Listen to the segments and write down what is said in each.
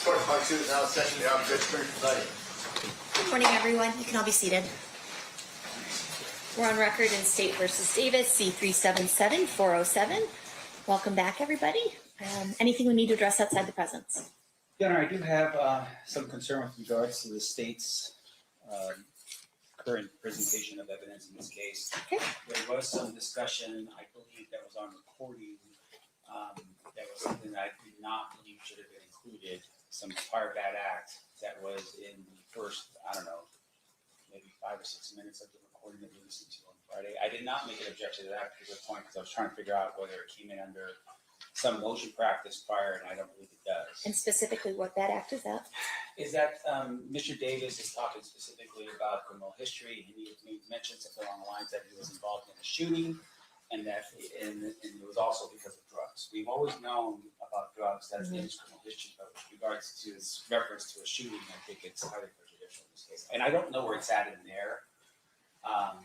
Court Park Two is now in session. The arbitration attorney presiding. Good morning, everyone. You can all be seated. We're on record in State versus Davis, C-377-407. Welcome back, everybody. Anything we need to address outside the presence? Your Honor, I do have some concern with regards to the state's current presentation of evidence in this case. Okay. There was some discussion, I believe, that was on recording. That was something that I did not believe should have been included. Some prior bad act that was in the first, I don't know, maybe 5 or 6 minutes of the recording that we listened to on Friday. I did not make an objection to that particular point because I was trying to figure out whether it came in under some motion practice prior, and I don't believe it does. And specifically, what bad act is that? Is that Mr. Davis is talking specifically about criminal history, and he mentioned something along the lines that he was involved in a shooting, and that and it was also because of drugs. We've always known about drugs that is criminal history, but with regards to his reference to a shooting, I think it's highly prejudicial in this case. And I don't know where it's at in there. I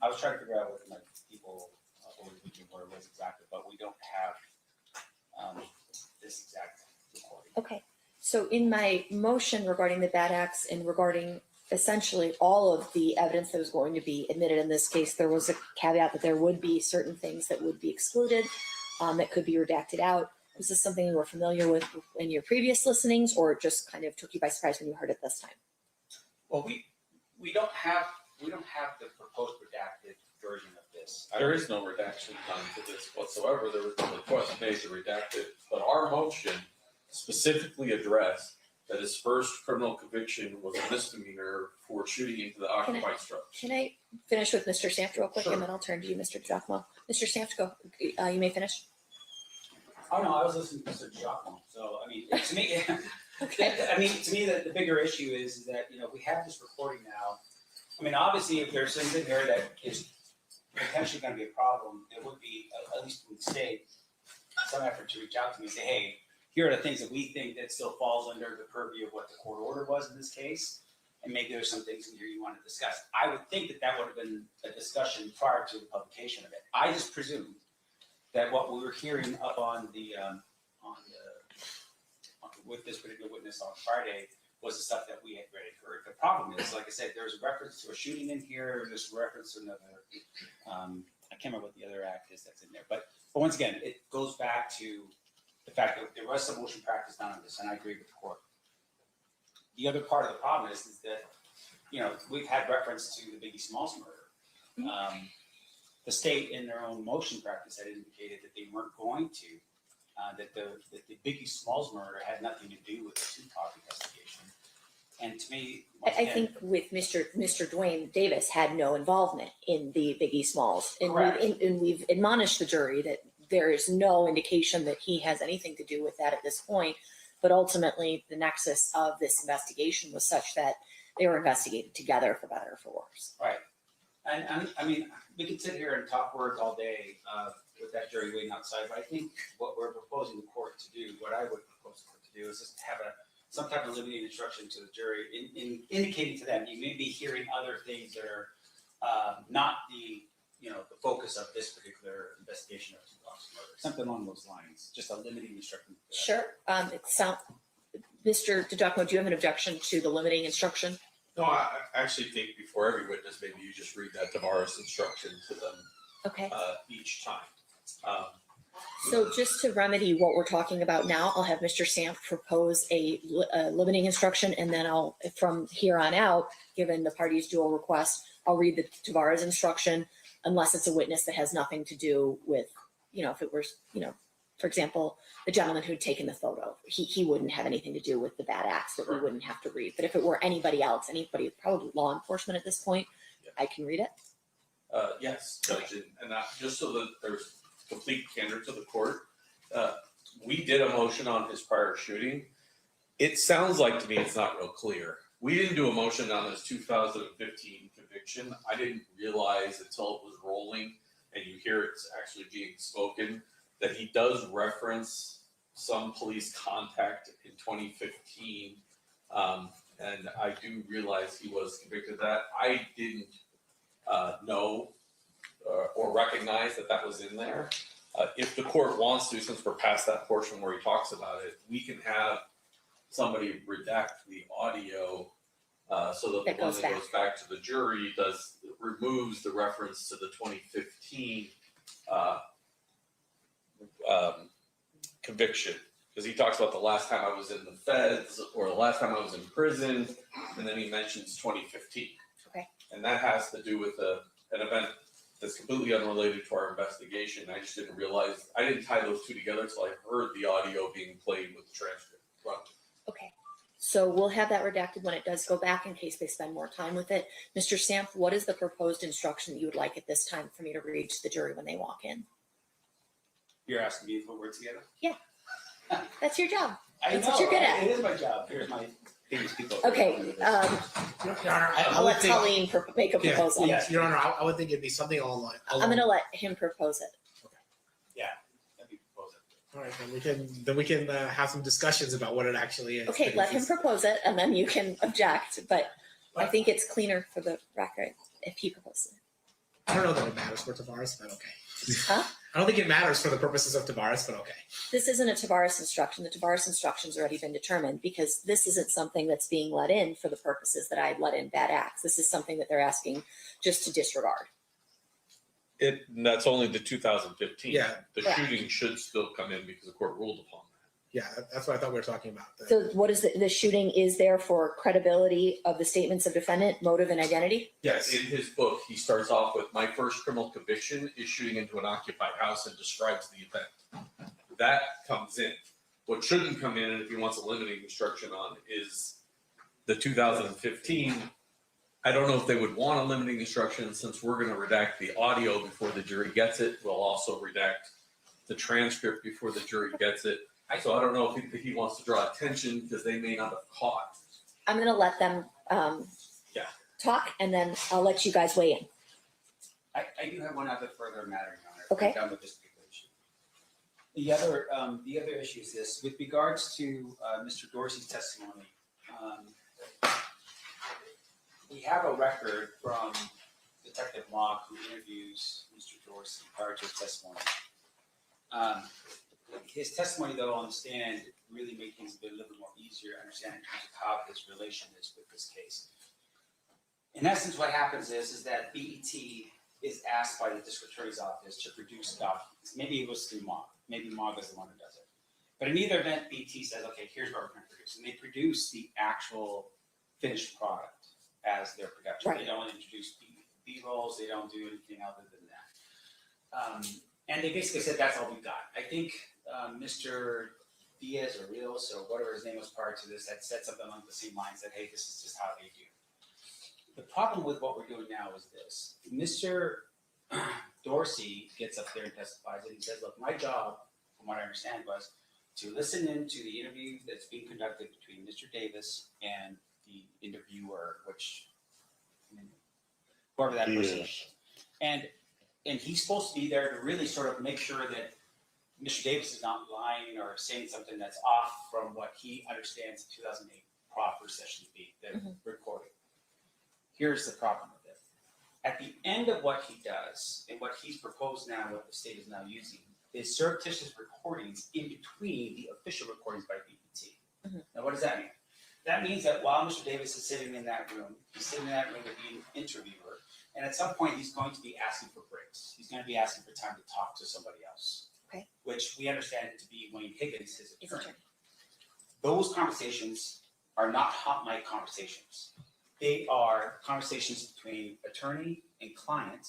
was trying to figure out what my people over the weekend where it was exactly, but we don't have this exact recording. Okay. So in my motion regarding the bad acts and regarding essentially all of the evidence that was going to be admitted in this case, there was a caveat that there would be certain things that would be excluded, that could be redacted out. Was this something you were familiar with in your previous listenings, or it just kind of took you by surprise when you heard it this time? Well, we don't have the proposed redacted version of this. There is no redaction done to this whatsoever. There was no request made to redact it, but our motion specifically addressed that his first criminal conviction was a misdemeanor for shooting into the occupied structure. Can I finish with Mr. Stamft real quick, Sure. and then I'll turn to you, Mr. Giacomo. Mr. Stamft, go. You may finish. Oh no, I was listening to Mr. Giacomo. So I mean, to me, Okay. I mean, to me, the bigger issue is that we have this recording now. I mean, obviously, if there's something here that is potentially going to be a problem, there would be, at least from the state, some effort to reach out to me and say, hey, here are the things that we think that still falls under the purview of what the court order was in this case, and maybe there's some things in here you want to discuss. I would think that that would have been a discussion prior to the publication of it. I just presumed that what we were hearing up on with this particular witness on Friday was the stuff that we had already heard. The problem is, like I said, there's a reference to a shooting in here. There's a reference to another. I can't remember what the other act is that's in there. But once again, it goes back to the fact that there was some motion practice done on this, and I agree with the court. The other part of the problem is that we've had reference to the Biggie Smalls murder. The state, in their own motion practice, had indicated that they weren't going to. That the Biggie Smalls murder had nothing to do with the Tupac investigation. And to me, I think with Mr. Dwayne Davis had no involvement in the Biggie Smalls. And we've admonished the jury that there is no indication that he has anything to do with that at this point. But ultimately, the nexus of this investigation was such that they were investigated together, for better or for worse. Right. And I mean, we could sit here and talk words all day with that jury waiting outside, but I think what we're proposing the court to do, what I would propose the court to do, is just have some type of limiting instruction to the jury, in indicating to them you may be hearing other things that are not the focus of this particular investigation of Tupac's murder, something along those lines, just a limiting instruction. Sure. Mr. DiGiacomo, do you have an objection to the limiting instruction? No, I actually think before every witness, maybe you just read that Tavares instruction to them Okay. each time. So just to remedy what we're talking about now, I'll have Mr. Stamp propose a limiting instruction, and then I'll, from here on out, given the party's dual request, I'll read the Tavares instruction unless it's a witness that has nothing to do with, if it were, for example, the gentleman who'd taken the photo, he wouldn't have anything to do with the bad acts that we wouldn't have to read. But if it were anybody else, probably law enforcement at this point, I can read it. Yes, Judge, and that, just so that there's complete candor to the court, we did a motion on his prior shooting. It sounds like to me it's not real clear. We didn't do a motion on his 2015 conviction. I didn't realize until it was rolling and you hear it's actually being spoken that he does reference some police contact in 2015. And I do realize he was convicted of that. I didn't know or recognize that was in there. If the court wants to, since we're past that portion where he talks about it, we can have somebody redact the audio so that That the one goes that goes back to the jury removes the reference to the 2015 conviction. Because he talks about the last time I was in the feds or the last time I was in prison, and then he mentions 2015. Okay. And that has to do with an event that's completely unrelated to our investigation. I just didn't realize, I didn't tie those two together until I heard the audio being played with the transcript. Okay, so we'll have that redacted when it does go back in case they spend more time with it. Mr. Samp, what is the proposed instruction that you would like at this time for me to read to the jury when they walk in? You're asking me to put words together? That's your job. I That's what you're good at. It is my job. Here's my famous people. Okay, Your Honor, I I'll would let think, Colleen make a proposal. yeah, Your Honor, I would think it'd be something along. I'm gonna let him propose it. Let me propose it. All right, then we can have some discussions about what it actually is. Okay, let him propose it and then you can object, but I think it's cleaner for the record if he proposes it. I don't know that it matters for Tavares, but okay. Huh? I don't think it matters for the purposes of Tavares, but okay. This isn't a Tavares instruction. The Tavares instruction's already been determined because this isn't something that's being let in for the purposes that I let in bad acts. This is something that they're asking just to disregard. That's only the 2015. Yeah. The Correct. shooting should still come in because the court ruled upon that. Yeah, that's what I thought we were talking about. So what is the shooting is there for credibility of the statements of defendant, motive and identity? Yes. In his book, he starts off with, my first criminal conviction is shooting into an occupied house, and describes the event. That comes in. What shouldn't come in, and if he wants a limiting instruction on, is the 2015. I don't know if they would want a limiting instruction since we're gonna redact the audio before the jury gets it. We'll also redact the transcript before the jury gets it. So I don't know if he wants to draw attention because they may not have caught. I'm gonna let them talk and then I'll let you guys weigh in. I do have one other further matter, Your Honor. Okay. I'm done with this particular issue. The other issue is this, with regards to Mr. Dorsey's testimony, we have a record from Detective Mock who interviews Mr. Dorsey prior to his testimony. His testimony, though, on the stand really made things a little bit more easier to understand in terms of how his relation is with this case. In essence, what happens is that BET is asked by the district attorney's office to produce documents. Maybe it was through Mock. Maybe Mock is the one who does it. But in either event, BET says, okay, here's what we're going to produce. And they produce the actual finished product as their production. Right. They don't introduce B-rolls. They don't do anything other than that. And they basically said, that's all we got. I think Mr. Diaz or Rios or whatever his name was prior to this had said something along the same lines that, hey, this is just how they do. The problem with what we're doing now is this. Mr. Dorsey gets up there and testifies and he says, look, my job, from what I understand, was to listen in to the interview that's being conducted between Mr. Davis and the interviewer, which, whoever that person is. And he's supposed to be there to really sort of make sure that Mr. Davis is not lying or saying something that's off from what he understands the 2008 proper session to be, the recording. Here's the problem with it. At the end of what he does and what he's proposed now, what the state is now using, is surreptitious recordings in between the official recordings by BET. Now, what does that mean? That means that while Mr. Davis is sitting in that room, he's sitting in that room with the interviewer, and at some point he's going to be asking for breaks. He's going to be asking for time to talk to somebody else. Okay. Which we understand to be Wayne Higgins, his His attorney. attorney. Those conversations are not hot mic conversations. They are conversations between attorney and client,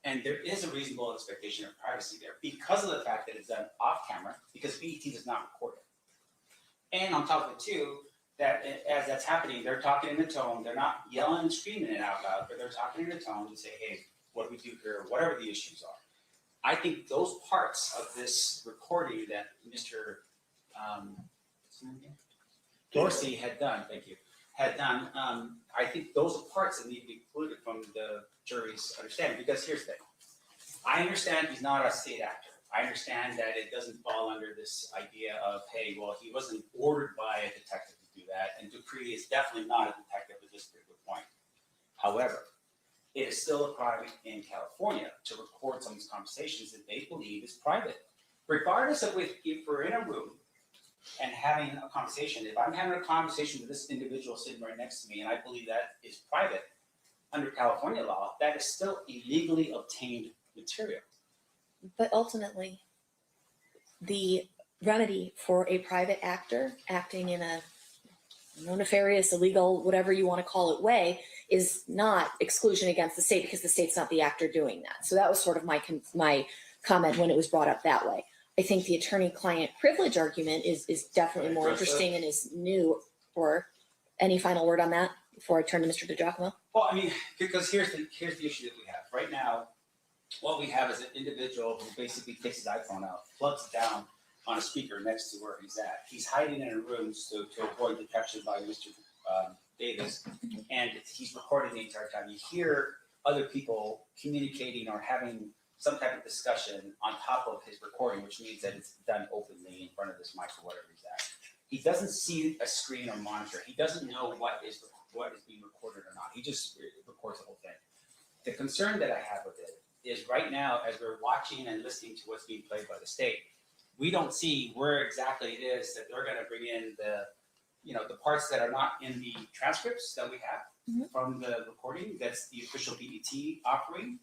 and there is a reasonable expectation of privacy there because of the fact that it's done off camera, because BET does not record it. And on top of it too, that as that's happening, they're talking in a tone, they're not yelling and screaming it out loud, but they're talking in a tone to say, hey, what do we do here, whatever the issues are. I think those parts of this recording that Mr. Dorsey had done, I think those are parts that need to be included from the jury's understanding, because here's the thing. I understand he's not a state actor. I understand that it doesn't fall under this idea of, hey, well, he wasn't ordered by a detective to do that, and Dupree is definitely not a detective at this particular point. However, it is still a crime in California to record record some of these conversations that they believe is private. Regardless of if we're in a room and having a conversation, if I'm having a conversation with this individual sitting right next to me and I believe that is private, under California law, that is still illegally obtained material. But ultimately, the remedy for a private actor acting in a nefarious, illegal, whatever you want to call it way is not exclusion against the state because the state's not the actor doing that. So that was sort of my comment when it was brought up that way. I think the attorney-client privilege argument is definitely more interesting and is new. Or any final word on that before I turn to Mr. DiGiacomo? Well, I mean, because here's the issue that we have. Right now, what we have is an individual who basically takes his iPhone out, plugs it down on a speaker next to where he's at. He's hiding in a room to avoid detection by Mr. Davis, and he's recording the entire time. You hear other people communicating or having some type of discussion on top of his recording, which means that it's done openly in front of this mic or whatever he's at. He doesn't see a screen or monitor. He doesn't know what is being recorded or not. He just records the whole thing. The concern that I have with it is right now, as we're watching and listening to what's being played by the state, we don't see where exactly it is that they're going to bring in the parts that are not in the transcripts that we have from the recording. That's the official BET offering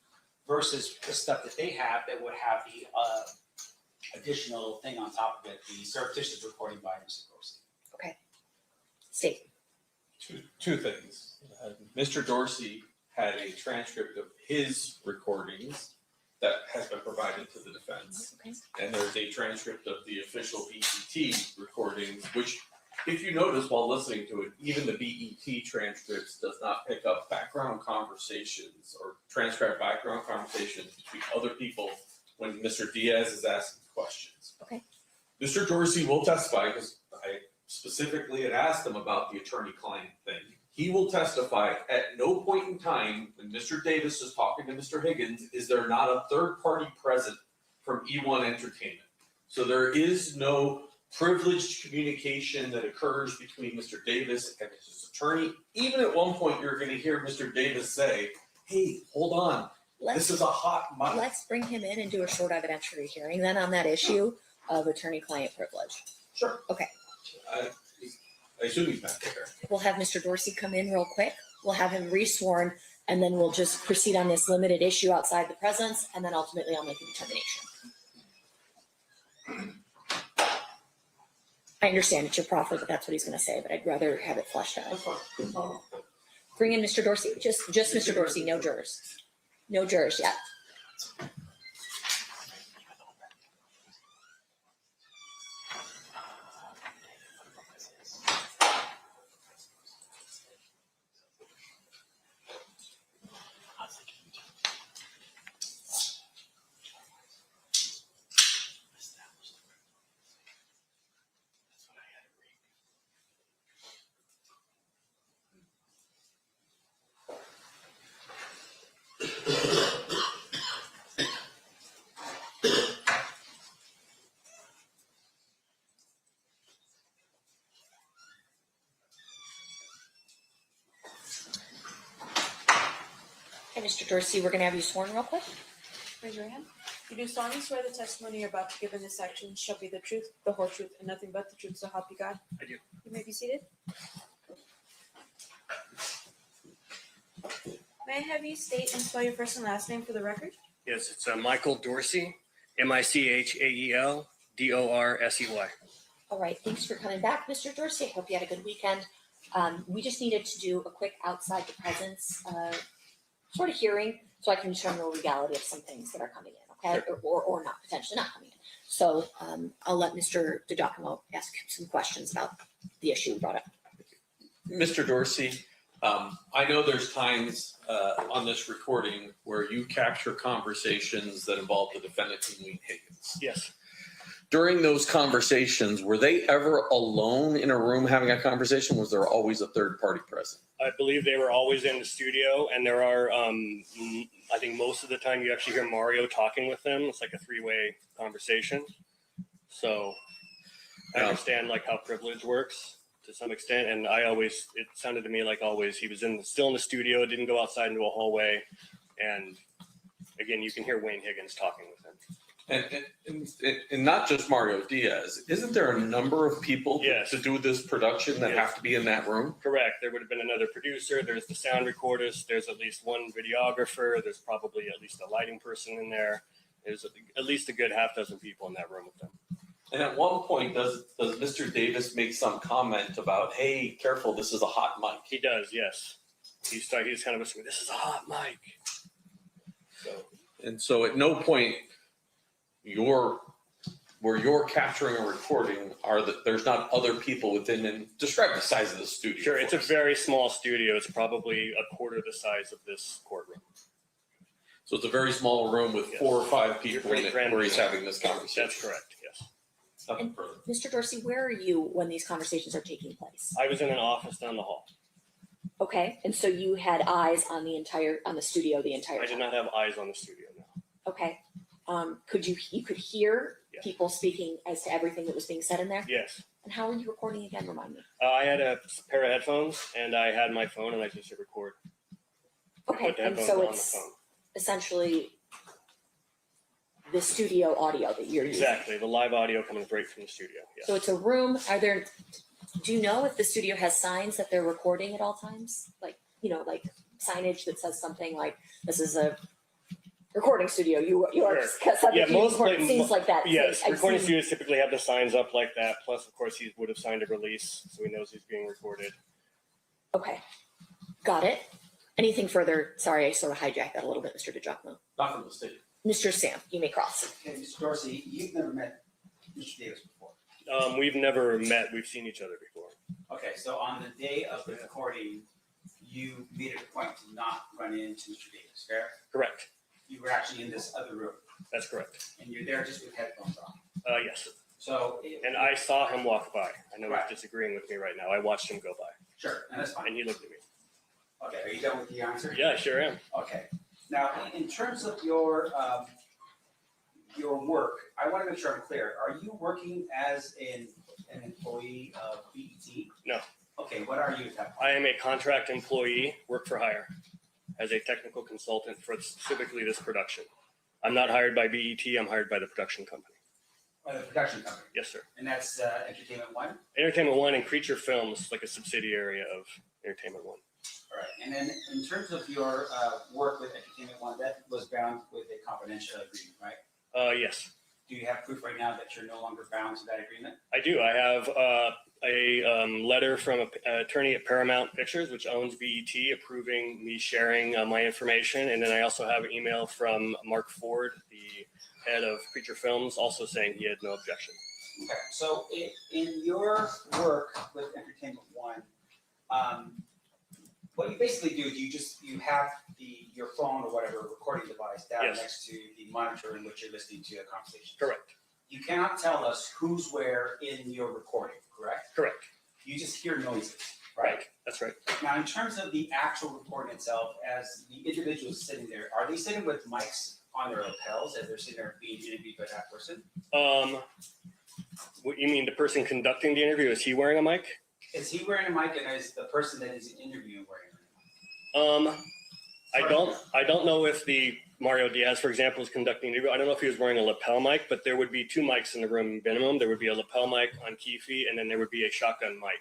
versus the stuff that they have that would have the additional thing on top of it, the surreptitious recording by Mr. Dorsey. Okay. State. Two things. Mr. Dorsey had a transcript of his recordings that has been provided to the defense. Okay. And there's a transcript of the official BET recordings, which, if you notice while listening to it, even the BET transcripts does not pick up background conversations or transcribe background conversations between other people when Mr. Diaz is asking questions. Okay. Mr. Dorsey will testify, because I specifically had asked him about the attorney-client thing. He will testify at no point in time when Mr. Davis is talking to Mr. Higgins, is there not a third party present from E1 Entertainment? So there is no privileged communication that occurs between Mr. Davis and his attorney. Even at one point, you're going to hear Mr. Davis say, hey, hold on, this is a hot mic. Let's bring him in and do a short evidentiary hearing then on that issue of attorney-client privilege. Sure. Okay. I assume he's back there. We'll have Mr. Dorsey come in real quick. We'll have him resworn, and then we'll just proceed on this limited issue outside the presence, and then ultimately I'll make a determination. I understand it's your proffer that that's what he's going to say, but I'd rather have it fleshed out. That's fine. No problem. Bring in Mr. Dorsey, just Mr. Dorsey, no jurors. No jurors yet. Okay, Mr. Dorsey, we're going to have you sworn real quick. Raise your hand. You do solemnly swear the testimony you're about to give in this action shall be the truth, the whole truth, and nothing but the truth, so help you God? I do. You may be seated. May I have you state and spell your first and last name for the record? Yes, it's Michael Dorsey, MichaelDorsey. All right, thanks for coming back, Mr. Dorsey. I hope you had a good weekend. We just needed to do a quick outside the presence sort of hearing so I can determine the legality of some things that are coming in, okay? Or not, potentially not coming in. So I'll let Mr. DiGiacomo ask some questions about the issue we brought up. Mr. Dorsey, I know there's times on this recording where you capture conversations that involve the defendant, Wayne Higgins. Yes. During those conversations, were they ever alone in a room having a conversation? Was there always a third party present? I believe they were always in the studio, and there are, I think most of the time you actually hear Mario talking with them. It's like a three-way conversation. So I understand like how privilege works to some extent, and it sounded to me like always he was still in the studio, didn't go outside into a hallway, and again, you can hear Wayne Higgins talking with him. And not just Mario Diaz. Isn't there a number of people Yes. to do this production that Yes. have to be in that room? Correct. There would have been another producer. There's the sound recordist. There's at least one videographer. There's probably at least a lighting person in there. There's at least a good half dozen people in that room with them. And at one point, does Mr. Davis make some comment about, hey, careful, this is a hot mic? He does, yes. He's kind of whispering, this is a hot mic. And so at no point where you're capturing or recording there's not other people within, and describe the size of the studio. Sure, it's a for us. very small studio. It's probably a quarter the size of this courtroom. So it's a very small room with Yes. 4 or 5 people in it Grand- where he's having this conversation. That's correct, yes. Nothing further. Mr. Dorsey, where are you when these conversations are taking place? I was in an office down the hall. Okay, and so you had eyes on the studio the entire I time? did not have eyes on the studio, no. Okay, you could hear Yes. people speaking as to everything that was being said in there? Yes. And how were you recording again, remind me? I had a pair of headphones and I had my phone and I just hit record. I Okay, put the and headphones so on the it's phone. essentially the studio audio that you're using? Exactly, the live audio coming right from the studio, yes. So it's a room, do you know if the studio has signs that they're recording at all times? Like signage that says something like, this is a recording studio, you are Yeah, subject to most recording, like- things like that. Yes, I've recording seen- studios typically have the signs up like that. Plus, of course, he would have signed a release, so he knows he's being recorded. Okay, got it. Anything further? Sorry, I sort of hijacked that a little bit, Mr. DeJochno. Not from the state. Mr. Sam, you may cross. Okay, Mr. Dorsey, you've never met Mr. Davis before. We've never met. We've seen each other before. Okay, so on the day of the recording, you made it a point to not run into Mr. Davis, fair? Correct. You were actually in this other room, That's correct. and you're there just with headphones on. Yes. So. And I saw him walk by. I know Right. he's disagreeing with me right now. I watched him go by, Sure, and that's fine. and he looked at me. Okay, are you done with the answer? Yeah, I sure am. Okay, now, in terms of your work, I want to make sure I'm clear. Are you working as an employee of BET? No. Okay, what are you at that I point? am a contract employee, work for hire, as a technical consultant for specifically this production. I'm not hired by BET. I'm hired by the production company. The production company, Yes, sir. and that's Entertainment One? Entertainment One and Creature Films, like a subsidiary of Entertainment One. All right, and then in terms of your work with Entertainment One, that was bound with a confidential agreement, right? Yes, Do you have proof right now that you're no longer bound to that agreement? I do. I have a letter from an attorney at Paramount Pictures, which owns BET, approving me sharing my information. And then I also have an email from Mark Ford, the head of Creature Films, also saying he had no objection. Okay, so in your work with Entertainment One, what you basically do is you have your phone or whatever recording device down Yes. next to the monitor in which you're listening to a conversation. Correct. You cannot tell us who's where in your recording, correct? Correct. You just hear noises, right? That's right. Now, in terms of the actual recording itself, as the individuals sitting there, are they sitting with mics on their lapels as they're sitting there being interviewed by that person? What you mean, the person conducting the interview, is he wearing a mic? Is he wearing a mic, and is the person that is interviewing wearing a mic? I don't know if the Mario Diaz, for example, is conducting the interview. I don't know if he was wearing a lapel mic, but there would be 2 mics in the room minimum. There would be a lapel mic on Keefe, and then there would be a shotgun mic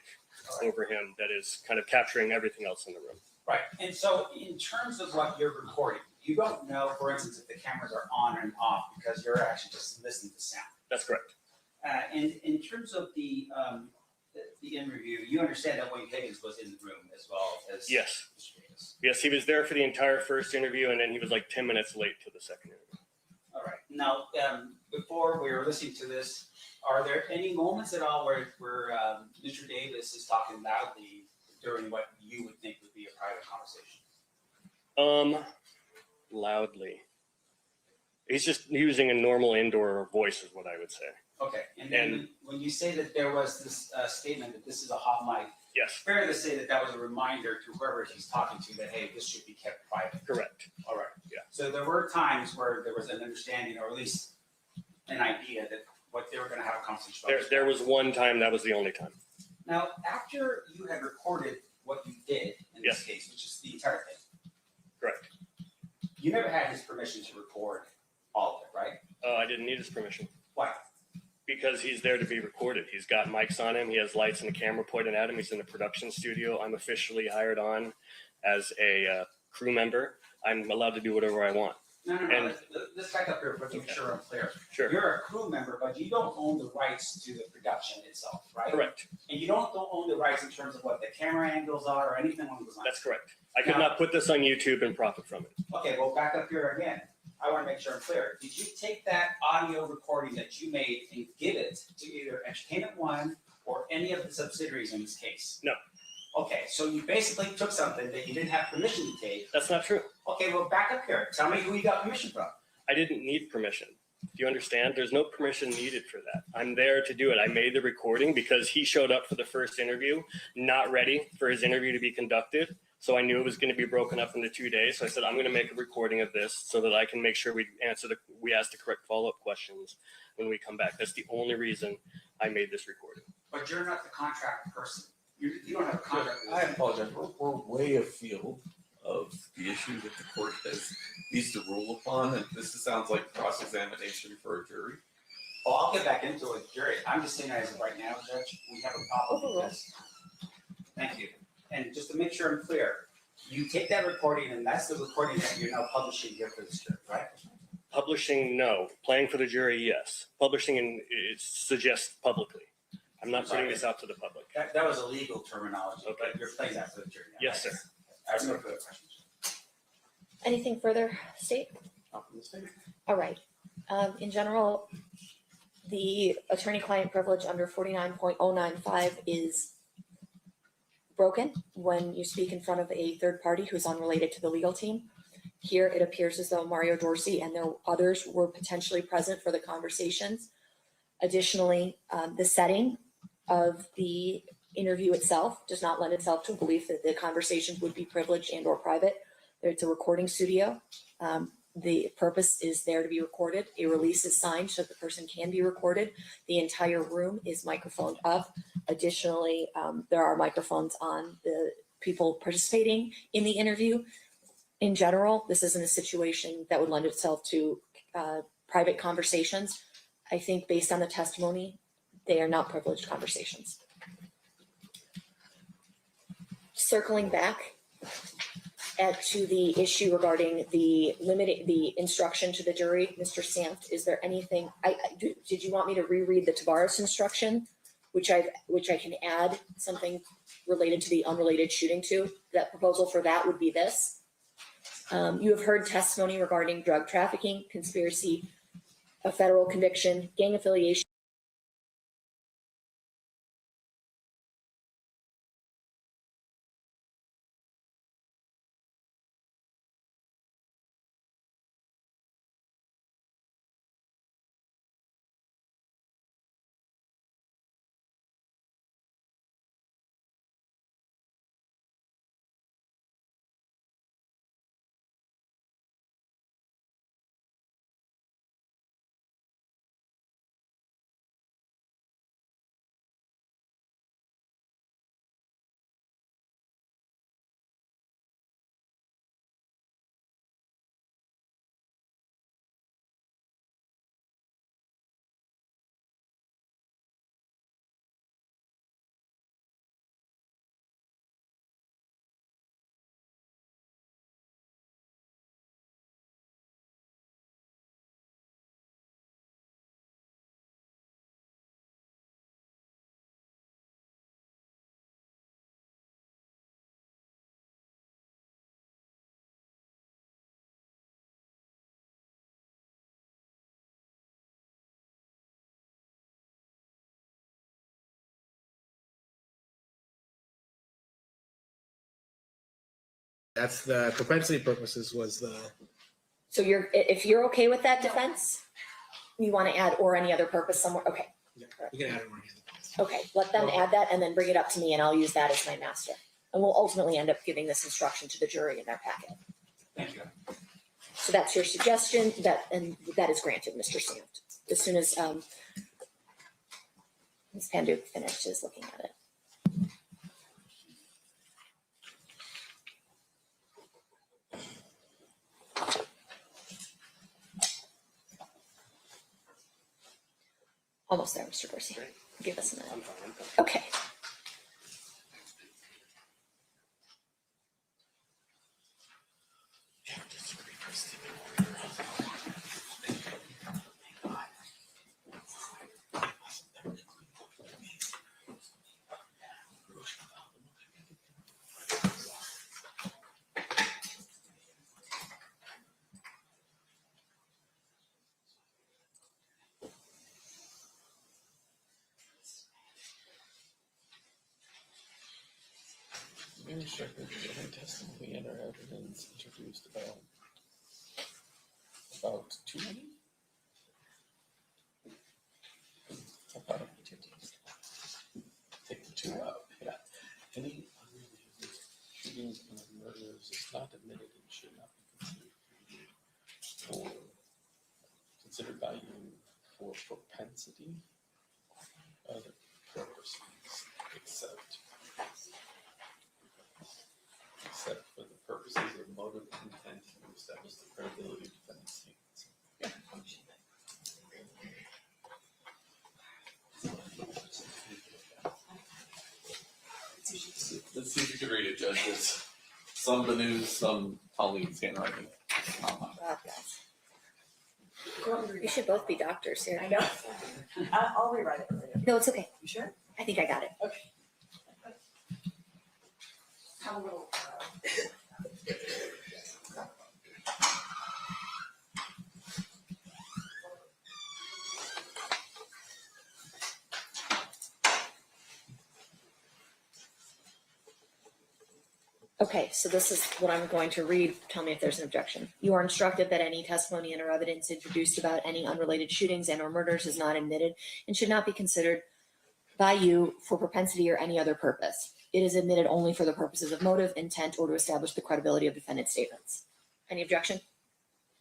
over him that is kind of capturing everything else in the room. Right, and so in terms of what you're recording, you don't know, for instance, if the cameras are on and off because you're actually just listening to sound. That's correct. And in terms of the interview, you understand that Wayne Higgins was in the room as well as Yes. Mr. Davis. Yes, he was there for the entire first interview, and then he was like 10 minutes late to the second interview. All right. Now, before we were listening to this, are there any moments at all where Mr. Davis is talking loudly during what you would think would be a private conversation? Loudly. He's just using a normal indoor voice, is what I would say. Okay, and then when you say that there was this statement that this is a hot mic, Yes, fair to say that that was a reminder to whoever he's talking to that, hey, this should be kept private. correct. All right. Yeah. So there were times where there was an understanding, or at least an idea that what they were going to have a conversation about. There was one time, that was the only time. Now, after you had recorded what you did in this Yes. case, which is the entire thing, Correct. You never had his permission to record all of it, right? I didn't need his permission Why? because he's there to be recorded. He's got mics on him. He has lights and a camera pointed at him. He's in the production studio. I'm officially hired on as a crew member. I'm allowed to do whatever I want. No, And- let's back up here, but to make sure I'm clear. Sure. You're a crew member, but you don't own the rights to the production itself, right? Correct. And you don't own the rights in terms of what the camera angles are or anything along those lines. That's correct. I could not put this on YouTube and profit from it. Okay, well, back up here again. I want to make sure I'm clear. Did you take that audio recording that you made and give it to either Entertainment One or any of the subsidiaries in this case? No. Okay, so you basically took something that you didn't have permission to take. That's not true. Okay, well, back up here. Tell me who you got permission from. I didn't need permission. Do you understand? There's no permission needed for that. I'm there to do it. I made the recording because he showed up for the first interview, not ready for his interview to be conducted. So I knew it was going to be broken up into 2 days. So I said, I'm going to make a recording of this so that I can make sure we ask the correct follow-up questions when we come back. That's the only reason I made this recording. But you're not the contract person. You don't have a contract. with I this. apologize, we're way afield of the issue that the court needs to rule upon, and this sounds like cross-examination for a jury. Well, I'll get back into it, Jerry. I'm just saying as of right now, Judge, we have a problem with this. Thank you. And just to make sure I'm clear, you take that recording and that's the recording that you're now publishing here for this jury, right? Publishing, no. Playing for the jury, yes. Publishing and it suggests publicly. I'm not putting this out to the public. That was a legal terminology, but Okay. you're playing that for the jury now. Yes, sir. I have no further questions. Anything further, State? All right. In general, the attorney-client privilege under 49.095 is broken when you speak in front of a third party who's unrelated to the legal team. Here, it appears as though Mario Dorsey and there others were potentially present for the conversations. Additionally, the setting of the interview itself does not lend itself to a belief that the conversations would be privileged and or private. It's a recording studio. The purpose is there to be recorded. A release is signed so that the person can be recorded. The entire room is microphoned up. Additionally, there are microphones on the people participating in the interview. In general, this isn't a situation that would lend itself to private conversations. I think based on the testimony, they are not privileged conversations. Circling back to the issue regarding the instruction to the jury, Mr. Sanft, is there anything, did you want me to reread the Tavares instruction, which I can add something related to the unrelated shooting to? That proposal for that would be this. You have heard testimony regarding drug trafficking, conspiracy, a federal conviction, gang affiliation. That's the propensity purposes was the, So if you're okay with that defense, you want to add or any other purpose somewhere, okay. we can add it more here. Okay, let them add that and then bring it up to me and I'll use that as my master. And we'll ultimately end up giving this instruction to the jury in their packet. Thank you. So that's your suggestion, and that is granted, Mr. Sanft. As soon as Ms. Pandu finishes looking at it. Almost there, Mr. Dorsey. Great. Give us a minute. I'm fine. Okay. Testimony and our evidence introduced about too many? About take the two out, yeah. Any unrelated shootings and murders is not admitted and should not be considered by you for propensity of the purposes except for the purposes of motive intent to establish the credibility of defendant's statements. Let's see if you can read it, judges. Some Benu's, some Pauline's handwriting. God, guys. We should both be doctors here. I know. I'll rewrite it for you. No, it's okay. You sure? I think I got it. Have a little. Okay, so this is what I'm going to read. Tell me if there's an objection. You are instructed that any testimony and or evidence introduced about any unrelated shootings and or murders is not admitted and should not be considered by you for propensity or any other purpose. It is admitted only for the purposes of motive, intent, or to establish the credibility of defendant's statements. Any objection?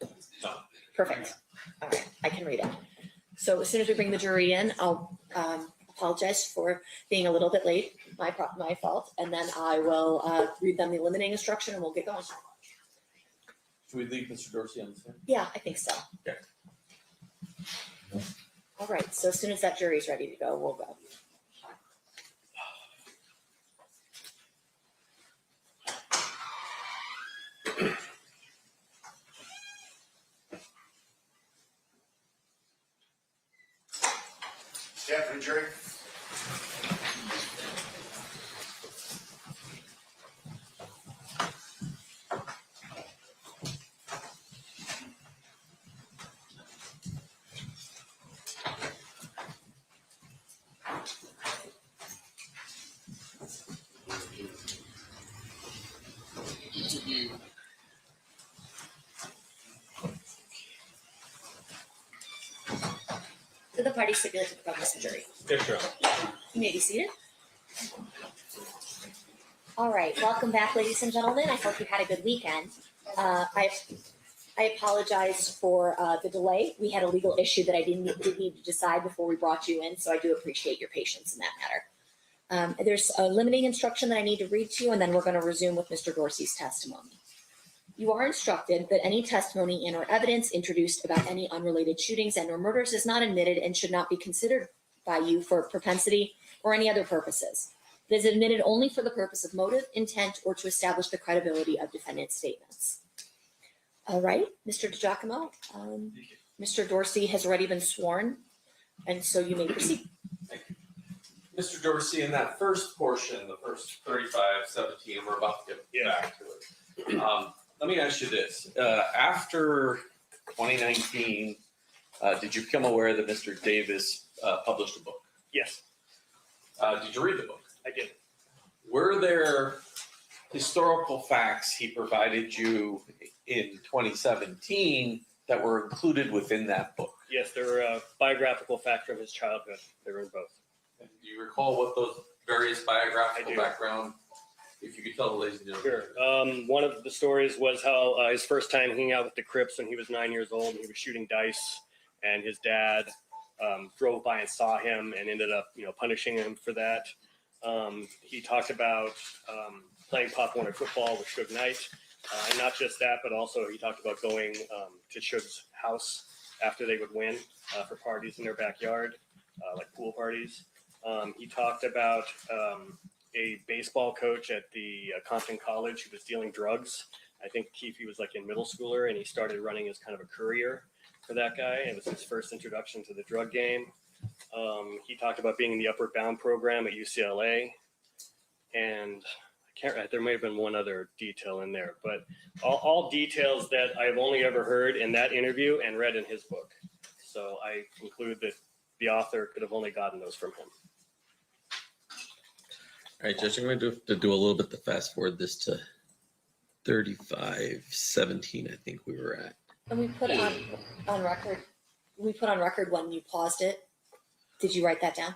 No. Perfect. All right, I can read it. So as soon as we bring the jury in, I'll apologize for being a little bit late, my fault, and then I will read them the limiting instruction and we'll get going. Should we leave Mr. Dorsey on the stand? Yeah, I think so. Okay. All right, so as soon as that jury's ready to go, we'll go. Stand for the jury. So the party stipulates to the presence of the jury. Yeah, sure. You may be seated. All right, welcome back, ladies and gentlemen. I hope you had a good weekend. I apologize for the delay. We had a legal issue that I did need to decide before we brought you in, so I do appreciate your patience in that matter. There's a limiting instruction that I need to read to you, and then we're going to resume with Mr. Dorsey's testimony. You are instructed that any testimony and or evidence introduced about any unrelated shootings and or murders is not admitted and should not be considered by you for propensity or any other purposes. It is admitted only for the purpose of motive, intent, or to establish the credibility of defendant's statements. All right, Mr. DiGiacomo, Mr. Dorsey has already been sworn, and so you may proceed. Mr. Dorsey, in that first portion, the first 35-17, we're about to get back to it. Let me ask you this. After 2019, did you become aware that Mr. Davis published a book? Yes, Did you read the book? I did. Were there historical facts he provided you in 2017 that were included within that book? Yes, there were a biographical factor of his childhood. They were in both. Do you recall what those various biographical I do. background, if you could tell the ladies and gentlemen? Sure. One of the stories was how his first time hanging out with the Crips when he was 9 years old, he was shooting dice, and his dad drove by and saw him and ended up, punishing him for that. He talked about playing Pop Warner football with Suge Knight, and not just that, but also he talked about going to Suge's house after they would win for parties in their backyard. like pool parties. He talked about a baseball coach at the Compton College who was dealing drugs. I think Keefe was like in middle schooler, and he started running as kind of a courier for that guy. It was his first introduction to the drug game. He talked about being in the Upward Bound program at UCLA, and there may have been one other detail in there, but all details that I've only ever heard in that interview and read in his book. So I conclude that the author could have only gotten those from him. All right, Judge, I'm going to do a little bit to fast forward this to 35:17, I think we were at. And we put on record, when you paused it. Did you write that down?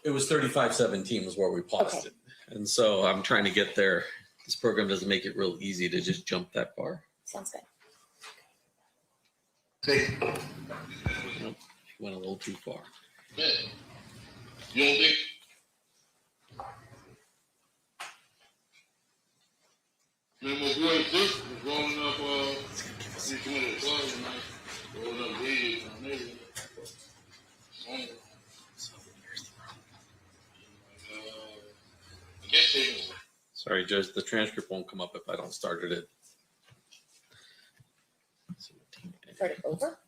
It was 35:17 was where we paused Okay. it. And so I'm trying to get there. This program doesn't make it real easy to just jump that far. Sounds good. Nope, went a little too far. Man, you don't think? Man, my boy Dick was rolling up, he came to the club tonight, rolling up weed in my neighborhood. I guess they was. Sorry, Judge, the transcript won't come up if I don't start it at. Start it over?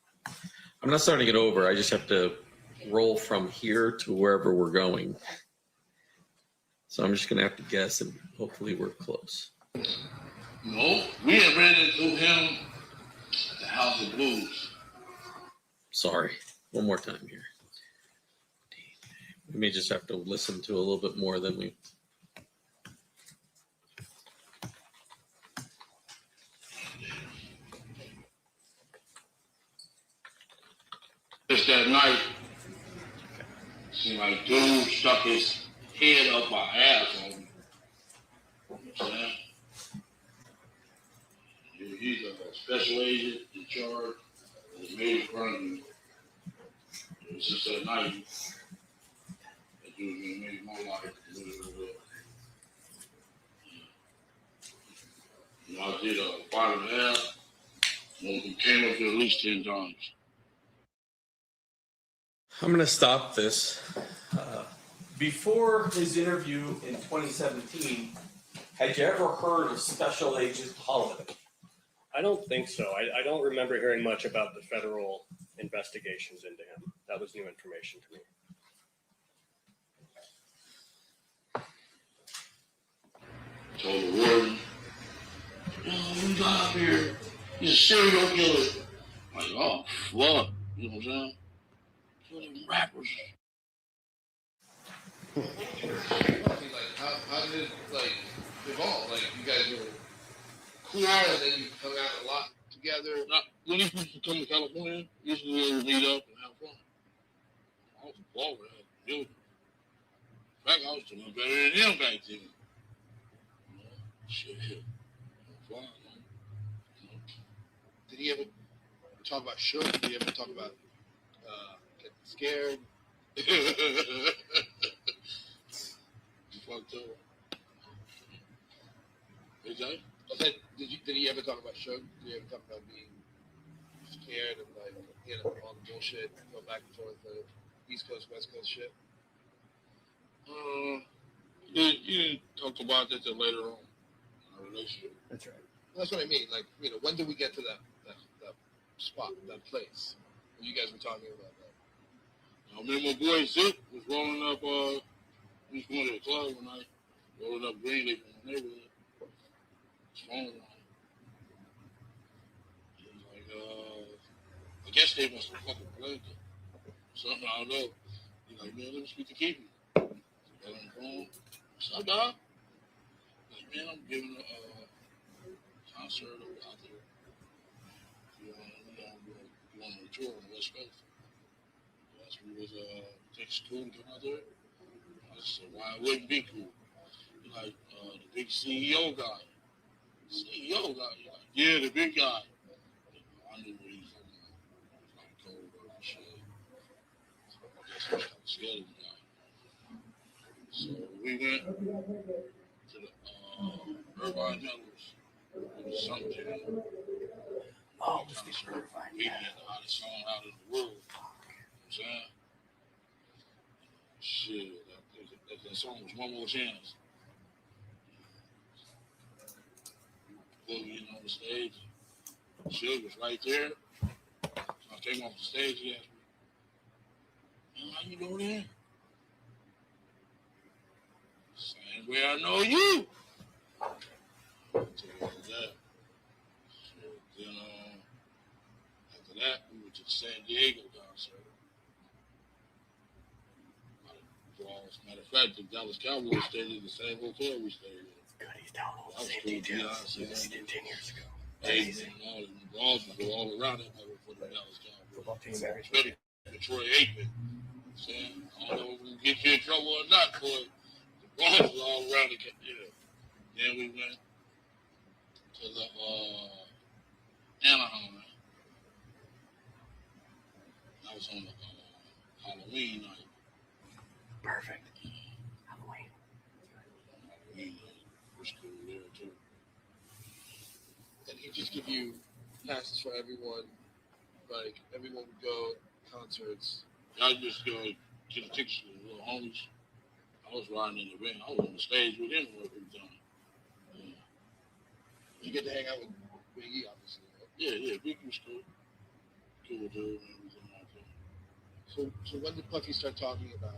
I'm not starting it over. I just have to roll from here to wherever we're going. So I'm just going to have to guess, and hopefully we're close. No, we had ran into him at the House of Blues. Sorry. One more time here. We may just have to listen to a little bit more than we. Just that night, seemed like dude stuck his head up my ass on me. You know what I'm saying? He's a special agent in charge of the major crime. It was just that night that dude was gonna make my life a little bit. You know, I did a 5.5. He came up here at least 10 times. I'm going to stop this. Before his interview in 2017, had you ever heard of Special Agent Holiday? I don't think so. I don't remember hearing much about the federal investigations into him. That was new information to me. Told the warden, we got up here. He's a serial killer. I'm like, oh, fuck. You know what I'm saying? Killing rappers. How did it evolve? You guys were cool and then you hung out a lot together. When he used to come to California, he used to meet up and have fun. I was balling at the building. In fact, I was doing better than him back then. Shit. Fun, man. Did he ever talk about Shook? Did he ever talk about getting scared? You fucked up. Exactly. I said, did he ever talk about Shook? Did he ever talk about being scared and all the bullshit, go back and forth, East Coast, West Coast shit? You talked about that till later on in our relationship. That's right. That's what I mean. When did we get to that spot, that place? When you guys were talking about that. I remember my boy Zip was rolling up, he was going to the club one night, rolling up Greenleaf in the neighborhood. His phone on. He was like, I guess they must have fucking played it. Something, I don't know. He's like, man, let me speak to Keefe. Got on the phone. What's up, dog? Like, man, I'm giving a concert out there. You want to tour on the West Coast. That's we was takes cool to come out there. I said, why it wouldn't be cool? He's like, the big CEO guy. CEO guy? He's like, yeah, the big guy. I knew what he was talking about. He was like cold and shit. So I guess I was kind of scared of the guy. So we went to the Irvine Mellors. It was something jam. Oh, let's get Irvine. We had the hottest song out in the world. You know what I'm saying? Shit, that song was One More Chance. Before we getting on the stage, Suge was right there. So I came off the stage, he asked me, "Man, how you doing there?" Same way I know you. So after that, then after that, we went to the San Diego concert. Matter of fact, the Dallas Cowboys stayed in the same hotel we stayed in. Good, he's down all That the was same cool. details. Beyonce, This did 10 years ago. Amazing. All the balls would go all around that mother for the Dallas Cowboys. Football team marriage. Especially for Troy Aikman. Saying, I don't know if we can get you in trouble or not, but the balls was all around the yeah. Then we went to the Anaheim. That was on the Halloween night. Perfect. Halloween. Halloween night. Was cool there too. And he just give you passes for everyone. Like everyone would go concerts. I just go get a ticket with the little homies. I was riding in the van. I was on the stage with him every time. Yeah. You get to hang out with Biggie, obviously. Right? Yeah, Big was cool. Cool dude and everything like that. So when did Puffy start talking about,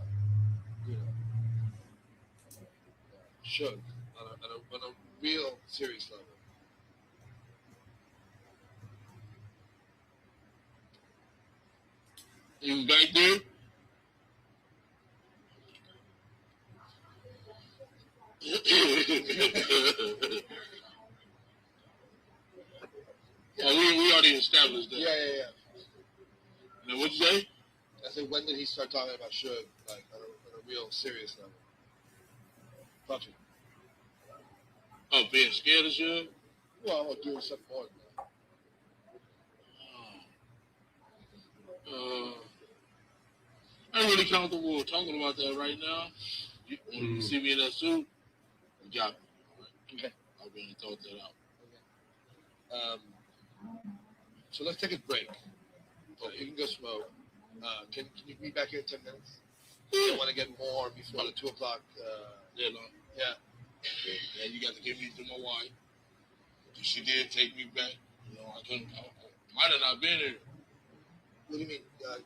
you know, Suge on a real serious level? He was back there. We already established that. Yeah. Now, what'd you say? I said, when did he start talking about Suge, like on a real serious level? Puffy. Oh, being scared of shit? Well, or doing something more than that. I'm really comfortable talking about that right now. When you see me in that suit, you got me. Right? Okay. I really thought that out. Okay. So let's take a break. You can go smoke. Can you be back here in 10 minutes? I want to get more before the 2 o'clock. Deadline. Yeah. And you got to give me to my wife. She did take me back. You know, I might have not been here. What do you mean?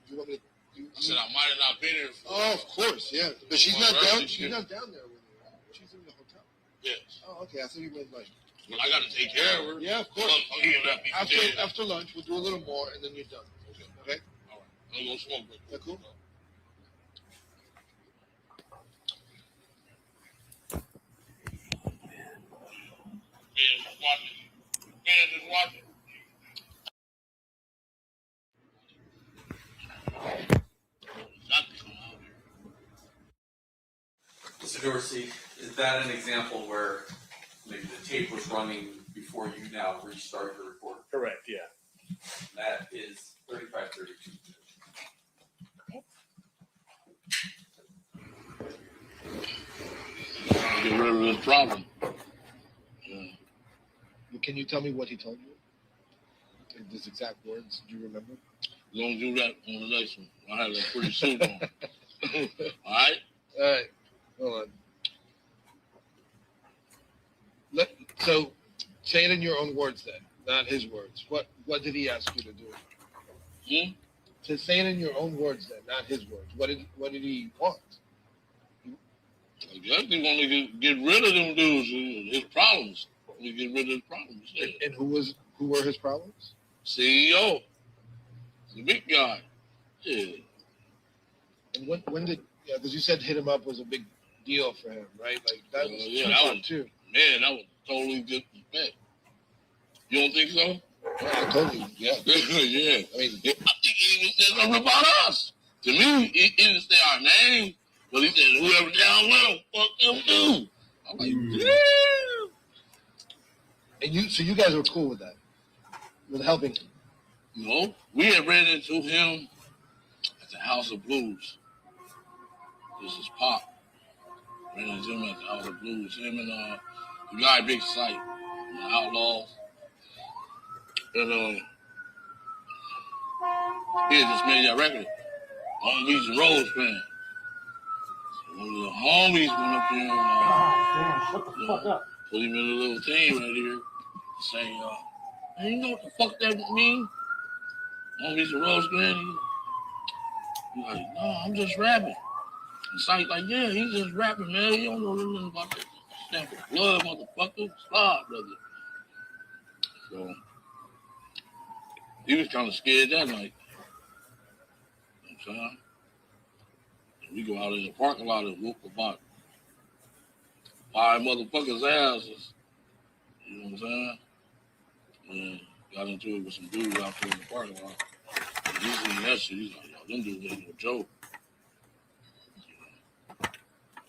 You want me to? I said I might have not been here. Oh, of course, yeah. But she's not down. She's not down there with you. Right? She's in the hotel. Yes. Oh, okay. I thought you meant like. Well, I got to take care of her. Yeah, of course. After After lunch, we'll do a little more, and then you're done. Okay. All right. I'm gonna smoke break. Is that cool? Man, just watching. Mr. Dorsey, is that an example where maybe the tape was running before you now restart your report? Correct, yeah. That is 3532. Get rid of this problem. Yeah. Can you tell me what he told you? In his exact words, do you remember? We're gonna do that on the next one. I have that pretty soon on. All right? All right. Hold on. So, say it in your own words then, not his words. What did he ask you to do? To say it in your own words then, not his words. What did he want? I guess they want to get rid of them dudes, his problems. We get rid of his problems. Yeah. And who were his problems? CEO, the big guy. Yeah. And when did? Yeah, because you said hit him up was a big deal for him, right? Like that was that was too. Man, that was totally disrespect. You don't think so? Yeah, totally. Yeah. Yeah. I mean, I think he even said something about us. To me, he didn't say our name, but he said whoever down with him, fuck them too. I'm like, yeah. And so you guys were cool with that, with helping him. No, we had ran into him at the House of Blues. This is Pop. Ran into him at the House of Blues. Him and the guy Big Sight, the Outlaws. And he had just made that record. Long Beach and Rose fan. One of the homies went up there and Shut the fuck up. put him in a little thing right here, saying, "Hey, you know what the fuck that mean?" Homies a Rose Granny. He's like, "No, I'm just rapping." It's like, yeah, he's just rapping, man. He don't know nothing about that. Stand for blood, motherfucker. Stop, brother. So he was kind of scared that night. You know what I'm saying? We go out in the parking lot and whoop about 5 motherfuckers' asses. You know what I'm saying? And got into it with some dudes out there in the parking lot. And he's seen that shit. He's like, yo, them dudes ain't no joke.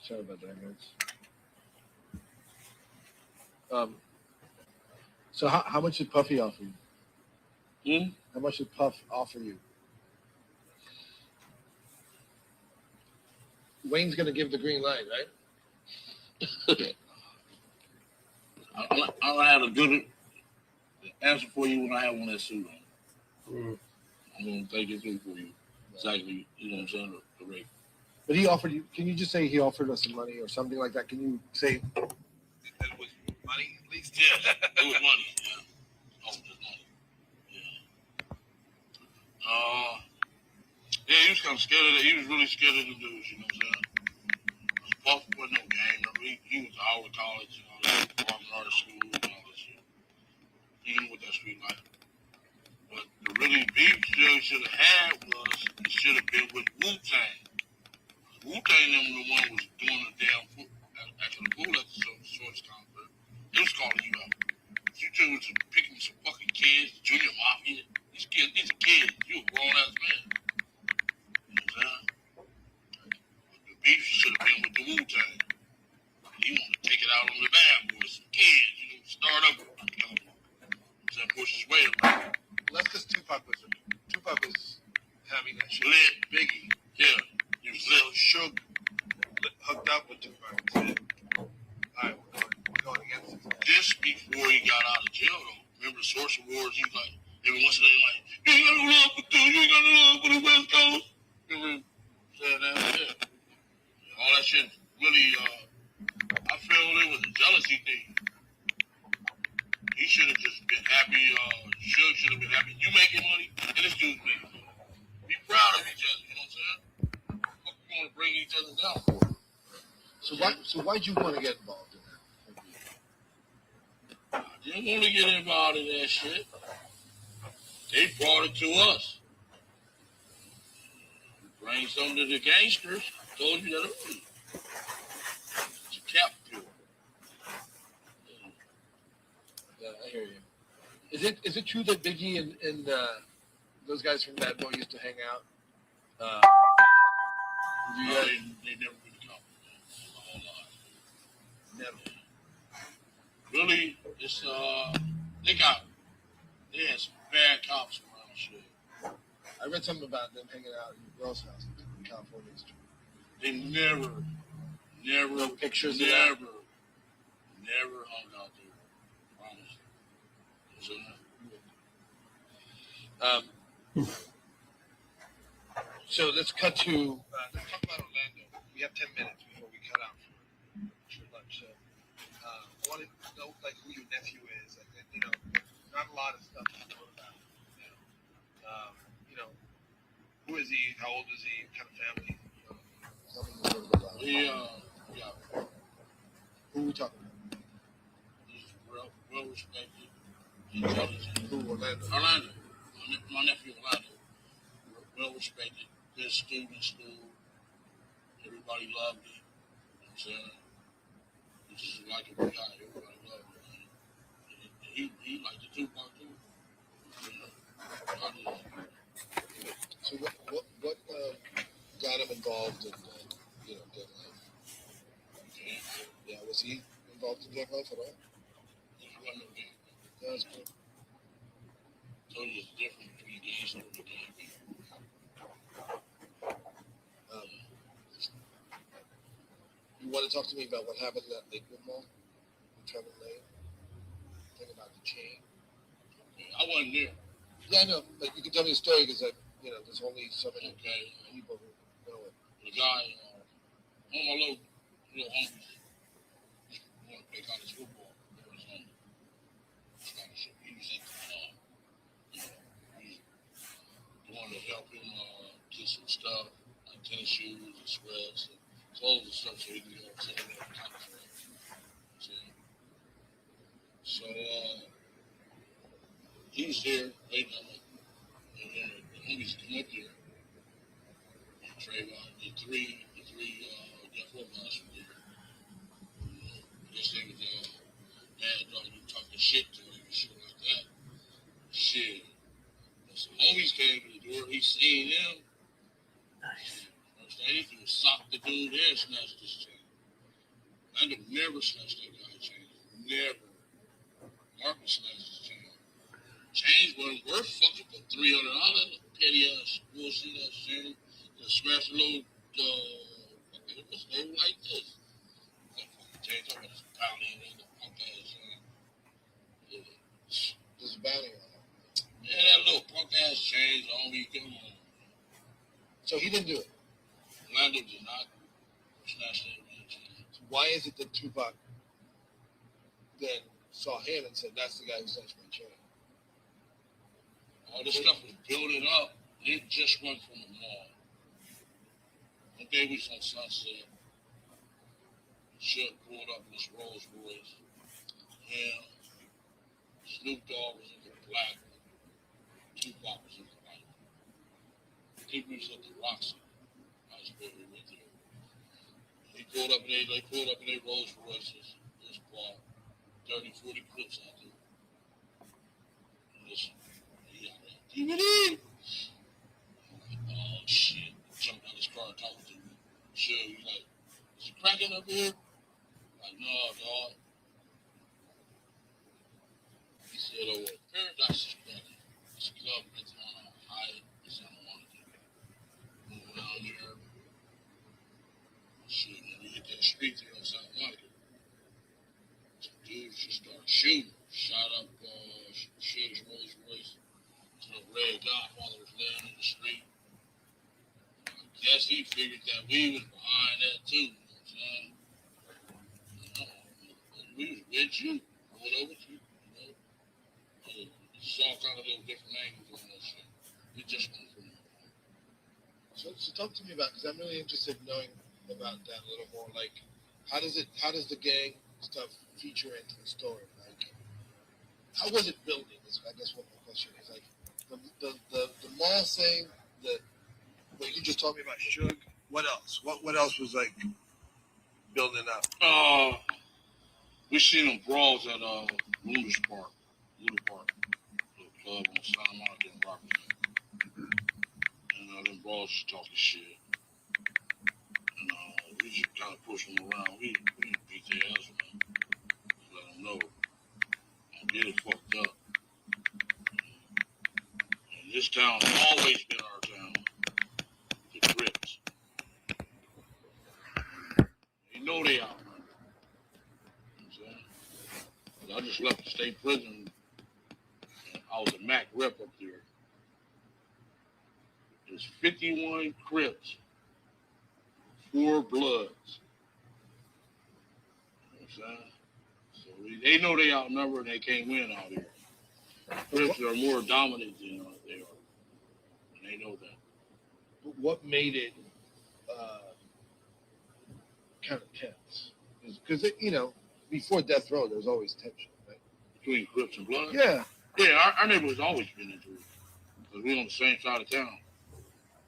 Sorry about that, guys. So how much did Puffy offer you? How much did Puff offer you? Wayne's gonna give the green light, right? I'll have a good answer for you when I have one that suit on. I'm gonna take it through for you. Exactly, you know what I'm saying? The rate. But he offered you. Can you just say he offered us some money or something like that? Can you say that it was money at least? Yeah, it was money. Yeah, oh, just money. Yeah. Yeah, he was kind of scared of that. He was really scared of the dudes. You know what I'm saying? Puff wasn't no game. He was out of college and all that, performing arts school and all that shit. He knew what that street life. But the really beef should have had was it should have been with Wu-Tang. Wu-Tang them the one was doing the damn foot after the pool at the Source concert. They was calling you out. You two was picking some fucking kids, junior mafia. These are kids. You a grown ass man. You know what I'm saying? The beef should have been with the Wu-Tang. He wanted to take it out on the bad boys, some kids, you know, start up. That push his way around. Let's just Tupac was having that shit. Lit. Biggie. Yeah, he was lit. So Suge hooked up with Tupac and said, all right, we're going against this. Just before he got out of jail, though. Remember the Source Awards? He was like, every once in a day, like, you ain't got no love for two, you ain't got no love for the West Coast. Remember saying that? Yeah. All that shit really, I feel it was a jealousy thing. He should have just been happy. Suge should have been happy. You making money, and this dude's making money. Be proud of each other. You know what I'm saying? Fuck, you want to bring each other down. So why'd you want to get involved in that? I didn't want to get involved in that shit. They brought it to us. Bring something to the gangsters. I told you that earlier. It's a cap fuel. Yeah, I hear you. Is it true that Biggie and those guys from Bad Boy used to hang out? They never really come. Never. Really, it's they had some bad cops around shit. I read something about them hanging out in your girl's house in California. They never No pictures of that? never hung out there. Promise. So, So let's cut to let's talk about Orlando. We have 10 minutes before we cut out for lunch. So I want to know like who your nephew is. Like, you know, not a lot of stuff to know about. You know, who is he? How old is he? What kind of family? Tell me a little bit about him. yeah, Who are we talking about? he's well respected, intelligent. Who, Orlando? Orlando, my nephew Orlando, well respected, good student in school. Everybody loved him. You know what I'm saying? He's just a likable guy. Everybody loved him. He liked the Tupac too. You know, So what got him involved in you know, gang life? Yeah, was he involved in gang life at all? he wasn't no gang. Yeah, that's good. So there's a difference between gangster and gang. You want to talk to me about what happened at Lakewood Mall? Trevor Lane? Thing about the chain? I wasn't there. Yeah, I know, but you can tell me the story because you know, there's only so many Okay. people who know it. The guy, All my little homies want to play college football. They was on scholarship. He was at the we wanted to help him get some stuff, like tennis shoes and sweats and clothes and stuff so he can go to the college. So he's there waiting on me. And then the homies come up here. And Trayvon, the three Death Row guys were there. I guess they was mad dog, you talking shit to him and shit like that. Shit. And some homies came to the door, he seen them. Nice. First thing he did was sock the dude there and snatched his chain. I could never snatch that guy's chain. Never. Marcus snatched his chain. Chains weren't worth fucking for $300. Petty ass bullshit ass chain. Just smash a little it was no like this. That fucking chain talking about this bounty and the punk ass chain. Yeah. Just bounty on him. Yeah, that little punk ass chain on me, come on. So he didn't do it. Orlando did not snatch that man chain. Why is it that Tupac then saw him and said, "That's the guy who snatched my chain"? All this stuff was building up. It just went from the mall. One day we was on Sunset. Shook pulled up in this Rolls Royce. Him, Snoop Dogg was in the black. Tupac was in the white. I think we was at the Roxy. I was where we went there. They pulled up in their Rolls Royces. Just bought 30, 40 clips out there. And listen, he got that DVD. Oh shit. Jumped out his car and talking to me. Sure, he's like, is it cracking up here? Like, no, dog. He said, oh, well, Paradise is cracking. This club is on high. It's on one of them. Moving down here. Shit, when we hit that street there on South Monica, some dudes just started shooting. Shot up, shot his Rolls Royce. This little red Godfather was laying in the street. I guess he figured that we was behind that too. You know what I'm saying? We was with you. I went over to you. You know? It's all kind of little different angles on that shit. It just went from there. So talk to me about, because I'm really interested in knowing about that a little more. Like, how does the gang stuff feature into the story? Like, how was it building? Is I guess what my question is. Like, the mall thing, what you just told me about Suge. What else? What else was like building up? We seen them brawls at Luna Park, the club on Santa Monica and Rockland. And them brawls just talking shit. And we just kind of push them around. We didn't beat their ass, man. Just let them know. And get it fucked up. And this town has always been our town. The Crips. They know they out. I just left the state prison. And I was a MAC rep up there. There's 51 Crips, 4 Bloods. You know what I'm saying? So they know they outnumbered and they can't win out here. Crips are more dominant than they are. And they know that. What made it kind of tense? Because, before Death Row, there's always tension, right? Between Crips and Bloods? Yeah. Yeah, our neighborhood's always been into it. Because we're on the same side of town.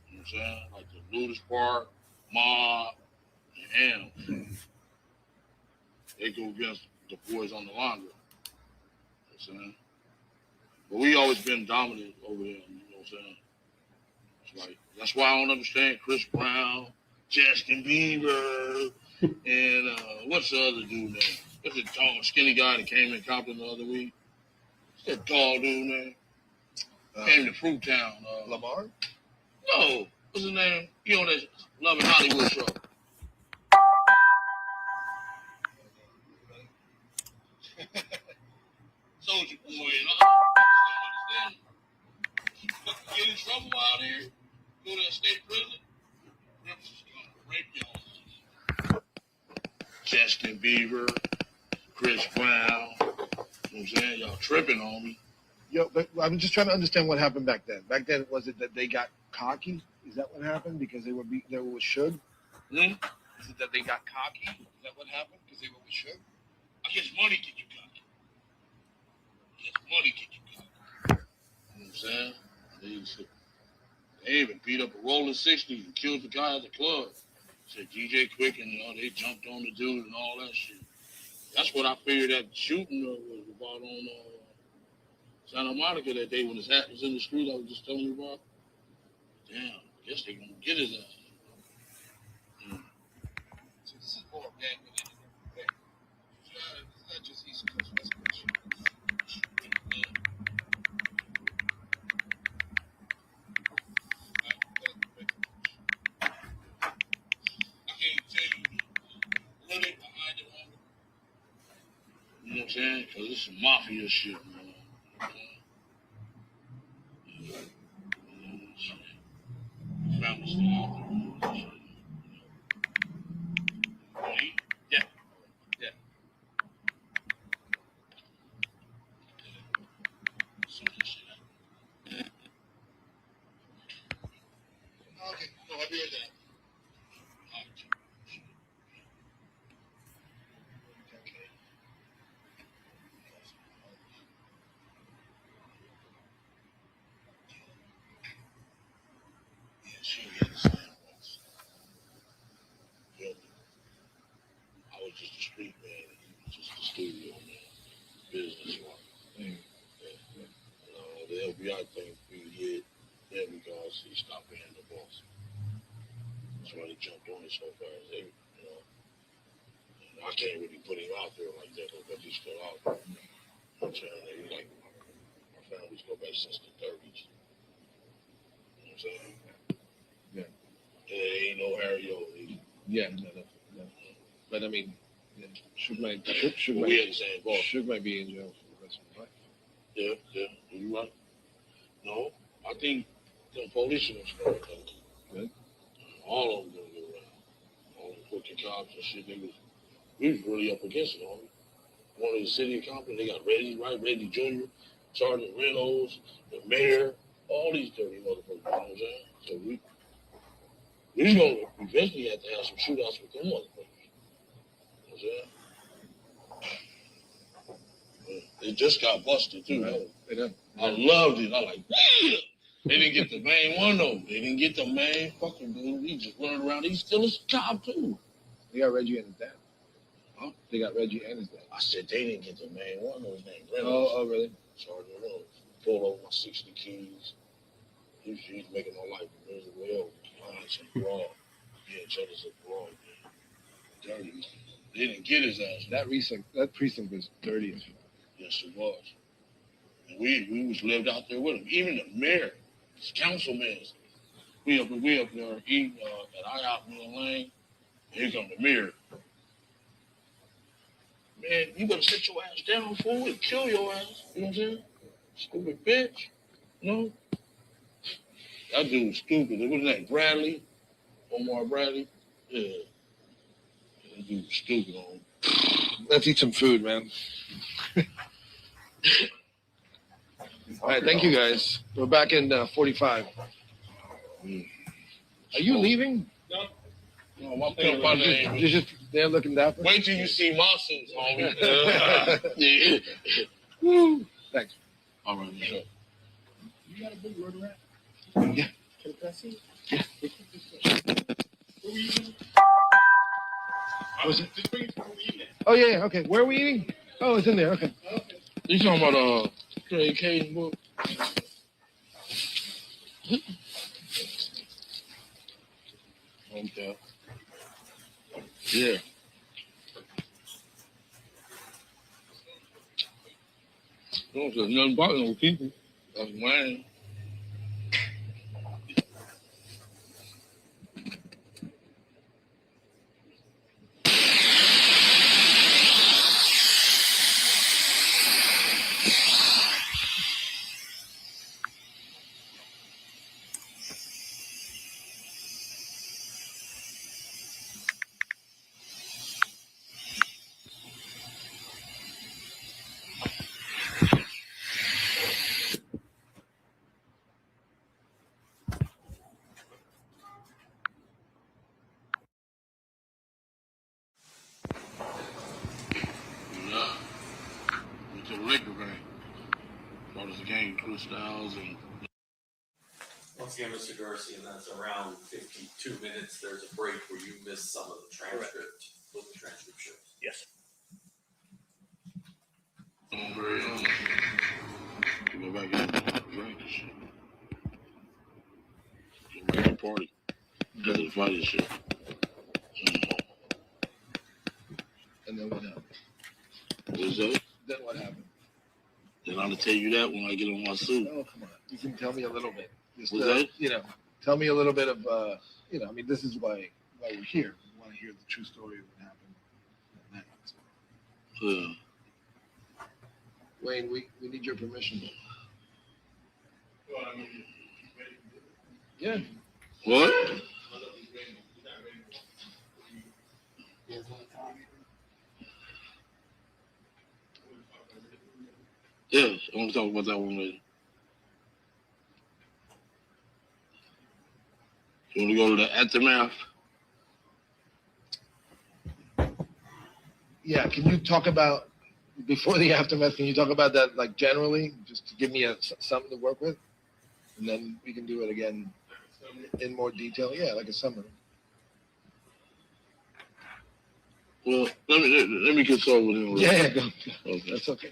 You know what I'm saying? Like the Ludus Park, Mob, and Hams. They go against the boys on the laundry. You know what I'm saying? But we always been dominant over there, you know what I'm saying? It's like, that's why I don't understand Chris Brown, Justin Bieber, and what's the other dude name? What's the tall, skinny guy that came in Compton the other week? What's that tall dude name? Came to Fruit Town. Lamar? No. What's his name? He on that Love and Hollywood show. Soldier Boy. Get in trouble out here. Go to that state prison. Rips is going to rape y'all. Justin Bieber, Chris Brown. You know what I'm saying? Y'all tripping on me. Yo, but I'm just trying to understand what happened back then. Back then, was it that they got cocky? Is that what happened? Because they were with Suge? Hmm? Is it that they got cocky? Is that what happened? Because they were with Suge? I guess money get you cocky. I guess money get you cocky. You know what I'm saying? They even beat up a rolling 60 and killed the guy at the club. Said DJ Quick and they jumped on the dude and all that shit. That's what I figured that shooting was about on Santa Monica that day when his hat was in the street. I was just telling you about. Damn, I guess they gonna get his ass. So this is more gang related. Okay. It's not just East Coast, West Coast. I can't tell you really behind it all. You know what I'm saying? Because it's some mafia shit, man. Family still out there. Yeah. Yeah. Some of that shit. Okay, no, I'll be right there. Yeah, she had the same ones. You know, I was just a street man, and he was just a studio man, business one. The FBI thing we did then because he stopped being the boss. That's why they jumped on it so fast. They, you know, and I can't really put him out there like that because he's still out there. You know what I'm saying? They, like, my families go back since the 30s. You know what I'm saying? Yeah. And it ain't no Harry O. Yeah, no. But I mean, Suge might We had the same boss. Suge might be in jail for the rest of his life. Yeah, you right. No, I think the police are gonna start coming. Good. All of them gonna go around. All the crooked cops and shit, we was really up against it, homie. One of the city of Compton, they got Reggie, right? Reggie Jr., Sergeant Reynolds, the mayor, all these dirty motherfuckers, you know what I'm saying? So we gonna eventually have to have some shootouts with them motherfuckers. You know what I'm saying? They just got busted too. Right. I loved it. I like, damn! They didn't get the main one though. They didn't get the main fucking dude. He just running around. He's still a cop too. They got Reggie and his dad. Huh? They got Reggie and his dad. I said they didn't get the main one. His name Reynolds. Oh, really? Sergeant Reynolds. Pulled over my 60 keys. He's making my life miserable. Hell, honest and broad. Yeah, each other's a broad. Dirty. They didn't get his ass. That precinct was dirty as fuck. Yes, it was. And we was lived out there with him. Even the mayor, his councilman. We up there eating at IHOP Mill Lane. Here come the mayor. Man, you better sit your ass down, fool, and kill your ass. You know what I'm saying? Stupid bitch. You know? That dude was stupid. Wasn't that Bradley? Omar Bradley? Yeah. That dude was stupid on. Let's eat some food, man. All right, thank you guys. We're back in 45. Are you leaving? No, my pimp my name. You're just there looking dapper? Wait till you see my suits, homie. Yeah. Woo. Thanks. All right, sure. You got a big word around? Yeah. Can I see? Yeah. Where were you eating? Was it? Oh, yeah, okay. Where are we eating? Oh, it's in there, okay. You talking about Craig Caden book? Okay. Yeah. Don't say nothing about no people. That's mine. far as the game, Styles and Once again, Mr. Dorsey, and that's around 52 minutes. There's a break where you missed some of the transcript. What the transcript shows. Yes. very go back in drink and shit. Go back and party. Because of the fight and shit. And then what happened? What is that? Then what happened? Then I'll tell you that when I get on my suit. Oh, come on. You can tell me a little bit. Just, What's that? you know, tell me a little bit of, you know, I mean, this is why we're here. We want to hear the true story of what happened. Wayne, we need your permission. Yeah. What? Yeah, I want to talk about that one later. You want to go to the aftermath? Yeah, can you talk about, before the aftermath, can you talk about that, like, generally, just to give me something to work with? And then we can do it again in more detail. Yeah, like a summary. Well, let me consult with him. Yeah, go. Okay. That's okay.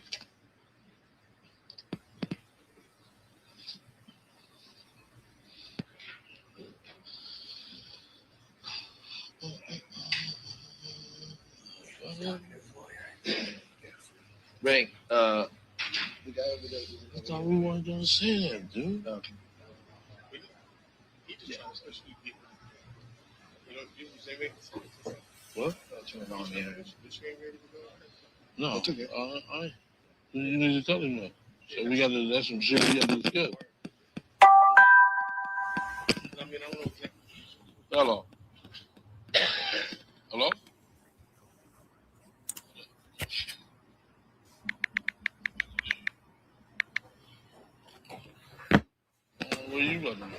Ray, the guy over there. I thought we weren't gonna say that, dude. Okay. What? I'll turn it on here. No, That's okay. You need to tell him that. So we got to. That's some shit we got to discuss. Hello. Hello. What are you looking at?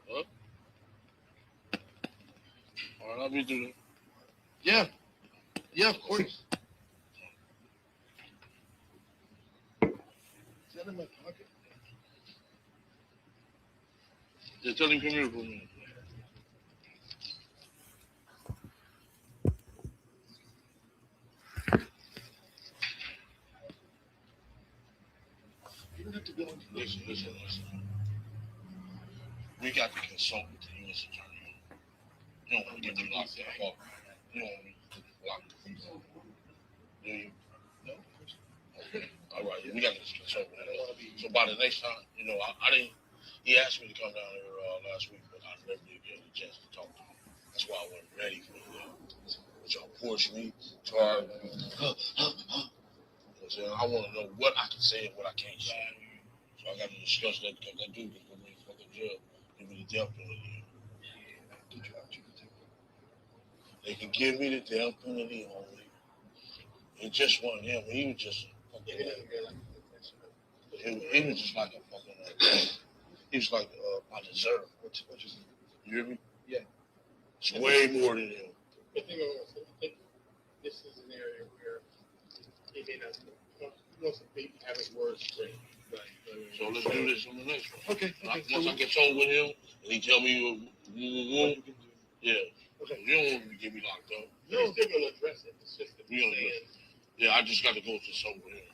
What? All right, I'll be through there. Yeah. Yeah, of course. Is that in my pocket? Just tell him come here for a minute. You don't have to go into this. Listen. We got to consult with the U.S. Attorney. You don't want to get you locked up. You don't want to get locked up. Do you? No. Okay. All right. We got to consult with him. So by the next time, you know, I didn't. He asked me to come down here last week, but I never did get a chance to talk to him. That's why I wasn't ready for it. Which y'all forced me to hard. I want to know what I can say and what I can't say. So I got to discuss that because that dude can put me in fucking jail. Give me the death penalty. They can give me the death penalty only. It just wasn't him. He was just fucking. He was just like a fucking. He was like I deserve. You hear me? Yeah. It's way more than him. I think this is an area where he may not wants to be having words straight. So let's do this on the next one. Okay. Once I consult with him and he tell me yeah. Okay. You don't want to get me locked up. No, he's still gonna address it. It's just that We gonna saying, Yeah, I just got to go consult with him.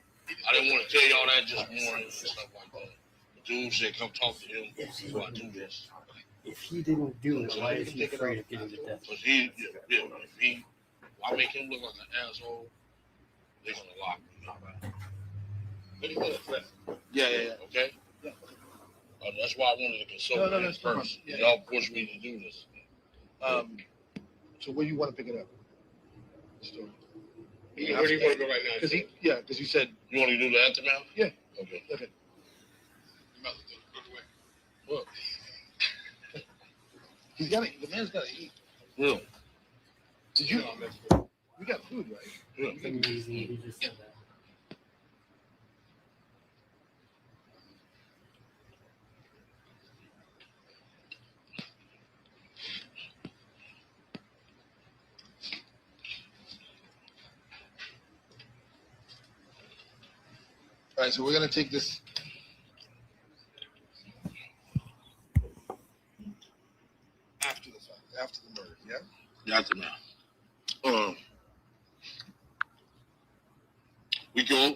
I didn't want to tell y'all that just morning and stuff like that. The dude said come talk to him before I do this. If he didn't do it, why is he afraid of getting the death? Because if I make him look like an asshole, they're gonna lock me. but he's gonna address it. Yeah. Okay? Yeah. That's why I wanted to consult with him that's fine. first. Yeah. Y'all forced me to do this. So where do you want to pick it up? The story. Where do you want to go right now? Because he said. You want to do the aftermath? Yeah. Okay. Okay. You might as well go away. What? He's got to. The man's got to eat. Real. Did you? No, I'm messing with you. We got food, right? Yeah. Amazing, he just said that. All right, so we're gonna take this. After the fact, after the murder, yeah? Got them now. We go,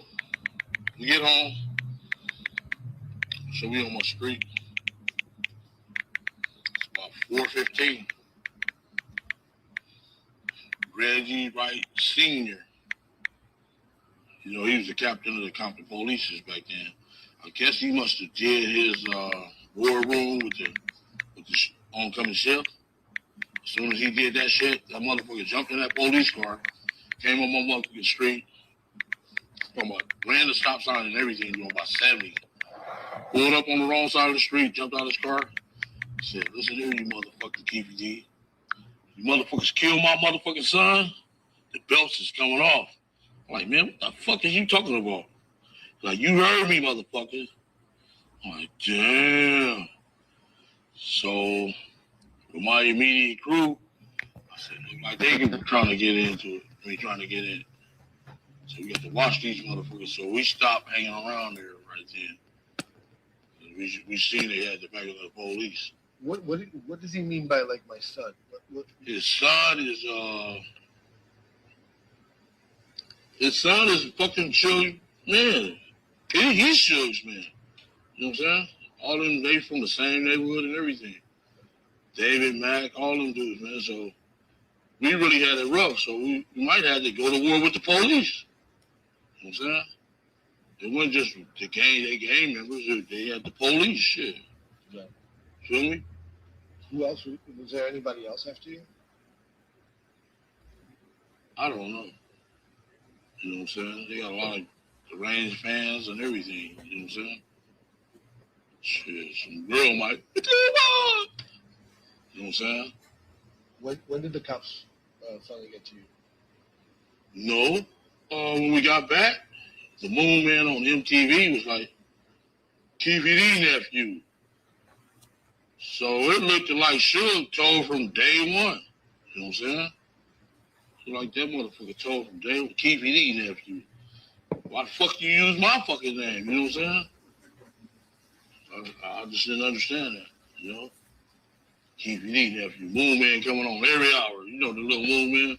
we get home. So we on my street. It's about 4:15. Reggie Wright Sr. You know, he was the captain of the Compton Police back then. I guess he must have did his war room with the oncoming shift. As soon as he did that shit, that motherfucker jumped in that police car, came on my motherfucking street, ran the stop sign and everything, doing about 70. Pulled up on the wrong side of the street, jumped out of his car, said, "Listen here, you motherfucking KPD. You motherfuckers killed my motherfucking son, the belts is coming off." I'm like, "Man, what the fuck is you talking about?" Like, "You heard me, motherfucker." I'm like, "Damn." So, with my immediate crew, I said, "Look like they were trying to get into it. Trying to get in. So we got to watch these motherfuckers." So we stopped hanging around there right then. We seen they had the back of the police. What does he mean by like my son? His son is fucking children, man. He's children, man. You know what I'm saying? All them, they from the same neighborhood and everything. David, Mack, all them dudes, man. So we really had it rough. So we might have to go to war with the police. You know what I'm saying? It wasn't just the gang members. They had the police, shit. Right. Feel me? Who else? Was there anybody else after you? I don't know. You know what I'm saying? They got a lot of deranged fans and everything. You know what I'm saying? Shit, some girl might. You know what I'm saying? When did the cops finally get to you? No. When we got back, the Moon Man on MTV was like, "KPD nephew." So it looked like Suge told from day one. You know what I'm saying? So like that motherfucker told from day one, "KPD nephew. Why the fuck you use my fucking name?" You know what I'm saying? I just didn't understand that, you know? KPD nephew. Moon Man coming on every hour. You know the little Moon Man?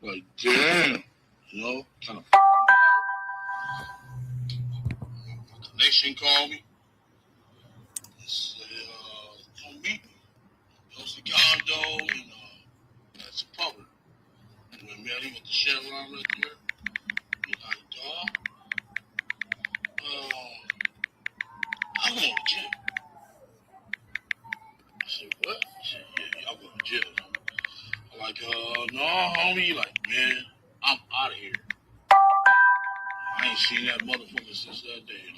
Like, damn. You know? Kind of Nation called me. Said, "Come meet me. Goes to condo and that's a public." We met him at the Chevron right there. He's like, "Dog, I'm going to jail." I said, "What?" He said, "Yeah, y'all going to jail." I'm like, "No, homie." He like, "Man, I'm out of here. I ain't seen that motherfucker since that day."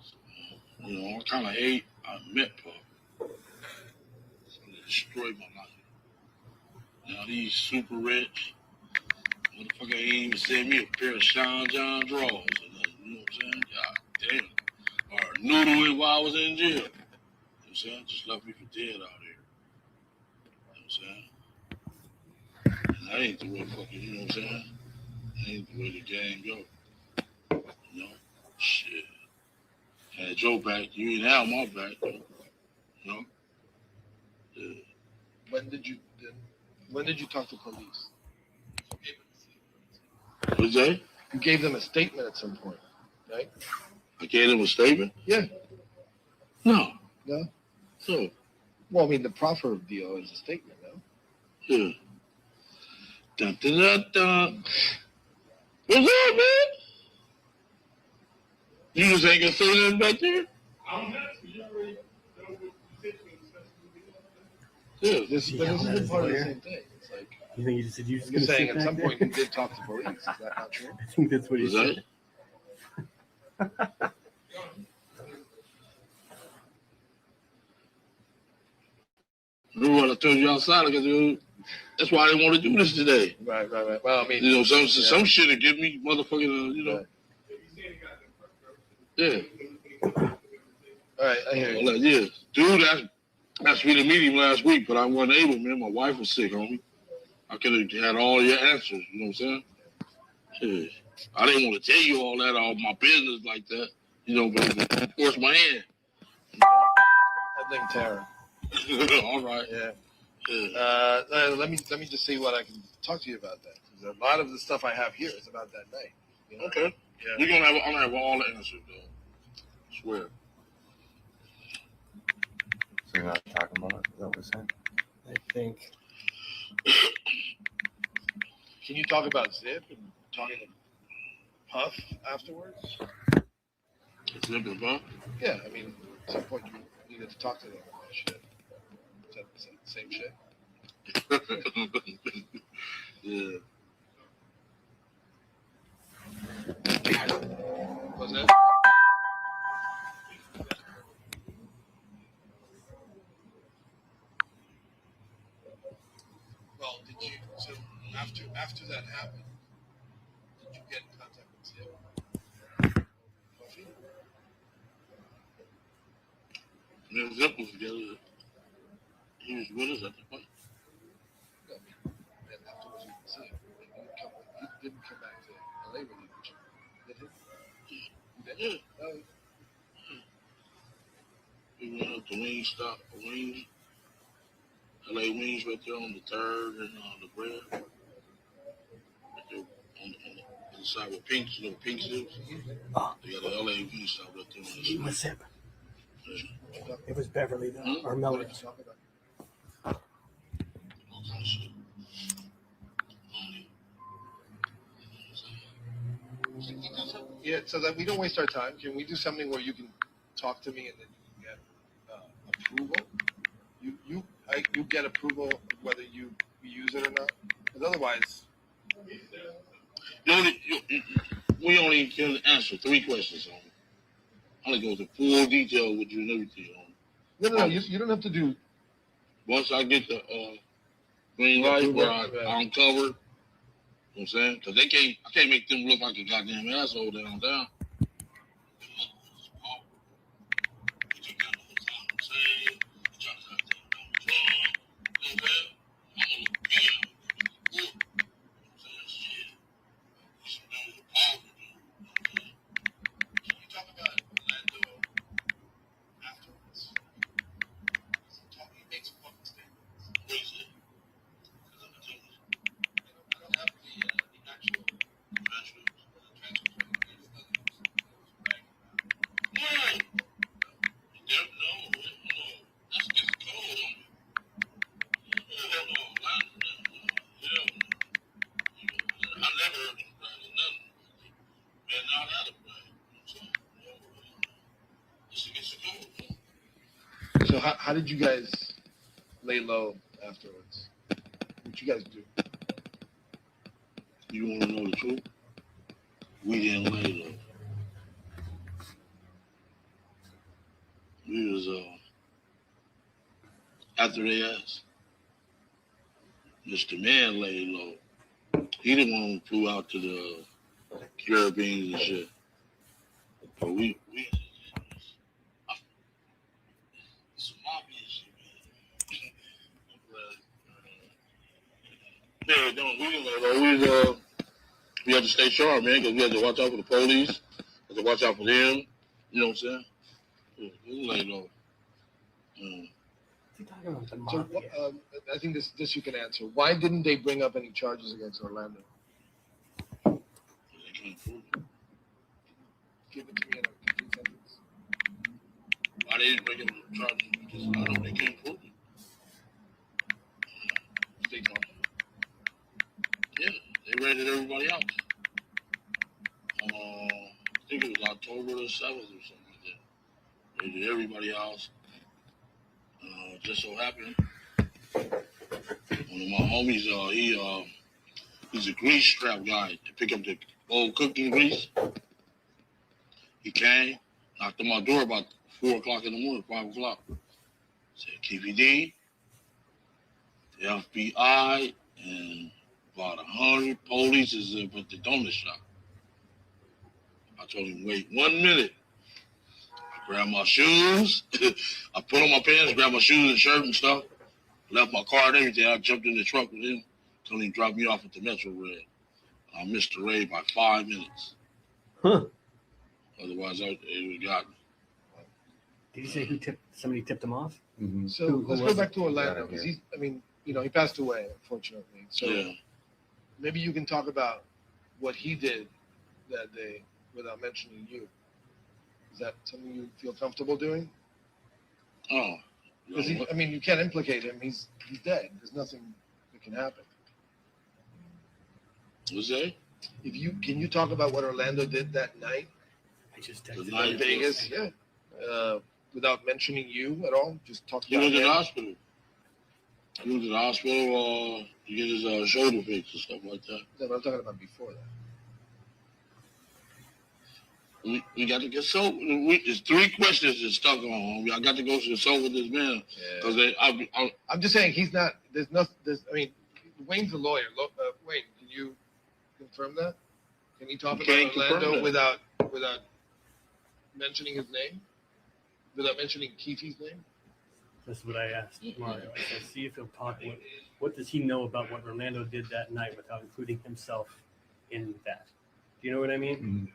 So, you know, I kind of hate I met Puff. So they destroyed my life. Now these super rich motherfucker ain't even send me a pair of Sean John drawers or nothing. You know what I'm saying? God damn. Or noodle it while I was in jail. You know what I'm saying? Just left me for dead out here. You know what I'm saying? And that ain't the way fucking, you know what I'm saying? That ain't the way the game go. You know? Shit. Had your back, you ain't have my back, though. You know? Yeah. When did you talk to police? What's that? You gave them a statement at some point, right? I gave them a statement? Yeah. No. No? No. Well, I mean, the proffer deal is a statement, no? Yeah. Dun, dun, dun, dun. What's up, man? You just ain't gonna say nothing back there? I'm not, you already know what you said to Yeah. This is part of the same thing. It's like, You think you just said you just you're gonna saying sit at some back point there? you did talk to police. Is that not true? I think that's what he Was said. that? Remember what I told you outside? Because that's why I didn't want to do this today. Right. Well, I mean, You know, some shit to give me motherfucking, you know. Yeah. All right, I hear you. Well, yeah. Dude asked me to meet him last week, but I wasn't able, man. My wife was sick, homie. I could have had all your answers, you know what I'm saying? Yeah. I didn't want to tell you all that, all my business like that, but of course my hand. I blame Tara. All right. Yeah. Yeah. Let me just see what I can talk to you about that. 'Cause a lot of the stuff I have here is about that night. Okay. Yeah. You're gonna have. I'm gonna have all the answers, though. I swear. So you're not talking about it? Is that what we're saying? I think. Can you talk about Zip and talking to Puff afterwards? Zip and Puff? Yeah, I mean, at some point you needed to talk to them about that shit. Is that the same shit? Yeah. Was it? Well, did you? So after that happened, did you get in contact with Zip? Puffy? Me and Zip was together. He was with us at the point. No, I mean, then afterwards you didn't see him. He didn't come back to LA with you, did he? Did he? Yeah. Oh, We went up to Wingstop, Wings, LA Wings right there on the 3rd and the bread. Right there on the side with Pink's, Pink's is. Oh. They got the LA Wingstop right there on the He side. was him. Yeah. It was Beverly though, Hmm? or what Melody. did you talk about? All kind of shit. Yeah, so that we don't waste our time, can we do something where you can talk to me and then you can get approval? You get approval whether you use it or not? Because otherwise, We only can answer 3 questions on it. I only go into full detail with you and everything on it. no, you don't have to do. Once I get the green light where I'm covered, you know what I'm saying? Because I can't make them look like a goddamn asshole downtown. So how did you guys lay low afterwards? What you guys do? You want to know the truth? We didn't lay low. We was after they asked. Mr. Man laid low. He the one who flew out to the Caribbean and shit. But we it's mafia shit, man. Yeah, don't we didn't lay low. We had to stay sharp, man, because we had to watch out for the police. We had to watch out for them. You know what I'm saying? Yeah, we didn't lay low. You're talking about the So mafia. I think this you can answer. Why didn't they bring up any charges against Orlando? They can't prove it. Give it to me in a complete sentence. Why they didn't bring up the charges? Because I know they can't prove it. They talk. Yeah, they raided everybody else. I think it was October the 7th or something like that. Raided everybody else. Just so happened, one of my homies, he's a grease trap guy to pick up the old cooking grease. He came, knocked on my door about 4 o'clock in the morning, 5 o'clock. Said, KPD, the FBI, and about 100 police is at the donut shop. I told him, wait 1 minute. I grabbed my shoes. I put on my pants, grabbed my shoes and shirt and stuff. Left my car and everything. I jumped in the truck with him. Told him to drop me off at the Metro Red. I missed the raid by 5 minutes. Huh. Otherwise, it would have gotten me. Did you say somebody tipped him off? So Who let's go was back it? to Orlando because he passed away, unfortunately. So Yeah. maybe you can talk about what he did that day without mentioning you. Is that something you feel comfortable doing? Oh. Because you can't implicate him. He's dead. There's nothing that can happen. What's that? Can you talk about what Orlando did that night I just The texted night in Vegas? Yeah. Without mentioning you at all, just talk He about went to the him. hospital. He went to the hospital to get his shoulder fixed and stuff like that. No, but I'm talking about before that. We got to consult. There's 3 questions that stuck on. I got to go consult with this man because I'm just saying he's not. Wayne's a lawyer. Wayne, can you confirm that? Can he talk Can't about confirm Orlando that. without mentioning his name? Without mentioning Keefe's name? That's what I asked Mario. I said, see if he'll talk. What does he know about what Orlando did that night without including himself in that? Do you know what I mean?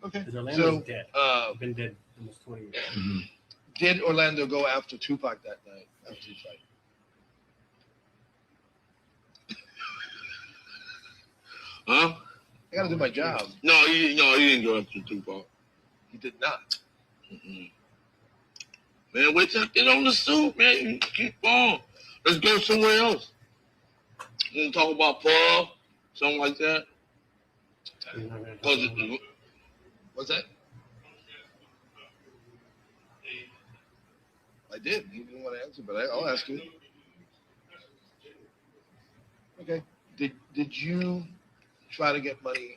Okay. Because Orlando's So, dead. Been dead almost 20 years. did Orlando go after Tupac that night after the fight? Huh? I got to do my job. No, he didn't go after Tupac. He did not. Mm-mm. Man, wait till I get on the suit, man. Keep on. Let's go somewhere else. You want to talk about Paul? Something like that? You're not gonna talk about it. What's that? I did. He didn't want to answer, but I'll ask you. Okay. Did you try to get money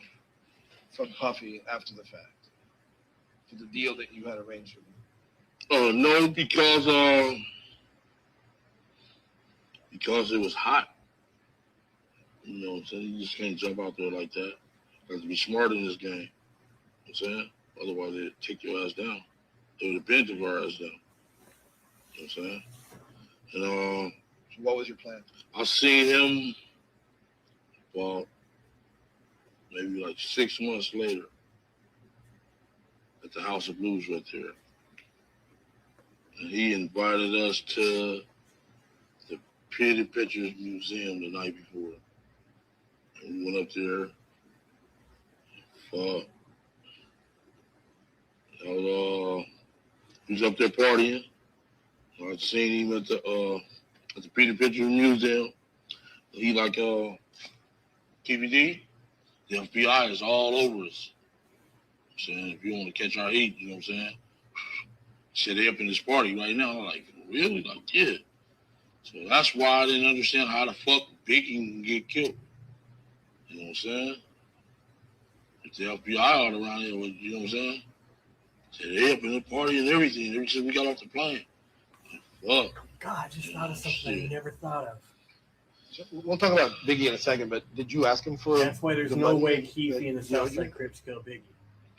from Puffy after the fact for the deal that you had arranged with him? No, because it was hot. You know what I'm saying? You just can't jump out there like that. You have to be smart in this game. You know what I'm saying? Otherwise, they'd take your ass down. They would have bent your ass down. You know what I'm saying? And So what was your plan? I seen him, well, maybe like 6 months later at the House of Blues right there. And he invited us to the Pretty Pictures Museum the night before. And we went up there. He was up there partying. I seen him at the Pretty Pictures Museum. He like TBD. The FBI is all over us. I'm saying, if you want to catch our heat, you know what I'm saying? Shit, they up in this party right now. I'm like, really? Like, yeah. So that's why I didn't understand how the fuck Biggie can get killed. You know what I'm saying? If the FBI all around here, you know what I'm saying? So they up in the party and everything. Ever since we got off the plane. Fuck. God, I just thought of something I never thought of. We'll talk about Biggie in a second, but did you ask him for? That's why there's the no money way that Keefe and the he owed you? Southside Crips kill Biggie.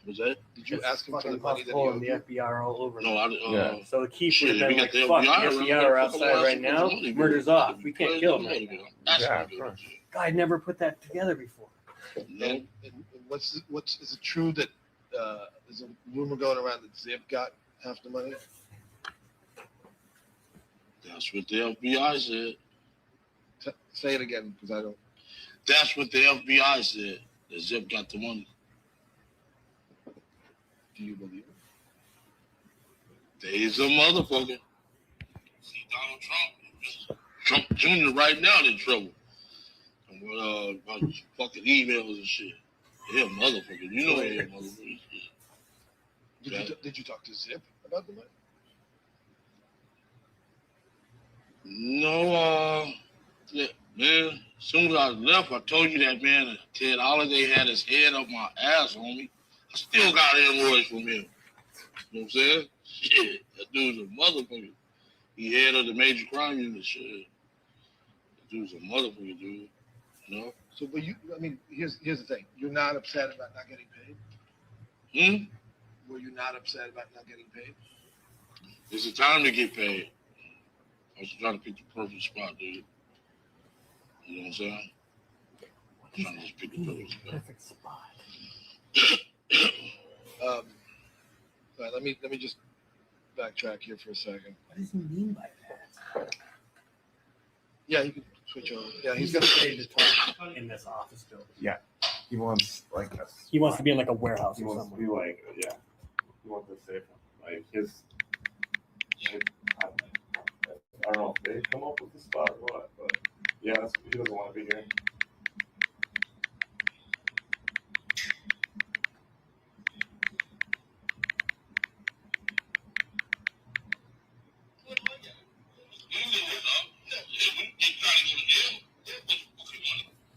Was that? Did you It's ask him for the fucking money that he Puff owed the you? FBI are all over. No, him. So the Keefe would shit, have we been got like, the fuck, FBI the around, FBI are what the fuck outside am I right now. supposed to do? Murder's off. We can't kill them. Right now. That's Yeah, what I'm doing. God, I never put that together before. No. And what's is it true that there's a rumor going around that Zip got half the money? That's what the FBI said. Say it again, because I don't. That's what the FBI said. That Zip got the money. Do you believe it? They's a motherfucker. See Donald Trump Jr. right now in trouble. And about fucking emails and shit. Yeah, motherfucker. You know they're motherfuckers. Did you talk to Zip about the money? No, yeah, man. As soon as I left, I told you that, man. Ted Holiday had his head up my ass, homie. I still got invoice from him. You know what I'm saying? Shit, that dude's a motherfucker. He head of the major crime unit, shit. That dude's a motherfucker, dude. You know? So, but here's the thing. You're not upset about not getting paid? Were you not upset about not getting paid? It's the time to get paid. I was trying to pick the perfect spot, dude. You know what I'm saying? trying to just pick a pebble. Perfect spot. All right, let me just backtrack here for a second. What does he mean by that? Yeah, you can switch over. Yeah, he's He's gonna afraid to talk in this office building. He wants like a. He wants to be in like a warehouse He or wants to somewhere. be like yeah. He wants to save him. Like his. I don't know if they come up with the spot or what, but yeah, he doesn't want to be here.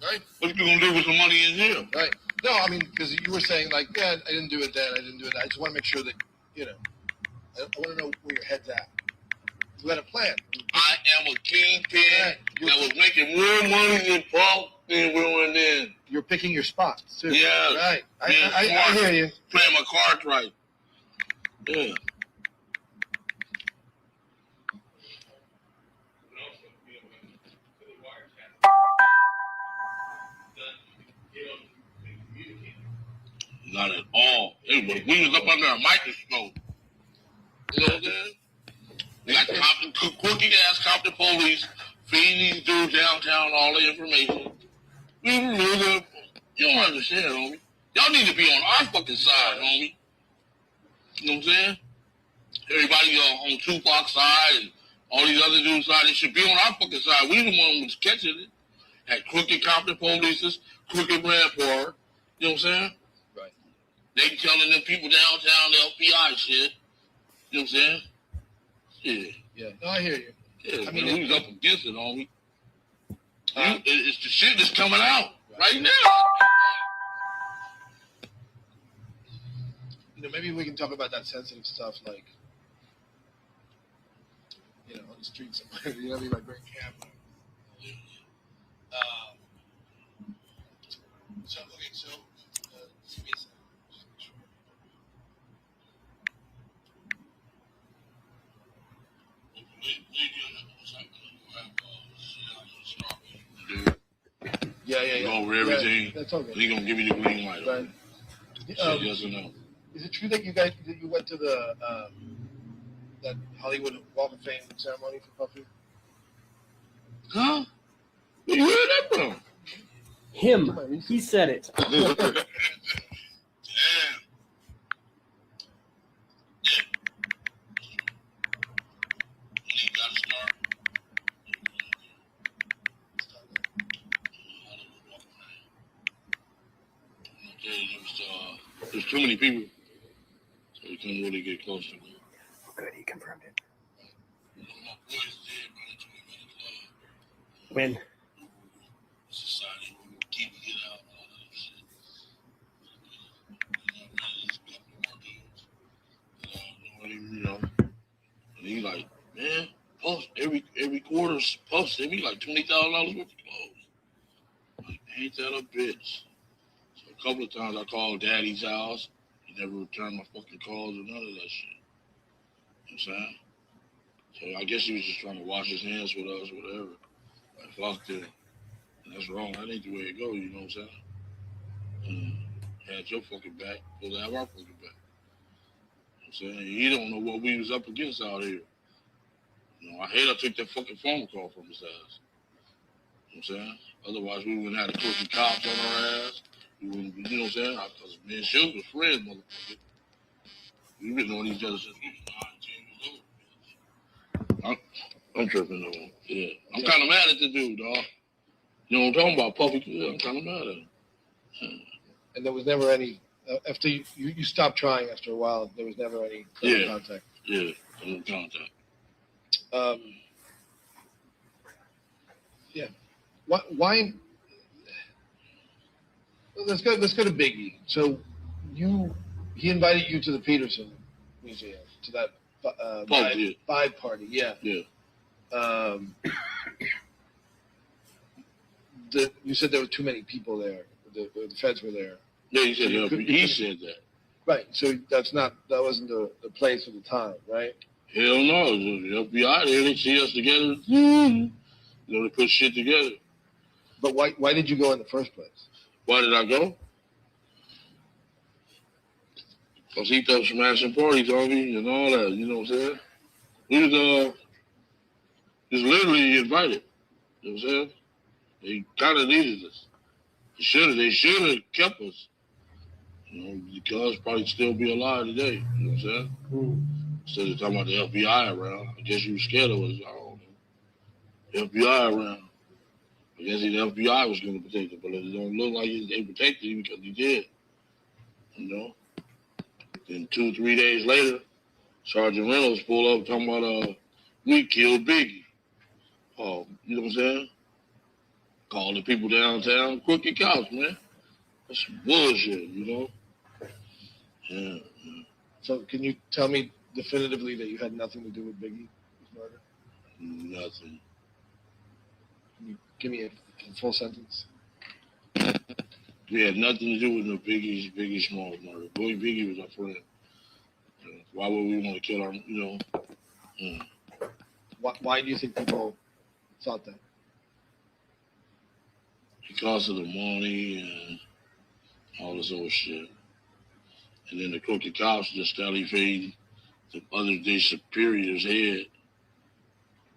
Right. What you gonna do with some money in here? Right. No, I mean, because you were saying like, yeah, I didn't do it then. I didn't do it. I just want to make sure that I want to know where your head's at. You had a plan. I am a kingpin that was making more money than Paul than Will then. You're picking your spots too. Yeah. Right. Being I smart. hear you. Playing my cards right. Yeah. Not at all. We was up under a microscope. You know what I'm saying? They got crooked ass Compton police feeding these dudes downtown all the information. You don't understand, homie. Y'all need to be on our fucking side, homie. You know what I'm saying? Everybody on Tupac's side and all these other dudes' side, they should be on our fucking side. We the one who was catching it. Had crooked Compton police, crooked Rampart. You know what I'm saying? Right. They telling them people downtown the FBI shit. You know what I'm saying? Yeah. Yeah. No, I hear you. Yeah, I mean, we was up against it, homie. It's the shit that's coming out right now. Maybe we can talk about that sensitive stuff, like, on the street somewhere. You know what I mean? Like, bring camera. Yeah. Go over everything. Yeah, that's okay. He gonna give you the green light. Right. Say yes or no. Is it true that you went to the that Hollywood Walk of Fame ceremony for Puffy? Huh? Where you heard that from? Him. He said it. There's too many people, so you can't really get close to them. Good, he confirmed it. When? Society keep it out, all that shit. And he like, man, post every quarter post. They be like $20,000 worth of clothes. Like, ain't that a bitch? So a couple of times I called Daddy's house. He never returned my fucking calls or none of that shit. You know what I'm saying? So I guess he was just trying to wash his hands with us, whatever. Like, fuck them. And that's wrong. That ain't the way it goes, you know what I'm saying? Had your fucking back, supposed to have our fucking back. You know what I'm saying? He don't know what we was up against out here. I hate I took that fucking phone call from his ass. You know what I'm saying? Otherwise, we wouldn't have the fucking cops on our ass. We wouldn't, you know what I'm saying? Because me and Shakur was friends, motherfucker. We've been knowing each other since we was 9, 10 years old. I'm tripping though. Yeah. I'm kind of mad at the dude, dog. You know what I'm talking about, Puffy? Yeah, I'm kind of mad at him. Yeah. And there was never any, after you stopped trying after a while, there was never any contact. Yeah, no contact. Yeah. Why? Let's go to Biggie. So he invited you to the Peterson Museum, to that vibe party. Yeah. Yeah. You said there were too many people there. The feds were there. Yeah, he said that. Right. So that wasn't the place or the time, right? Hell no. The FBI there, they see us together. They put shit together. But why did you go in the first place? Why did I go? Because he threw some action parties on me and all that, you know what I'm saying? We was literally invited, you know what I'm saying? They kind of needed us. They should have kept us. You know, because probably still be alive today, you know what I'm saying? Instead of talking about the FBI around, I guess you were scared of us, I don't know. FBI around. I guess the FBI was going to protect him, but it don't look like they protected him because he did, you know? Then 2-3 days later, Sergeant Reynolds pulled up talking about, we killed Biggie. Oh, you know what I'm saying? Call the people downtown crooked cops, man. That's some bullshit, you know? Yeah. So can you tell me definitively that you had nothing to do with Biggie's murder? Nothing. Can you give me a full sentence? We had nothing to do with no Biggie Smalls murder. Boy, Biggie was our friend. Why would we want to kill our, you know? Yeah. Why do you think people thought that? Because of the money and all this old shit. And then the crooked cops just alleged the other day superiors head.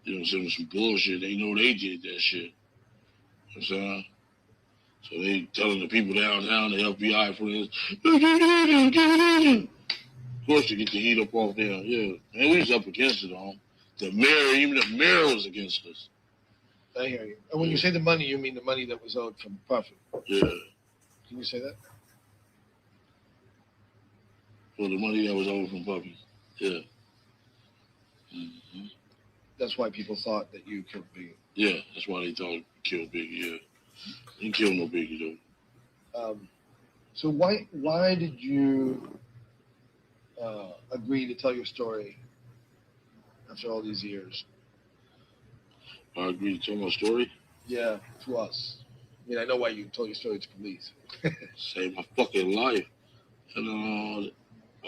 You know, some bullshit. They know they did that shit. You know what I'm saying? So they telling the people downtown, the FBI friends, of course to get the heat up off them. Yeah. Man, we was up against it all. Even the mayor was against us. I hear you. And when you say the money, you mean the money that was owed from Puffy? Yeah. Can you say that? For the money that was owed from Puffy. Yeah. Mm-hmm. That's why people thought that you killed Biggie. Yeah, that's why they thought he killed Biggie, yeah. He didn't kill no Biggie, though. So why did you agree to tell your story after all these years? I agreed to tell my story? Yeah, to us. I mean, I know why you told your story to police. Saved my fucking life. And I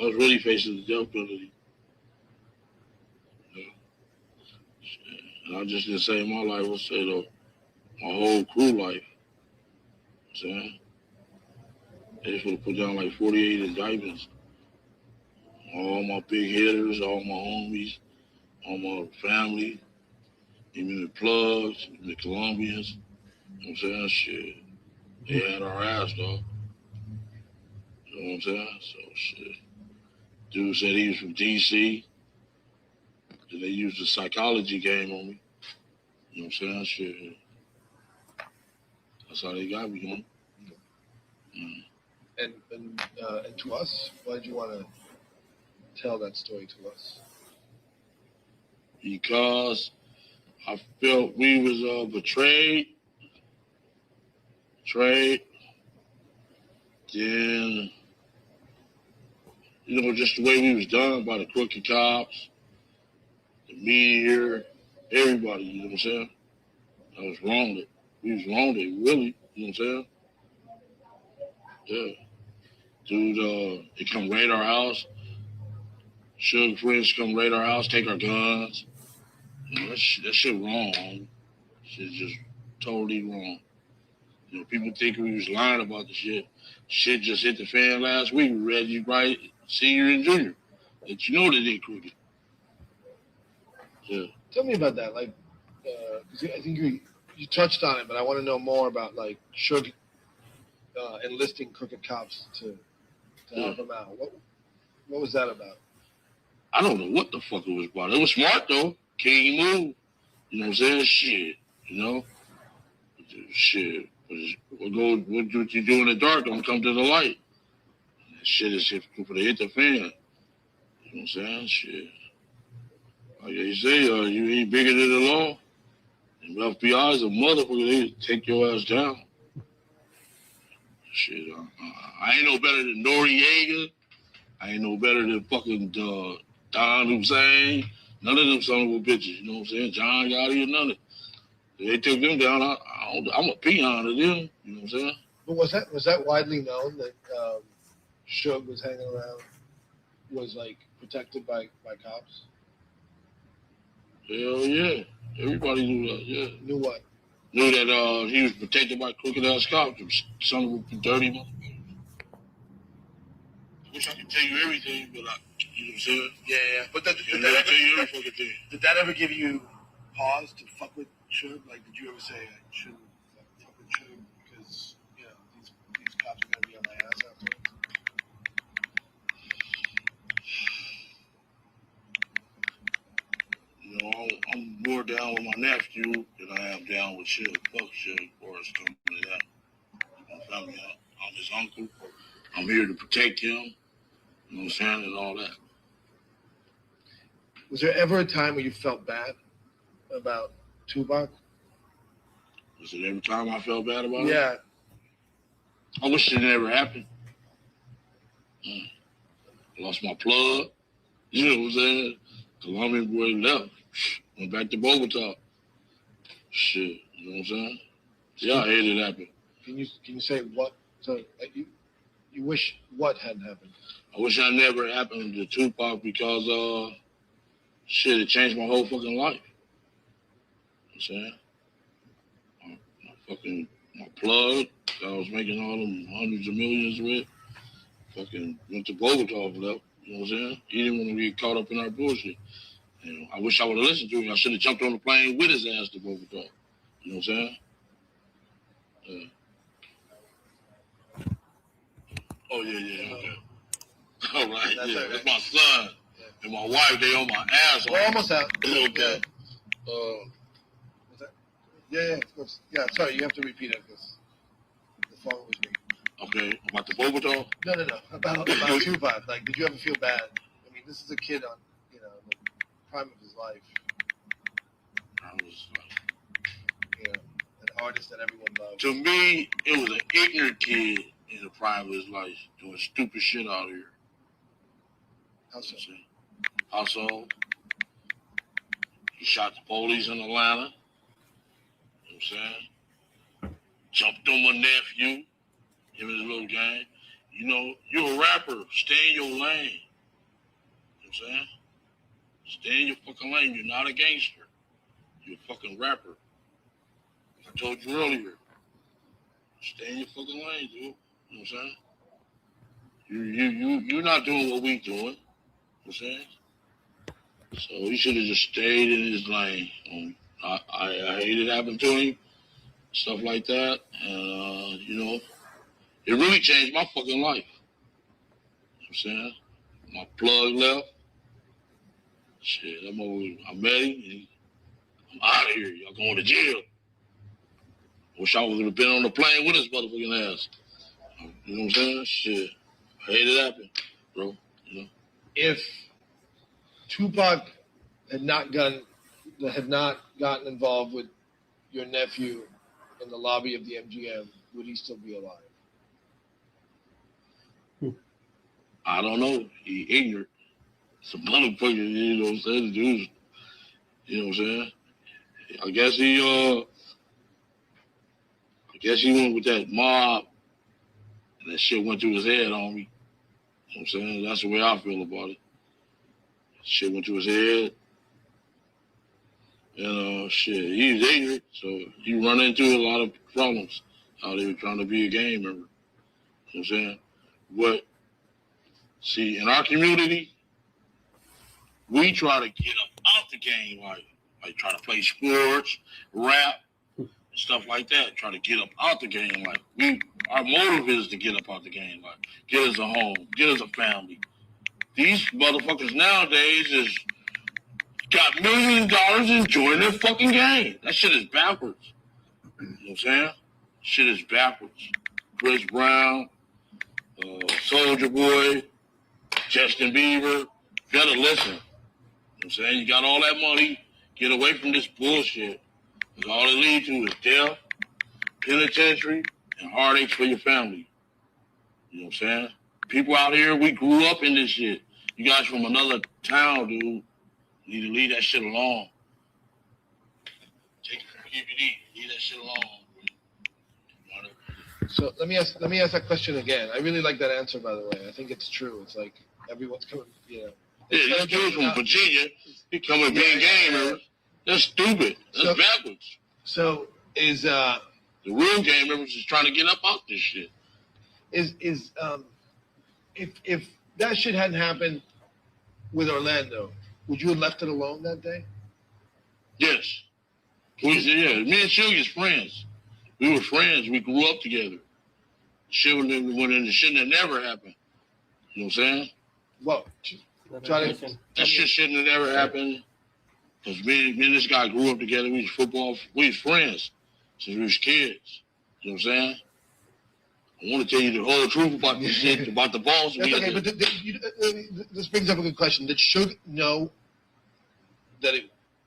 was really facing the death penalty. Yeah. And I just didn't save my life, I saved my whole crew life. You know what I'm saying? They just would have put down like 48 indictments. All my big hitters, all my homies, all my family, even the plugs, even the Colombians. You know what I'm saying? Shit. They had our ass, dog. You know what I'm saying? So, shit. Dude said he was from D.C. Then they used the psychology game on me. You know what I'm saying? Shit. That's how they got me, man. And to us, why did you want to tell that story to us? Because I felt we was betrayed. Then, you know, just the way we was done by the crooked cops, the media, everybody, you know what I'm saying? I was wronged. We was wronged, really, you know what I'm saying? Yeah. Dude, they come raid our house. Sugar friends come raid our house, take our guns. You know, that shit wrong, homie. Shit's just totally wrong. You know, people think we was lying about the shit. Shit just hit the fan last week. We read you right, senior and junior. That you know that they crooked. Yeah. Tell me about that. Like, because I think you touched on it, but I want to know more about like Suge enlisting crooked cops to help him out. What was that about? I don't know what the fuck it was about. It was smart though. King move. You know what I'm saying? Shit. You know? Shit. What you do in the dark don't come to the light. Shit is for to hit the fan. You know what I'm saying? Shit. Like they say, you ain't bigger than the law. And FBI is a motherfucker. They take your ass down. Shit. I ain't no better than Noriega. I ain't no better than fucking Don Hussein. None of them son of a bitches. You know what I'm saying? John Gotti or none of them. They took them down. I'm a peon to them. You know what I'm saying? But was that widely known that Suge was hanging around, was like protected by cops? Hell yeah. Everybody knew that, yeah. Knew what? knew that he was protected by crooked ass cops. Son of a dirty motherfucker. I wish I could tell you everything, but you know what I'm saying? Yeah. But did I that never ever, tell you every fucking thing. did that ever give you pause to fuck with Suge? Like, did you ever say I shouldn't fuck with Suge because these cops are gonna be on my ass afterwards? You know, I'm more down with my nephew than I am down with Suge. Fuck Suge as far as coming to that. My family, I'm his uncle. I'm here to protect him. You know what I'm saying? And all that. Was there ever a time where you felt bad about Tupac? Was it every time I felt bad about it? Yeah. I wish it never happened. Lost my plug. You know what I'm saying? Colombian boy left. Went back to Bogota. Shit. You know what I'm saying? Yeah, I hated it happen. Can you say what? So you wish what hadn't happened? I wish that never happened to Tupac because shit, it changed my whole fucking life. You know what I'm saying? My plug that I was making all them hundreds of millions with, fucking went to Bogota for that. You know what I'm saying? He didn't want to get caught up in our bullshit. You know, I wish I would have listened to him. I should have jumped on the plane with his ass to Bogota. You know what I'm saying? Yeah. Oh yeah, okay. All right, That's yeah. okay. That's my son and my wife. They on my ass. We're almost out. Okay. What's that? Yeah, of course. Yeah, sorry, you have to repeat it because the phone was ringing. Okay, about the Bogota? No. About Tupac. Like, did you ever feel bad? I mean, this is a kid on, the prime of his life. I was An artist that everyone loves. to me, it was an ignorant kid in the prime of his life doing stupid shit out here. How so? Also, he shot the police in Atlanta. You know what I'm saying? Jumped on my nephew, him and his little gang. You know, you're a rapper. Stay in your lane. You know what I'm saying? Stay in your fucking lane. You're not a gangster. You're a fucking rapper. I told you earlier. Stay in your fucking lane, dude. You know what I'm saying? You're not doing what we doing. You know what I'm saying? So he should have just stayed in his lane. I hate it happened to him, stuff like that. And, it really changed my fucking life. You know what I'm saying? My plug left. Shit, I met him. I'm out of here. Y'all going to jail. Wish I would have been on the plane with his motherfucking ass. You know what I'm saying? Shit. I hate it happen, bro. You know? If Tupac had not gotten involved with your nephew in the lobby of the MGM, would he still be alive? I don't know. He ignorant. It's a motherfucker, you know what I'm saying? The dude's, you know what I'm saying? I guess he went with that mob and that shit went through his head on me. You know what I'm saying? That's the way I feel about it. Shit went through his head. And shit, he's ignorant, so he run into a lot of problems out there trying to be a gang member. You know what I'm saying? But see, in our community, we try to get up out the game, like try to play sports, rap, stuff like that. Try to get up out the game. Like our motive is to get up out the game. Like get us a home, get us a family. These motherfuckers nowadays is got millions of dollars enjoying their fucking game. That shit is backwards. You know what I'm saying? Shit is backwards. Chris Brown, Soulja Boy, Justin Bieber, better listen. You know what I'm saying? You got all that money, get away from this bullshit. Because all it leads to is death, penitentiary, and heartaches for your family. You know what I'm saying? People out here, we grew up in this shit. You guys from another town, dude, you need to leave that shit alone. Take it from PPD, leave that shit alone. So let me ask that question again. I really like that answer, by the way. I think it's true. It's like everyone's coming, Yeah, this dude from Virginia, he coming being game members. That's stupid. That's backwards. So the real gang members is trying to get up out this shit. If that shit hadn't happened with Orlando, would you have left it alone that day? Yes. Me and Suge is friends. We were friends. We grew up together. Shit when the shit that never happened. You know what I'm saying? Well, that shit shouldn't have never happened. Because me and this guy grew up together. We was friends since we was kids. You know what I'm saying? I want to tell you the whole truth about this shit, about the boss. That's okay, but this brings up a good question. Did Suge know that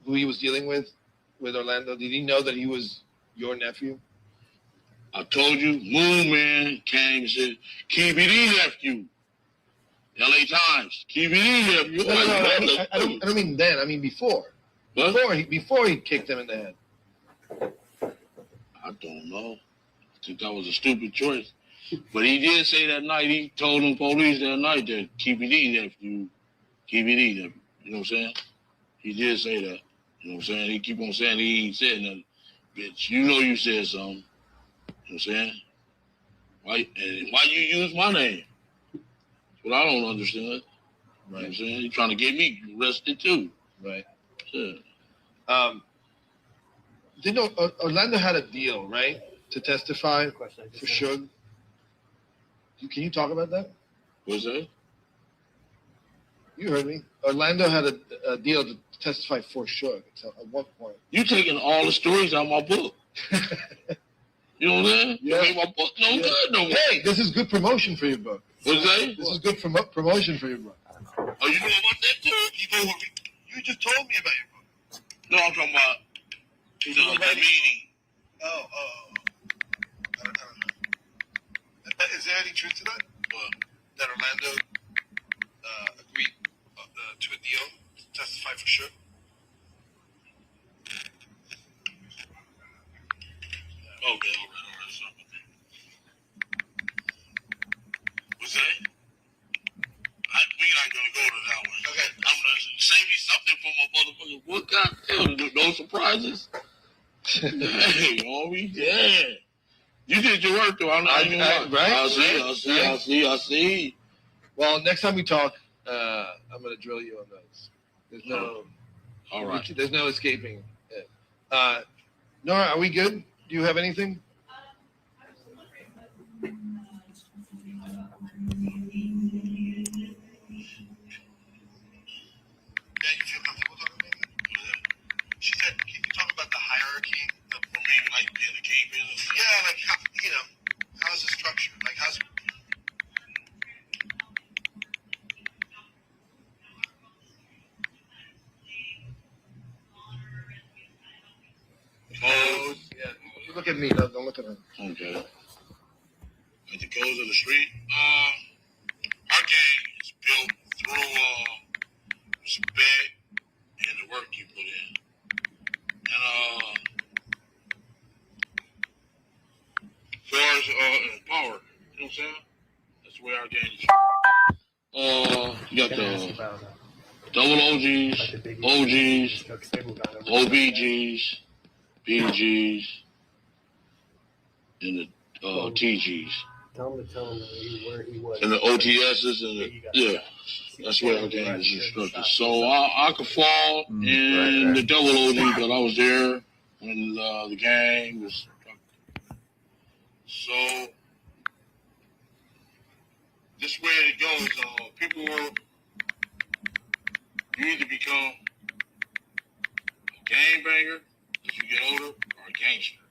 who he was dealing with Orlando? Did he know that he was your nephew? I told you, Moon Man came and said, KBD nephew. LA Times, KBD nephew. No, I don't mean then. I mean before. What? Before he kicked him in the head. I don't know. I think that was a stupid choice. But he did say that night, he told them police that night that KBD nephew. You know what I'm saying? He did say that. You know what I'm saying? He keep on saying he ain't said nothing. Bitch, you know you said something. You know what I'm saying? Why you use my name? That's what I don't understand. Right. You know what I'm saying? He trying to get me arrested too. Right. Yeah. Orlando had a deal, right? To testify for Suge. Can you talk about that? What's that? You heard me. Orlando had a deal to testify for Suge at one point. You taking all the stories out of my book. You know what I'm saying? Yeah. You make my book no good no more. Hey, this is good promotion for your book. What's that? This is good promotion for your book. Oh, you know about that too? You just told me about your book. No, I'm talking about the meeting. I don't know. Is there any truth to that? That Orlando agreed to a deal to testify for Suge? Okay, all right. What's that? We not gonna go to that one. Okay. I'm gonna save me something for my motherfucking book. God damn, no surprises. Hey, homie, yeah. You did your work though. I'm not even lying. Right? I see. Well, next time we talk, I'm gonna drill you on those. There's no. All right. There's no escaping it. Nora, are we good? Do you have anything? Yeah, you feel comfortable talking about that? She said, can you talk about the hierarchy? For me, like being a cave business. Yeah, like how, how's the structure? Like how's codes? Yeah. You look at me, don't look at her. Okay. Like the codes of the street. Our gang is built through respect and the work you put in. And as far as power, you know what I'm saying? That's the way our gang is. You got the double OGs, OGs, OBGs, BGs, and the TGs. Tell him where he was. And the OTSs and the that's where our gang is instructed. So I could fall in the double OG, but I was there when the gang was instructed. So this way it goes. People you either become a gangbanger as you get older, or a gangster.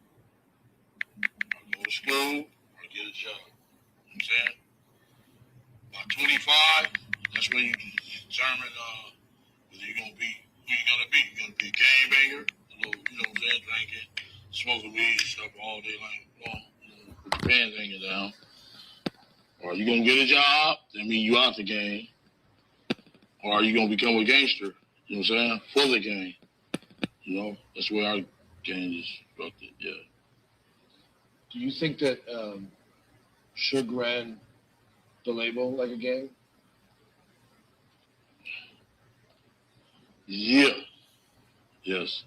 Or go to school, or get a job. You know what I'm saying? By 25, that's when you determine whether you're gonna be who you're gonna be. You're gonna be a gangbanger, you know what I'm saying, drinking, smoking weed and stuff all day long, with the pants hanging down. Or you gonna get a job, that means you out the game. Or are you gonna become a gangster? You know what I'm saying? For the gang. You know, that's where our gang is structured, yeah. Do you think that Suge ran the label like a gang? Yeah. Yes.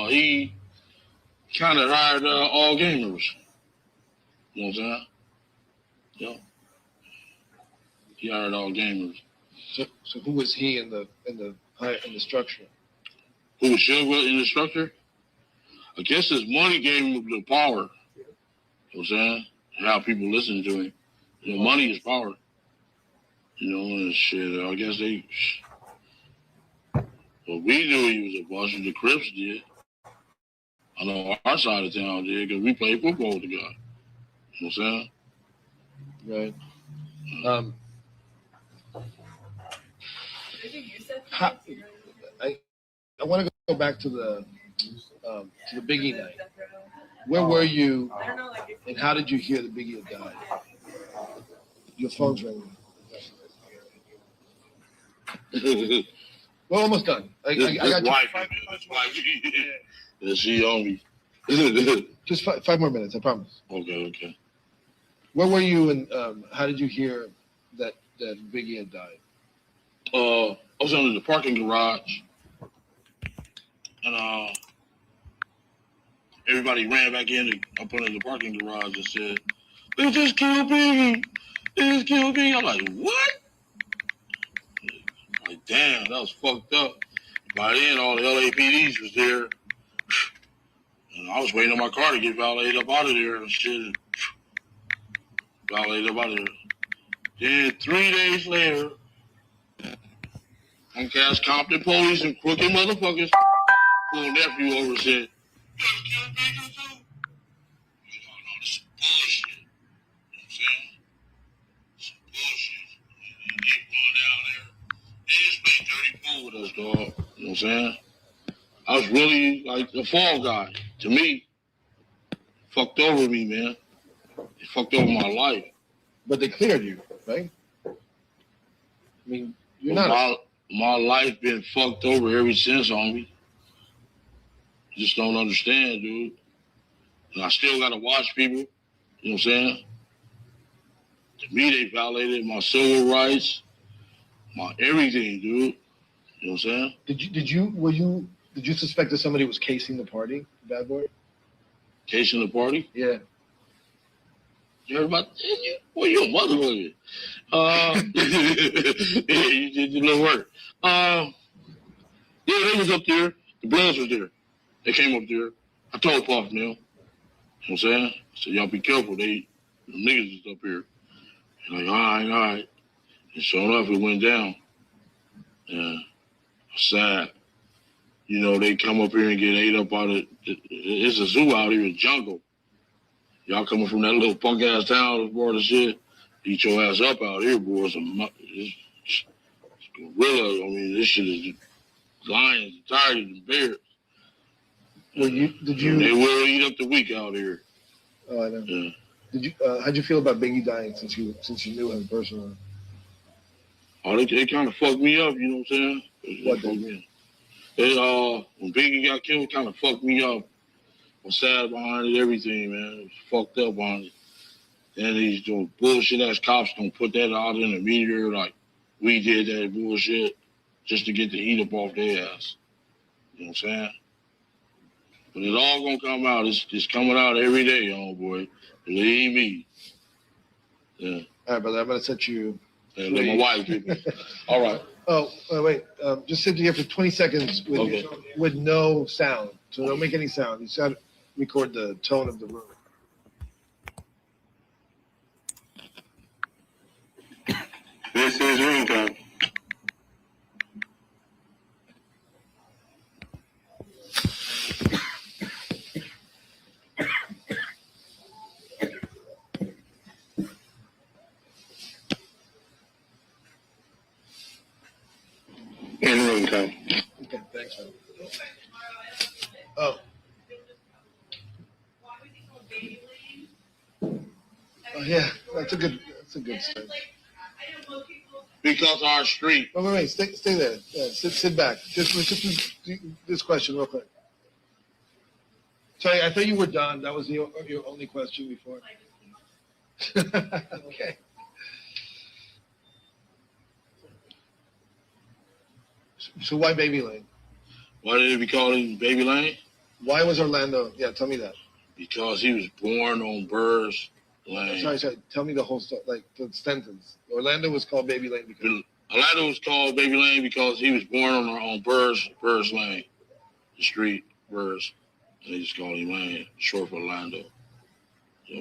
He kind of hired all gamers. You know what I'm saying? Yeah. He hired all gamers. So who was he in the structure? Who was Sugar in the structure? I guess his money gave him the power. You know what I'm saying? How people listen to him. You know, money is power. You know, and shit. I guess they. Well, we knew he was a bunch of the Crips did. I know our side of town did because we played football with the guy. You know what I'm saying? Right. I want to go back to the Biggie night. Where were you, and how did you hear the Biggie had died? Your phone's ringing. We're almost done. I got you. That's wifey. Yeah, she on me. Just 5 more minutes, I promise. Okay. Where were you, and how did you hear that Biggie had died? I was under the parking garage, and everybody ran back in up under the parking garage and said, "They just killed Biggie. They just killed Biggie." I'm like, "What?" I'm like, damn, that was fucked up. By then, all the LAPDs was there, and I was waiting on my car to get validated up out of there and shit. Validated up out of there. Then 3 days later, Comcast Compton police and crooked motherfuckers pulled nephew over and said, "You gotta kill Biggie too?" You know, no, this is bullshit. You know what I'm saying? Some bullshit. And they run down there. They just played dirty pool with us, dog. You know what I'm saying? I was really like a fall guy. To me, fucked over me, man. It fucked over my life. But they cleared you, right? I mean, you're But not. my life been fucked over ever since, homie. Just don't understand, dude. And I still gotta watch people. You know what I'm saying? To me, they violated my civil rights, my everything, dude. You know what I'm saying? Did you suspect that somebody was casing the party, Bad Boy? Casing the party? Yeah. You heard about that? Well, you're a motherfucker. Yeah, you did your little work. Yeah, they was up there. The Bloods was there. They came up there. I told Puff, you know what I'm saying? I said, y'all be careful. The niggas is up here. They're like, all right. And sure enough, it went down. Yeah. Sad. You know, they come up here and get ate up out of it's a zoo out here, a jungle. Y'all coming from that little punk ass town, boy, the shit. Eat your ass up out here, boy. It's gorilla. I mean, this shit is lions, tigers, and bears. Did you? They will eat up the week out here. Oh, I know. Yeah. Did you? How'd you feel about Biggie dying since you knew him personally? Oh, they kind of fucked me up. You know what I'm saying? What fucked me up. When Biggie got killed, it kind of fucked me up. I'm sad behind it, everything, man. It was fucked up behind it. And these bullshit ass cops gonna put that out in the media like we did that bullshit just to get the heat up off their ass. You know what I'm saying? But it's all gonna come out. It's coming out every day, homeboy. Believe me. Yeah. All right, brother. I'm gonna set you. And let my wife get me. All right. Oh, wait. Just sit here for 20 seconds with no sound. So don't make any sound. You just gotta record the tone of the room. This is ringtone. In ringtone. Okay, thanks, man. Oh. Oh yeah, that's a good start. Because our street. Wait, stay there. Yeah, sit back. Just this question real quick. Sorry, I thought you were done. That was your only question before. Okay. So why Baby Lane? Why did it be called Baby Lane? Why was Orlando? Yeah, tell me that. Because he was born on Burrs Lane. Sorry. Tell me the whole story, like the sentence. Orlando was called Baby Lane because. Orlando was called Baby Lane because he was born on Burrs Lane, the street Burrs, and they just called him Lane, short for Orlando.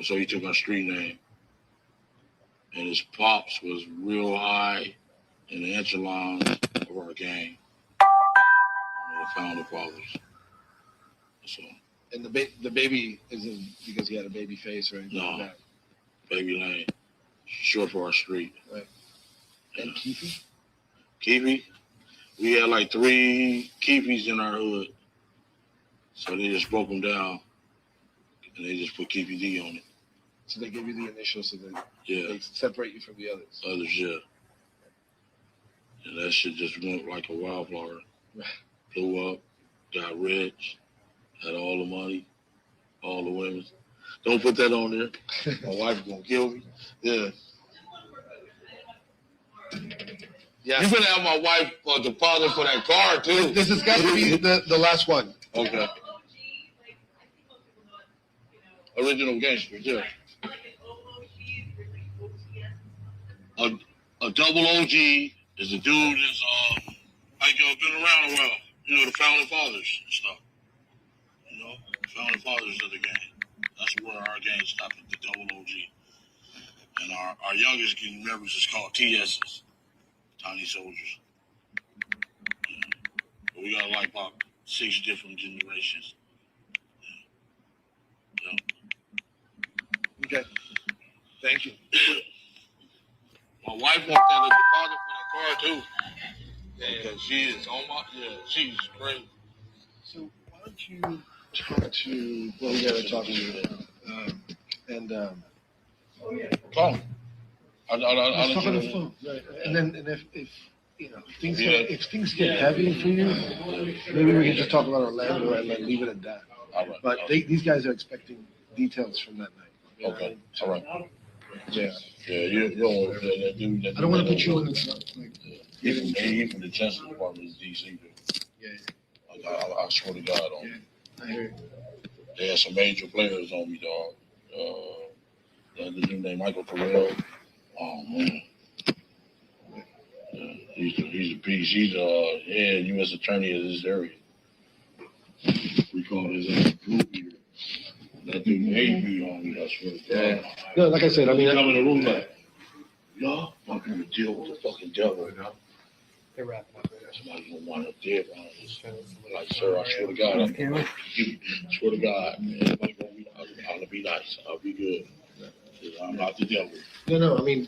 So he took our street name. And his pops was real high in the echelon of our gang, the founder fathers. So. And the baby isn't because he had a baby face or anything like that. Baby Lane, short for our street. Right. And Keefy? Keefy? We had like 3 Keefys in our hood. So they just broke them down and they just put Keefy D on it. So they give you the initials so that Yeah. they separate you from the others. Yeah. And that shit just went like a wildflower. Blew up, got rich, had all the money, all the women. Don't put that on there. My wife's gonna kill me. Yeah. Yeah. You better have my wife deposit for that car too. This has got to be the last one. Okay. Original gangsters, yeah. A double OG is a dude that's like been around a while. You know, the founding fathers and stuff. You know, the founding fathers of the gang. That's where our gang stopped at, the double OG. And our youngest gang members is called TSs, Tiny Soldiers. Yeah. But we got like about 6 different generations. Yeah. Okay. Thank you. My wife wants that deposit for that car too. Because she is on my, she's great. So why don't you talk to, well, we gotta talk to you. Call me. I'll Let's talk on the let you know. phone. Right. And then if you know, if things get heavy for you, maybe we can just talk about Orlando and like leave it at that. All right. But these guys are expecting details from that night. You know what I Okay. mean? All right. Yeah. Yeah, you don't want that dude. I don't want to put you in the He from the Justice Department is DC. Dude. Yeah. I swear to God on me. I hear you. They had some major players on me, dog. The dude named Michael Terrell. Oh man. Yeah, he's a beast. He's head U.S. attorney of this area. We call his group leader. That dude hate me on me. I swear to God. No, like I said, I mean, come in the room like, y'all fucking to deal with the fucking devil, you know? They're wrapping up. Somebody's gonna wind up dead on us. Like, sir, I swear to God, I swear to God, man, everybody gonna be nice. I'll be good. I'm not the devil. no, I mean,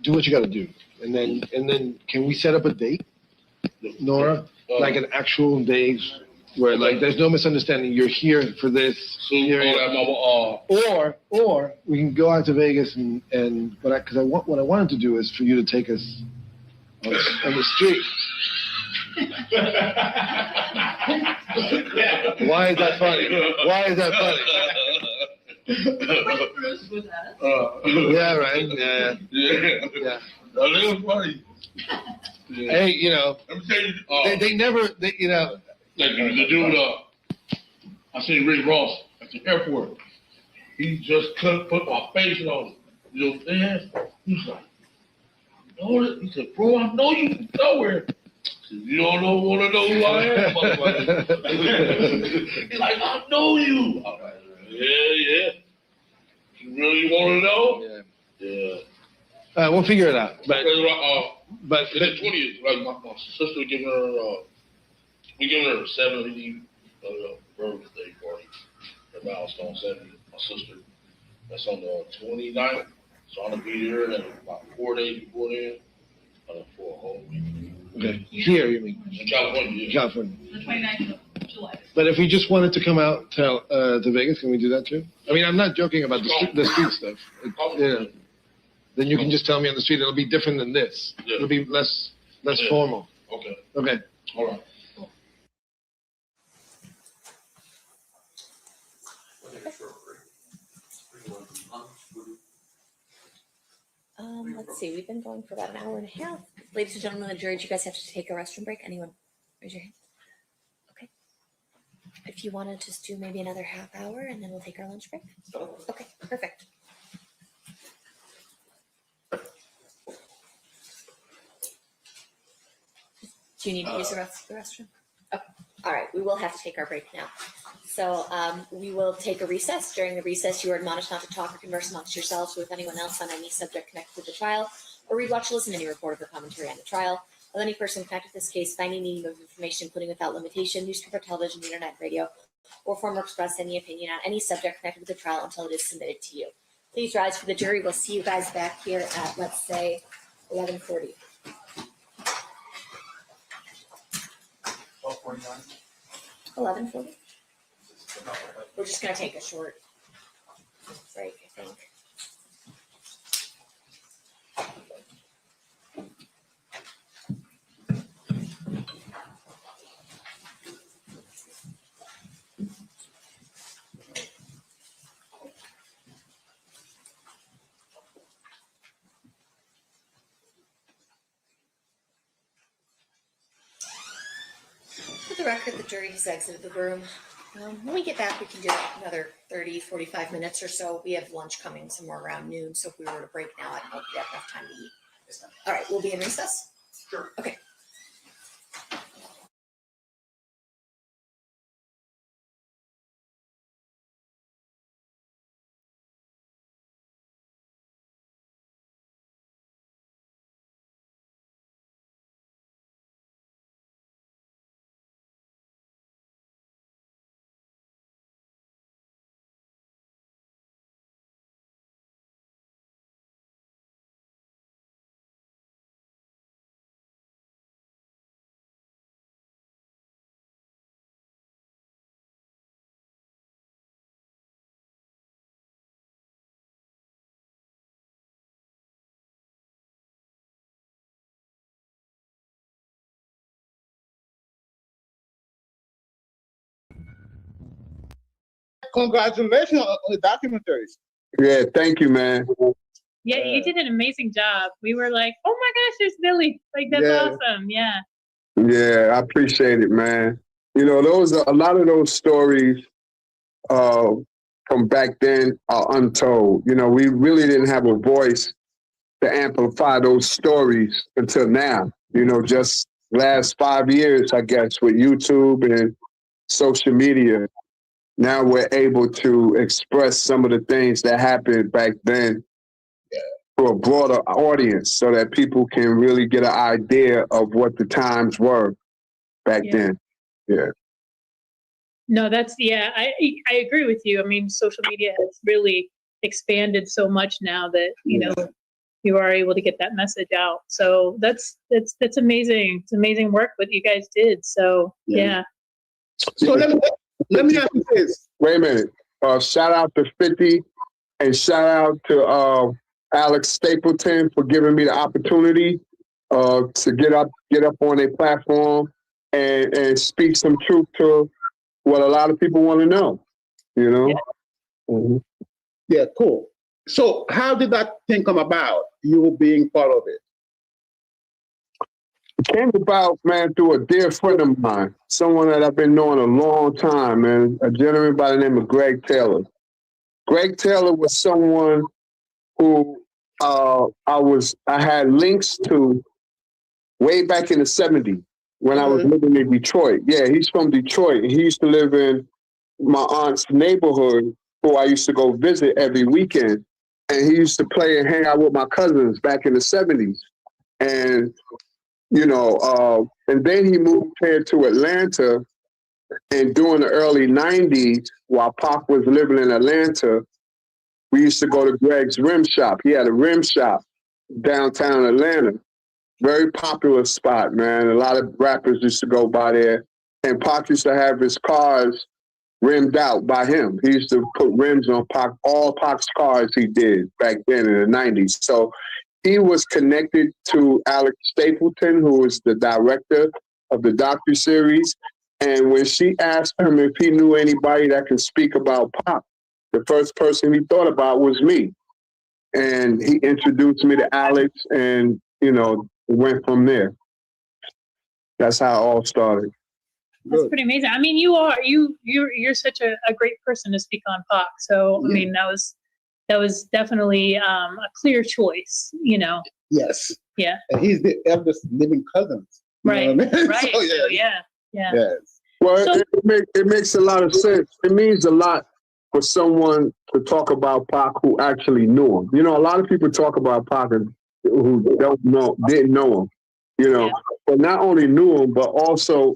do what you got to do, and then can we set up a date, Nora? Like an actual date where like there's no misunderstanding. You're here for this. Or we can go out to Vegas and what I wanted to do is for you to take us on the street. Why is that funny? Why is that funny? Yeah, right. Yeah. That is funny. Yeah. Hey, you know, Let me tell you, they never, you know. like the dude, I seen Rick Ross at the airport. He just couldn't put my face on it. You know, man, he's like, know it? He said, bro, I know you from nowhere. I said, you don't want to know who I am, motherfucker. He's like, I know you. I'm like, yeah. You really want to know? Yeah. We'll figure it out. But it's the 20th. Like my sister giving her, we giving her a 70 birthday party. Her milestone 70. My sister. That's on the 29th. So I'm gonna be there about 4 days before then. For a whole week. okay, here you mean? In California. Yeah. California. The 29th of July. But if we just wanted to come out to Vegas, can we do that too? I mean, I'm not joking about the street stuff. Then you can just tell me on the street. It'll be different than this. Yeah. It'll be less formal. Okay. Okay. All right. Let's see, we've been going for about an hour and a half. Ladies and gentlemen of the jury, do you guys have to take a restroom break? Anyone? Raise your hand. Okay. if you want to just do maybe another half hour and then we'll take our lunch break. Okay, perfect. Do you need to use the restroom? Okay, all right, we will have to take our break now. So we will take a recess. During the recess, you are admonished not to talk or converse amongst yourselves with anyone else on any subject connected to the trial, or read, watch, or listen to any report or commentary on the trial of any person connected to this case, finding meaning of information, including without limitation, newspaper, television, internet, radio, or form or express any opinion on any subject connected with the trial until it is submitted to you. Please rise for the jury. We'll see you guys back here at, let's say, 11:40. 11:40. We're just gonna take a short break, I think. For the record, the jury has exited the room. When we get back, we can do another 30, 45 minutes or so. We have lunch coming somewhere around noon, so if we were to break now, I don't know if we have enough time to eat. All right, we'll be in recess? Sure. Okay. Congratulations on the documentaries. Yeah, thank you, man. Yeah, you did an amazing job. We were like, oh my gosh, there's Billy. Like, that's Yeah. awesome. Yeah. Yeah, I appreciate it, man. You know, a lot of those stories from back then are untold. You know, we really didn't have a voice to amplify those stories until now. You know, just last 5 years, I guess, with YouTube and social media. Now we're able to express some of the things that happened back then to a broader audience so that people can really get an idea of what the times were back then. Yeah. No, I agree with you. I mean, social media has really expanded so much now that, you know, you are able to get that message out. So that's amazing. It's amazing work what you guys did. So yeah. So let me ask you this. Wait a minute. Shout out to 50 and shout out to Alex Stapleton for giving me the opportunity to get up on a platform and speak some truth to what a lot of people want to know, you know? Yeah. Mm-hmm. Yeah, cool. So how did that thing come about, you being part of it? It came about, man, through a dear friend of mine, someone that I've been knowing a long time, man, a gentleman by the name of Greg Taylor. Greg Taylor was someone who I had links to way back in the 70s when I was living in Detroit. Yeah, he's from Detroit. He used to live in my aunt's neighborhood, who I used to go visit every weekend. And he used to play and hang out with my cousins back in the 70s. And, you know, and then he moved here to Atlanta. And during the early 90s, while Pac was living in Atlanta, we used to go to Greg's Rim Shop. He had a rim shop downtown Atlanta. Very popular spot, man. A lot of rappers used to go by there. And Pac used to have his cars rimmed out by him. He used to put rims on Pac, all Pac's cars he did back then in the 90s. So he was connected to Alex Stapleton, who was the director of the docuseries. And when she asked him if he knew anybody that could speak about Pac, the first person he thought about was me. And he introduced me to Alex, and, you know, it went from there. That's how it all started. That's Good. pretty amazing. I mean, you're such a great person to speak on Pac. So I Yeah. mean, that was definitely a clear choice. You know. Yes. Yeah. And he's the eldest living cousin. You Right. know what I mean? Right. So, So, yeah. Yes. Well, So- it makes a lot of sense. It means a lot for someone to talk about Pac who actually knew him. You know, a lot of people talk about Pac who didn't know him. You know, but not only knew him, but also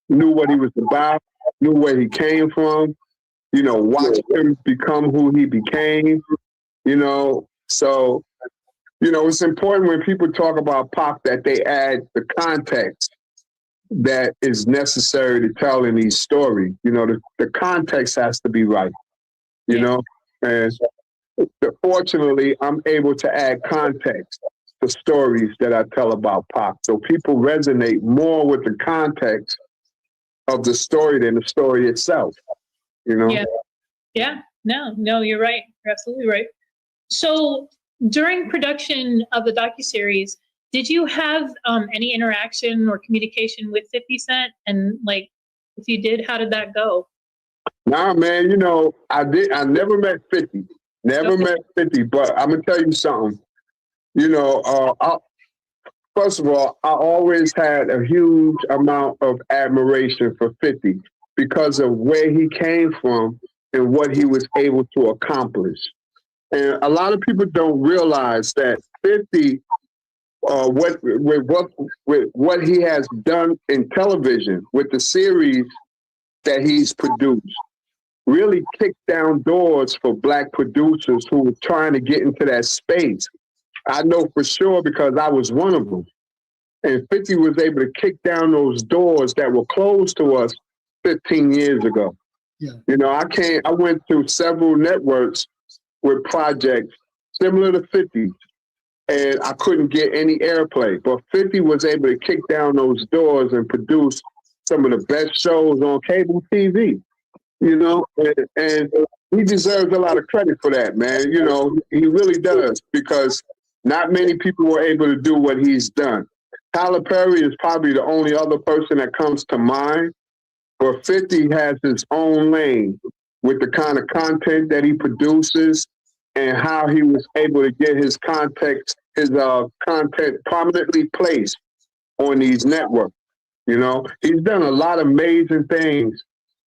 knew what he was about, knew where he came from. You know, watched him become who he became. You know, so you know it's important when people talk about Pac that they add the context that is necessary to tell in these stories. You know, the context has to be right, you know? And fortunately, I'm able to add context to stories that I tell about Pac. So people resonate more with the context of the story than the story itself, you know? Yeah. Yeah. No, you're right. You're absolutely right. So during production of the docuseries, did you have any interaction or communication with 50 Cent? And like, if you did, how did that go? Nah, man, you know, I never met 50. Never met 50, but I'm gonna tell you something. You know, first of all, I always had a huge amount of admiration for 50 because of where he came from and what he was able to accomplish. And a lot of people don't realize that 50, with what he has done in television, with the series that he's produced, really kicked down doors for Black producers who were trying to get into that space. I know for sure because I was one of them. And 50 was able to kick down those doors that were closed to us 15 years ago. Yeah. You know, I went through several networks with projects similar to 50, and I couldn't get any airplay. But 50 was able to kick down those doors and produce some of the best shows on cable TV. You know, and he deserves a lot of credit for that, man. You know, he really does, because not many people were able to do what he's done. Tyler Perry is probably the only other person that comes to mind, but 50 has his own lane with the kind of content that he produces and how he was able to get his content prominently placed on these networks. You know, he's done a lot of amazing things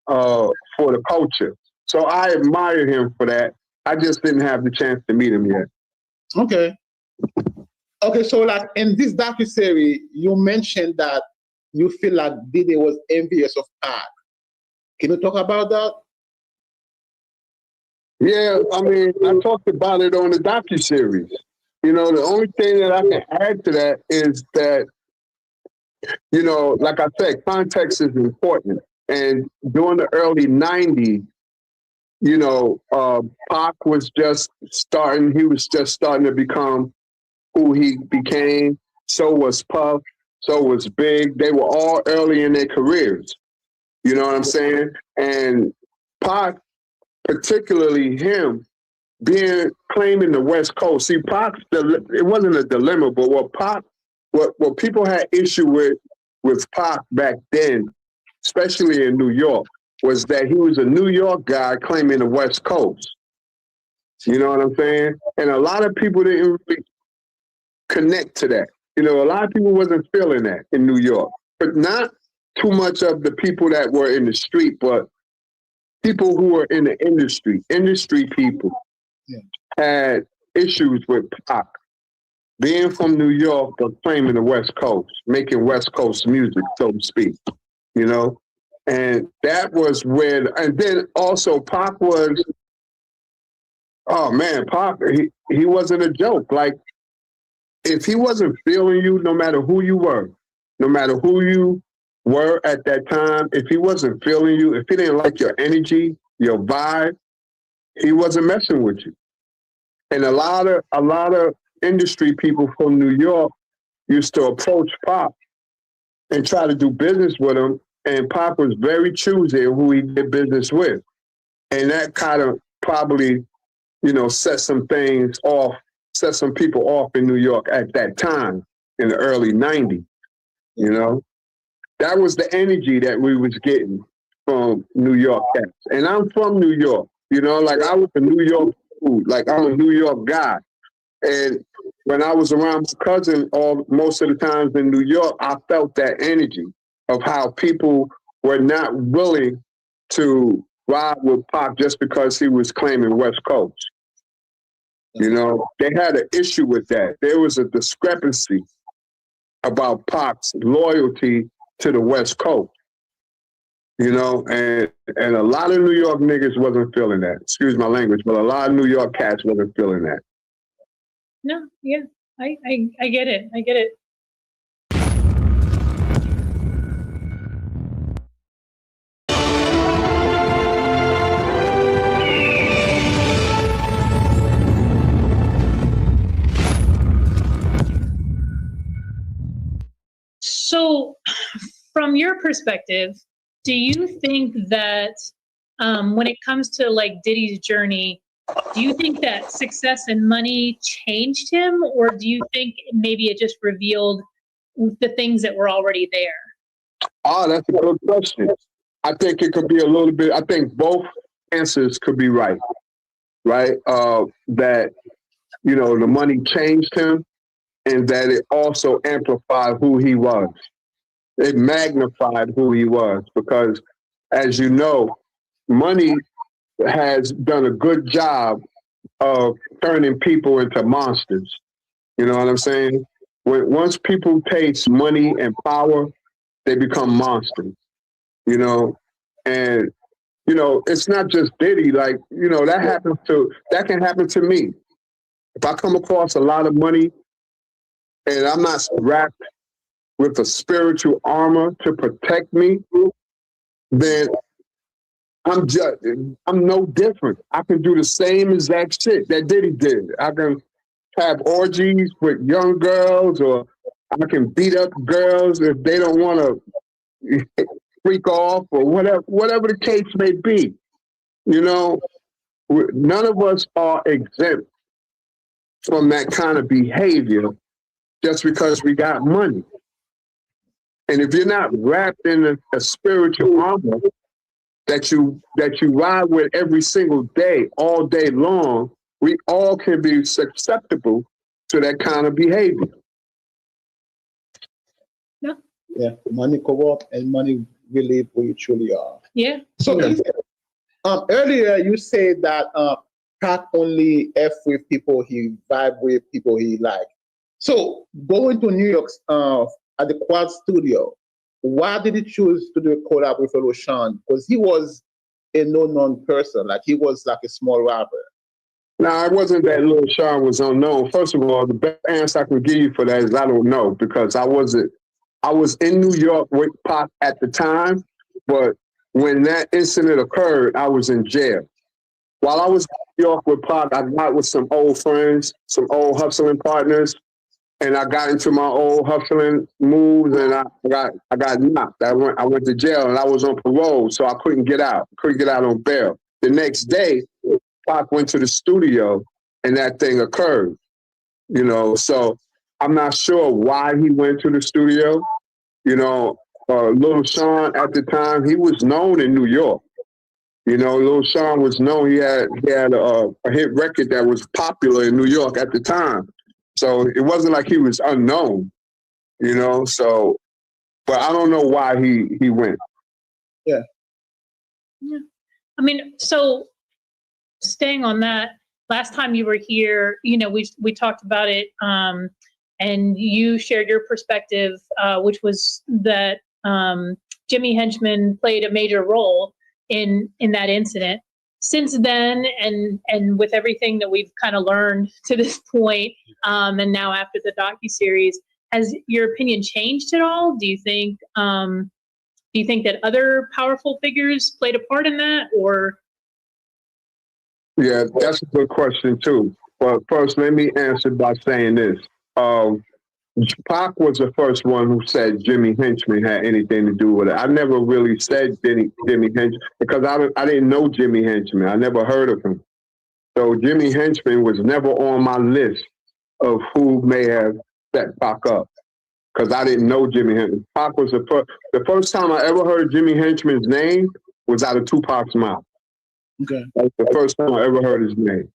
for the culture. So I admire him for that. I just didn't have the chance to meet him yet. Okay. Okay, so like in this docuseries, you mentioned that you feel like Diddy was envious of Pac. Can you talk about that? Yeah, I mean, I talked about it on the docuseries. You know, the only thing that I can add to that is that, you know, like I said, context is important. And during the early 90s, you know, Pac was just starting. He was just starting to become who he became. So was Puff. So was Big. They were all early in their careers. You know what I'm saying? And Pac, particularly him, claiming the West Coast. See, it wasn't a dilemma, but what people had issue with Pac back then, especially in New York, was that he was a New York guy claiming the West Coast. You know what I'm saying? And a lot of people didn't really connect to that. You know, a lot of people wasn't feeling that in New York, but not too much of the people that were in the street, but people who were in the industry people had issues with Pac being from New York, but claiming the West Coast, making West Coast music, so to speak, you know? And that was when, and then also Pac was, oh man, Pac, he wasn't a joke. Like, if he wasn't feeling you, no matter who you were at that time, if he wasn't feeling you, if he didn't like your energy, your vibe, he wasn't messing with you. And a lot of industry people from New York used to approach Pac and try to do business with him. And Pac was very choosy who he did business with. And that kind of probably, you know, set some people off in New York at that time in the early 90s, you know? That was the energy that we was getting from New York cats. And I'm from New York, you know, like I was a New York dude, like I'm a New York guy. And when I was around my cousin most of the times in New York, I felt that energy of how people were not willing to ride with Pac just because he was claiming West Coast. You know, they had an issue with that. There was a discrepancy about Pac's loyalty to the West Coast. You know, and a lot of New York niggas wasn't feeling that. Excuse my language, but a lot of New York cats wasn't feeling that. No, yeah, I get it. I get it. So, from your perspective, do you think that when it comes to like Diddy's journey, do you think that success and money changed him, or do you think maybe it just revealed the things that were already there? Oh, that's a good question. I think it could be a little bit, I think both answers could be right. Right? That, you know, the money changed him and that it also amplified who he was. It magnified who he was because, as you know, money has done a good job of turning people into monsters. You know what I'm saying? Once people taste money and power, they become monsters. You know, and you know it's not just Diddy. Like you know that can happen to me. If I come across a lot of money and I'm not wrapped with a spiritual armor to protect me, then I'm no different. I can do the same exact shit that Diddy did. I can have orgies with young girls, or I can beat up girls if they don't want to freak off, or whatever the case may be. You know, none of us are exempt from that kind of behavior just because we got money. And if you're not wrapped in a spiritual armor that you ride with every single day, all day long, we all can be susceptible to that kind of behavior. No. Yeah, money corrupt and money relieve who you truly are. Yeah. So earlier you said that Pac only F with people he vibe with, people he like. So going to New York at the Quad Studio, why did he choose to do a collab with fellow Sean? Because he was a known person, like he was like a small rapper. Now, it wasn't that Lil Sean was unknown. First of all, the best answer I can give you for that is I don't know, because I was in New York with Pac at the time, but when that incident occurred, I was in jail. While I was in New York with Pac, I got with some old friends, some old hustling partners, and I got into my old hustling moves, and I got knocked. I went to jail, and I was on parole, so I couldn't get out. Couldn't get out on bail. The next day, Pac went to the studio, and that thing occurred. You know, so I'm not sure why he went to the studio. You know, Lil Sean at the time, he was known in New York. You know, Lil Sean was known. He had a hit record that was popular in New York at the time. So it wasn't like he was unknown, you know. So, but I don't know why he went. Yeah. Yeah. I mean, so staying on that, last time you were here, you know, we talked about it, and you shared your perspective, which was that Jimmy Henchman played a major role in that incident. Since then, and with everything that we've kind of learned to this point, and now after the docuseries, has your opinion changed at all? Do you think that other powerful figures played a part in that, or? Yeah, that's a good question too. But first, let me answer by saying this. Pac was the first one who said Jimmy Henchman had anything to do with it. I never really said Jimmy Henchman because I didn't know Jimmy Henchman. I never heard of him. So Jimmy Henchman was never on my list of who may have set Pac up. because I didn't know Jimmy Henchman. Pac was the first time I ever heard Jimmy Henchman's name was out of Tupac's mouth. Okay. That's the first time I ever heard his name.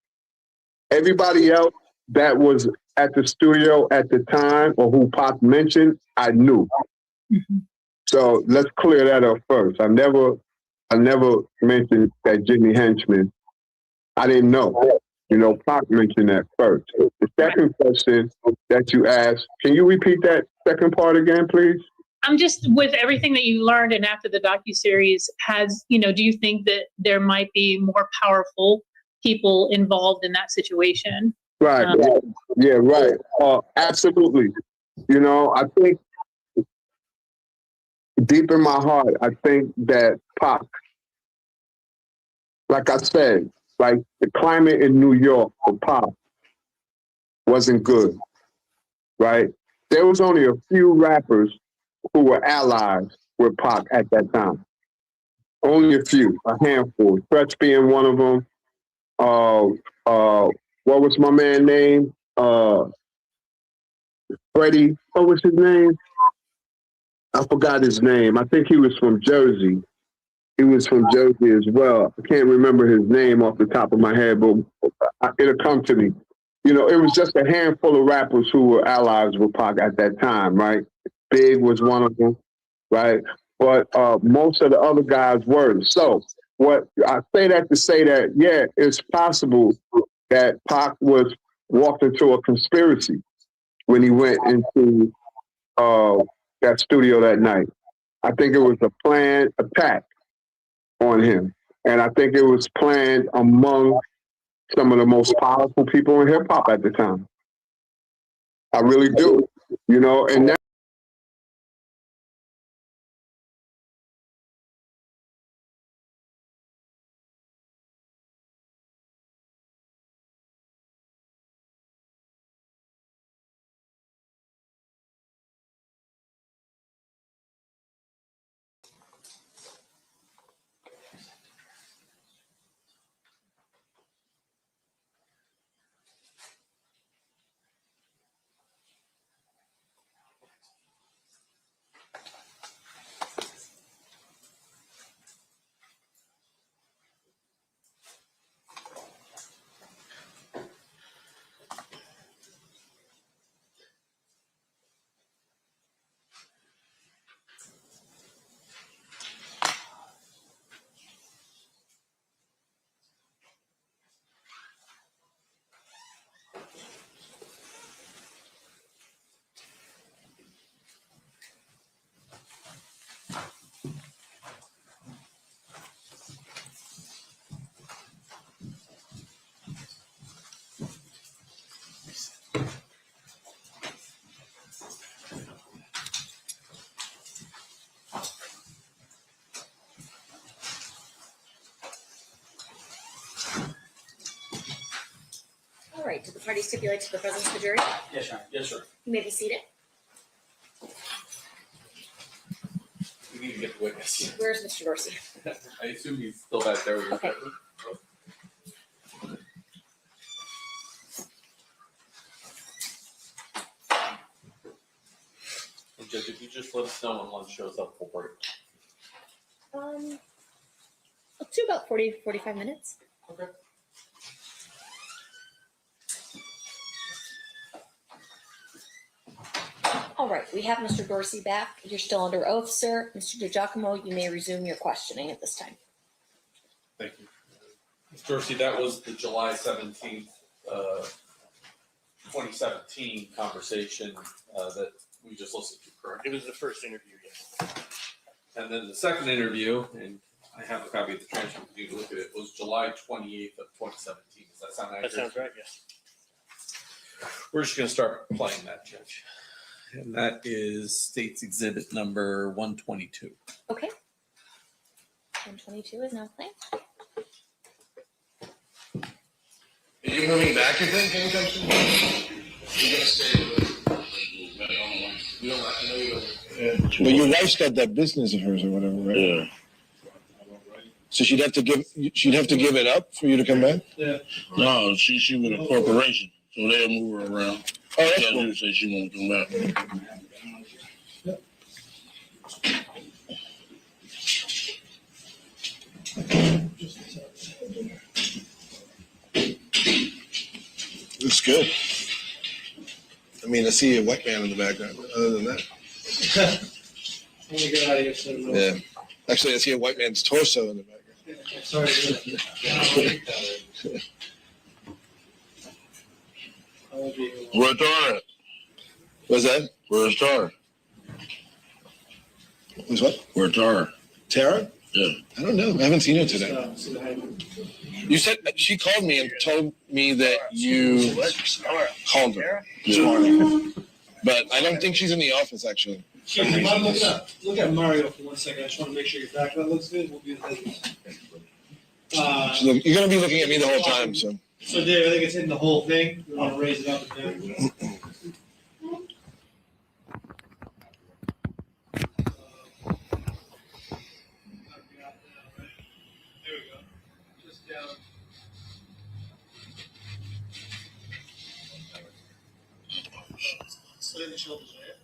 Everybody else that was at the studio at the time or who Pac mentioned, I knew. Mhm. So let's clear that up first. I never mentioned that Jimmy Henchman. I didn't know. You know, Pac mentioned that first. The second question that you asked, can you repeat that second part again, please? I'm just with everything that you learned and after the docuseries do you think that there might be more powerful people involved in that situation? Right. Yeah, right. Absolutely. You know, I think deep in my heart, I think that Pac, like I said, like the climate in New York for Pac wasn't good, right? There was only a few rappers who were allies with Pac at that time. Only a few, a handful. Stretch being one of them. What was my man's name? Freddie. What was his name? I forgot his name. I think he was from Jersey. He was from Jersey as well. I can't remember his name off the top of my head, but it'll come to me. You know, it was just a handful of rappers who were allies with Pac at that time, right? Big was one of them, right? But most of the other guys weren't. So what I say that to say that, yeah, it's possible that Pac was walked into a conspiracy when he went into that studio that night. I think it was a planned attack on him. And I think it was planned among some of the most powerful people in hip hop at the time. I really do. You know, and that All right, did the party stipulate to the presence of the jury? Yes, Your Honor. Yes, sir. You may be seated. We need to get the witness. Where's Mr. Dorsey? I assume he's still back there with your Okay. partner. And Judge, if you just let us know when one shows up, we'll break. Up to about 45 minutes. Okay. All right, we have Mr. Dorsey back. You're still under oath, sir. Mr. DiGiacomo, you may resume your questioning at this time. Thank you. Mr. Dorsey, that was the July 17th, 2017 conversation that we just listened to, correct? It was the first interview, yes. And then the second interview, and I have a copy of the transcript for you to look at it, was July 28th of 2017. Does that sound accurate? That sounds right, yes. We're just going to start playing that, Judge. And that is State's Exhibit number 122. Okay. 122 is now playing. Are you moving back, you think, anytime soon? You're gonna stay you don't like, I know you don't. But your wife's got that business of hers or whatever, right? Yeah. So she'd have to give it up for you to come back? Yeah. No, she with a corporation, so they'll move her around. Oh, that's cool. Say she won't come back. Looks good. I mean, I see a white man in the background. Other than that, Let me get out of here so no. yeah. Actually, I see a white man's torso in the background. Sorry. Where's Tara? What's that? Where's Tara? Who's what? Where's Tara? Tara? Yeah. I don't know. I haven't seen her today. You said she called me and told me that you called her this morning, but I don't think she's in the office actually. Look at Mario for 1 second. I just want to make sure your background looks good. We'll do the business. You're gonna be looking at me the whole time, so. So Dave, I think it's in the whole thing. We want to raise it up and down. There we go. Just down. Slay the shoulders, right?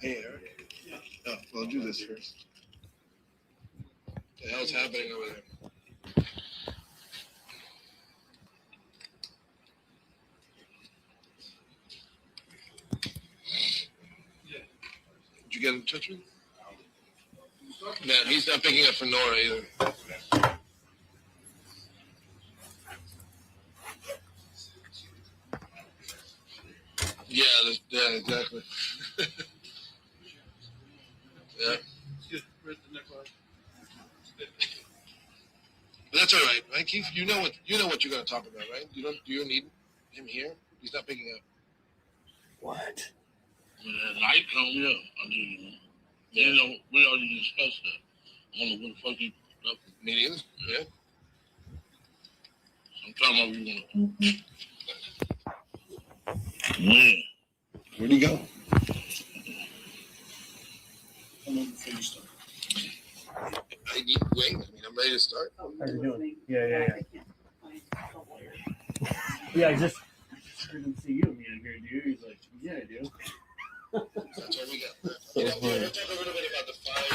Hey, Eric. Yeah. Oh, well, do this first. What the hell's happening over there? Did you get in touch with him? No, he's not picking up for Nora either. Yeah, exactly. Yeah. Where's the neckline? But that's all right, right, Keith? You know what you're going to talk about, right? Do you need him here? He's not picking up. What? When that light come, yeah, I do. Yeah. You know, we already discussed that. I don't know what the fuck you up. Me neither. Yeah. I'm talking about we want. Man. Where'd he go? I need wait. I mean, I'm ready to start. How you doing? Yeah. Yeah, I just heard him see you. I mean, I'm here, dude. He's like, yeah, I do. That's what we got. You know, we're talking a little bit about the fight. I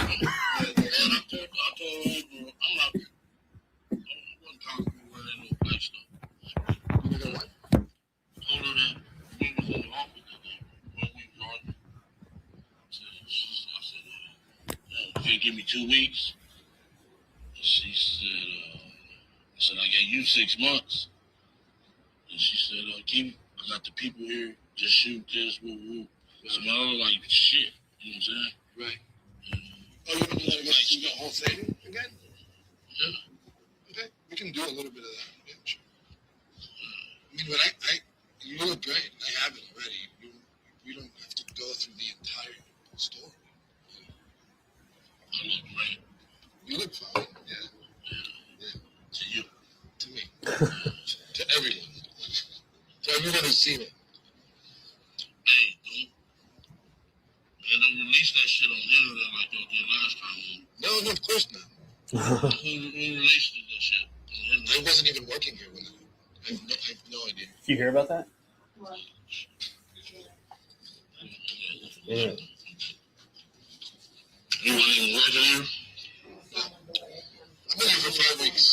wasn't talking to her in no place though. You know what? Told her that we was in the office today when we was arguing. I said, you give me 2 weeks. She said, I said, I gave you 6 months. And she said, Keith, I got the people here, just shoot this, woo. So I was like, shit, you know what I'm saying? Right. Oh, you want to let us do the whole thing again? Yeah. Okay, we can do a little bit of that. Yeah, sure. I mean, but you look great. I have it already. We don't have to go through the entire story. I look great. You look fine. Yeah. To you. To me. To everyone. To everyone who's seen it. Hey, don't release that shit on the internet like they did last time. No, of course not. Who released that shit? I wasn't even working here when I have no idea. Did you hear about that? What? Yeah. You weren't even working here? I've been here for 5 weeks.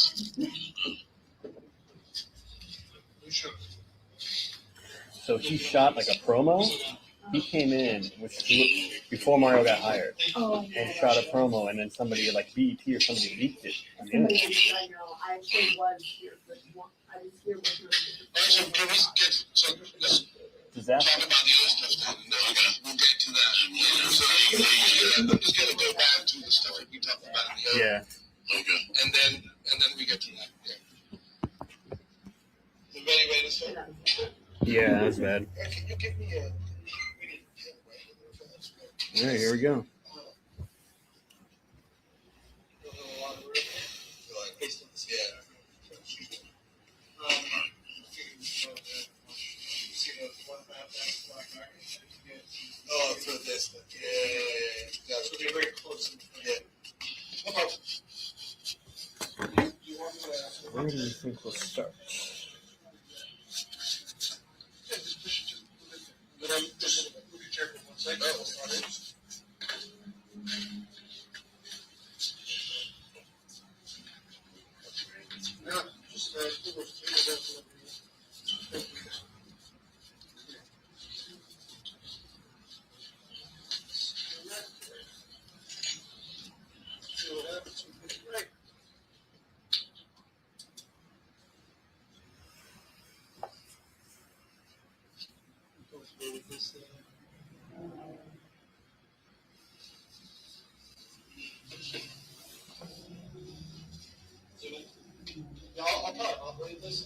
So he shot like a promo. He came in, before Mario got hired, and shot a promo, and then somebody like BET or somebody leaked it. I know. I actually was here, but I was here with her. So can we get let's Disaster. talk about the other stuff then. No, okay, we'll get to that. So I'm just gonna go back to the stuff that we talked about in the other. Yeah. Okay. And then we get to that. Yeah. Everybody ready to start? Yeah, that's bad. Can you give me a Yeah, here we go. Oh, for this. Yeah. So they're very close. Yeah. Where do you think we'll start? I'll believe this.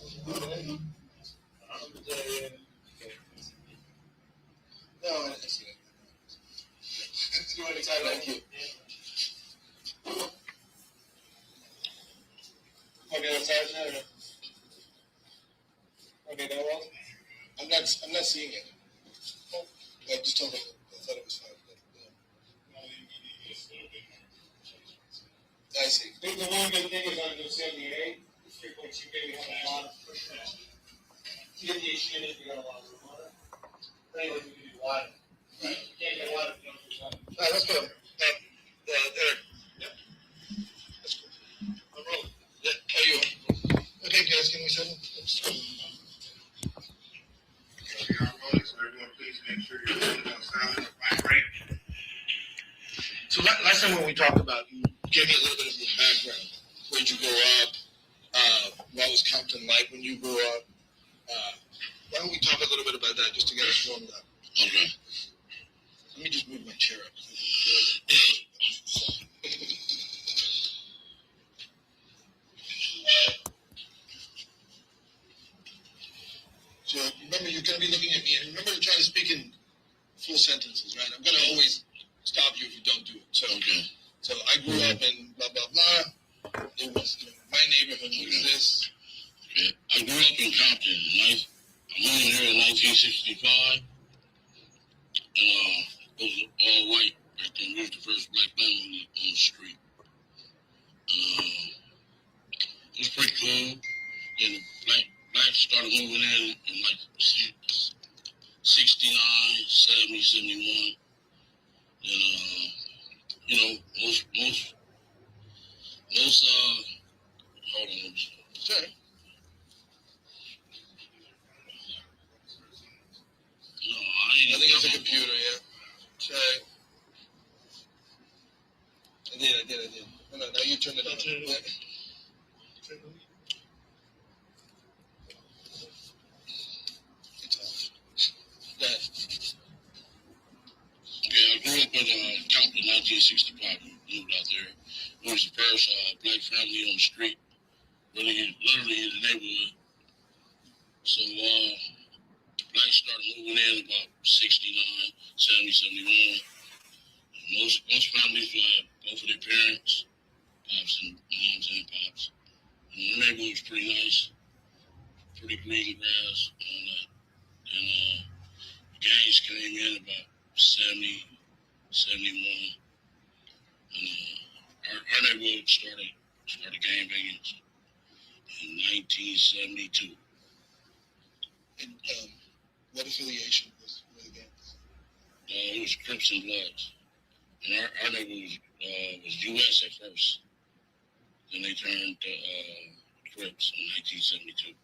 No, I see it. You want to try that? Thank you. Okay, that's ours. Okay, that one. I'm not seeing it. I just told them I thought it was fine. I see. I think the one good thing is on the 78, the 3.2 maybe have a lot of pushback. You get the issue if you got a lot of room on it. Anyway, we can do water. Right. You can't get water if you don't do water. All right, let's go. Eric. Yep. That's cool. I'm rolling. Yeah, how you? Okay, guys, can we settle? Let's go. You're on rolling, so everyone please make sure you're holding on silent or vibrate. So last time when we talked about, you gave me a little bit of your background. Where'd you grow up? What was Compton like when you grew up? Why don't we talk a little bit about that just to get us warmed up? Okay. Let me just move my chair up. So remember, you're going to be looking at me, and remember to try to speak in full sentences, right? I'm going to always stop you if you don't do it. So, Okay. So I grew up in blah, blah, blah. It was, my neighborhood was this. Okay. I grew up in Compton. I moved here in 1965. It was all white back then. We was the first black family on the street. It was pretty cool. Then the blacks started moving in like 69, 70, 71. Then, you know, most, hold on. Sorry. No, I think it's a computer, yeah. Sorry. I did. No, now you turn it on. Yeah. It's off. Go ahead. Okay, I grew up in Compton, 1965. Moved out there. We was the first black family on the street, literally in the neighborhood. So blacks started moving in about 69, 70, 71. Most families will have both of their parents, pops and moms and pops. And the neighborhood was pretty nice, pretty green grass, and all that. And the gangs came in about 70, 71. And our neighborhood started gang banging in 1972. And what affiliation was the gangs? It was Crips and Bloods. And our neighborhood was U.S. at first. Then they turned to Crips in 1972.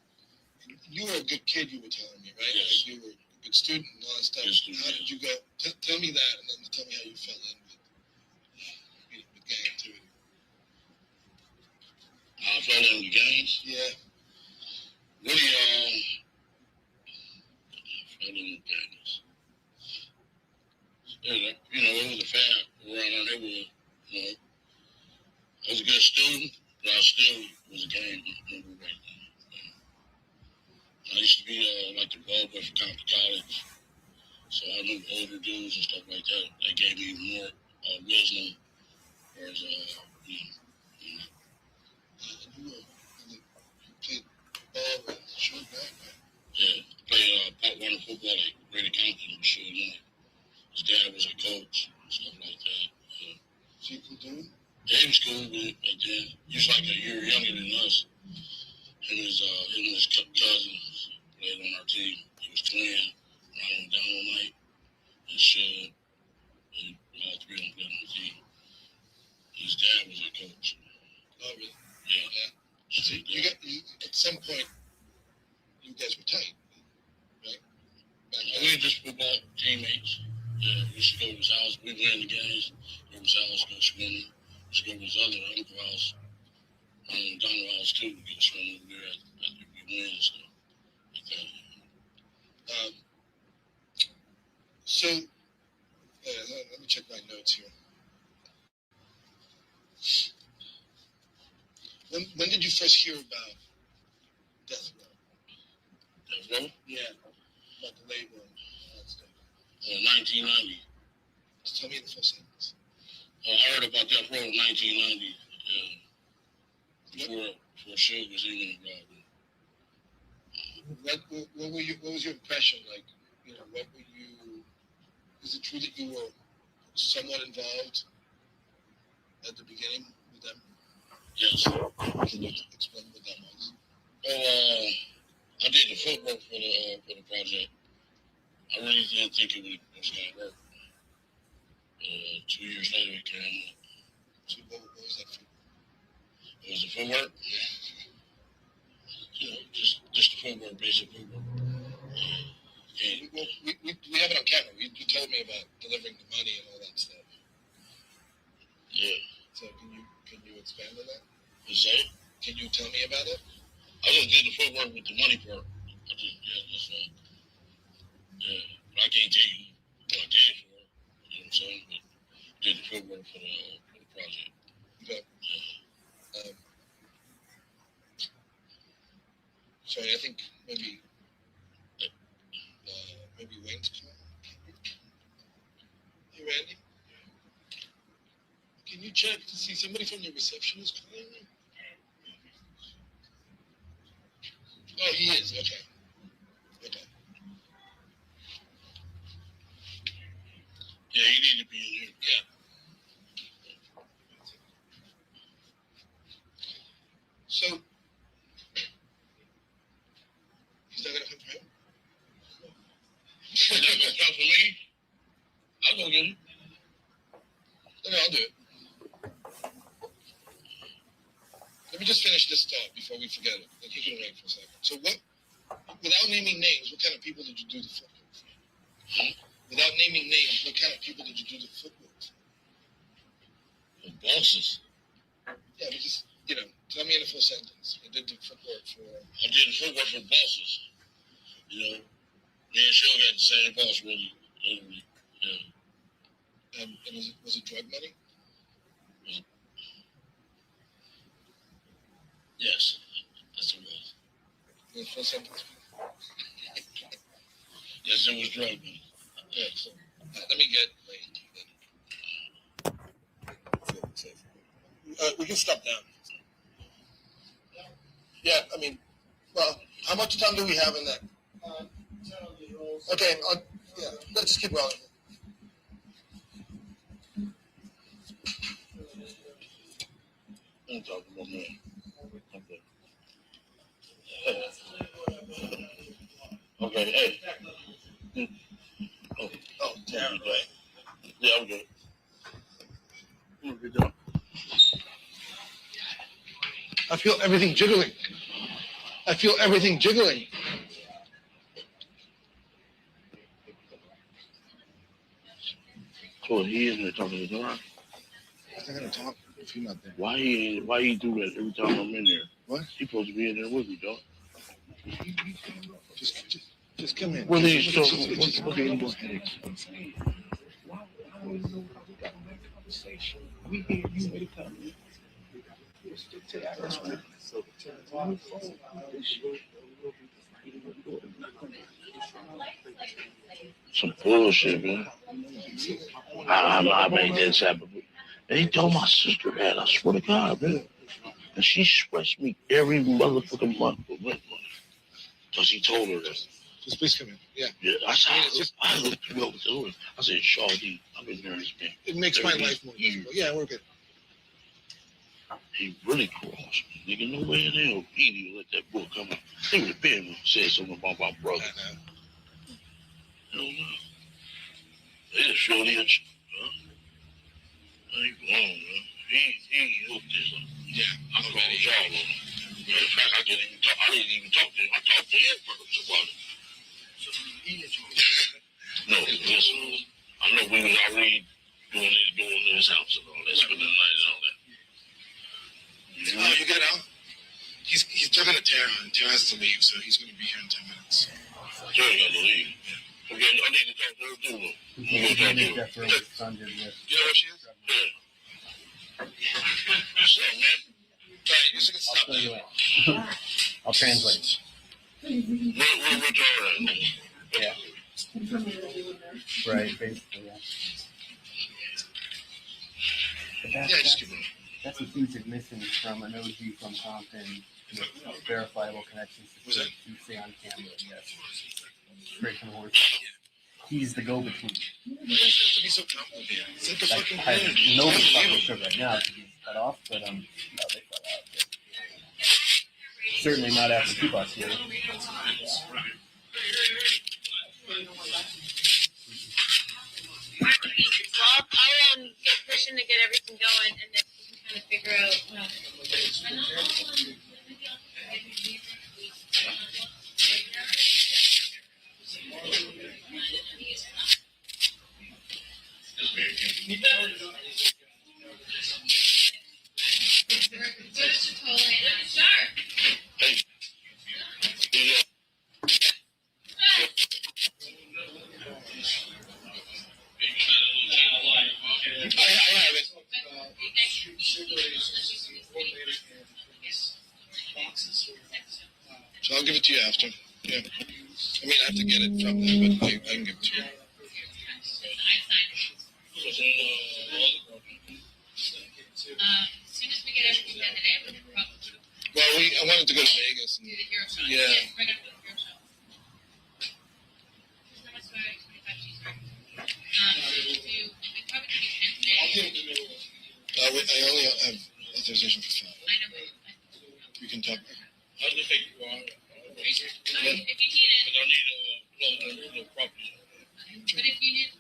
You were a good kid, you were telling me, right? Yes. Like you were a good student and all that stuff. Good student, How did you go? Tell me that, and then tell me how you fell in with gang activity. I fell in with gangs. Yeah. Really, I fell in with gangs. Yeah, it was a fad around our neighborhood. I was a good student, but I still was a gang member right then. I used to be like the ball boy for Compton College. So I knew older dudes and stuff like that. That gave me more wisdom. Whereas, You played ball and short back, right? yeah, I played Pop Warner football at Greater Compton for sure. His dad was a coach and stuff like that. So you cool dude? Yeah, he was cool with it back then. He was like a year younger than us. Him and his cousins played on our team. He was twin. Ronald down all night. And Shug. All three of them played on the team. His dad was a coach. Oh, really? Yeah. So you got at 17 win the games. Every time I was going swimming, score was other uncles, Donald House too, get swimming over there after we win and stuff like that. So, let me check my notes here. When did you first hear about Death Row? Death Row? Yeah, about the label and all that stuff. 1990. Just tell me in the first sentence. I heard about Death Row in 1990. Before Suge was even involved. What was your impression? Like, you know, what were you? Is it true that you were somewhat involved at the beginning with them? Yes. Can you explain what that was? Well, I did the footwork for the project. I really didn't think it was gonna work. 2 years later, it came up. So what was that for? It was the footwork. You know, just the footwork, basic footwork. We have it on camera. You told me about delivering the money and all that stuff. Yeah. So can you expand on that? You say? Can you tell me about it? I just did the footwork with the money part. That's all. Yeah, but I can't tell you what I did for it. You know what I'm saying? But did the footwork for the project. Okay. Sorry, I think maybe Wayne's calling. Hey, Randy, can you check to see somebody from your reception is calling me? Oh, he is. Okay. Okay. Yeah, you need to be in here. Yeah. So he's not gonna come for him? You're not gonna come for me? I'll go get him. No, I'll do it. Let me just finish this thought before we forget it. Like, you can wait for a second. So without naming names, what kind of people did you do the footwork for? Without naming names, what kind of people did you do the footwork for? The bosses. Yeah, but just, you know, tell me in a full sentence. You did the footwork for... I did the footwork for bosses. You know, me and Suge had the same boss, really. Literally. Yeah. And was it drug money? Yes, that's what it was. In a full sentence? Yes, it was drug money. Yeah, so let me get Wayne. We can stop down. Yeah, I mean, well, how much time do we have in that? 10 on the rolls. Okay, yeah, let's just keep rolling. I'm talking about me. Okay, hey. Oh, damn. Yeah, I'm good. Good job. I feel everything jiggling. I feel everything jiggling. So he is there talking to the door. I'm not gonna talk if you're not there. Why he do that every time I'm in there? What? He supposed to be in there with me, dog. Just come in. Well, he's still. Okay, you go ahead. We hear you wake up. Some bullshit, man. I made this happen. And he told my sister that, I swear to God, man. And she stressed me every motherfucking month. Because he told her that. Just please come in. Yeah. Yeah, I looked through over to her. I said, Shawty, I've been there this man. It makes my life more difficult. Yeah, we're good. He really crossed me. Nigga, no way in hell he'd even let that book come out. He would have been and said something about my brother. You know, it's Shawty. Huh? I ain't wrong, man. He hooked this up. Yeah, I called y'all on him. Matter of fact, I didn't even talk to him. I talked to him first about it. No, listen. I know we was already doing his house and all that, spending the night and all that. Oh, you good now? He's talking to Tara, and Tara has to leave, so he's going to be here in 10 minutes. Tara got to leave. Okay, I need to talk to her too. You know what she is? What's up, man? Alright, you just stop there. I'll translate. Where Tara at? Yeah. Right, basically, yeah. But that's a huge admission from an OG from Compton with verifiable connections to say on camera, yes. Straight from the horse. He's the go-between. Why does it have to be so complicated? It's like the fucking thing. Nobody's fucking sure right now to be cut off, but no, they cut out. Certainly not after Tupac here. I'll get pushing to get everything going, and then we can kind of figure out. So I'll give it to you after. Yeah. I mean, I have to get it from them, but I can give it to you. As soon as we get everything done today, we can probably. Well, I wanted to go to Vegas. And, yeah. Right after the hero show. We probably can do 10 today. I only have authorization for 5. I know. We can talk. I'll just take you on. If you need it. But I need a property. But if you need,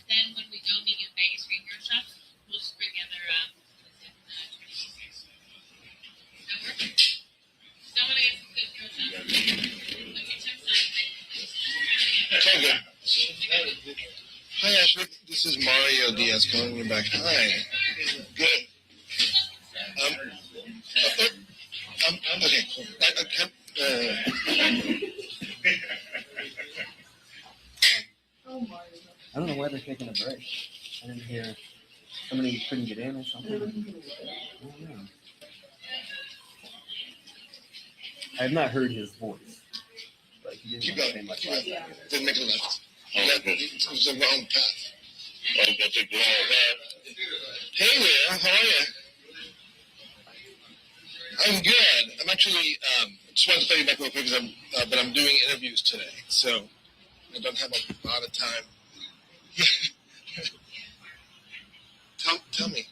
then when we go meet in Vegas for your hero shop, we'll just bring together, that work? Don't want to get some good hero shop. Okay, check It's all good. Hi, Ashley. This is Mario Diaz calling you back. Hi. Good. Okay. Cool. I can't. I don't know why they're taking a break. I didn't hear somebody couldn't get in or something. I don't know. I have not heard his voice, but he didn't Keep say going. much Keep last going. time. Then make a left. It was the wrong path. I'm gonna take the wrong path. Hey there, how are you? I'm good. I'm actually just wanted to tell you back real quick because but I'm doing interviews today, so I don't have a lot of time. Tell me.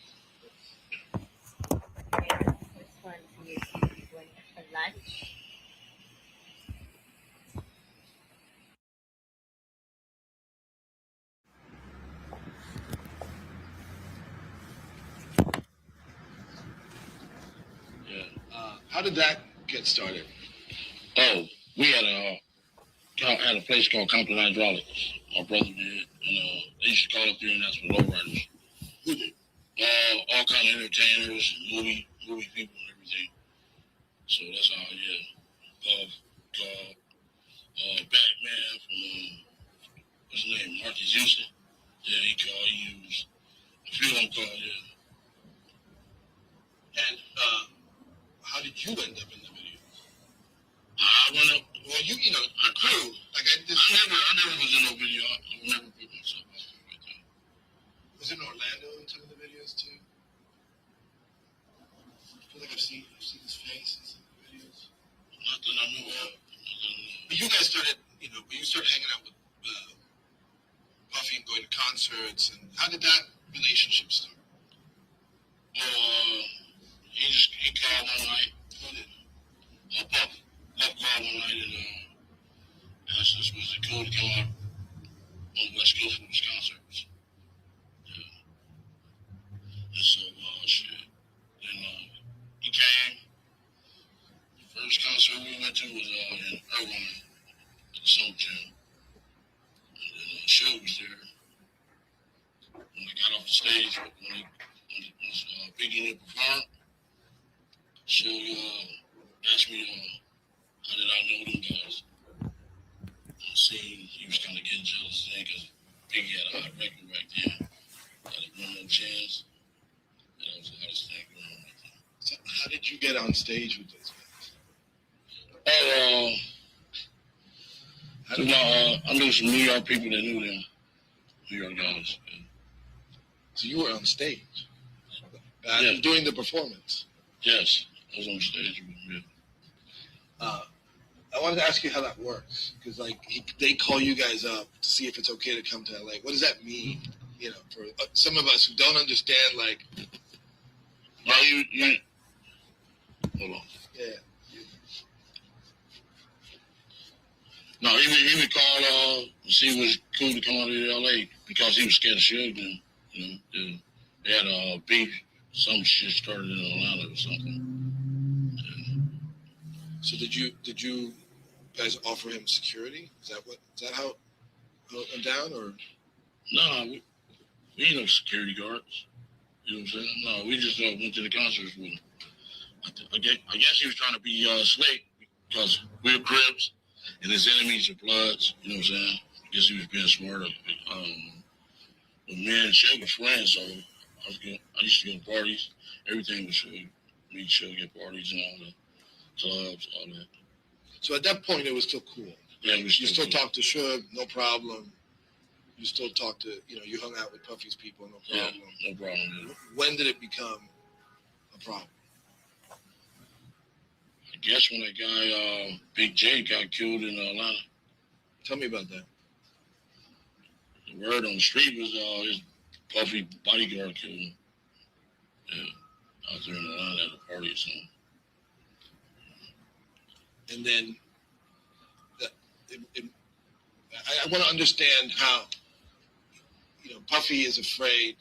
How did that get started? Oh, we had a place called Compton Hydraulics. My brother did, and they used to call up there and ask for lowriders. Who did? All kind of entertainers, movie people, and everything. So that's how, Batman from what's his name, Marcus Houston. Yeah, he used a few of them called, yeah. And how did you end up in the video? I went up. Well, you know, a crew. Like I never was in no video. I never put myself out there like that. Was it in Orlando in some of the videos too? I feel like I've seen his face in some of the videos. Not that I knew of. But you guys started, when you started hanging out with Puffy and going to concerts, and how did that relationship start? He called one night. Puff called one night and asked us was it cool to come out on the West Coast for his concerts. Yeah. And so then he came. The first concert we went to was in Irvine at the Summer Jam. And then Suge was there. when I got off the stage, when Biggie and performed, she asked me, how did I know them guys? I seen he was kind of getting jealous then because Biggie had a hot record back then. Had a one more chance. That was the hottest thing going on back then. So how did you get on stage with those guys? I knew some New York people that knew them. New York guys. Yeah. So you were on stage Yes. doing the performance. Yes, I was on stage with them. Yeah. I wanted to ask you how that works because like they call you guys up to see if it's okay to come to LA. What does that mean? You know, for some of us who don't understand, like, No, you hold on. yeah. No, he would call to see if it was cool to come out of LA because he was scared of Suge. And, you know, they had a beef. Some shit started in Atlanta or something. Yeah. So did you guys offer him security? Is that how it went down, or? No, we ain't no security guards. You know what I'm saying? No, we just went to the concerts with him. I guess he was trying to be slick because we're Crips and his enemies are Bloods. You know what I'm saying? I guess he was being smarter. But me and Suge were friends, so I used to go to parties. Everything was Suge. Me and Suge at parties and all the clubs, all that. So at that point, it was still cool. Yeah, you still talk to Suge, no problem. You still talk to, you hung out with Puffy's people, no problem. Yeah, no problem. Yeah. When did it become a problem? I guess when that guy, Big J, got killed in Atlanta. Tell me about that. The word on the street was his Puffy bodyguard killed him. Yeah, out there in Atlanta at a party or something. And then I want to understand how, Puffy is afraid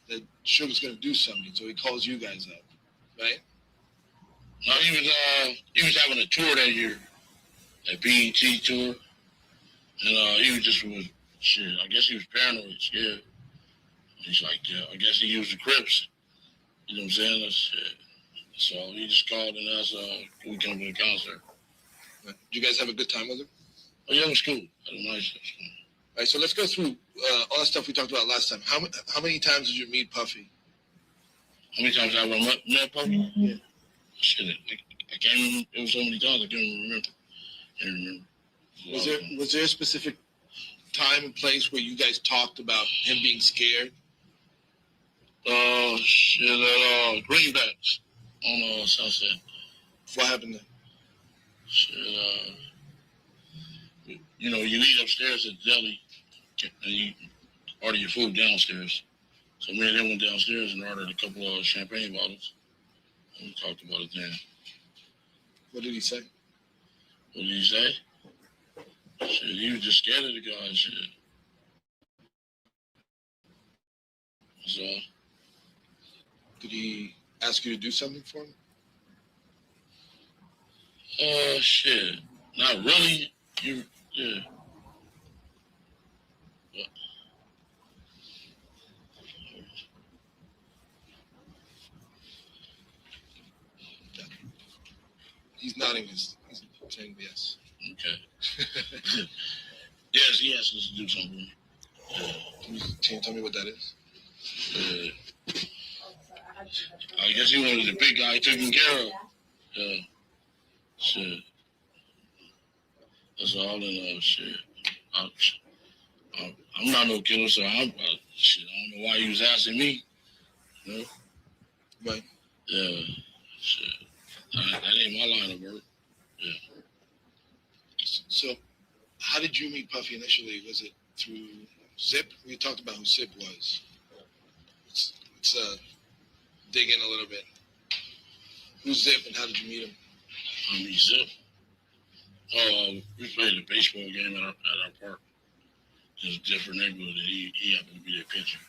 that Sugar's going to do something, so he calls you guys up, right? No, he was having a tour that year, that BET tour, and he was just shit. I guess he was paranoid, scared. He's like, I guess he used the Crips. You know what I'm saying? That's it. So he just called and asked, can we come to the concert? Did you guys have a good time with him? Oh yeah, it was cool. Had a nice time. All right, so let's go through all the stuff we talked about last time. How many times did you meet Puffy? How many times have I met Puffy? Mm-hmm. Yeah. Shit, I can't remember. It was so many times I can't even remember. Was there a specific time and place where you guys talked about him being scared? Shit, Greenbacks on Sunset. What happened then? Shit, you eat upstairs at the deli and you order your food downstairs. So me and him went downstairs and ordered a couple of champagne bottles. And we talked about it then. What did he say? What did he say? Shit, he was just scared of the guy and shit. So. Did he ask you to do something for him? Shit. Not really. Yeah. He's nodding. He's saying yes. Okay. Yes, he asked us to do something. Can you tell me what that is? I guess he wanted the big guy taken care of. Shit. That's all in shit. I'm not no killer, so shit. I don't know why he was asking me. You know? Right. Yeah. Shit. That ain't my line of work. Yeah. So, how did you meet Puffy initially? Was it through Zip? We talked about who Zip was. Let's dig in a little bit. Who's Zip and how did you meet him? Zip. We played a baseball game at our park. It was a different neighborhood, and he happened to be their pitcher.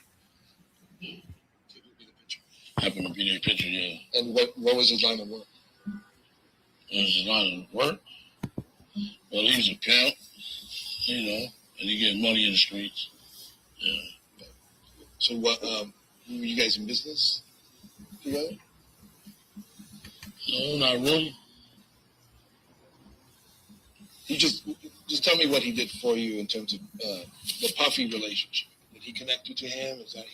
Happened to be their pitcher, yeah. And what was his line of work? What was his line of work? Well, he's a pimp, and he get money in the streets. Yeah. So what? Were you guys in business together? No, not really. You just tell me what he did for you in terms of the Puffy relationship. Did he connect you to him? Is that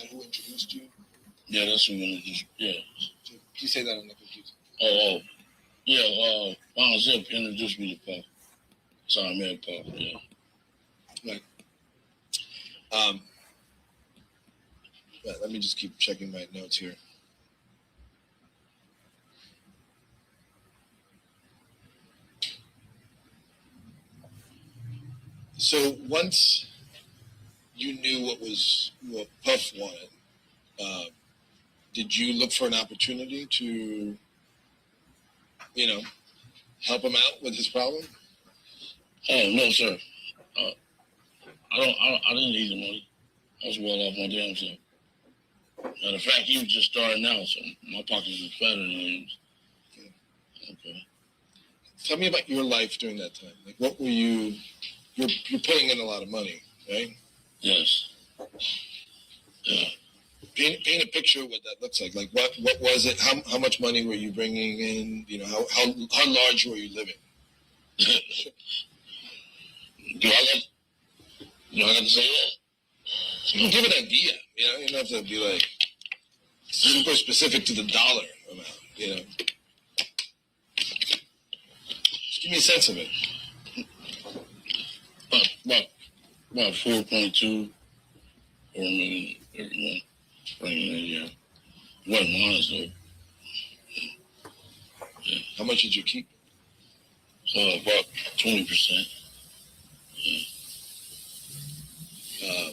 who introduced you? Yeah, that's what it is. Yeah. Can you say that on the computer? Oh, yeah. Von Zip introduced me to Puff. So I met Puff. Yeah. Right. Let me just keep checking my notes here. So once you knew what Puff wanted, did you look for an opportunity to, help him out with his problem? Oh no, sir. I didn't need the money. I was well off my damn self. Matter of fact, he was just starting out, so my pockets was fatter than his. Okay. Tell me about your life during that time. Like, what were you're putting in a lot of money, right? Yes. Yeah. Paint a picture of what that looks like. Like, what was it? How much money were you bringing in? How large were you living? Do I have to say that? You can give an idea. You don't have to be like super specific to the dollar amount. Just give me a sense of it. About 4.2 or maybe every month. Right, yeah. Wasn't honest though. Yeah. How much did you keep? About 20%. Yeah.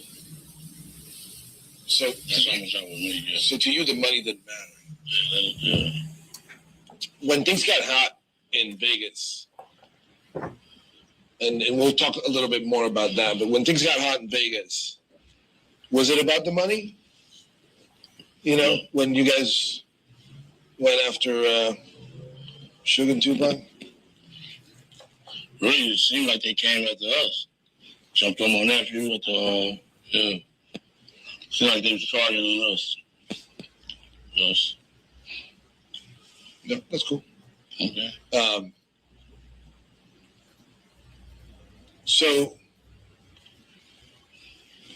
So that's how much I would make. Yeah. So to you, the money didn't matter. Yeah. When things got hot in Vegas, and we'll talk a little bit more about that, but when things got hot in Vegas, was it about the money? When you guys went after Sugar and Tupac? Really, it seemed like they came after us. Jumped on my nephew at the, yeah. Seemed like they was targeting us. Yes. No, that's cool. Okay. So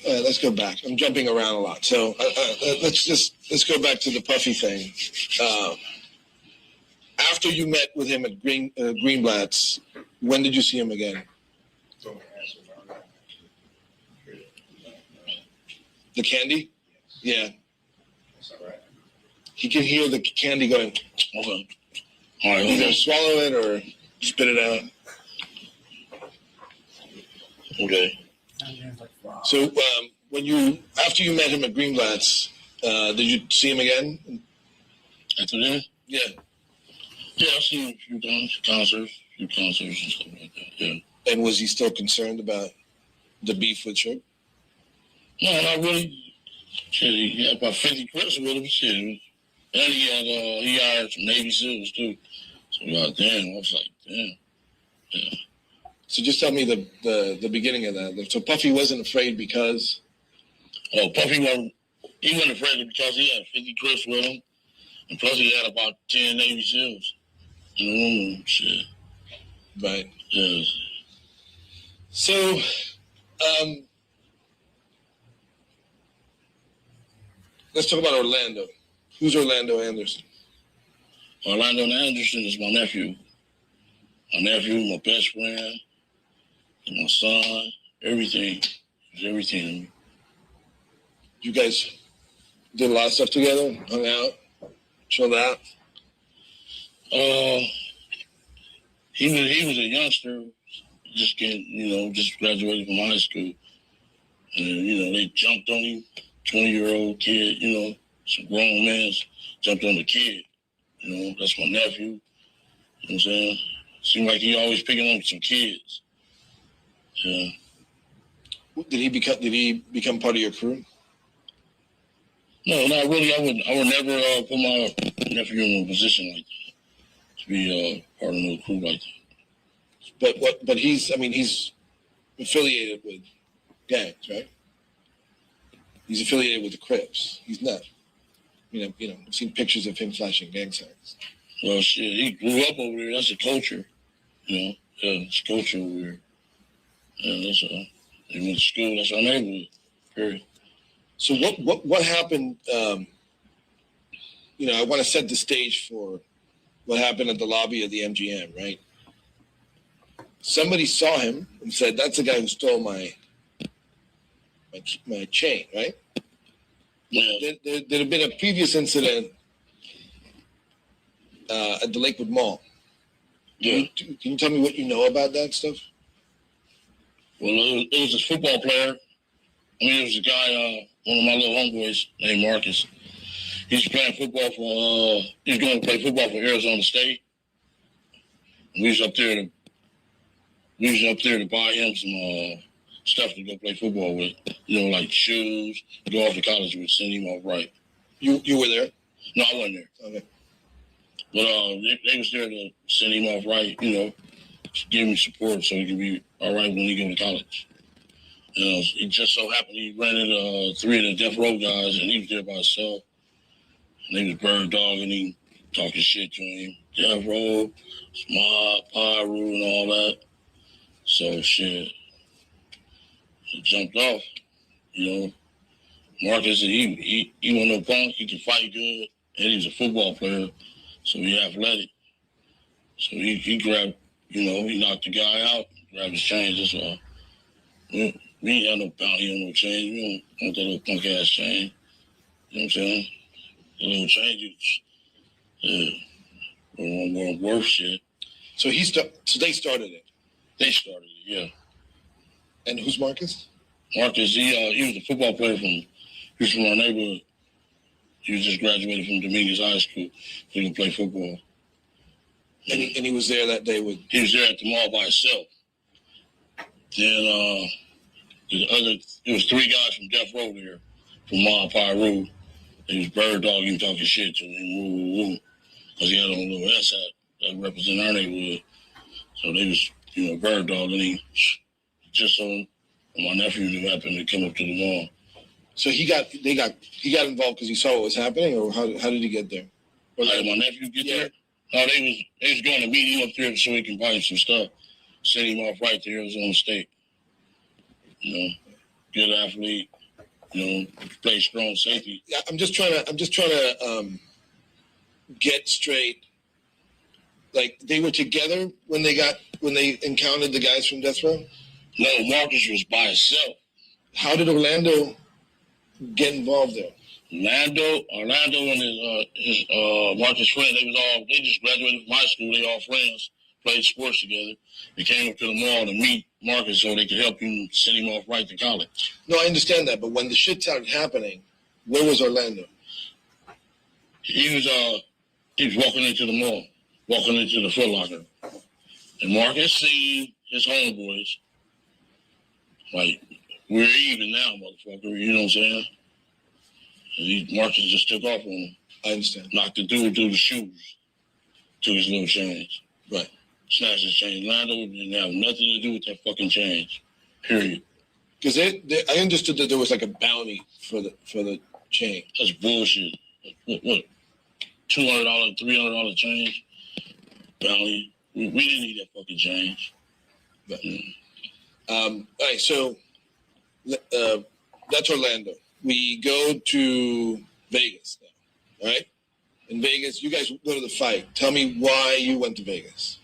let's go back. I'm jumping around a lot. So let's go back to the Puffy thing. After you met with him at Greenblatt's, when did you see him again? The candy? Yeah. He can hear the candy going. Okay. All right. Either swallow it or spit it out. Okay. So after you met him at Greenblatt's, did you see him again? After that? Yeah. Yeah, I seen him a few times, concerts and stuff like that. Yeah. And was he still concerned about the beef with Suge? No, not really. Shit, he had about 50 clips with him. Shit. And he hired some Navy SEALs too. So damn, I was like, damn. Yeah. So just tell me the beginning of that. So Puffy wasn't afraid because? Oh, Puffy wasn't afraid because he had 50 clips with him. And plus he had about 10 Navy SEAls in the room. Shit. Right. Yeah. So, let's talk about Orlando. Who's Orlando Anderson? Orlando Anderson is my nephew. My nephew, my best friend, and my son, everything. He's everything to me. You guys did a lot of stuff together, hung out, chilled out? He was a youngster, just graduated from high school. And, they jumped on him, 20-year-old kid, some grown men jumped on the kid. That's my nephew. You know what I'm saying? Seemed like he always picking up some kids. Yeah. Did he become part of your crew? No, not really. I would never put my nephew in a position like that to be part of no crew like that. But he's affiliated with gangs, right? He's affiliated with the Crips. He's not. I've seen pictures of him flashing gang signs. Well, shit, he grew up over there. That's the culture, Yeah, it's culture over there. Yeah, that's all. He went to school. That's our neighborhood. Period. So what happened? I want to set the stage for what happened at the lobby of the MGM, right? Somebody saw him and said, "That's the guy who stole my chain," right? Yeah. There had been a previous incident at the Lakewood Mall. Yeah. Can you tell me what you know about that stuff? Well, it was this football player. It was a guy, one of my little homeboys named Marcus. He's playing football for, he's going to play football for Arizona State. We was up there to buy him some stuff to go play football with. Like shoes, to go off to college with, send him off right. You were there? No, I wasn't there. Okay. But they was there to send him off right, give him support so he could be all right when he go to college. It just so happened he rented 3 of the death row guys, and he was there by himself. And they was bird dogging him, talking shit to him. Death row, mob, pyro, and all that. So shit, it jumped off. Marcus, he wasn't no punk. He could fight good, and he was a football player, so he athletic. So he grabbed, he knocked the guy out, grabbed his chains. That's all. We ain't had no bounty on no chain. We don't want that little punk ass chain. You know what I'm saying? The little chain, weren't worth shit. So so they started it. They started it, yeah. And who's Marcus? Marcus, he was a football player he was from our neighborhood. He was just graduated from Dominguez High School. So he could play football. And he was there that day with. He was there at the mall by himself. Then it was 3 guys from Death Row there, from Mob Pyro. They was bird dogging, talking shit to him, woo, because he had on a little S hat that represented our neighborhood. So they was, bird dogging him. Just so my nephew knew happened to come up to the mall. So he got involved because he saw what was happening, or how did he get there? Or like my nephew get there? No, they was going to meet him up there so he can buy him some stuff. Send him off right to Arizona State. Good athlete. Play strong safety. Yeah, I'm just trying to get straight. Like they were together when they encountered the guys from Death Row? No, Marcus was by himself. How did Orlando get involved there? Orlando and his Marcus friend, they just graduated from high school. They all friends, played sports together. They came up to the mall to meet Marcus so they could help him send him off right to college. No, I understand that, but when the shit started happening, where was Orlando? He was walking into the mall, walking into the Foot Locker. And Marcus seen his homeboys. Like, we're even now, motherfucker, you know what I'm saying? And Marcus just took off on him. I understand. Knocked the dude through the shoes, took his little chains. Right. Snatched his chain. Orlando didn't have nothing to do with that fucking change. Period. Because I understood that there was like a bounty for the chain. That's bullshit. What? $200, $300 change? Bounty. We didn't need that fucking change. But, all right, so that's Orlando. We go to Vegas now, all right? In Vegas, you guys go to the fight. Tell me why you went to Vegas.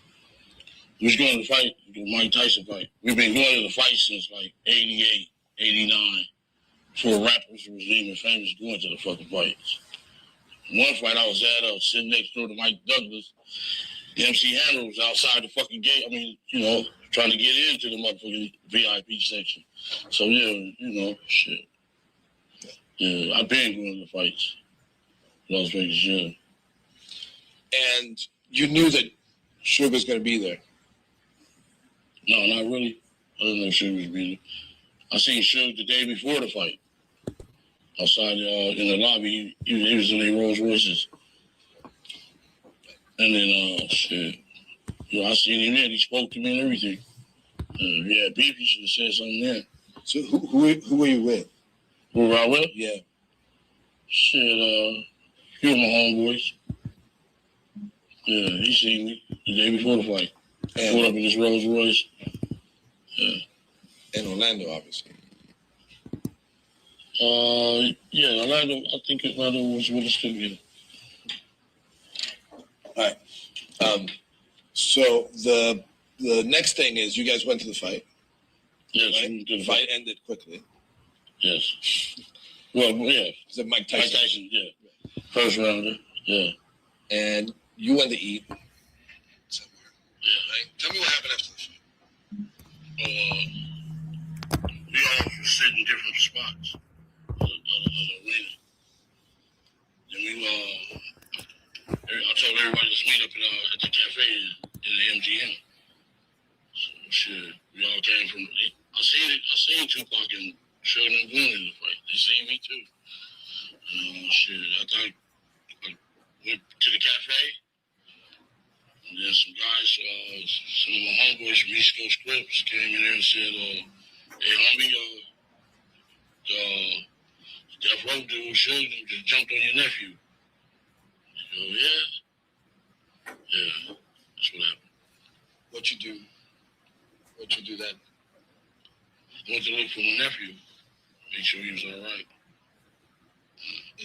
We was going to the fight, the Mike Tyson fight. We've been going to the fight since like 88, 89. Before rappers was even famous going to the fucking fights. One fight I was at, sitting next door to Mike Douglas. The MC Hammer was outside the fucking gate. I mean, trying to get into the motherfucking VIP section. So, yeah, shit. Yeah, I've been going to the fights. Las Vegas, yeah. And you knew that Sugar's going to be there? No, not really. I didn't know Sugar was be there. I seen Sugar the day before the fight. Outside in the lobby, he was in their Rolls Royces. And then, shit. I seen him there. He spoke to me and everything. If he had beef, he should have said something there. So who were you with? Who, Raul? Yeah. Shit, he was my homeboys. Yeah, he seen me the day before the fight. Pulled up in his Rolls Royce. Yeah. In Orlando, obviously. Yeah, Orlando, I think Orlando was with us too, yeah. So the next thing is you guys went to the fight. Yes, right? we did The fight ended quickly. Yes. Well, yeah. Is it Mike Tyson? Mike Tyson, yeah. First rounder, yeah. And you went to eat somewhere. Yeah. Right? Tell me what happened after the fight. We all sit in different spots of the arena. And I told everybody let's meet up at the cafe in the MGM. So shit, we all came from. I seen Tupac and Sugar and Boone in the fight. They seen me too. Shit, after I went to the cafe, and then some guys, some of my homeboys from East Coast Crips came in there and said, "Hey, homie, the Death Row dude, Sugar, just jumped on your nephew." Oh yeah, yeah, that's what happened. What'd you do then? I went to look for my nephew, make sure he was all right.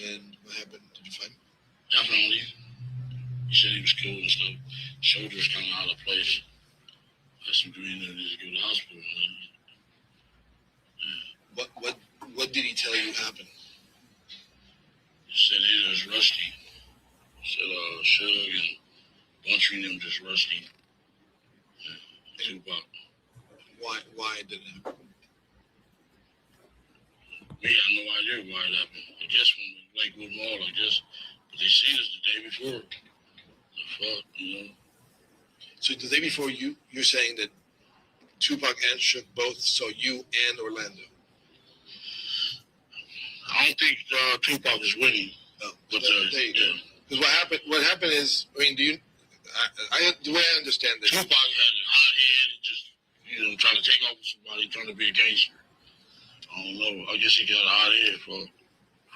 And what happened? Did you find him? I found him. He said he was cool and stuff. Shoulders kind of out of place. I had some green there to go to the hospital. What did he tell you happened? He said he was rusty. He said Shug and Buntry and them just rusty. Yeah, Tupac. Why did it happen? We had no idea why it happened. I guess when we Lakewood Mall, I guess. But they seen us the day before. The fuck, you know. So the day before you're saying that Tupac and Shook both saw you and Orlando. I don't think Tupac is with him. Oh, but there you go. Because what happened is, I mean, the way I understand this. Tupac had a hot head and just, trying to take over somebody, trying to be a gangster. I don't know. I guess he got a hot head for a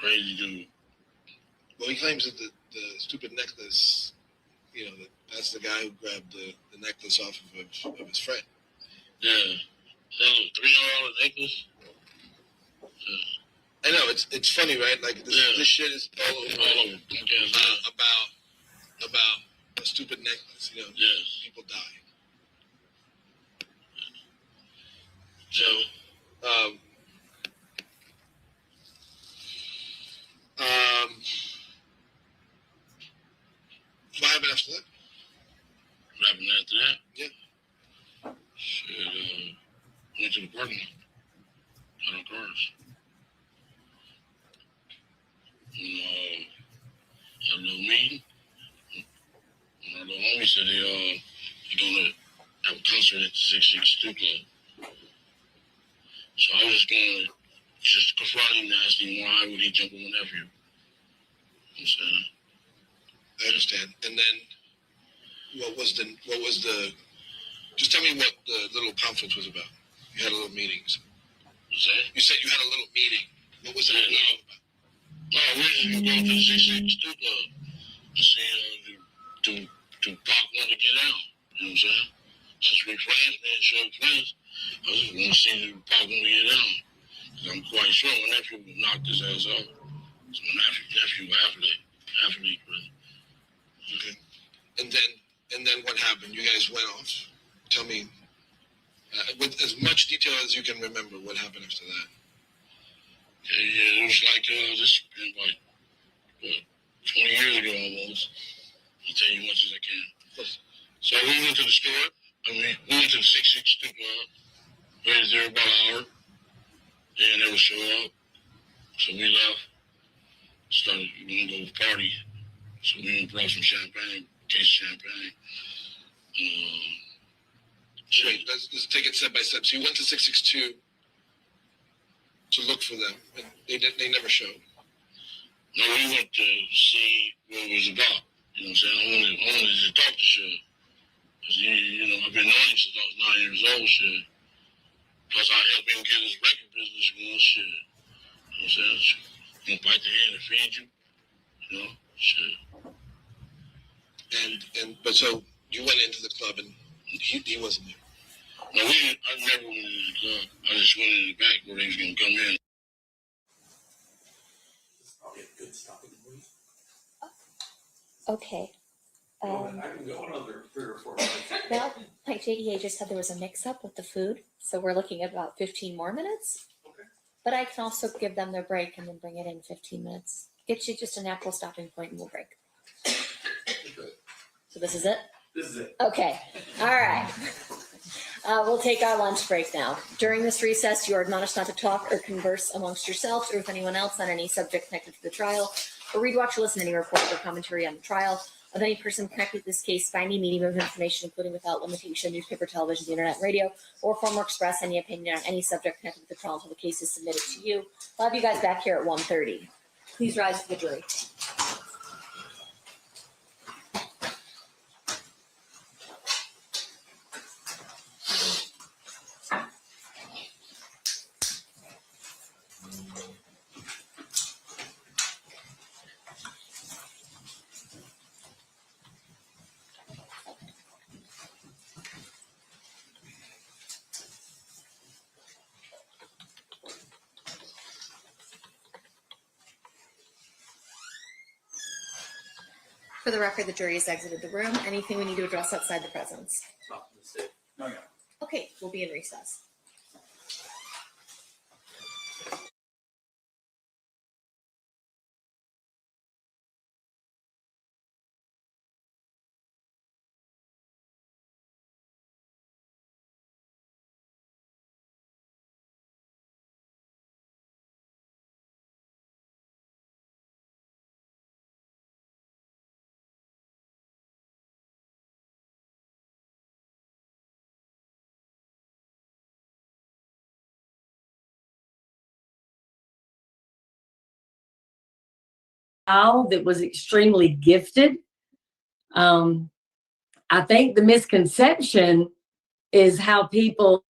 crazy dude. Well, he claims that the stupid necklace, that's the guy who grabbed the necklace off of his friend. Yeah. That was a $300 necklace. I know, it's funny, right? Like, this shit is all over. About a stupid necklace, Yes. People die. So, what happened after that? what happened after that? Yeah. Shit, went to the parking lot. Got on cars. And, had a little meeting. And our little homie said he gonna have a concert at the 662 Club. So I was just confront him and ask him why would he jump on my nephew. You know what I'm saying? I understand. And then what was the just tell me what the little conference was about. You had a little meeting. What's that? You said you had a little meeting. What was that meeting about? No, we were just going to the 662 Club to see to Pac want to get out. You know what I'm saying? Since we friends, man, sure friends, I just want to see if Pac want to get out. Because I'm quite sure my nephew would knock his ass out. So my nephew athlete, brother. Okay. And then what happened? You guys went off. Tell me, with as much detail as you can remember, what happened after that? Yeah, it was like this has been like 20 years ago almost. I'll tell you as much as I can. So we went to the store. We went to the 662 Club. Waited there about an hour. They never show up. So we left. Started going to go party. So we brought some champagne, case of champagne. Wait, let's take it step by step. So you went to 662 to look for them, and they never showed. No, we went to see what it was about. You know what I'm saying? I wanted to talk to shit. Because, I've been knowing him since I was 9 years old, shit. Plus, I helped him get his record business going, shit. You know what I'm saying? You don't bite the hand that feeds you. You know, shit. But so you went into the club and he wasn't there. No, I never went into the club. I just went in the back where they was gonna come in. Probably a good stopping point. Okay. I can go another 3 or 4 minutes. Well, like JEA just said, there was a mix-up with the food, so we're looking at about 15 more minutes. Okay. But I can also give them their break and then bring it in 15 minutes. Get you just a natural stopping point and we'll break. So this is it? This is it. Okay, all right. We'll take our lunch break now. During this recess, you are admonished not to talk or converse amongst yourselves or with anyone else on any subject connected to the trial, or read, watch, or listen to any report or commentary on the trial of any person connected to this case by any medium of information, including without limitation, newspaper, television, the internet, radio, or form or express any opinion on any subject connected with the trial until the case is submitted to you. I'll have you guys back here at 1:30. Please rise to the jury. For the record, the jury has exited the room. Anything we need to address outside the presence? No, no. Okay, we'll be in recess. child that was extremely gifted. I think the misconception is how people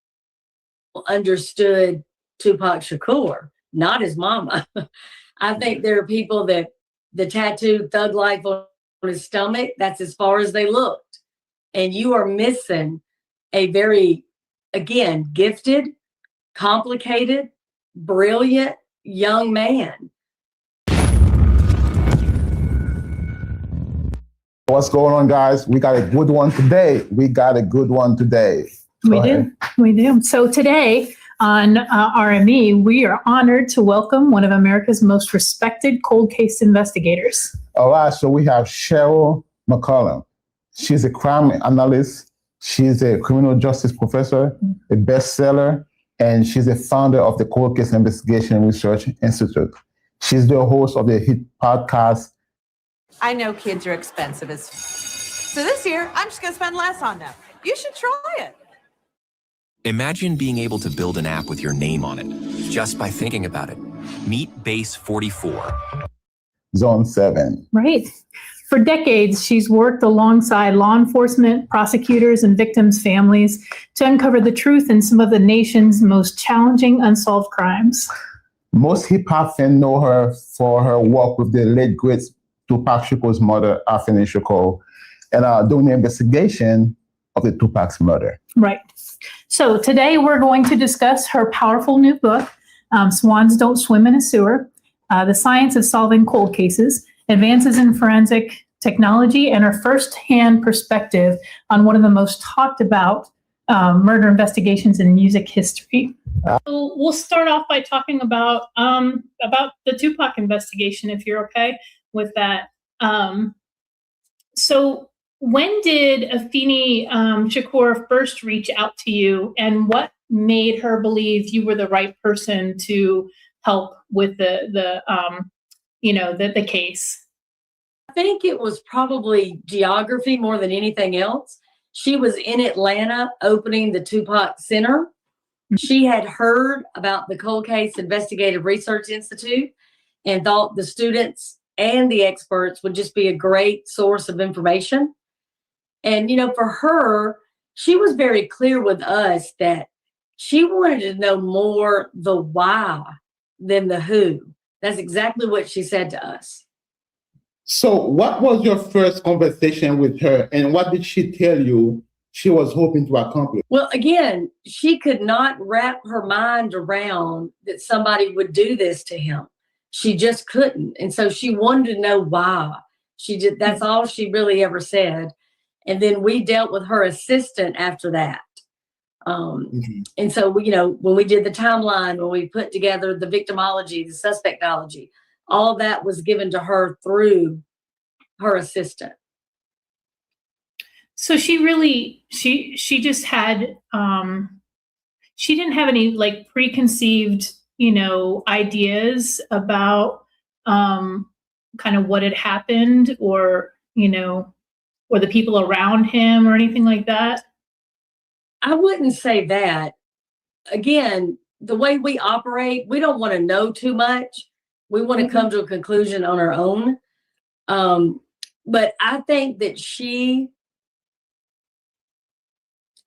understood Tupac Shakur, not his mama. I think there are people that the tattooed thug life on his stomach, that's as far as they looked. And you are missing a very, again, gifted, complicated, brilliant young man. What's going on, guys? We got a good one today. We do. So today on RME, we are honored to welcome one of America's most respected cold case investigators. All right, so we have Cheryl McCollum. She's a crime analyst. She's a criminal justice professor, a bestseller, and she's the founder of the Cold Case Investigation Research Institute. She's the host of the hit podcast. I know kids are expensive, so this year I'm just going to spend less on them. You should try it. Imagine being able to build an app with your name on it just by thinking about it. Meet Base 44. Zone 7. Right. For decades, she's worked alongside law enforcement, prosecutors, and victims' families to uncover the truth in some of the nation's most challenging unsolved crimes. Most hip-hop fans know her for her work with the late great Tupac Shakur's mother, Afeni Shakur, and doing the investigation of the Tupac's murder. Right. So today we're going to discuss her powerful new book, Swans Don't Swim in a Sewer, The Science of Solving Cold Cases, Advances in Forensic Technology, and her first-hand perspective on one of the most talked about murder investigations in music history. So we'll start off by talking about the Tupac investigation, if you're okay with that. So when did Afeni Shakur first reach out to you, and what made her believe you were the right person to help with the case? I think it was probably geography more than anything else. She was in Atlanta opening the Tupac Center. She had heard about the Cold Case Investigative Research Institute and thought the students and the experts would just be a great source of information. And, for her, she was very clear with us that she wanted to know more the why than the who. That's exactly what she said to us. So what was your first conversation with her, and what did she tell you she was hoping to accomplish? Well, again, she could not wrap her mind around that somebody would do this to him. She just couldn't. And so she wanted to know why. That's all she really ever said. And then we dealt with her assistant after that. And so, when we did the timeline, when we put together the victimology, the suspectology, all that was given to her through her assistant. So she really, she just had, she didn't have any like preconceived, ideas about kind of what had happened or the people around him or anything like that. I wouldn't say that. Again, the way we operate, we don't want to know too much. We want to come to a conclusion on our own. But I think that she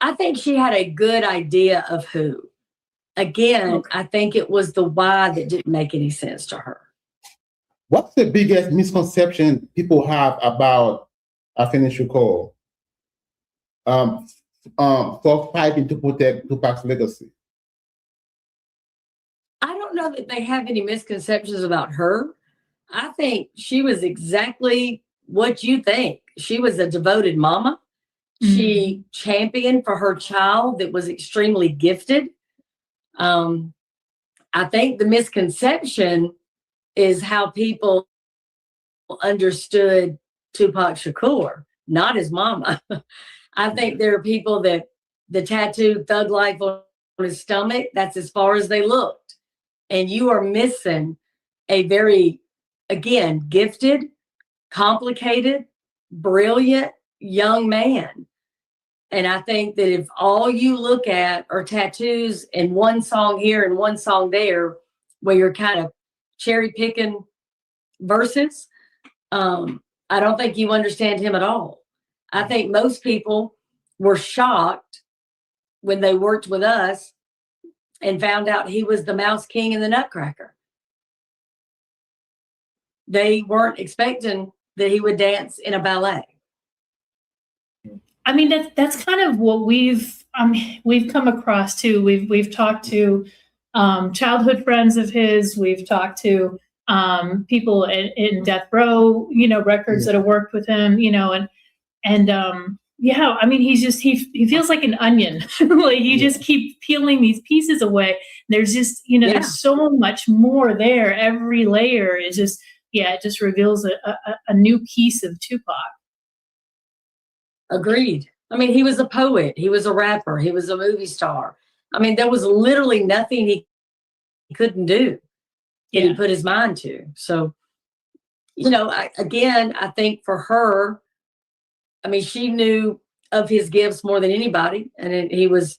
had a good idea of who. Again, I think it was the why that didn't make any sense to her. What's the biggest misconception people have about Afeni Shakur for fighting to protect Tupac's legacy? I don't know that they have any misconceptions about her. I think she was exactly what you think. She was a devoted mama. She championed for her child that was extremely gifted. I think the misconception is how people understood Tupac Shakur, not his mama. I think there are people that the tattooed thug life on his stomach, that's as far as they looked. And you are missing a very, again, gifted, complicated, brilliant young man. And I think that if all you look at are tattoos and one song here and one song there, where you're kind of cherry picking verses, I don't think you understand him at all. I think most people were shocked when they worked with us and found out he was the Mouse King and the Nutcracker. They weren't expecting that he would dance in a ballet. I mean, that's kind of what we've come across too. We've talked to childhood friends of his. We've talked to people in death row, records that have worked with him, and yeah, I mean, he feels like an onion. Like you just keep peeling these pieces away. There's just, there's so much more there. Every layer is just, it just reveals a new piece of Tupac. Agreed. I mean, he was a poet. He was a rapper. He was a movie star. I mean, there was literally nothing he couldn't do that he put his mind to. So, I think for her, I mean, she knew of his gifts more than anybody, and he was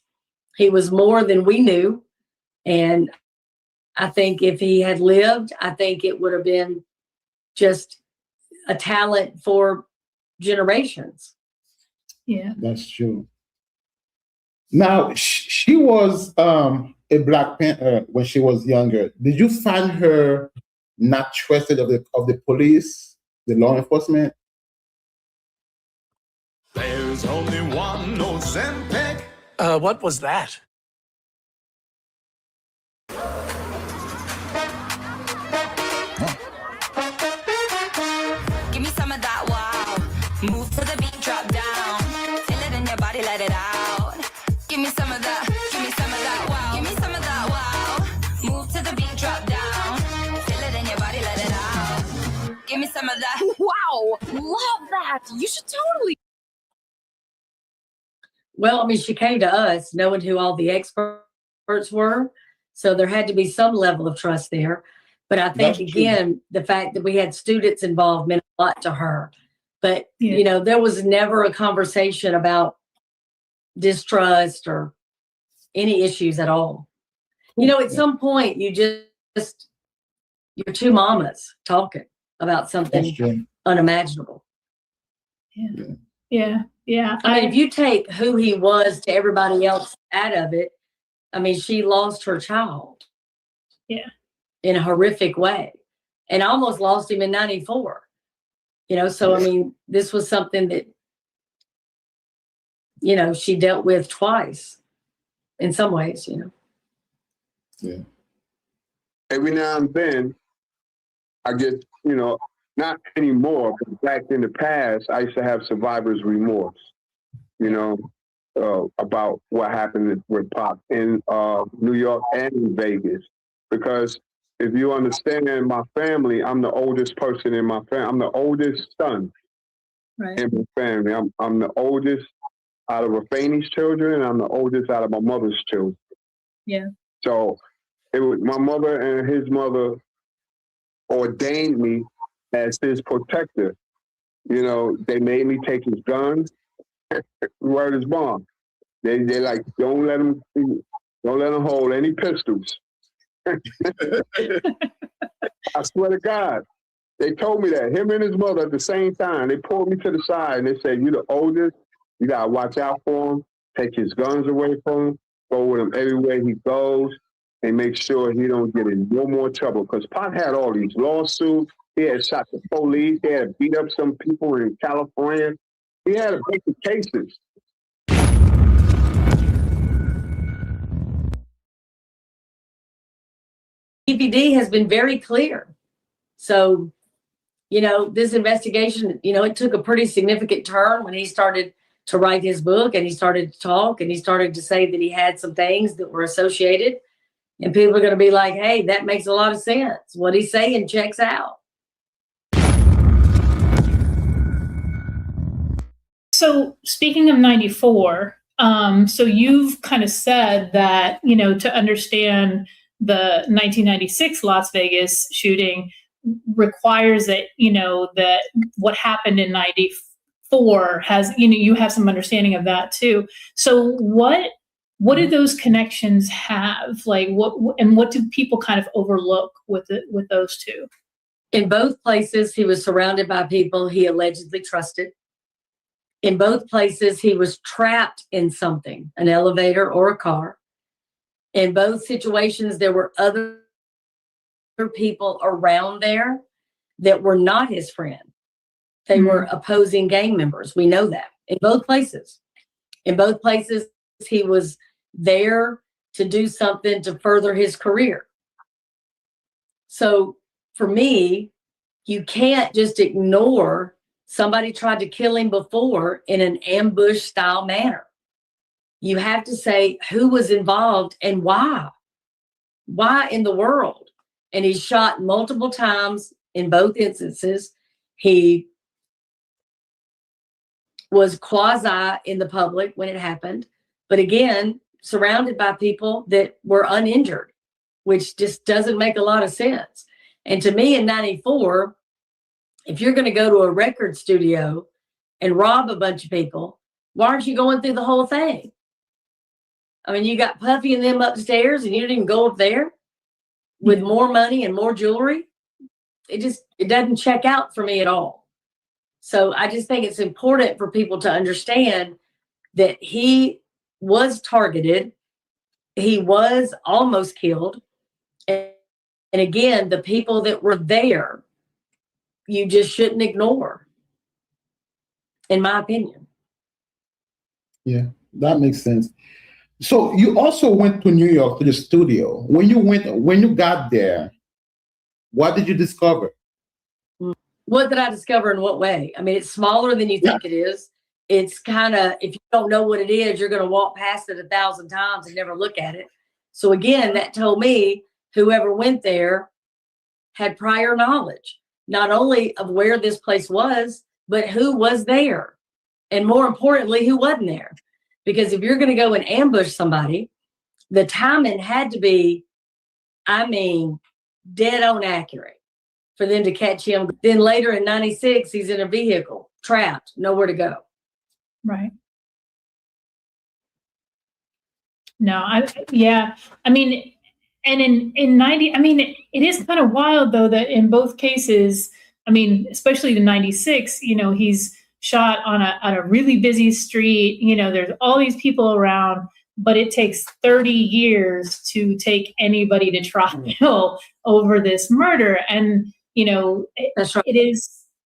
more than we knew. And I think if he had lived, I think it would have been just a talent for generations. Yeah, that's true. Now, she was a Black Panther when she was younger. Did you find her not trusted of the police, the law enforcement? There's only one Ozempic. What was that? Give me some of that wow. Move to the beat, drop down. Feel it in your body, let it out. Give me some of that. Give me some of that wow. Give me some of that wow. Move to the beat, drop down. Feel it in your body, let it out. Give me some of that. Wow, love that. You should totally. Well, I mean, she came to us knowing who all the experts were. So there had to be some level of trust there. But I think, again, the fact that we had students involved meant a lot to her. But, there was never a conversation about distrust or any issues at all. At some point, you're two mamas talking about something unimaginable. Yeah. I mean, if you take who he was to everybody else out of it, I mean, she lost her child. Yeah. in a horrific way. And I almost lost him in 94. You know, so I mean, this was something that, you know, she dealt with twice in some ways, you know. Yeah. Every now and then, I get, you know, not anymore, but back in the past, I used to have survivor's remorse, you know, about what happened with Pop in New York and in Vegas. Because if you understand my family, I'm the oldest person in my family. I'm the oldest son in my family. I'm the oldest out of Rafani's children, and I'm the oldest out of my mother's children. Yeah. So it was my mother and his mother ordained me as his protector. You know, they made me take his guns, word is bond. They like, don't let him hold any pistols. I swear to God. They told me that, him and his mother at the same time. They pulled me to the side and they said, you're the oldest, you gotta watch out for him, take his guns away from him, go with him everywhere he goes, and make sure he don't get in no more trouble. Because Pop had all these lawsuits. He had shot the police. He had beat up some people in California. He had a bunch of cases. PPD has been very clear. So, you know, this investigation, you know, it took a pretty significant turn when he started to write his book and he started to talk and he started to say that he had some things that were associated. And people are going to be like, hey, that makes a lot of sense. What he's saying checks out. So speaking of 94, so you've kind of said that, you know, to understand the 1996 Las Vegas shooting requires that, you know, that what happened in 94 has, you know, you have some understanding of that too. So what do those connections have? Like what do people kind of overlook with those two? In both places, he was surrounded by people he allegedly trusted. In both places, he was trapped in something, an elevator or a car. In both situations, there were other people around there that were not his friend. They were opposing gang members. We know that in both places. In both places, he was there to do something to further his career. So for me, you can't just ignore somebody tried to kill him before in an ambush style manner. You have to say who was involved and why. Why in the world? And he shot multiple times in both instances. He was quasi in the public when it happened, but again, surrounded by people that were uninjured, which just doesn't make a lot of sense. And to me in 94, if you're going to go to a record studio and rob a bunch of people, why aren't you going through the whole thing? I mean, you got Puffy and them upstairs and you didn't even go up there with more money and more jewelry. It doesn't check out for me at all. So I just think it's important for people to understand that he was targeted. He was almost killed. And again, the people that were there, you just shouldn't ignore, in my opinion. Yeah, that makes sense. So you also went to New York to the studio. When you got there, what did you discover? What did I discover in what way? I mean, it's smaller than you think it is. It's kind of, if you don't know what it is, you're going to walk past it 1,000 times and never look at it. So again, that told me whoever went there had prior knowledge, not only of where this place was, but who was there. And more importantly, who wasn't there. Because if you're going to go and ambush somebody, the timing had to be, I mean, dead on accurate for them to catch him. Then later in 96, he's in a vehicle, trapped, nowhere to go. Right. No, I mean, and in 90, I mean, it is kind of wild though, that in both cases, I mean, especially the 96, you know, he's shot on a really busy street. You know, there's all these people around. but it takes 30 years to take anybody to trial over this murder. And, you know, That's right.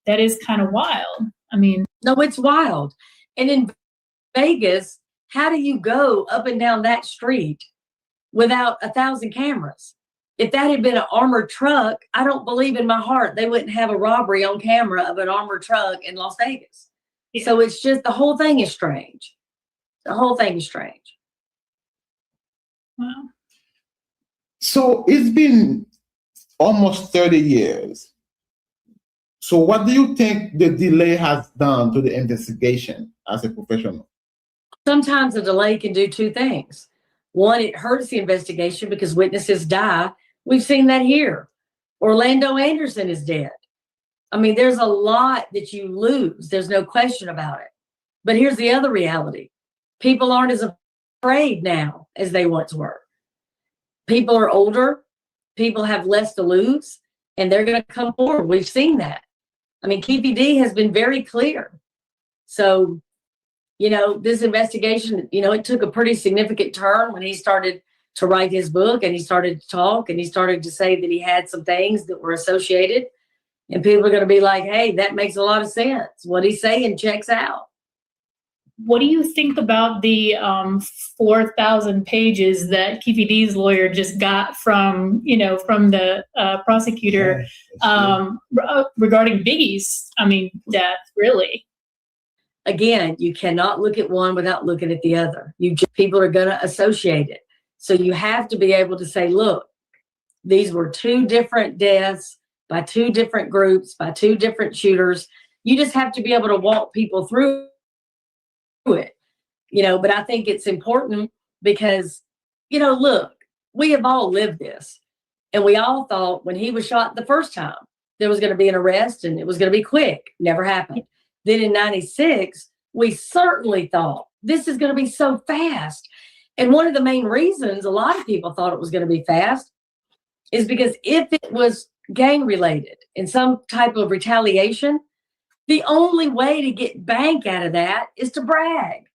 that is kind of wild. I mean, no, it's wild. And in Vegas, how do you go up and down that street without 1,000 cameras? If that had been an armored truck, I don't believe in my heart they wouldn't have a robbery on camera of an armored truck in Las Vegas. Yeah. So it's just, the whole thing is strange. The whole thing is strange. wow. So it's been almost 30 years. So what do you think the delay has done to the investigation as a professional? Sometimes a delay can do two things. One, it hurts the investigation because witnesses die. We've seen that here. Orlando Anderson is dead. I mean, there's a lot that you lose. There's no question about it. But here's the other reality. People aren't as afraid now as they once were. People are older. People have less to lose, and they're going to come forward. We've seen that. I mean, KPD has been very clear. So, you know, this investigation, you know, it took a pretty significant turn when he started to write his book and he started to talk and he started to say that he had some things that were associated. And people are going to be like, hey, that makes a lot of sense. What he's saying checks out. What do you think about the 4,000 pages that KPD's lawyer just got from, you know, from the prosecutor regarding Biggie's, death, really? Again, you cannot look at one without looking at the other. People are going to associate it. So you have to be able to say, look, these were two different deaths by two different groups, by two different shooters. You just have to be able to walk people through it, you know. But I think it's important because, you know, look, we have all lived this, and we all thought when he was shot the first time there was going to be an arrest and it was going to be quick. Never happened. Then in 96, we certainly thought this is going to be so fast. And one of the main reasons a lot of people thought it was going to be fast is because if it was gang related and some type of retaliation, the only way to get bank out of that is to brag.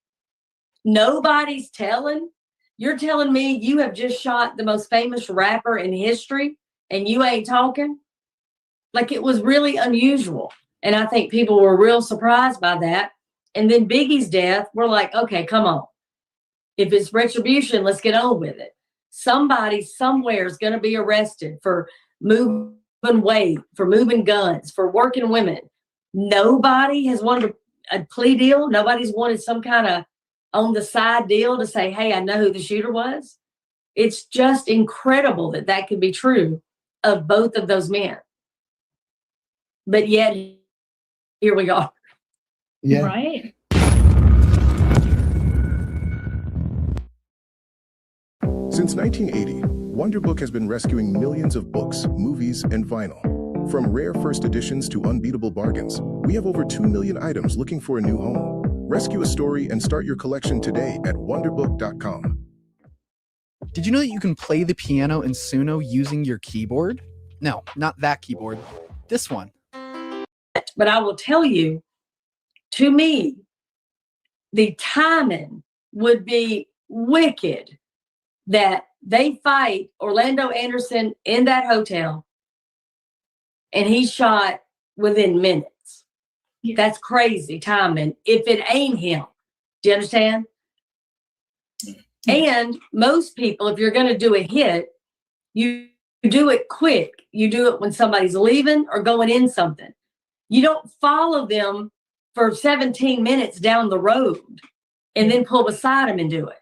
Nobody's telling. You're telling me you have just shot the most famous rapper in history and you ain't talking? Like, it was really unusual. And I think people were real surprised by that. And then Biggie's death, we're like, okay, come on. If it's retribution, let's get on with it. Somebody somewhere is going to be arrested for moving weight, for moving guns, for working women. Nobody has wanted a plea deal. Nobody's wanted some kind of on the side deal to say, hey, I know who the shooter was. It's just incredible that that could be true of both of those men. But yet, here we are. Yeah. Right. Since 1980, Wonderbook has been rescuing millions of books, movies, and vinyl. From rare first editions to unbeatable bargains, we have over 2 million items looking for a new home. Rescue a story and start your collection today at wonderbook.com. Did you know that you can play the piano in Suno using your keyboard? No, not that keyboard. This one. But I will tell you, to me, the timing would be wicked that they fight Orlando Anderson in that hotel and he's shot within minutes. Yeah. That's crazy timing if it ain't him. Do you understand? Mm-hmm. And most people, if you're going to do a hit, you do it quick. You do it when somebody's leaving or going in something. You don't follow them for 17 minutes down the road and then pull beside them and do it.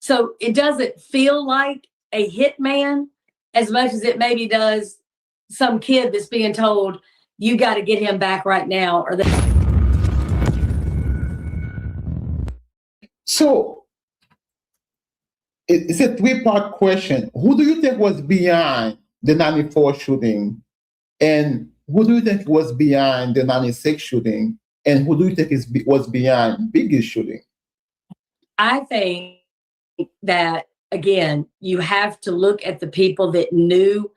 So it doesn't feel like a hitman as much as it maybe does some kid that's being told, you got to get him back right now. Or So it's a 3-part question. Who do you think was behind the 94 shooting? And who do you think was behind the 96 shooting? And who do you think was behind Biggie's shooting? I think that, again, you have to look at the people that knew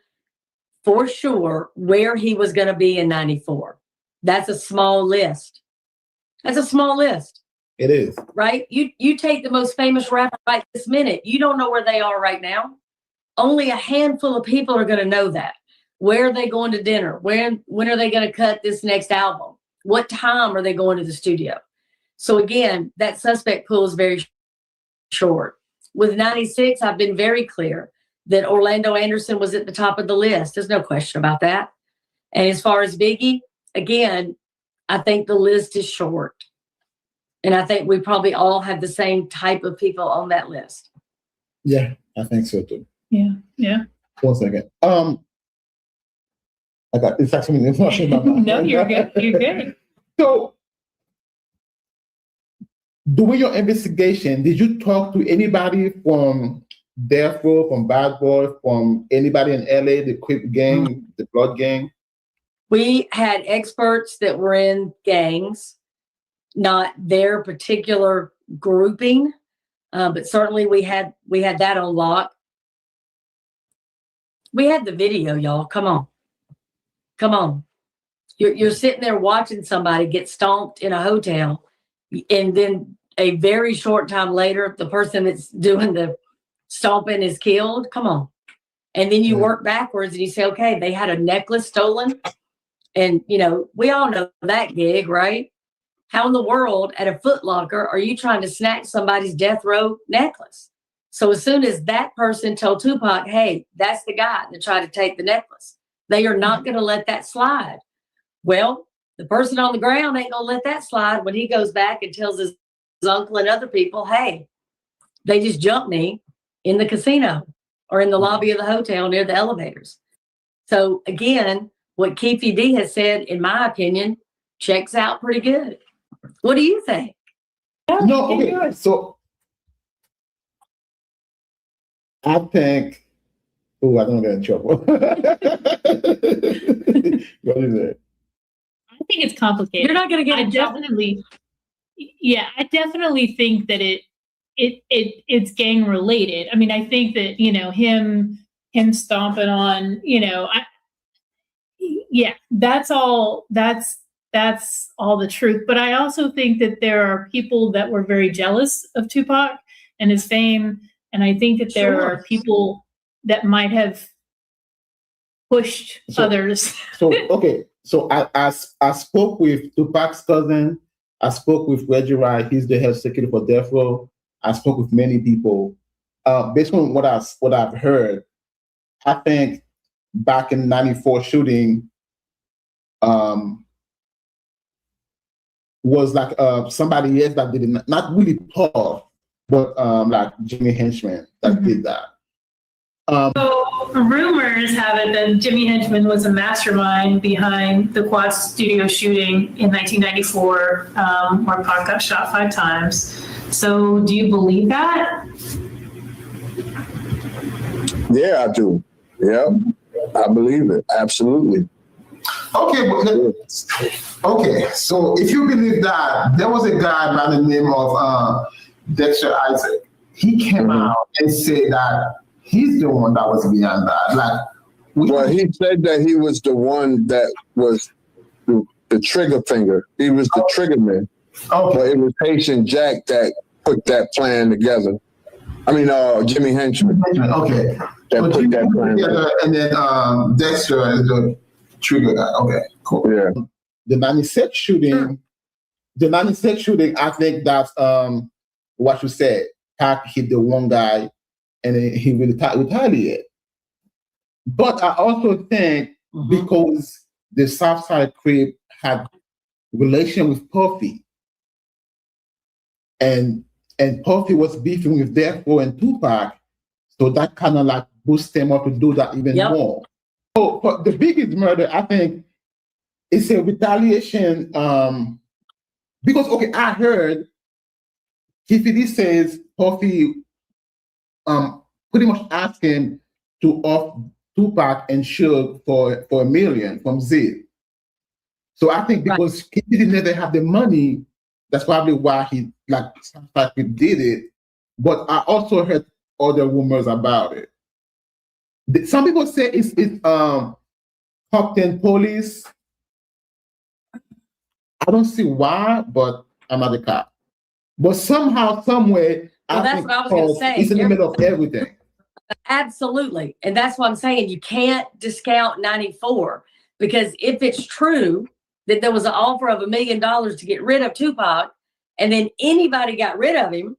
for sure where he was going to be in 94. That's a small list. That's a small list. It is. right? You take the most famous rapper right this minute. You don't know where they are right now. Only a handful of people are going to know that. Where are they going to dinner? When are they going to cut this next album? What time are they going to the studio? So again, that suspect pool is very short. With 96, I've been very clear that Orlando Anderson was at the top of the list. There's no question about that. And as far as Biggie, again, I think the list is short. And I think we probably all have the same type of people on that list. Yeah, I think so too. Yeah. 1 second. I got it's actually in my mind. No, you're good. You're good. So, doing your investigation, did you talk to anybody from Death Row, from Bad Boy, from anybody in LA, the Crip gang, the Blood gang? We had experts that were in gangs, not their particular grouping, but certainly we had that on lock. We had the video, y'all. Come on. You're sitting there watching somebody get stomped in a hotel, and then a very short time later, the person that's doing the stomping is killed. Come on. And then you work backwards and you say, okay, they had a necklace stolen. And, we all know that gig, right? How in the world at a Foot Locker are you trying to snatch somebody's death row necklace? So as soon as that person told Tupac, hey, that's the guy that tried to take the necklace, they are not going to let that slide. Well, the person on the ground ain't going to let that slide when he goes back and tells his uncle and other people, hey, they just jumped me in the casino or in the lobby of the hotel near the elevators. So again, what Keefe D has said, in my opinion, checks out pretty good. What do you think? No, okay. So I think, I don't get in trouble. What is it? I think it's complicated. You're not going to get in trouble. I definitely think that it's gang related. I mean, I think that, him stomping on, that's all the truth. But I also think that there are people that were very jealous of Tupac and his fame. And I think that there are people that might have pushed others. So I spoke with Tupac's cousin. I spoke with Reggie Wright. He's the head secretary for Death Row. I spoke with many people. Based on what I've heard, I think back in '94 shooting was like somebody else that did it, not really Paul, but like Jimmy Henchman that did that. So rumors have it that Jimmy Henchman was a mastermind behind the Quad Studio shooting in 1994, where Pac got shot 5 times. So do you believe that? Yeah, I do. Yeah, I believe it. Absolutely. Okay, so if you believe that, there was a guy by the name of Dexter Isaac. He came out and said that he's the one that was behind that. Well, he said that he was the one that was the trigger finger. He was the trigger man. Okay. But it was Haitian Jack that put that plan together. I mean, Jimmy Henchman. Okay. That put that plan together. And then Dexter is the trigger guy. Okay, cool. Yeah. The 96 shooting, I think that's what you said. Pac hit the one guy and then he will retaliate. But I also think because the Southside Crip had relation with Puffy, and Puffy was beefing with Death Row and Tupac, so that kind of like boosts them up to do that even more. So for the biggest murder, I think it's a retaliation because I heard KPD says Puffy pretty much asked him to off Tupac and Suge for $1 million from Z. So I think because KPD never had the money, that's probably why he did it. But I also heard other rumors about it. Some people say it's top 10 police. I don't see why, but I'm not a cop. But somehow, somewhere, Well, that's what I was gonna say. it's in the middle of everything. Absolutely. And that's what I'm saying. You can't discount 94 because if it's true that there was an offer of $1 million to get rid of Tupac and then anybody got rid of him,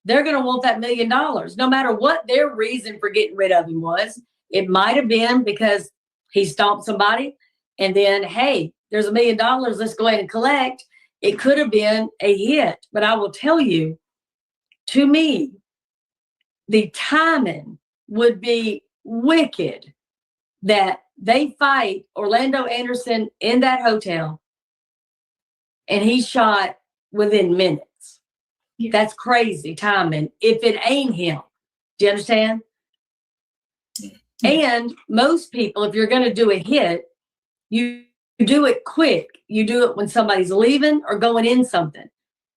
they're going to want that $1 million no matter what their reason for getting rid of him was. It might have been because he stomped somebody and then, hey, there's $1 million. Let's go ahead and collect. It could have been a hit, but I will tell you, to me, the timing would be wicked that they fight Orlando Anderson in that hotel and he's shot within minutes. Yeah. That's crazy timing if it ain't him. Do you understand? Mm-hmm. And most people, if you're going to do a hit, you do it quick. You do it when somebody's leaving or going in something.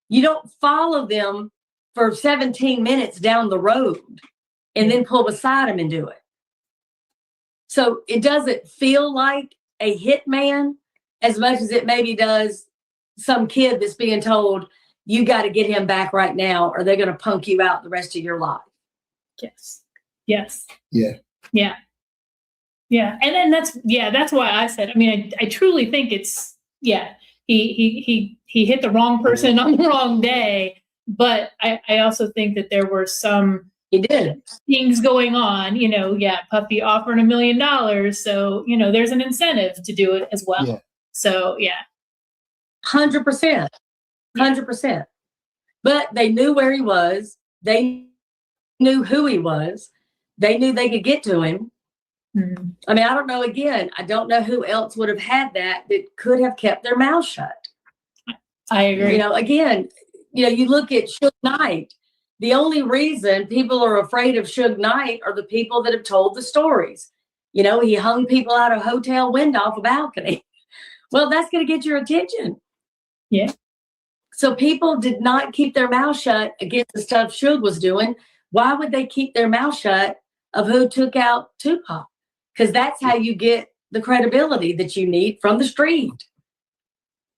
You don't follow them for 17 minutes down the road and then pull beside them and do it. So it doesn't feel like a hitman as much as it maybe does some kid that's being told, you got to get him back right now or they're going to punk you out the rest of your life. Yes. Yes. Yeah. Yeah. Yeah. And then that's why I said, I mean, I truly think it's, he hit the wrong person on the wrong day. But I also think that there were some things going on, Puffy offering $1 million. So, there's an incentive to do it as well. Yeah. So, 100%. 100%. But they knew where he was. They knew who he was. They knew they could get to him. Mm-hmm. I mean, I don't know. Again, I don't know who else would have had that could have kept their mouth shut. I agree. Again, you look at Suge Knight. The only reason people are afraid of Suge Knight are the people that have told the stories. He hung people out of a hotel window off a balcony. Well, that's going to get your attention. Yeah. So people did not keep their mouth shut against the stuff Suge was doing. Why would they keep their mouth shut of who took out Tupac? Because that's how you get the credibility that you need from the street.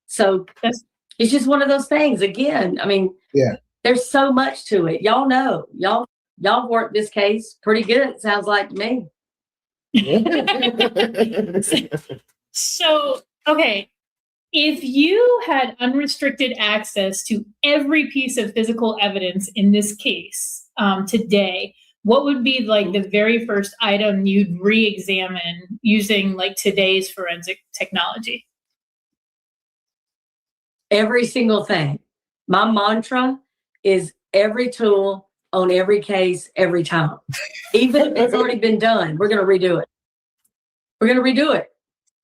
So it's just one of those things. Again, I mean, there's so much to it. Y'all know. Y'all worked this case pretty good, it sounds like to me. So, okay. If you had unrestricted access to every piece of physical evidence in this case today, what would be like the very first item you'd re-examine using like today's forensic technology? Every single thing. My mantra is every tool on every case, every time. Even if it's already been done, we're going to redo it. We're going to redo it.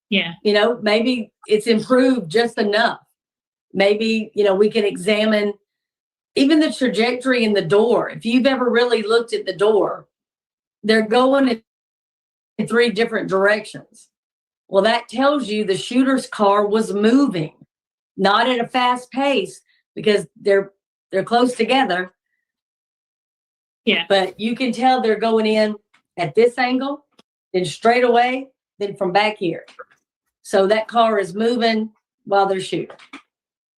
Yeah. Maybe it's improved just enough. Maybe, we can examine even the trajectory in the door. If you've ever really looked at the door, they're going in 3 different directions. Well, that tells you the shooter's car was moving, not at a fast pace because they're close together. Yeah. But you can tell they're going in at this angle, then straight away, then from back here. So that car is moving while they're shooting.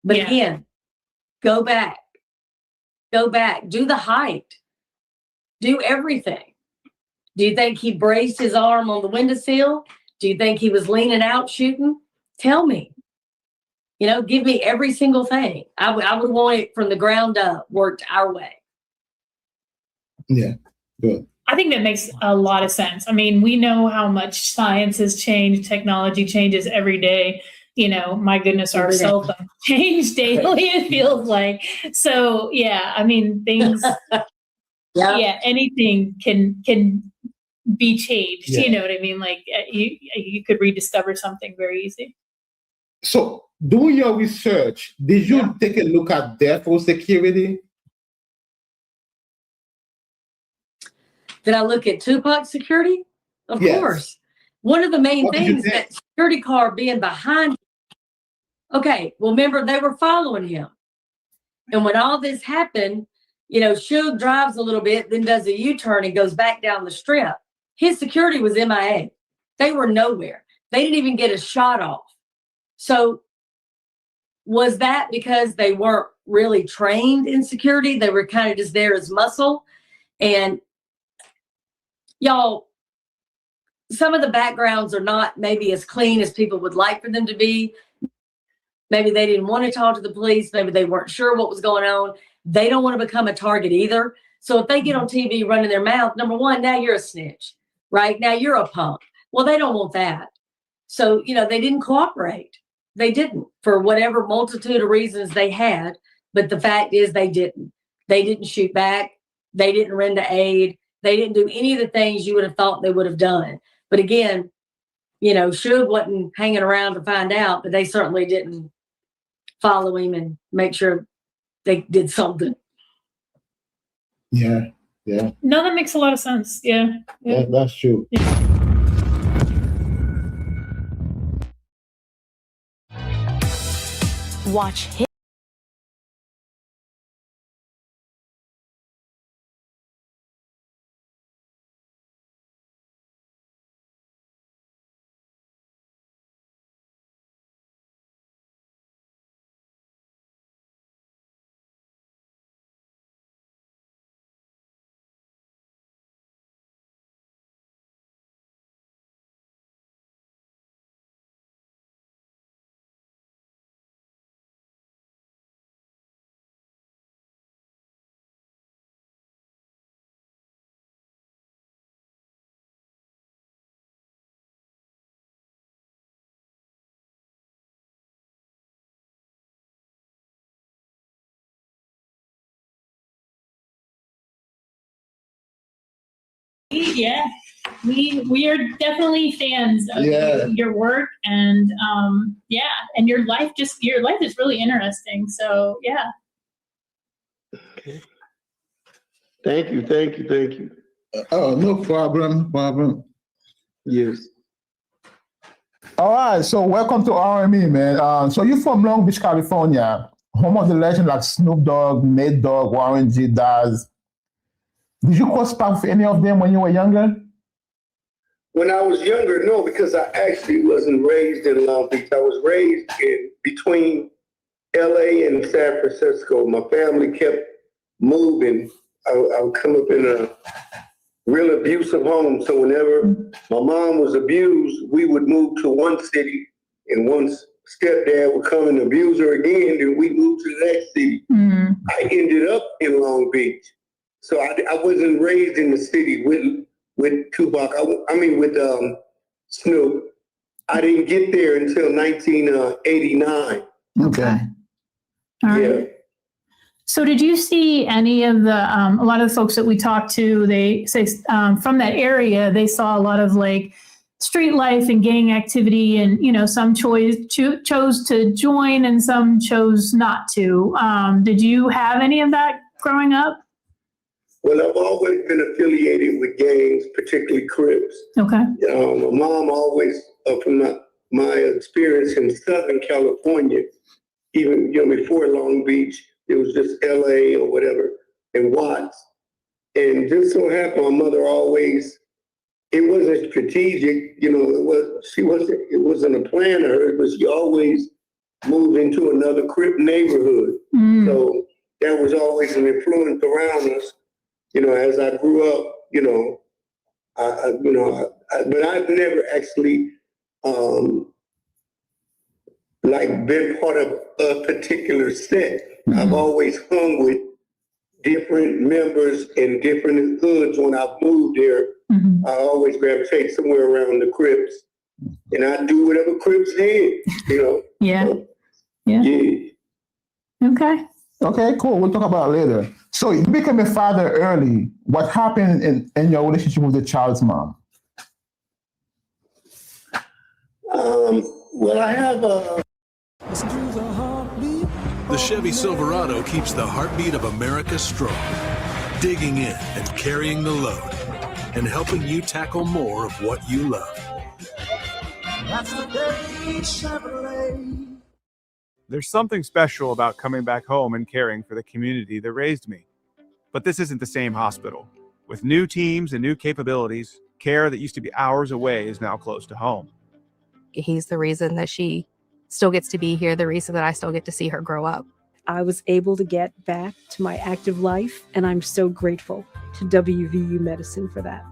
But again, go back, do the height, do everything. Do you think he braced his arm on the windowsill? Do you think he was leaning out shooting? Tell me. Give me every single thing. I would want it from the ground up, worked our way. Yeah, good. I think that makes a lot of sense. I mean, we know how much science has changed, technology changes every day. My goodness, our cell phones change daily, it feels like. So, I mean, things, anything can be changed. You know what I mean? Like you could rediscover something very easy. So, doing your research, did you take a look at death row security? Did I look at Tupac's security? Of course. One of the main things that security car being behind. Okay, well, remember they were following him. And when all this happened, Suge drives a little bit, then does a U-turn and goes back down the strip. His security was MIA. They were nowhere. They didn't even get a shot off. So was that because they weren't really trained in security? They were kind of just there as muscle. And y'all, some of the backgrounds are not maybe as clean as people would like for them to be. Maybe they didn't want to talk to the police. Maybe they weren't sure what was going on. They don't want to become a target either. So if they get on TV running their mouth, number one, now you're a snitch, right? Now you're a punk. Well, they don't want that. So, they didn't cooperate. They didn't, for whatever multitude of reasons they had. But the fact is they didn't. They didn't shoot back. They didn't render aid. They didn't do any of the things you would have thought they would have done. But again, Shug wasn't hanging around to find out, but they certainly didn't follow him and make sure they did something. Yeah. No, that makes a lot of sense. Yeah. That's true. Watch his Yeah, we are definitely fans of your work, and and your life is really interesting. So yeah. Thank you. Oh, no problem. Yes. All right, so welcome to RME, man. So you're from Long Beach, California, home of the legend like Snoop Dogg, Nate Dogg, Warren G. Daz. Did you cross paths with any of them when you were younger? When I was younger, no, because I actually wasn't raised in Long Beach. I was raised in between LA and San Francisco. My family kept moving. I would come up in a real abusive home. So whenever my mom was abused, we would move to one city, and once stepdad would come and abuse her again, then we moved to the next city. Mm-hmm. I ended up in Long Beach. So I wasn't raised in the city with Tupac. With Snoop. I didn't get there until 1989. Okay. All right. So did you see any of the, a lot of the folks that we talked to, they say from that area, they saw a lot of like street life and gang activity, and, some chose to join and some chose not to. Did you have any of that growing up? Well, I've always been affiliated with gangs, particularly Crips. Okay. My mom always, from my experience in Southern California, even before Long Beach, it was just LA or whatever, and Watts. And just so happened, my mother always, it wasn't strategic, it wasn't a plan of hers, but she always moved into another Crip neighborhood. Mm. So that was always an influence around us. As I grew up, but I've never actually been part of a particular set. Mm-hmm. I've always hung with different members in different hoods. When I've moved there, mm-hmm. I always gravitate somewhere around the Crips, and I do whatever Crips did. Yeah. So, yeah. Okay. Okay, cool. We'll talk about it later. So you became a father early. What happened in your relationship with the child's mom? Well, I have a... The Chevy Silverado keeps the heartbeat of America strong, digging in and carrying the load, and helping you tackle more of what you love. That's the day Chevrolet. There's something special about coming back home and caring for the community that raised me. But this isn't the same hospital. With new teams and new capabilities, care that used to be hours away is now close to home. He's the reason that she still gets to be here, the reason that I still get to see her grow up. I was able to get back to my active life, and I'm so grateful to WVU Medicine for that.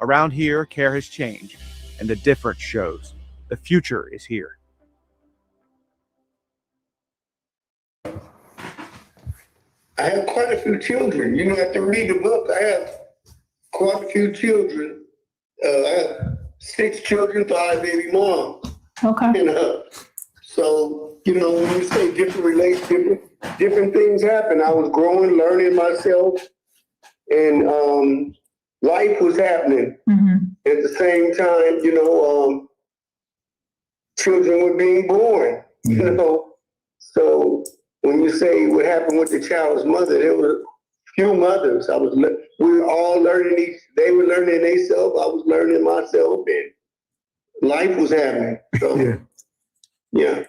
Around here, care has changed, and the difference shows. The future is here. I have quite a few children. You know, after read the book, I have quite a few children. I have 6 children, 5 baby moms. Okay. You know, so, you know, when you say different things happen. I was growing, learning myself, and life was happening. At the same time, you know, children were being born, you know. So when you say what happened with the child's mother, there were few mothers. We were all learning they were learning themselves, I was learning myself, and life was happening. So yeah.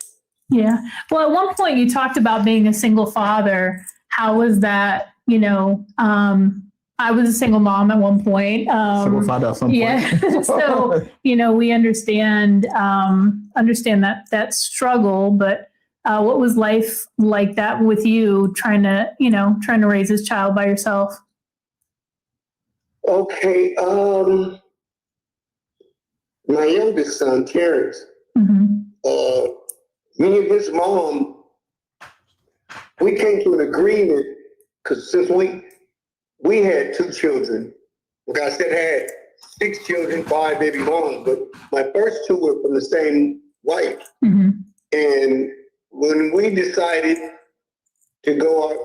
Yeah. Well, at one point you talked about being a single father. How was that? You know, I was a single mom at one point. Single father at some point. Yeah. So, you know, we understand that struggle, but what was life like that with you trying to raise this child by yourself? Okay. My youngest son, Terrence, me and his mom, we came to an agreement because since we had 2 children, like I said, I had 6 children, 5 baby moms, but my first 2 were from the same wife. And when we decided to go our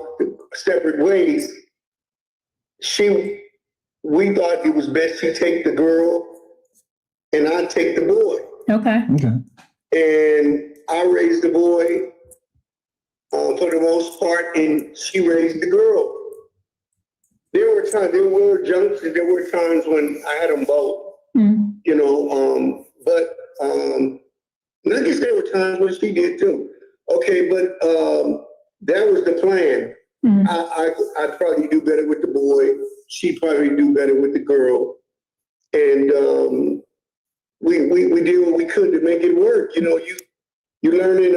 separate ways, we thought it was best to take the girl and I take the boy. Okay. And I raised the boy for the most part, and she raised the girl. There were times when I had them both, you know, but I guess there were times when she did too. Okay, but that was the plan. I'd probably do better with the boy. She'd probably do better with the girl. And we did what we could to make it work. You know, you're learning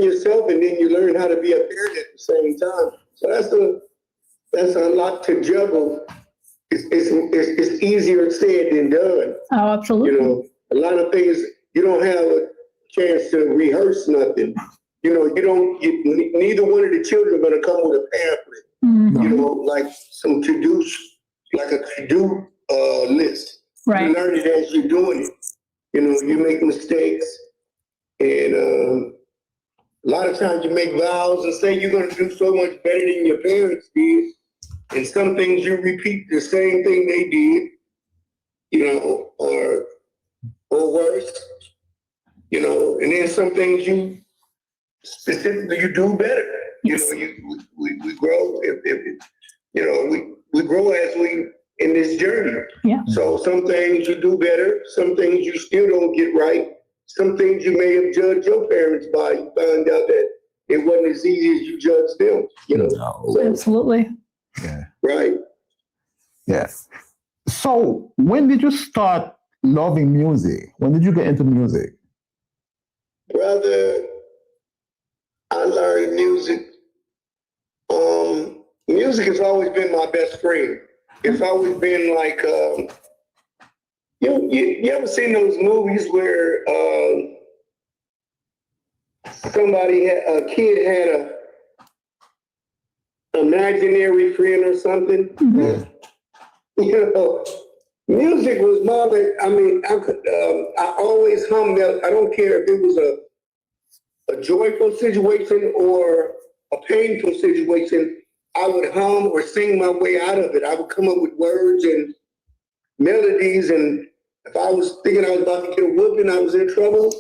yourself, and then you learn how to be a parent at the same time. So that's a lot to juggle. It's easier said than done. Oh, absolutely. You know, a lot of things you don't have a chance to rehearse nothing. You know, neither one of the children are going to come with a pamphlet. You know, like some like a to-do list. Right. You learn it as you're doing it. You know, you make mistakes, and a lot of times you make vows and say you're going to do so much better than your parents did, and some things you repeat the same thing they did, you know, or worse, you know, and then some things you do better. Yes. You know, we grow you know, we grow as we in this journey. Yeah. So some things you do better, some things you still don't get right, some things you may have judged your parents by. You find out that it wasn't as easy as you judged them. You know. So, Absolutely. Yeah. right. Yes. So when did you start loving music? When did you get into music? Brother, I learned music. Music has always been my best friend. It's always been like, you ever seen those movies where a kid had a imaginary friend or something? You know, music was I always hummed. I don't care if it was a joyful situation or a painful situation. I would hum or sing my way out of it. I would come up with words and melodies, and if I was thinking I was about to get a whooping, I was in trouble,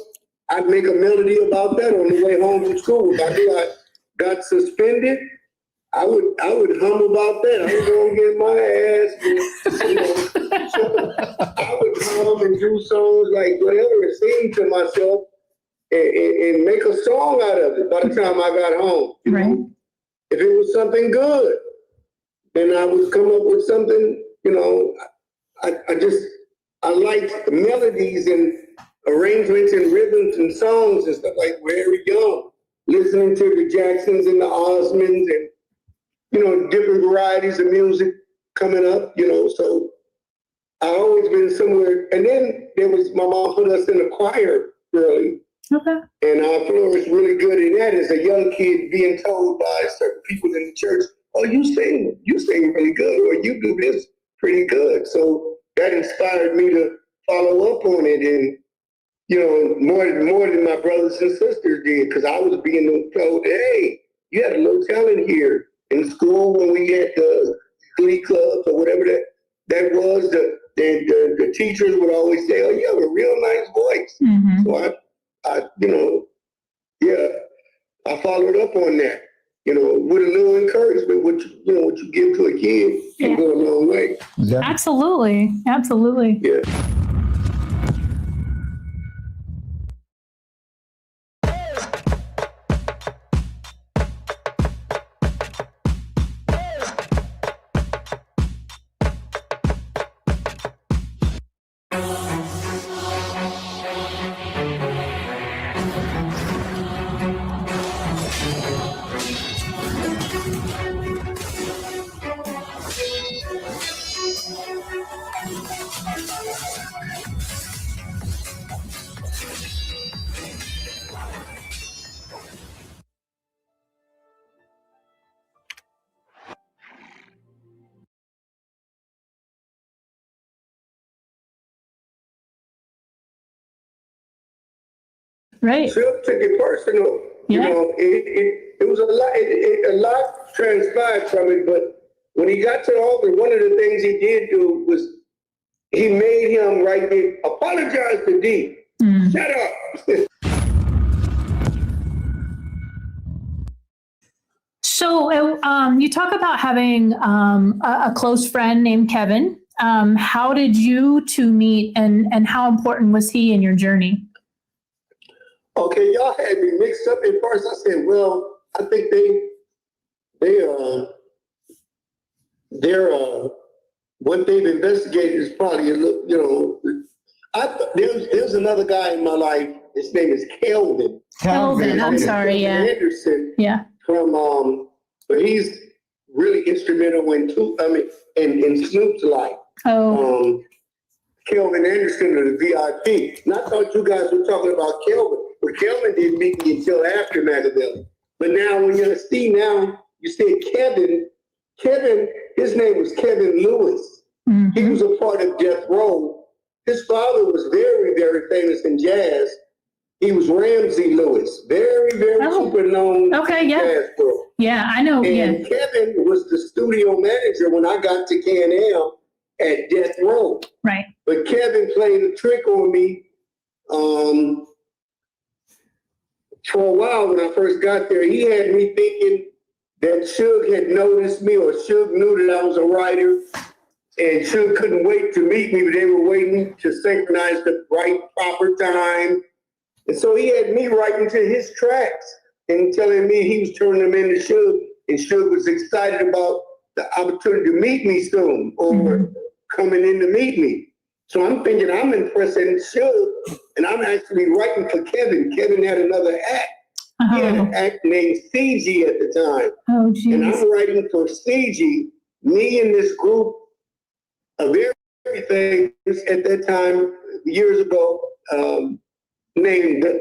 I'd make a melody about that on the way home from school. If I knew I got suspended, I would hum about that. I was going to get my ass. You know, so I would hum and do songs like whatever, sing to myself and make a song out of it by the time I got home. You know? If it was something good, then I would come up with something, you know, I liked melodies and arrangements and rhythms and songs and stuff like very young, listening to the Jacksons and the Osmonds and, you know, different varieties of music coming up, you know, so I always been somewhere. And then my mom put us in the choir early. Okay. And I flourished really good in that as a young kid, being told by certain people in the church, oh, you sing really good, or you do this pretty good. So that inspired me to follow up on it, and, you know, more than my brothers and sisters did, because I was being told, hey, you have a little talent here. In school, when we had the glee clubs or whatever that was, the teachers would always say, oh, you have a real nice voice. Mm-hmm. So I, you know, yeah, I followed up on that, you know, with a little encouragement, what you give to a kid can go a long way. Yeah. Absolutely. Absolutely. Yeah. Right. Phil took it personal. You know, it was a lot transpired from it, but when he got to the office, one of the things he did do was he made him write it, apologize to D. Shut up. So you talk about having a close friend named Kevin. How did you two meet, and how important was he in your journey? Okay, y'all had me mixed up at first. I said, well, I think what they've investigated is probably a little, you know, there's another guy in my life. His name is Kelvin. Kelvin, I'm sorry, yeah. Anderson. Yeah. From but he's really instrumental in Snoop's life. Oh. Kelvin Anderson of the VIP. And I thought you guys were talking about Kelvin, but Kelvin didn't meet me until after Machiavelli. But now when you see you say Kevin, his name was Kevin Lewis. Mm-hmm. He was a part of Death Row. His father was very, very famous in jazz. He was Ramsey Lewis, very, very super known jazz bro. Yeah, I know. And Kevin was the studio manager when I got to K&L at Death Row. Right. But Kevin played a trick on me for a while when I first got there. He had me thinking that Suge had noticed me, or Suge knew that I was a writer, and Suge couldn't wait to meet me, but they were waiting to synchronize the right proper time. And so he had me writing to his tracks and telling me he was turning them into Suge, and Suge was excited about the opportunity to meet me soon, or coming in to meet me. So I'm thinking I'm impressing Suge, and I'm actually writing for Kevin. Kevin had another act. He had an act named CG at the time. Oh, geez. And I'm writing for CG, me and this group of very famous at that time, years ago, named the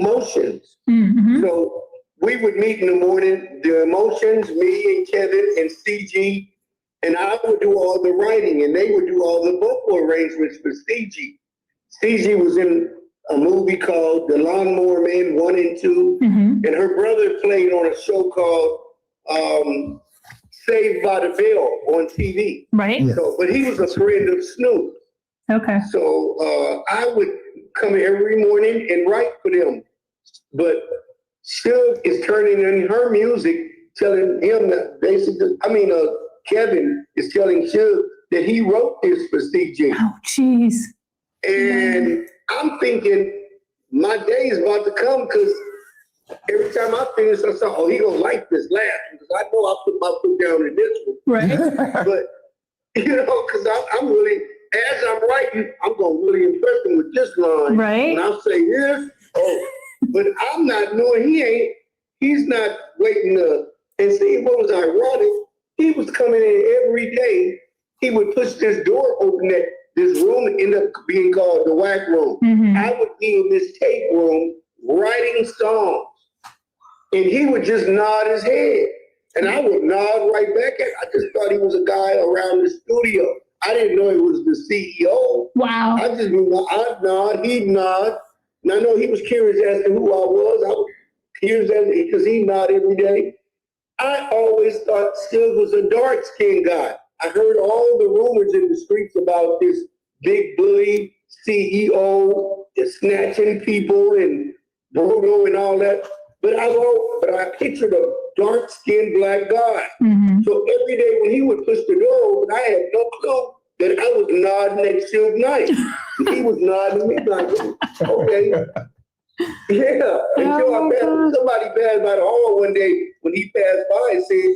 Emotions. Mm-hmm. So we would meet in the morning, the Emotions, me and Kevin and CG, and I would do all the writing, and they would do all the vocal arrangements for CG. CG was in a movie called The Lawnmower Man 1 and 2, and her brother played on a show called Saved by the Bell on TV. Right. So, but he was a friend of Snoop. Okay. So I would come every morning and write for them. But Suge is turning in her music, telling him that basically, Kevin is telling Suge that he wrote this for CG. Oh, jeez. And I'm thinking my day is about to come, because every time I finish, I say, oh, he gonna like this last one, because I know I put my foot down in this one. Right. But, because I'm really as I'm writing, I'm gonna really impress him with this line. Right. And I'll say this. Oh, but I'm not knowing he's not waiting to. And see, what was ironic? He was coming in every day. He would push this door open that this room ended up being called the whack room. I would be in this tape room writing songs, and he would just nod his head, and I would nod right back at. I just thought he was a guy around the studio. I didn't know he was the CEO. Wow. I just knew I'd nod, he'd nod, and I know he was curious as to who I was. I was curious because he nodded every day. I always thought Suge was a dark-skinned guy. I heard all the rumors in the streets about this big bully CEO snatching people and Bruno and all that. But I pictured a dark-skinned black guy. So every day when he would push the door open, I had no clue that I was nodding at Suge Knight. He was nodding at me like, okay. Yeah, until somebody passed by the hall one day when he passed by and said,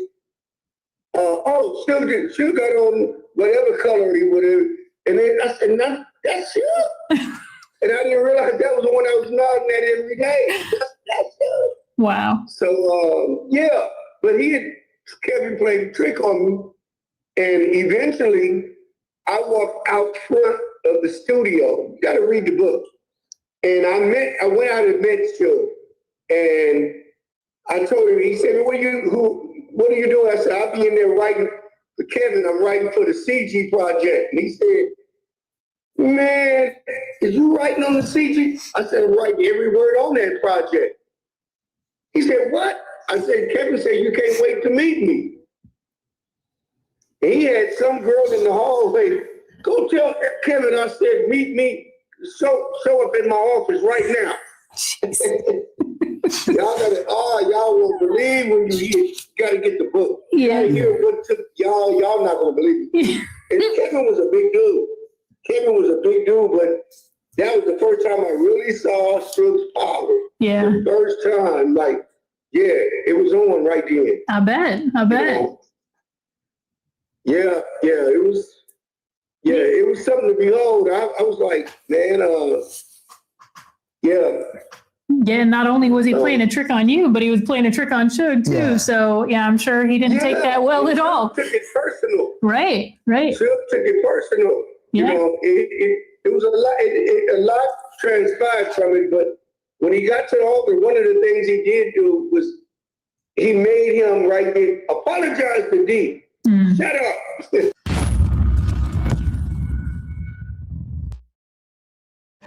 oh, Suge got on whatever color he would have. And then I said, no, that's Suge. And I didn't realize that was the one I was nodding at every day. That's Suge. Wow. So, yeah, but Kevin played a trick on me. And eventually, I walked out front of the studio. You got to read the book. And I went out and met Suge. And I told him, he said, what are you doing? I said, I'll be in there writing for Kevin. I'm writing for the CG project. And he said, man, is you writing on the CG? I said, I'm writing every word on that project. He said, what? I said, Kevin said, you can't wait to meet me. And he had some girl in the hallway, go tell Kevin, I said, meet me, show up in my office right now. Y'all won't believe when you hear, you gotta get the book. You gotta hear what took y'all not gonna believe it. And Kevin was a big dude. But that was the first time I really saw Suge's power. Yeah. The first time, it was on right then. I bet. It was something to behold. I was like, man, Yeah, not only was he playing a trick on you, but he was playing a trick on Suge too. Yeah. So yeah, I'm sure he didn't take that well at all. Took it personal. Right. Suge took it personal. Yeah. You know, it was a lot transpired from it, but when he got to the office, one of the things he did do was he made him right there, apologize to D. Shut up.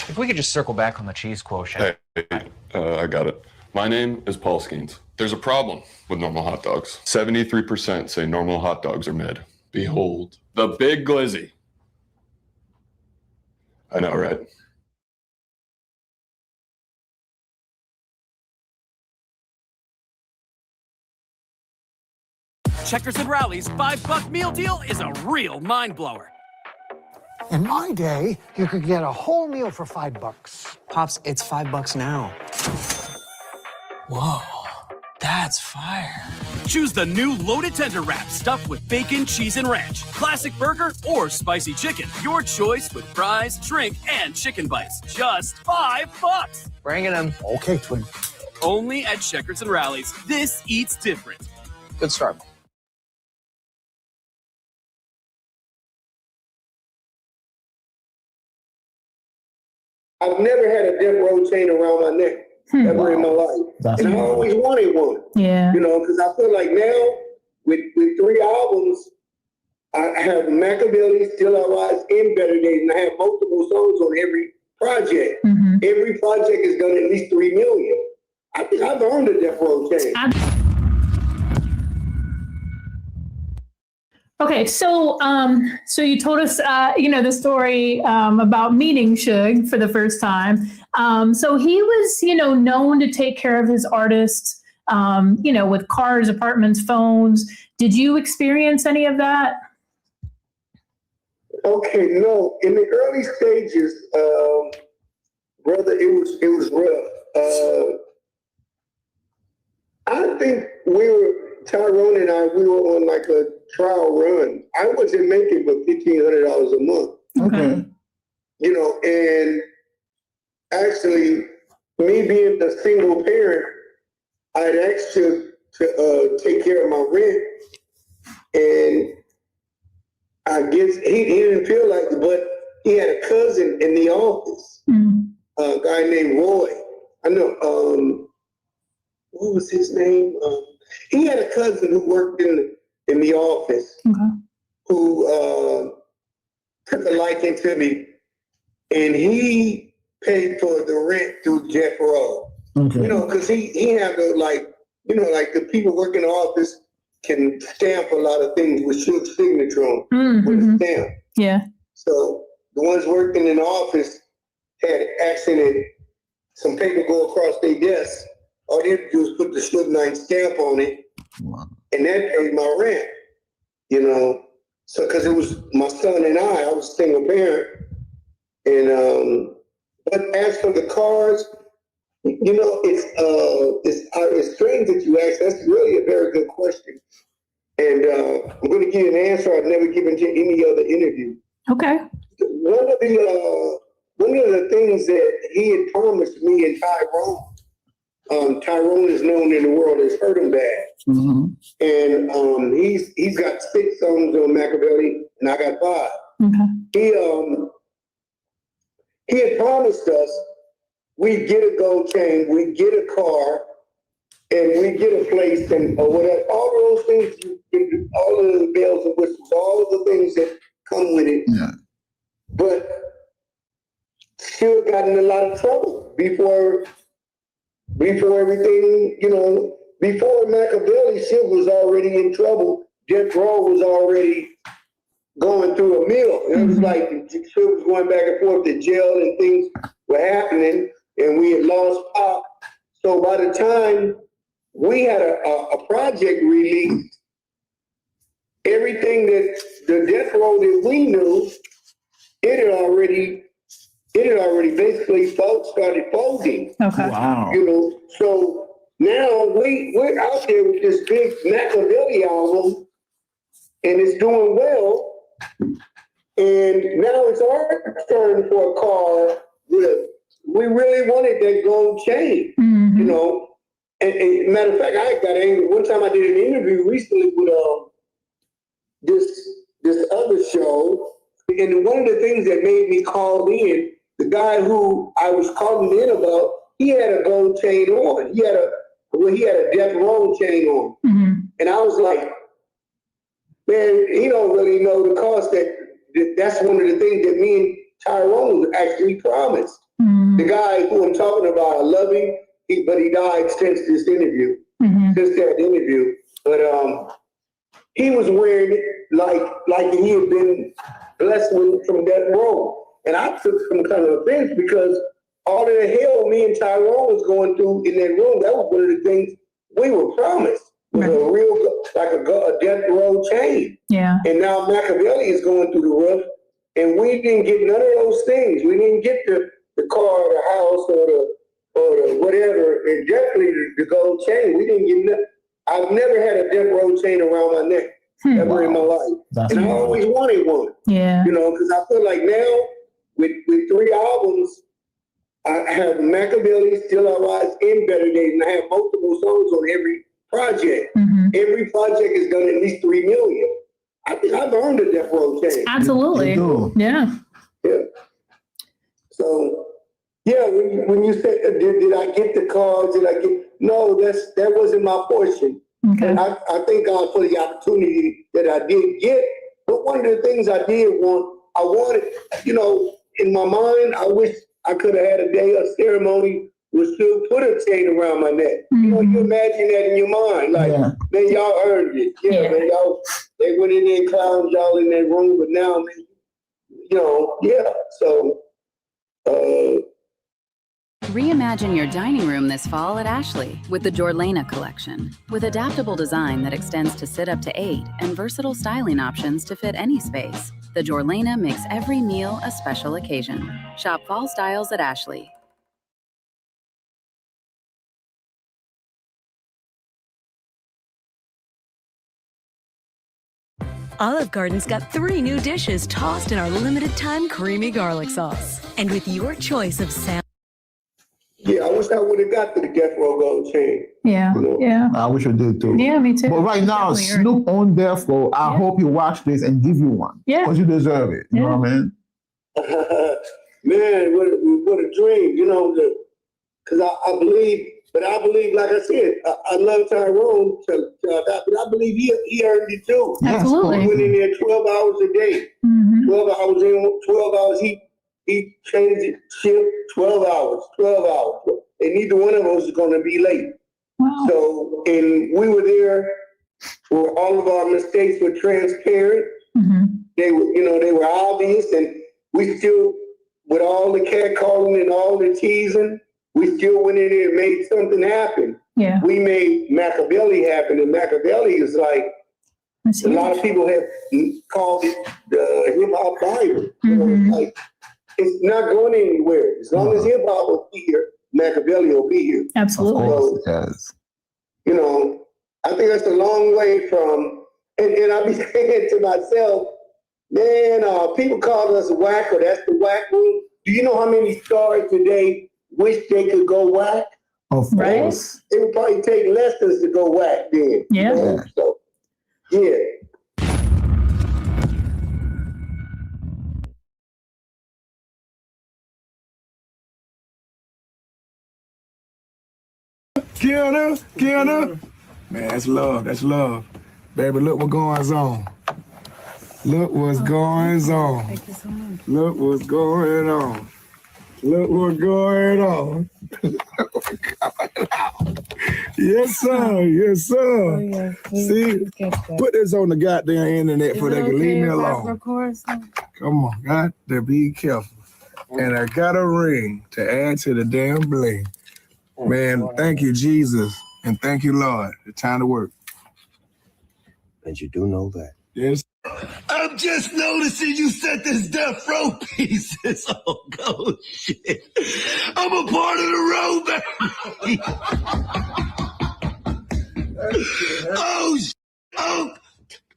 If we could just circle back on the cheese quotient. Hey, I got it. My name is Paul Skeens. There's a problem with normal hot dogs. 73% say normal hot dogs are mid. Behold, the big glizzy. I know, right? Checkers and Rally's $5 meal deal is a real mind blower. In my day, you could get a whole meal for $5. Pops, it's $5 now. Whoa, that's fire. Choose the new Loaded Tender Wrap stuffed with bacon, cheese, and ranch. Classic burger or spicy chicken. Your choice with fries, drink, and chicken bites. Just $5. Bringing them. Okay, twin. Only at Checkers and Rally's. This eats different. Good start. I've never had a death row chain around my neck ever in my life. And I always wanted one. Yeah. You know, because I feel like now with 3 albums, I have Machiavelli, Still I Rise, and Better Days, and I have multiple songs on every project. Every project has done at least 3 million. I think I've earned a death row chain. Okay, so you told us, the story about meeting Suge for the first time. So he was, known to take care of his artists, with cars, apartments, phones. Did you experience any of that? Okay, no. In the early stages, brother, it was rough. I think Tyrone and I, we were on like a trial run. I wasn't making but $1,500 a month. Okay. You know, and actually, me being a single parent, I'd asked him to take care of my rent, and I guess he didn't feel like it, but he had a cousin in the office, a guy named Roy. I know, what was his name? He had a cousin who worked in the office who took a liking to me, and he paid for the rent through Jeff Rowe. Okay. You know, because he handled like the people working in the office can stamp a lot of things with Suge's signature on with a stamp. Yeah. So the ones working in the office had accident, some paper go across their desk. All they had to do was put the Suge Knight stamp on it, and that paid my rent. You know, so because it was my son and I was a single parent, and but as for the cars, you know, it's strange that you asked. That's really a very good question. And I'm going to give you an answer I've never given to any other interview. Okay. One of the things that he had promised me and Tyrone, Tyrone is known in the world as Hurt 'em Bad. And he's got 6 songs on Machiavelli, and I got 5. He had promised us we'd get a gold chain, we'd get a car, and we'd get a place, and or whatever. All those things, all of the bells and whistles, all of the things that come with it. Yeah. But Suge got in a lot of trouble before everything, you know, before Machiavelli, Suge was already in trouble. Jeff Rowe was already going through a mill. It was like Suge was going back and forth to jail and things were happening, and we had lost Pop. So by the time we had a project released, everything that the death row that we knew, it had already basically started folding. Okay. Wow. You know, so now we're out there with this big Machiavelli album, and it's doing well. And now it's our turn for a car we really wanted that gold chain, you know. And matter of fact, I got angry. One time I did an interview recently with this other show, and one of the things that made me call in, the guy who I was calling in about, he had a gold chain on. He had a death row chain on, and I was like, man, he don't really know the cost. That's one of the things that me and Tyrone actually promised. The guy who I'm talking about, I love him, but he died since this interview, since that interview. But he was wearing it like he had been blessed with from that row. And I took some kind of offense because all of the hell me and Tyrone was going through in that room, that was one of the things we were promised. Was a real, like a death row chain. Yeah. And now Machiavelli is going through the roof, and we didn't get none of those things. We didn't get the car, the house, or the whatever, and definitely the gold chain. We didn't get nothing. I've never had a death row chain around my neck ever in my life. And I always wanted one. Yeah. You know, because I feel like now with 3 albums, I have Machiavelli, Still I Rise, and Better Days, and I have multiple songs on every project. Every project is done at least 3 million. I think I've earned a death row chain. Absolutely. Yeah. Yeah. So, yeah, when you said, did I get the cards? No, that wasn't my portion. Okay. I thank God for the opportunity that I did get. But one of the things I did want, I wanted, you know, in my mind, I wish I could have had a ceremony was to put a chain around my neck. You know, you imagine that in your mind. Like, man, y'all earned it. Yeah, man, y'all, they went in there and clowned y'all in that room, but now, man, you know, yeah. So, Reimagine your dining room this fall at Ashley with the Jorlena collection. With adaptable design that extends to sit up to 8 and versatile styling options to fit any space, the Jorlena makes every meal a special occasion. Shop fall styles at Ashley. Olive Garden's got 3 new dishes tossed in our limited time creamy garlic sauce. And with your choice of salmon. Yeah, I wish I would have got to the Death Row Gold Chain. Yeah, yeah. I wish I did too. Yeah, me too. But right now, Definitely earned Snoop on Death Row. I hope you watch this and give you one. Yeah. Because you deserve it. You know what I mean? Man, what a dream, you know, because I believe, but I believe, like I said, I love Tyrone, but I believe he earned it too. Absolutely. He went in there 12 hours a day. 12 hours in, 12 hours, he changed it, shift 12 hours. And neither one of us is going to be late. Wow. So, and we were there where all of our mistakes were transparent. They were, they were obvious, and we still, with all the catcalling and all the teasing, we still went in there and made something happen. Yeah. We made Machiavelli happen, and Machiavelli is like, a lot of people have called it the hip hop Bible. You know, it's like, it's not going anywhere. As long as hip hop will be here, Machiavelli will be here. Absolutely. Of course, You know, I think that's a long way from, and I be saying to myself, man, people call us whack, or that's the whack room. Do you know how many stars today wish they could go whack? Of course. It would probably take lessons to go whack then. Yeah. You know? So, yeah. Kiana. Man, that's love. Baby, look what going on. Look what's going on. Thank you so much. Look what's going on. Look what's going on. Yes, sir. Yes, sir. Oh, yeah. See, put this on the goddamn internet before they can leave me alone. Of course. Come on, got to be careful. And I got a ring to add to the damn bling. Man, thank you, Jesus. And thank you, Lord. It's time to work. And you do know that. Yes. I'm just noticing you set this death row pieces. Oh, go shit. I'm a part of the row, baby. Oh, shit.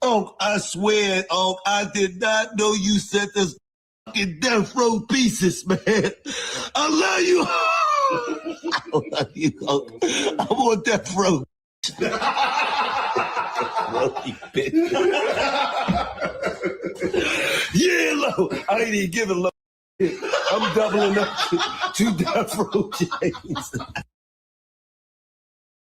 Oh, I swear, I did not know you set this fucking death row pieces, man. I love you. I love you. I'm on death row. Yeah, low. I ain't even giving low. I'm doubling up to death row chains.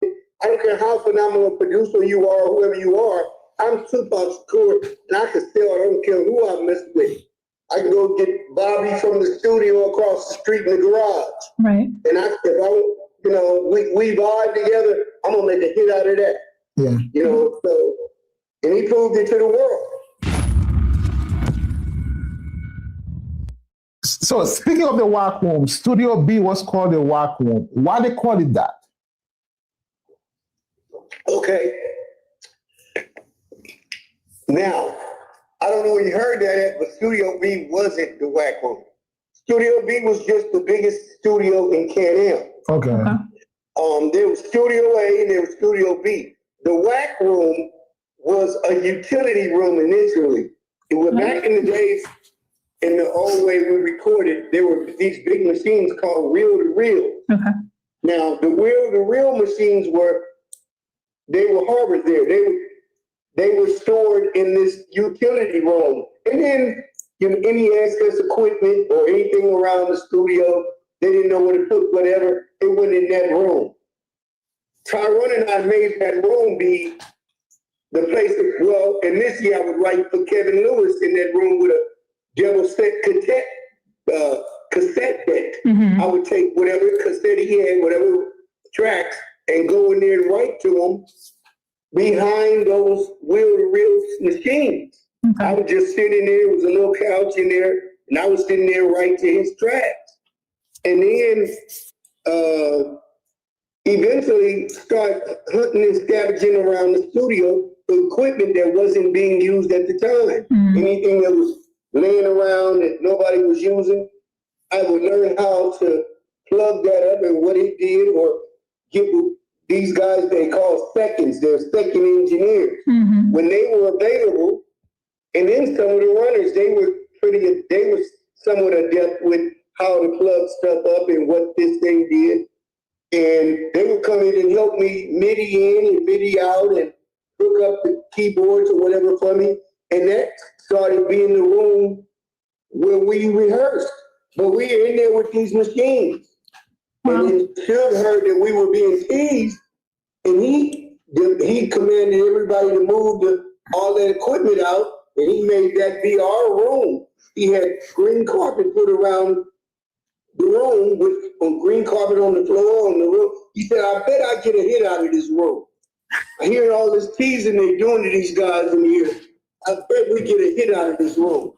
I don't care how phenomenal a producer you are, whoever you are. I'm Tupac Shakur, and I can still, I don't care who I mess with. I can go get Bobby from the studio across the street in the garage. Right. And we vibe together, I'm gonna make a hit out of that. Yeah. So, and he proved it to the world. So speaking of the WAC room, Studio B was called the WAC room. Why they call it that? Okay. Now, I don't know where you heard that at, but Studio B wasn't the WAC room. Studio B was just the biggest studio in Can-Am. Okay. There was Studio A and there was Studio B. The WAC room was a utility room initially. It was back in the days, in the old way we recorded, there were these big machines called reel-to-reel. Okay. Now, the reel-to-reel machines were harbored there. They were stored in this utility room. And then any access equipment or anything around the studio, they didn't know where to put whatever, it went in that room. Tyrone and I made that room be the place and this year I would write for Kevin Lewis in that room with a double set cassette deck. I would take whatever cassette he had, whatever tracks, and go in there and write to him behind those wheel-to-reel machines. Okay. I would just sit in there, it was a little couch in there, and I was sitting there writing to his tracks. And then eventually start hunting and scavenging around the studio for equipment that wasn't being used at the time. Anything that was laying around that nobody was using, I would learn how to plug that up and what it did, or get with these guys they call seconds. They're second engineers. When they were available, And then some of the runners, they were somewhat adept with how to plug stuff up and what this thing did. And they would come in and help me MIDI in and MIDI out and hook up the keyboards or whatever for me. And that started being the room where we rehearsed. But we were in there with these machines. And then Suge heard that we were being teased, and he commanded everybody to move all that equipment out, and he made that be our room. He had green carpet put around the room with green carpet on the floor, on the roof. He said, I bet I get a hit out of this room. I hear all this teasing they're doing to these guys in here. I bet we get a hit out of this room.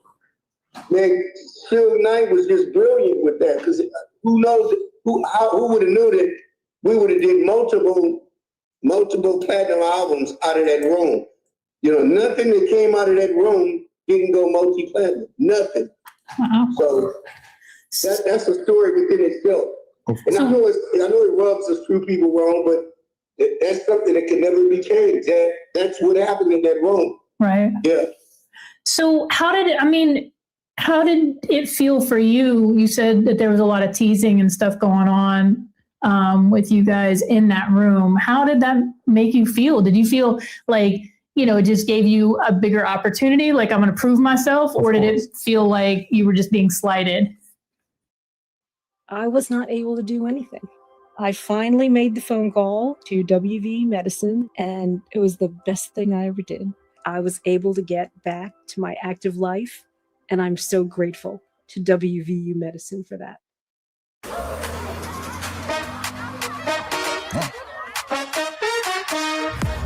Man, Suge Knight was just brilliant with that, because who knows, who would have knew that we would have did multiple platinum albums out of that room. You know, nothing that came out of that room didn't go multi-platinum. Nothing. So that's a story within itself. And I know it rubs us true people wrong, but that's something that can never be changed. That's what happened in that room. Right. Yeah. So how did it feel for you? You said that there was a lot of teasing and stuff going on with you guys in that room. How did that make you feel? Did you feel like, it just gave you a bigger opportunity, like I'm going to prove myself? Or did it feel like you were just being slighted? I was not able to do anything. I finally made the phone call to WV Medicine, and it was the best thing I ever did. I was able to get back to my active life, and I'm so grateful to WVU Medicine for that.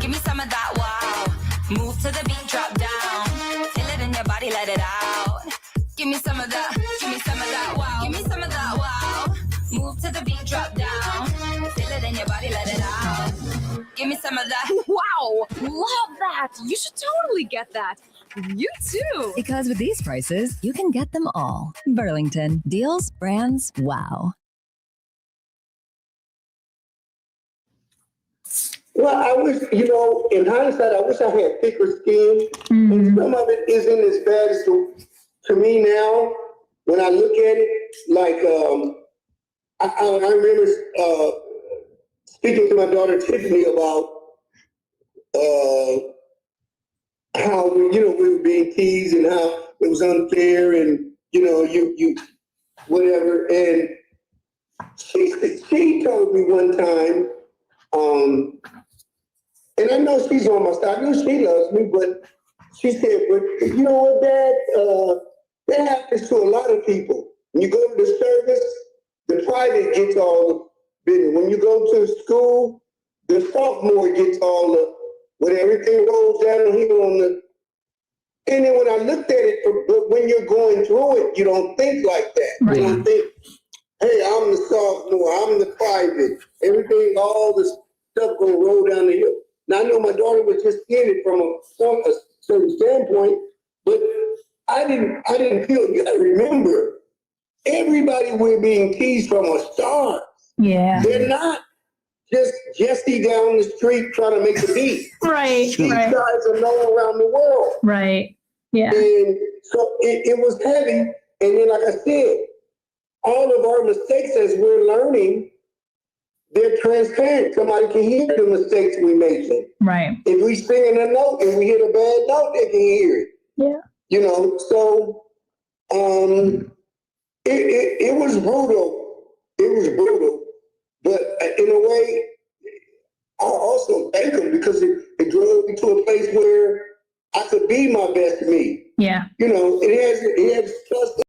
Give me some of that wow. Move to the beat, drop down. Feel it in your body, let it out. Give me some of that, wow. Give me some of that wow. Move to the beat, drop down. Feel it in your body, let it out. Give me some of that. Wow, love that. You should totally get that. You too. Because with these prices, you can get them all. Burlington. Deals, brands, wow. Well, I wish, in hindsight, I wish I had thicker skin. And some of it isn't as bad as to me now. When I look at it, like, I remember speaking to my daughter Tiffany about how we were being teased and how it was unfair, and you whatever. And she told me one time, and I know she's on my side. I know she loves me, but she said, "But you know what, Dad? That happens to a lot of people. When you go to the service, the private gets all the business. When you go to school, the sophomore gets all the when everything rolls downhill on the." And then when I looked at it, but when you're going through it, you don't think like that. Right. You don't think, "Hey, I'm the sophomore, I'm the private. Everything, all this stuff gonna roll down the hill." Now I know my daughter was just in it from a certain standpoint, but I didn't feel. You gotta remember, everybody we're being teased from are stars. Yeah. They're not just Jesse down the street trying to make a beat. Right. These guys are known around the world. Right. Yeah. And so it was heavy. And then, like I said, all of our mistakes as we're learning, they're transparent. Somebody can hear the mistakes we make. Right. If we sing a note and we hit a bad note, they can hear it. Yeah. So it was brutal. It was brutal. But in a way, I also thank him because it drove me to a place where I could be my best me. Yeah. It has trust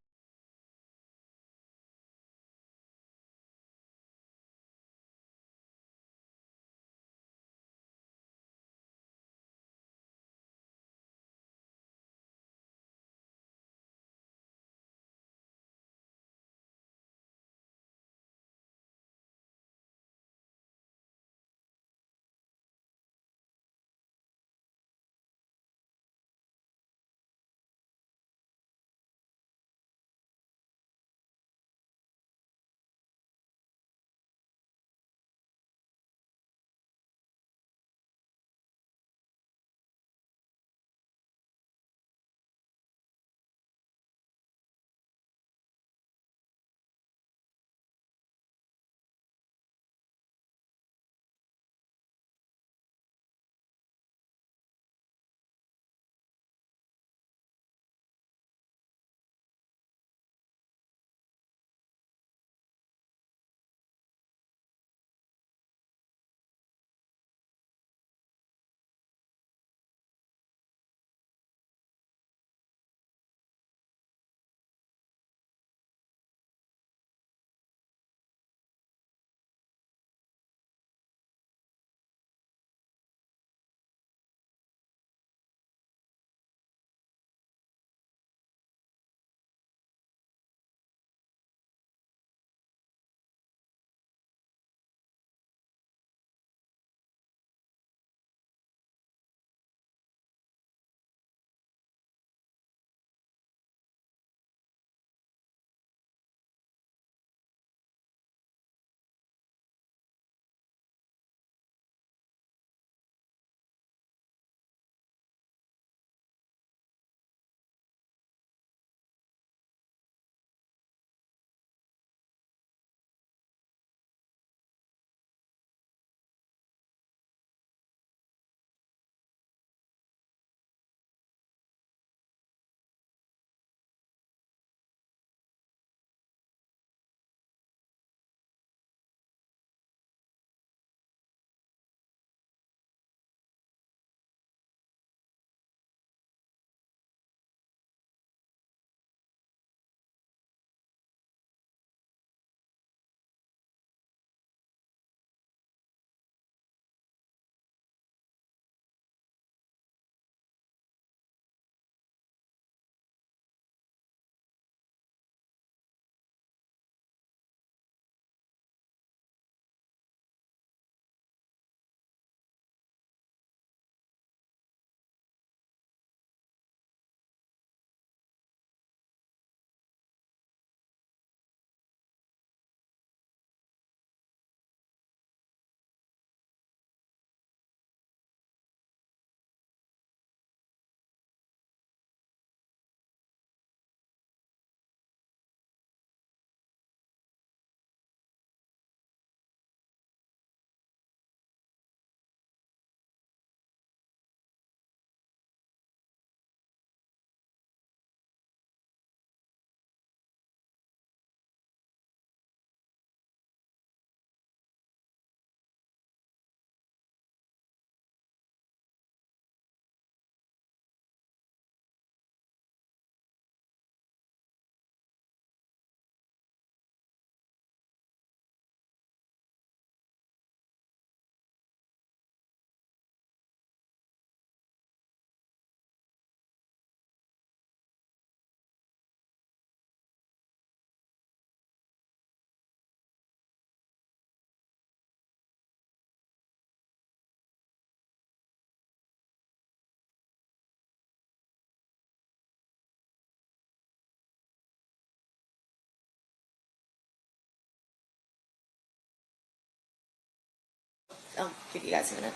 I'll give you guys a minute.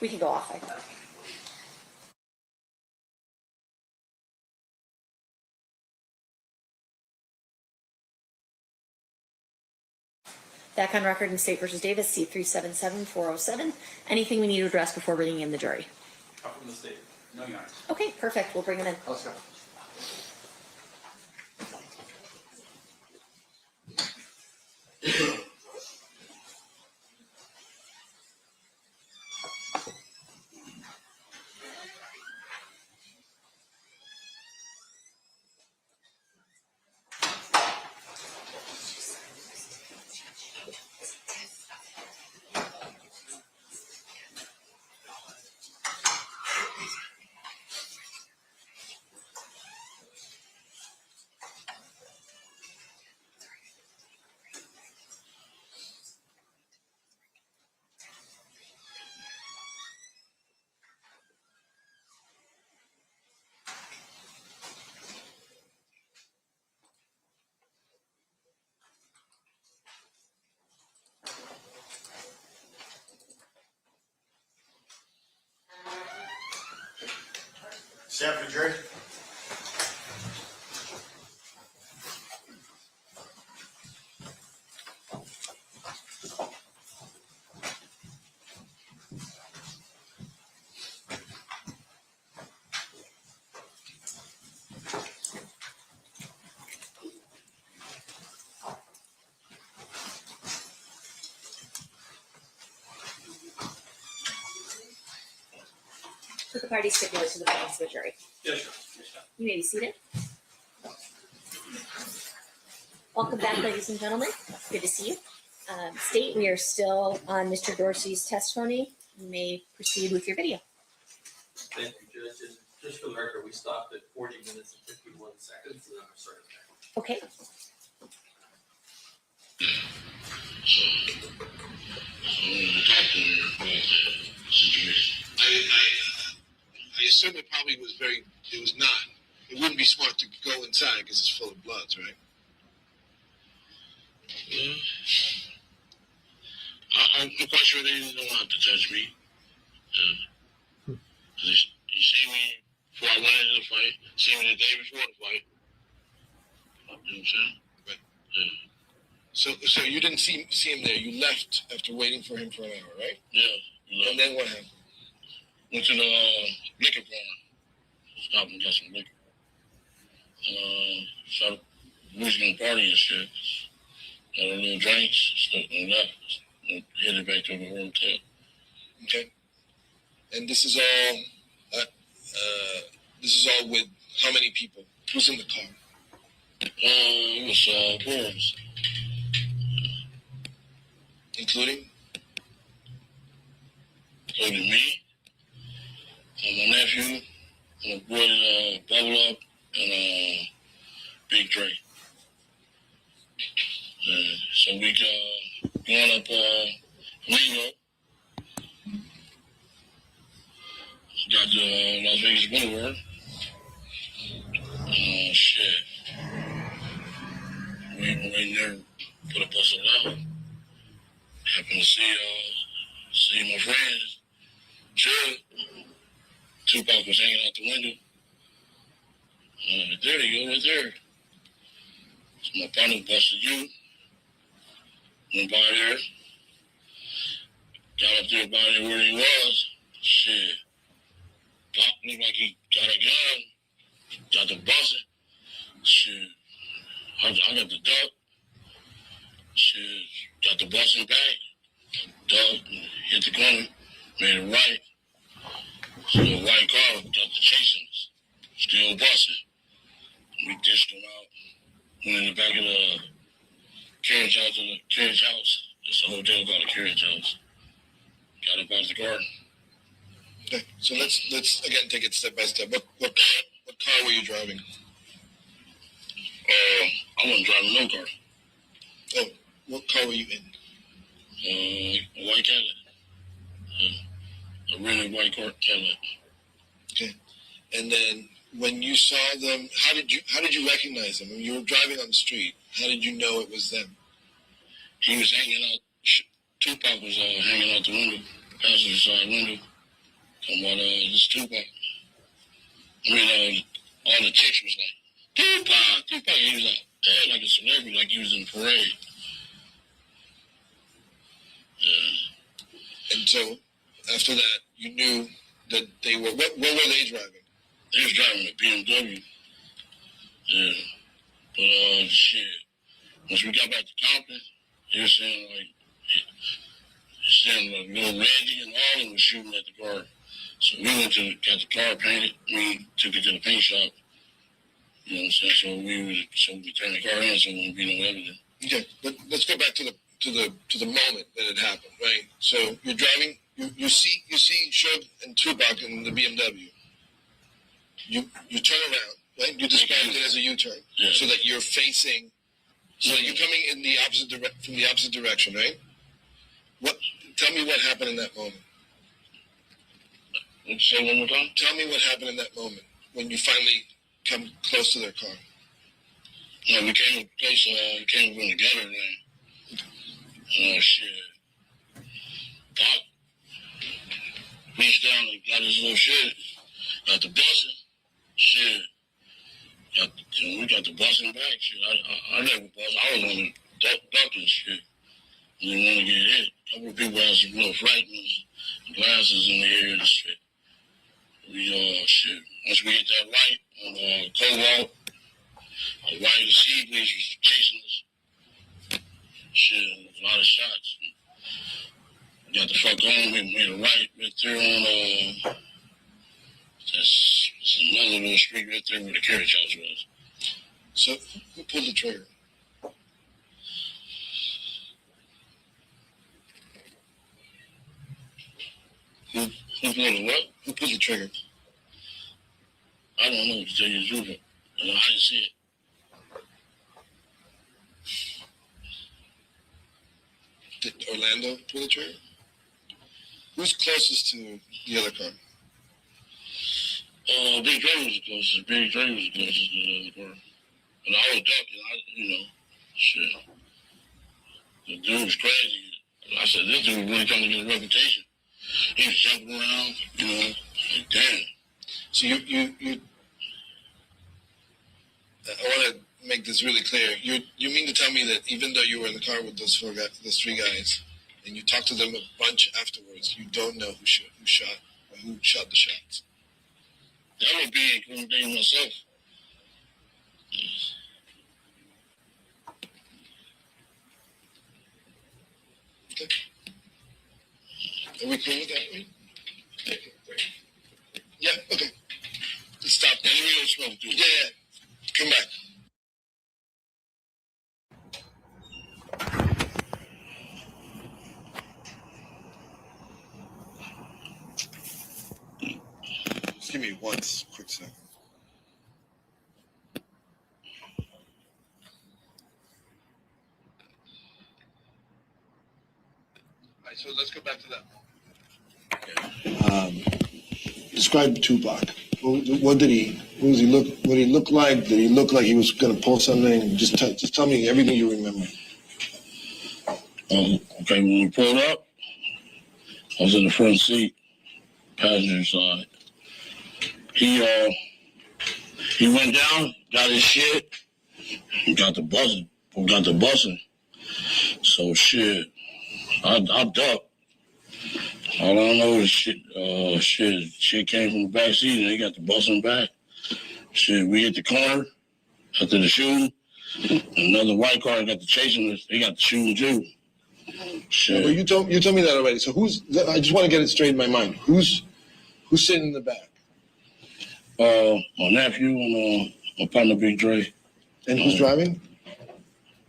We can go off. Back on record in State versus Davis, C377407. Anything we need to address before bringing in the jury? Up from the state. No, Your Honor. Okay, perfect. We'll bring them in. Let's go. Stand for jury. Would the party stipulate to the findings of the jury? Yes, sir. Yes, sir. You may be seated. Welcome back, ladies and gentlemen. Good to see you. State, we are still on Mr. Dorsey's testimony. You may proceed with your video. Thank you, Judge. And just for the record, we stopped at 40 minutes and 51 seconds, and then we're starting back. Okay. I assume it probably was it was not. It wouldn't be smart to go inside because it's full of bloods, right? Yeah. I'm quite sure they didn't know how to touch me. You see me before I went into the fight, see me the day before the fight. You know what I'm saying? Right. Yeah. So you didn't see him there. You left after waiting for him for an hour, right? Yeah. And then what happened? Went to the liquor barn. Stopped and got some liquor. Started losing the party and shit. Got a little drinks, stuff and left. And headed back to the hotel. Okay. And this is all with how many people? Who's in the car? It was 4 of us. Including me, my nephew, my boy Double Up, and Big Dre. So we going up Reno, got to Las Vegas Boulevard. Shit. We waiting there for the bus out. Happened to see my friends. Sure. Tupac was hanging out the window. There you go, right there. So my partner busted you. Went by there. Got up there by there where he was. Shit. Blocked me like he got a gun. Got the busting. Shit. I got the duck. Shit. Got the busting back. Duck. Hit the corner. Made it right. So the white car got the chasing us. Still busting. We dished them out. Went in the back of the carriage house. It's a hotel called a carriage house. Got up out of the car. Okay. So let's again take it step by step. What car were you driving? I wasn't driving no car. Oh, what car were you in? A white Cadillac. A really white car Cadillac. Okay. And then when you saw them, how did you recognize them? When you were driving on the street, how did you know it was them? He was hanging out Tupac was hanging out the window, passenger side window. Talking about this Tupac. I mean, all the text was like, Tupac. He was like a celebrity, like he was in a parade. Yeah. And so after that, you knew that they were, what were they driving? They was driving a BMW. Yeah. But, shit. Once we got back to Compton, they were saying, like, little Reggie and all of them was shooting at the car. So we went to got the car painted. We took it to the paint shop. You know what I'm saying? So we turned the car in, so there wouldn't be no evidence. Okay, but let's go back to the moment that it happened, right? So you're driving, you see Suge and Tupac in the BMW. You turn around, right? You described it as a U-turn, so that you're facing. So you're coming in the opposite from the opposite direction, right? Tell me what happened in that moment. Say one more time. Tell me what happened in that moment when you finally come close to their car. No, we came to a place. We came from the gutter then. Shit. Doc reached down and got his little shit. Got the busing. Shit. We got the busing back. Shit. I never bust. I was on the ducking shit. I didn't want to get hit. A couple of people had some little fragments, glasses in the air and shit. Shit. Once we hit that light on Cobalt, the white of sea police was chasing us. Shit, a lot of shots. We got the fuck on. We made a right there on that's another little street right there where the carriage house was. So who pulled the trigger? Who pulled the what? Who pulled the trigger? I don't know, to tell you the truth. I didn't see it. Did Orlando pull the trigger? Who's closest to the other car? Big Dre was the closest. Big Dre was the closest to the other car. And I was ducking, shit. The dude was crazy. I said, this dude really trying to get a reputation. He was jumping around, like, damn. So you I want to make this really clear. You mean to tell me that even though you were in the car with those three guys, and you talked to them a bunch afterwards, you don't know who shot the shots? That would be incriminating myself. Okay. Are we cool with that? Right? Yeah. Okay. Let's stop. Yeah. Come back. Just give me one quick second. All right, so let's go back to that. Describe Tupac. What did he look like? Did he look like he was going to pull something? Just tell me everything you remember. Okay, when we pulled up, I was in the front seat, passenger side. He went down, got his shit, and got the bussing. So shit, I ducked. All I know is shit came from the back seat and they got the bussing back. Shit, we hit the corner after the shooting. Another white car got the chasing us. They got the shooting too. Shit. Well, you told me that already. So I just want to get it straight in my mind. Who's sitting in the back? My nephew and my partner Big Dre. And who's driving?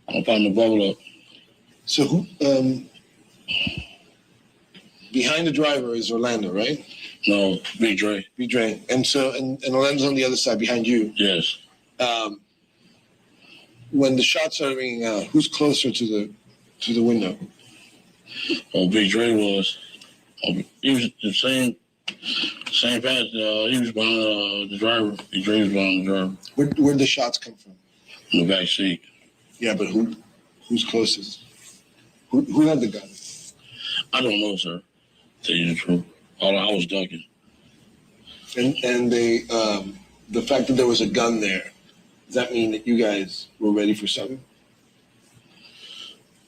My partner Bubble Up. So who? Behind the driver is Orlando, right? No, Big Dre. Big Dre. And so and Orlando's on the other side behind you. Yes. When the shots started ringing out, who's closer to the window? Oh, Big Dre was. He was the same path. He was behind the driver. Big Dre was behind the driver. Where'd the shots come from? In the back seat. Yeah, but who's closest? Who had the gun? I don't know, sir. Tell you the truth. All I was ducking. And they, the fact that there was a gun there, does that mean that you guys were ready for something?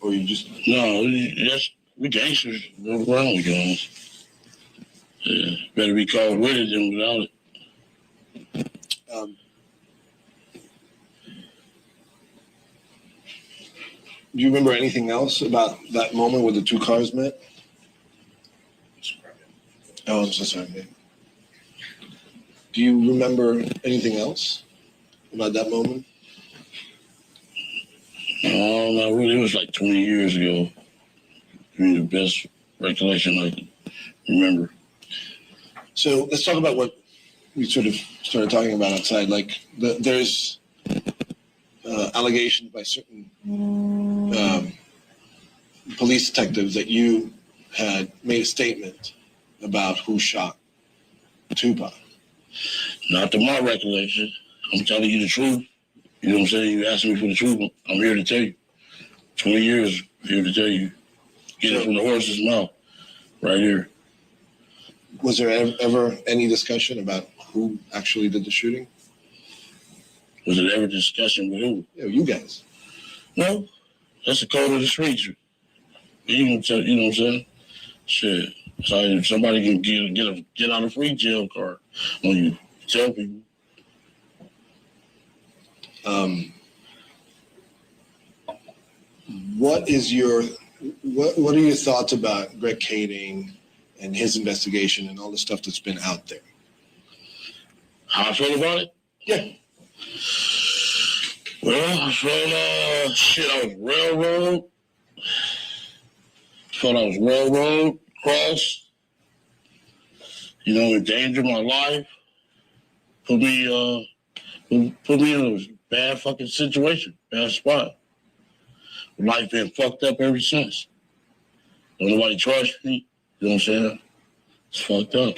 Or you just... No, we gangsters. Go around with guns. Yeah, better be caught with it than without it. Do you remember anything else about that moment where the two cars met? Oh, I'm so sorry, man. Do you remember anything else about that moment? No, really, it was like 20 years ago. The best recollection I can remember. So let's talk about what we sort of started talking about outside. Like there's allegations by certain police detectives that you had made a statement about who shot Tupac. Not to my recollection. I'm telling you the truth. You know what I'm saying? You asked me for the truth. I'm here to tell you. 20 years, here to tell you. Get it from the horse's mouth. Right here. Was there ever any discussion about who actually did the shooting? Was there ever discussion with who? Yeah, you guys. No. That's the code of the streets. You know what I'm saying? Shit. So somebody can get on a free jail card when you tell people. What are your thoughts about Greg Kading and his investigation and all the stuff that's been out there? How I feel about it? Yeah. Well, I felt I was railroad. Felt I was railroad, crossed. You know, endangered my life. Put me in a bad fucking situation, bad spot. Life been fucked up ever since. Don't nobody trust me. You know what I'm saying? It's fucked up.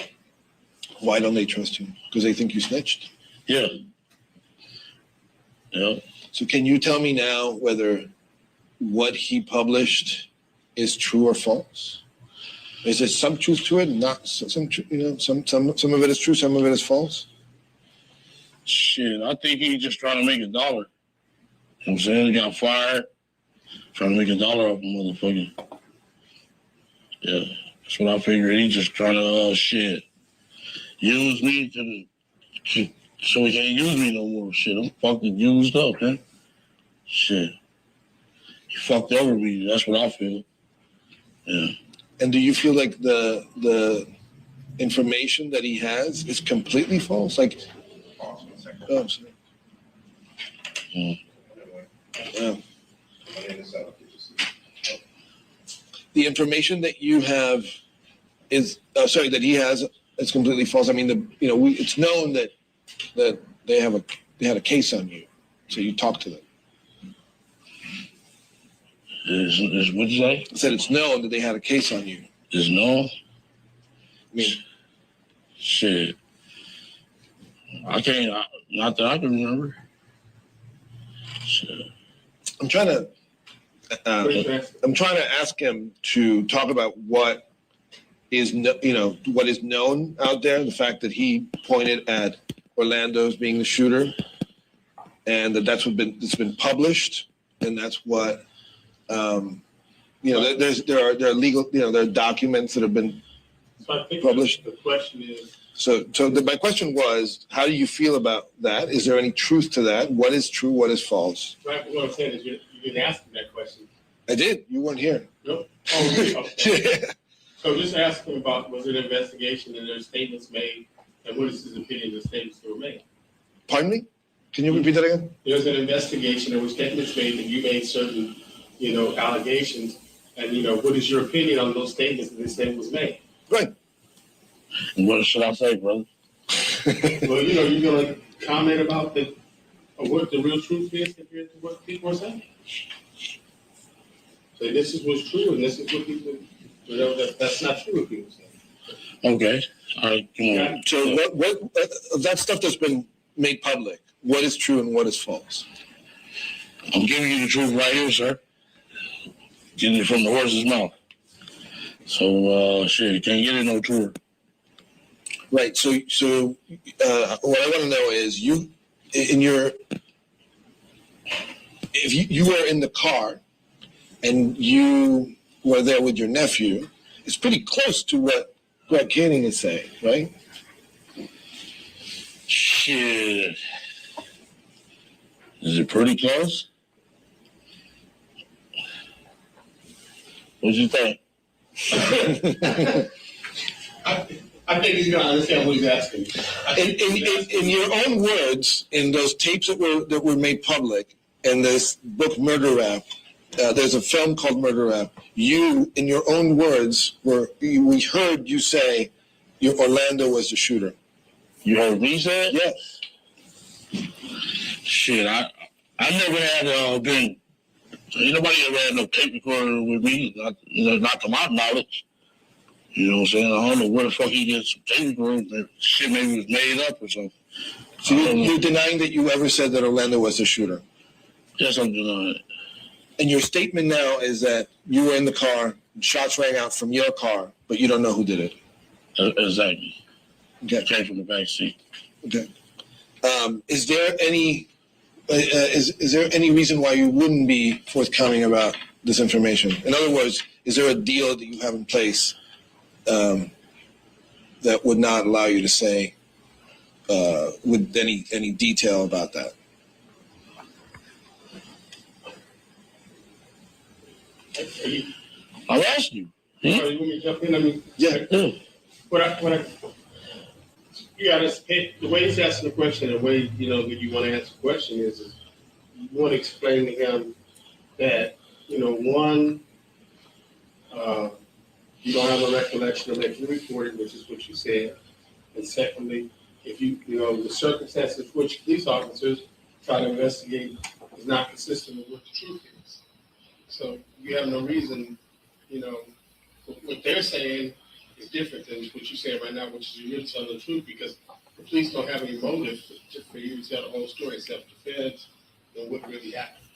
Why don't they trust you? Because they think you snitched? Yeah. Yeah. So can you tell me now whether what he published is true or false? Is there some truth to it? Not some, some of it is true, some of it is false. Shit, I think he's just trying to make $1. You know what I'm saying? He got fired, trying to make $1 off a motherfucker. Yeah, that's what I figured. He's just trying to use me so he can't use me no more. Shit, I'm fucking used up, man. Shit, he fucked over me. That's what I feel. Yeah. And do you feel like the information that he has is completely false? Like, oh, I'm sorry. Yeah. The information that you have is that he has is completely false. I mean, it's known that they had a case on you, so you talked to them. What'd you say? I said it's known that they had a case on you. It's known? I mean, shit. I can't, not that I can remember. Shit. I'm trying to ask him to talk about what is known out there. The fact that he pointed at Orlando as being the shooter, and that's been published, and that's what there are legal, there are documents that have been published. The question is. My question was, how do you feel about that? Is there any truth to that? What is true? What is false? Right, what I'm saying is you didn't ask him that question. I did. You weren't here. Nope. Oh, really? Okay. So just ask him about, was it an investigation and there's statements made, and what is his opinion of the statements that were made? Pardon me? Can you repeat that again? There's an investigation, there were statements made, and you made certain, allegations, and, what is your opinion on those statements that this statement was made? Right. And what should I say, brother? Well, you're going to comment about what the real truth is compared to what people are saying. So this is what's true, and this is what people, that's not true what people say. Okay. All right. Come on. So what that stuff that's been made public, what is true and what is false? I'm giving you the truth right here, sir. Getting it from the horse's mouth. So, shit, you can't get it no tour. Right. So what I want to know is if you were in the car and you were there with your nephew, it's pretty close to what Greg Canning is saying, right? Shit. Is it pretty close? What you think? I think he's gonna understand what he's asking. In your own words, in those tapes that were made public, in this book Murder Rap, there's a film called Murder Rap. You, in your own words, we heard you say Orlando was the shooter. You heard me say it? Yes. Shit, I never had been. Ain't nobody ever had no tape recorder with me, not to my knowledge. You know what I'm saying? I don't know where the fuck he gets some tape recorders. That shit maybe was made up or something. So you're denying that you ever said that Orlando was the shooter? Yes, I'm denying it. And your statement now is that you were in the car, shots rang out from your car, but you don't know who did it. Exactly. Okay. It came from the back seat. Okay. Is there any reason why you wouldn't be forthcoming about this information? In other words, is there a deal that you have in place that would not allow you to say with any detail about that? I'll ask you. You want me to jump in? I mean, yeah. You gotta, the way he's asking the question, the way, that you want to answer the question is you want to explain to him that, one, you don't have a recollection of making reporting, which is what you said. And secondly, if the circumstances which police officers try to investigate is not consistent with what the truth is. So you have no reason, what they're saying is different than what you're saying right now, which is you're really telling the truth, because the police don't have any motive for you to tell the whole story except the feds and what really happened.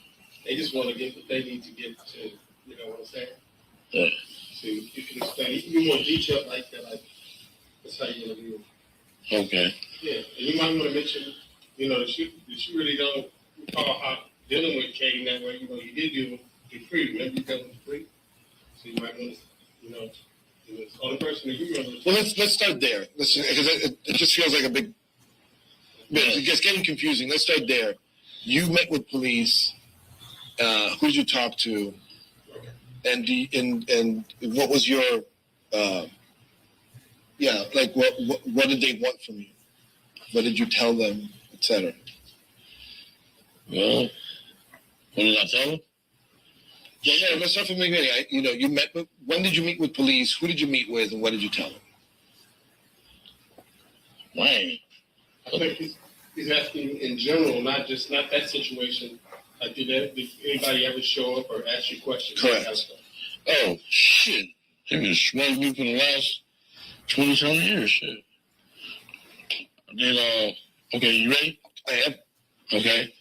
They just want to get what they need to get to, you know what I'm saying? Yeah. So you can explain, you can be more detailed like that, like that's how you want to do it. Okay. Yeah, and you might want to mention, that you really don't recall how dealing with Kane that way. You did deal with Dupree. Remember you dealt with Dupree? So you might want to, the only person that you remember. Well, let's start there. Because it just feels like a big. It's just getting confusing. Let's start there. You met with police. Who did you talk to? And what was your what did they want from you? What did you tell them, etc.? Well, what did I tell them? Yeah, let's start from the beginning. You met. When did you meet with police? Who did you meet with, and what did you tell them? Why? I think he's asking in general, not that situation. Like, did anybody ever show up or ask you questions? Correct. Kind of stuff? Oh shit! They've been smoking me for the last 20-something years. Shit. I did. Okay, you ready? I am. Okay.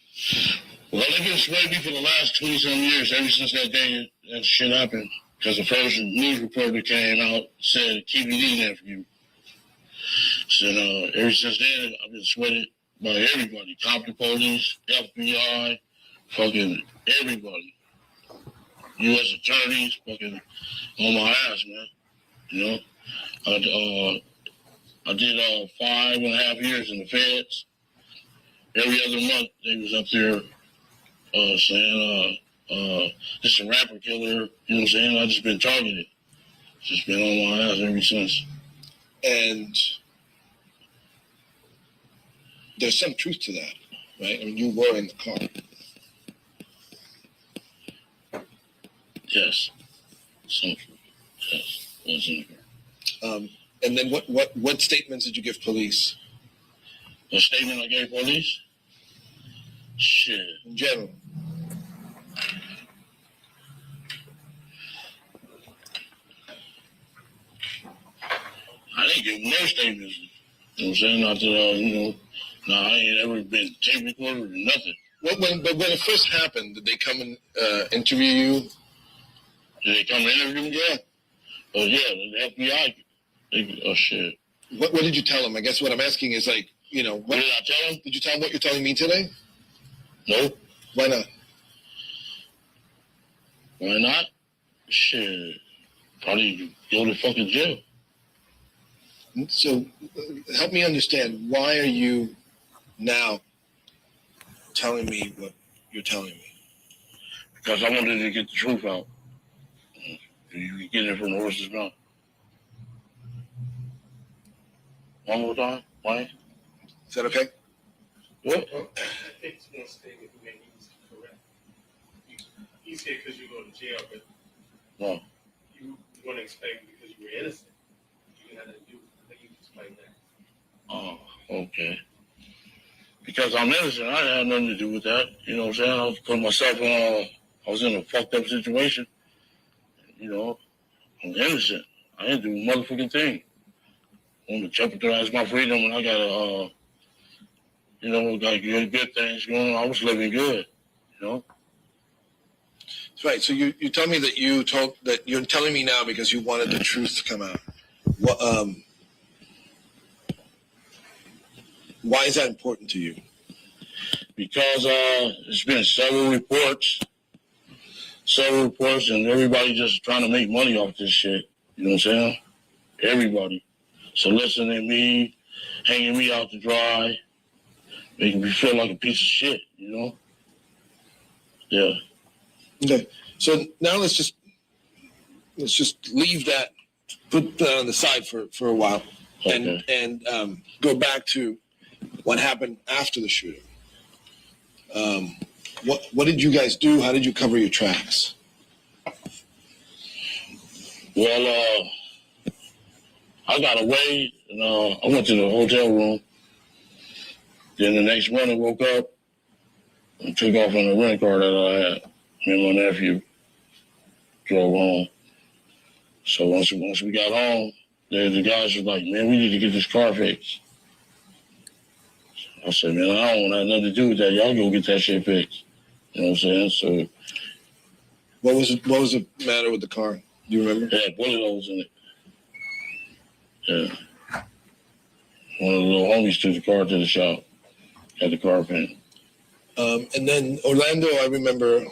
Well, they've been smoking me for the last 20-something years, ever since that day that shit happened. Because the first news reporter came out said TBD there for you. So ever since then, I've been sweated by everybody: Compton police, FBI, fucking everybody. U.S. attorneys fucking on my ass, man. I did 5.5 years in the feds. Every other month they was up there saying, this is a rapper killer, you know what I'm saying? I just been targeted. Just been on my ass ever since. And there's some truth to that, right? I mean, you were in the car. Yes. Some truth. Yes. I was in the car. And then what statements did you give police? The statement I gave police? Shit. In general. I didn't give no statements. You know what I'm saying? Not that, I ain't ever been tape recorded or nothing. But when it first happened, did they come and interview you? Did they come and interview me? Yeah. Oh yeah, the FBI. Oh shit. What did you tell him? I guess what I'm asking is like, what did I tell him? Did you tell him what you're telling me today? No. Why not? Why not? Shit. Probably go to fucking jail. So help me understand, why are you now telling me what you're telling me? Because I wanted to get the truth out. You can get it from the horse's mouth. One more time, Wayne. Is that okay? What? I think it's one statement he made needs to correct. He said because you go to jail, but No. you want to explain because you were innocent. You had to do. I think you explain that. Oh, okay. Because I'm innocent, I didn't have nothing to do with that. You know what I'm saying? I was putting myself on. I was in a fucked up situation. You know, I'm innocent. I didn't do a motherfucking thing. I want to jeopardize my freedom, and I got got good things going on. I was living good, That's right. So you tell me that you're telling me now because you wanted the truth to come out. What, why is that important to you? Because there's been several reports, and everybody just trying to make money off this shit. You know what I'm saying? Everybody. Soliciting me, hanging me out to dry, making me feel like a piece of shit, Yeah. Okay. So now let's just leave that, put that on the side for a while, Okay. and go back to what happened after the shooting. What did you guys do? How did you cover your tracks? Well, I got away, and I went to the hotel room. Then the next morning, woke up and took off on the rent car that I had. Me and my nephew drove home. So once we got home, the guys were like, "Man, we need to get this car fixed." I said, "Man, I don't want nothing to do with that. Y'all go get that shit fixed." You know what I'm saying? So, what was the matter with the car? Do you remember? It had bullet holes in it. Yeah. One of the little homies took the car to the shop, had the car painted. And then Orlando, I remember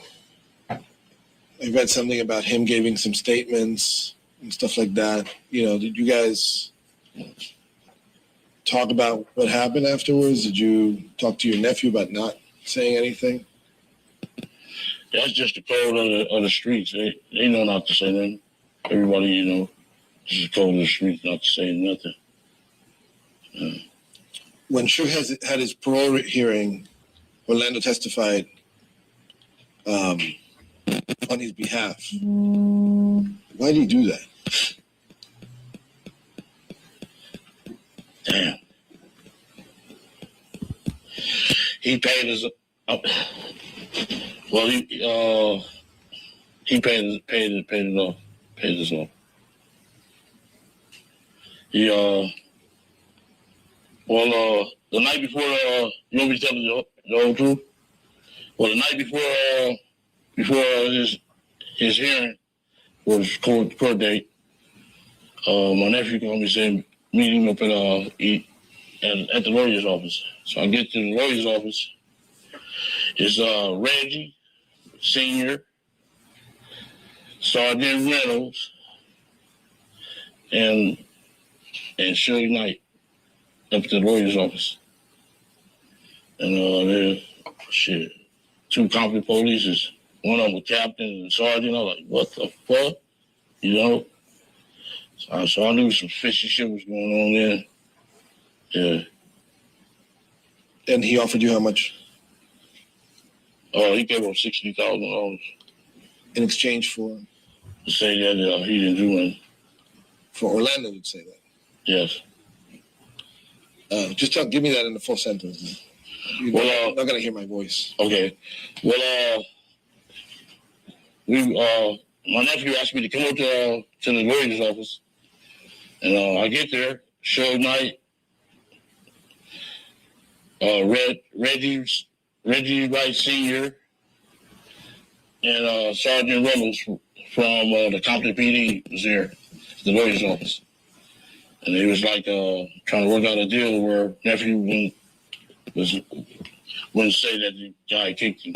I read something about him giving some statements and stuff like that. Did you guys talk about what happened afterwards? Did you talk to your nephew about not saying anything? That's just the code of the streets. They know not to say nothing. Everybody, it's the code of the streets not to say nothing. Yeah. When Suge had his parole hearing, Orlando testified on his behalf. Why did he do that? Damn. He paid his. Well, he paid it off. Paid his off. He the night before you want me to tell you the whole truth? Well, the night before his hearing was court date, my nephew called me and said meet him up at the lawyer's office. So I get to the lawyer's office. It's Reggie Senior, Sergeant Reynolds, and Suge Knight up to the lawyer's office. And there's two company police. One of them was captain and sergeant. I was like, what the fuck? So I knew some fishy shit was going on there. Yeah. And he offered you how much? He gave him $60,000 in exchange for? To say that he didn't do anything. For Orlando to say that? Yes. Just give me that in the full sentence. You're not going to hear my voice. Okay. Well, my nephew asked me to come up to the lawyer's office. And I get there, Suge Knight, Reggie Wright Sr., and Sergeant Reynolds from the Compton PD was there. the lawyer's office. And they was like trying to work out a deal where nephew wouldn't say that the guy kicked him.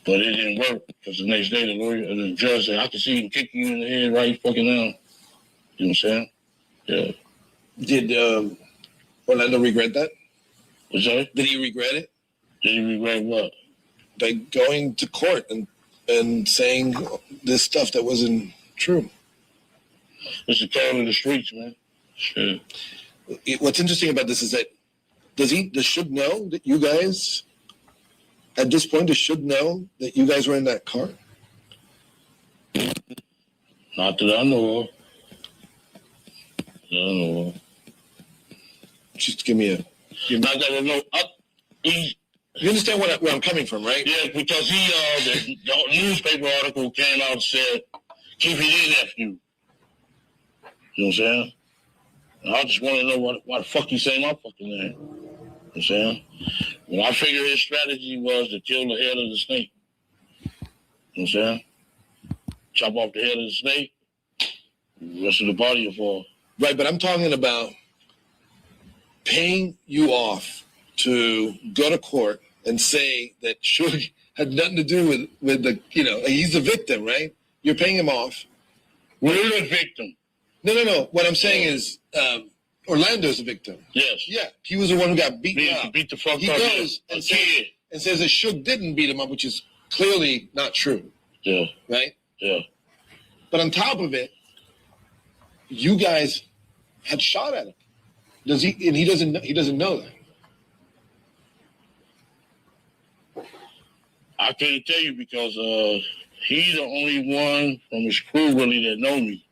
But it didn't work because the next day the judge said, I can see him kicking you in the head right fucking now. You know what I'm saying? Yeah. Did Orlando regret that? What's that? Did he regret it? Did he regret what? By going to court and saying this stuff that wasn't true. It's the call of the streets, man. Shit. What's interesting about this is that does Suge know that you guys, at this point, does Suge know that you guys were in that car? Not that I know of. Just give me a... Not that I know. You understand where I'm coming from, right? Yeah, because the newspaper article came out and said, keep it nephew. You know what I'm saying? And I just want to know why the fuck he say my fucking name. You know what I'm saying? When I figured his strategy was to kill the head of the snake. You know what I'm saying? Chop off the head of the snake, the rest of the body will fall. Right, but I'm talking about paying you off to go to court and say that Suge had nothing to do with the, he's the victim, right? You're paying him off. We're the victim. No. What I'm saying is Orlando's the victim. Yes. Yeah, he was the one who got beaten up. Beat the fuck up. He goes and says that Suge didn't beat him up, which is clearly not true. Yeah. Right? Yeah. But on top of it, you guys had shot at him. Does he? And he doesn't know that. I couldn't tell you because he's the only one from his crew really that know me.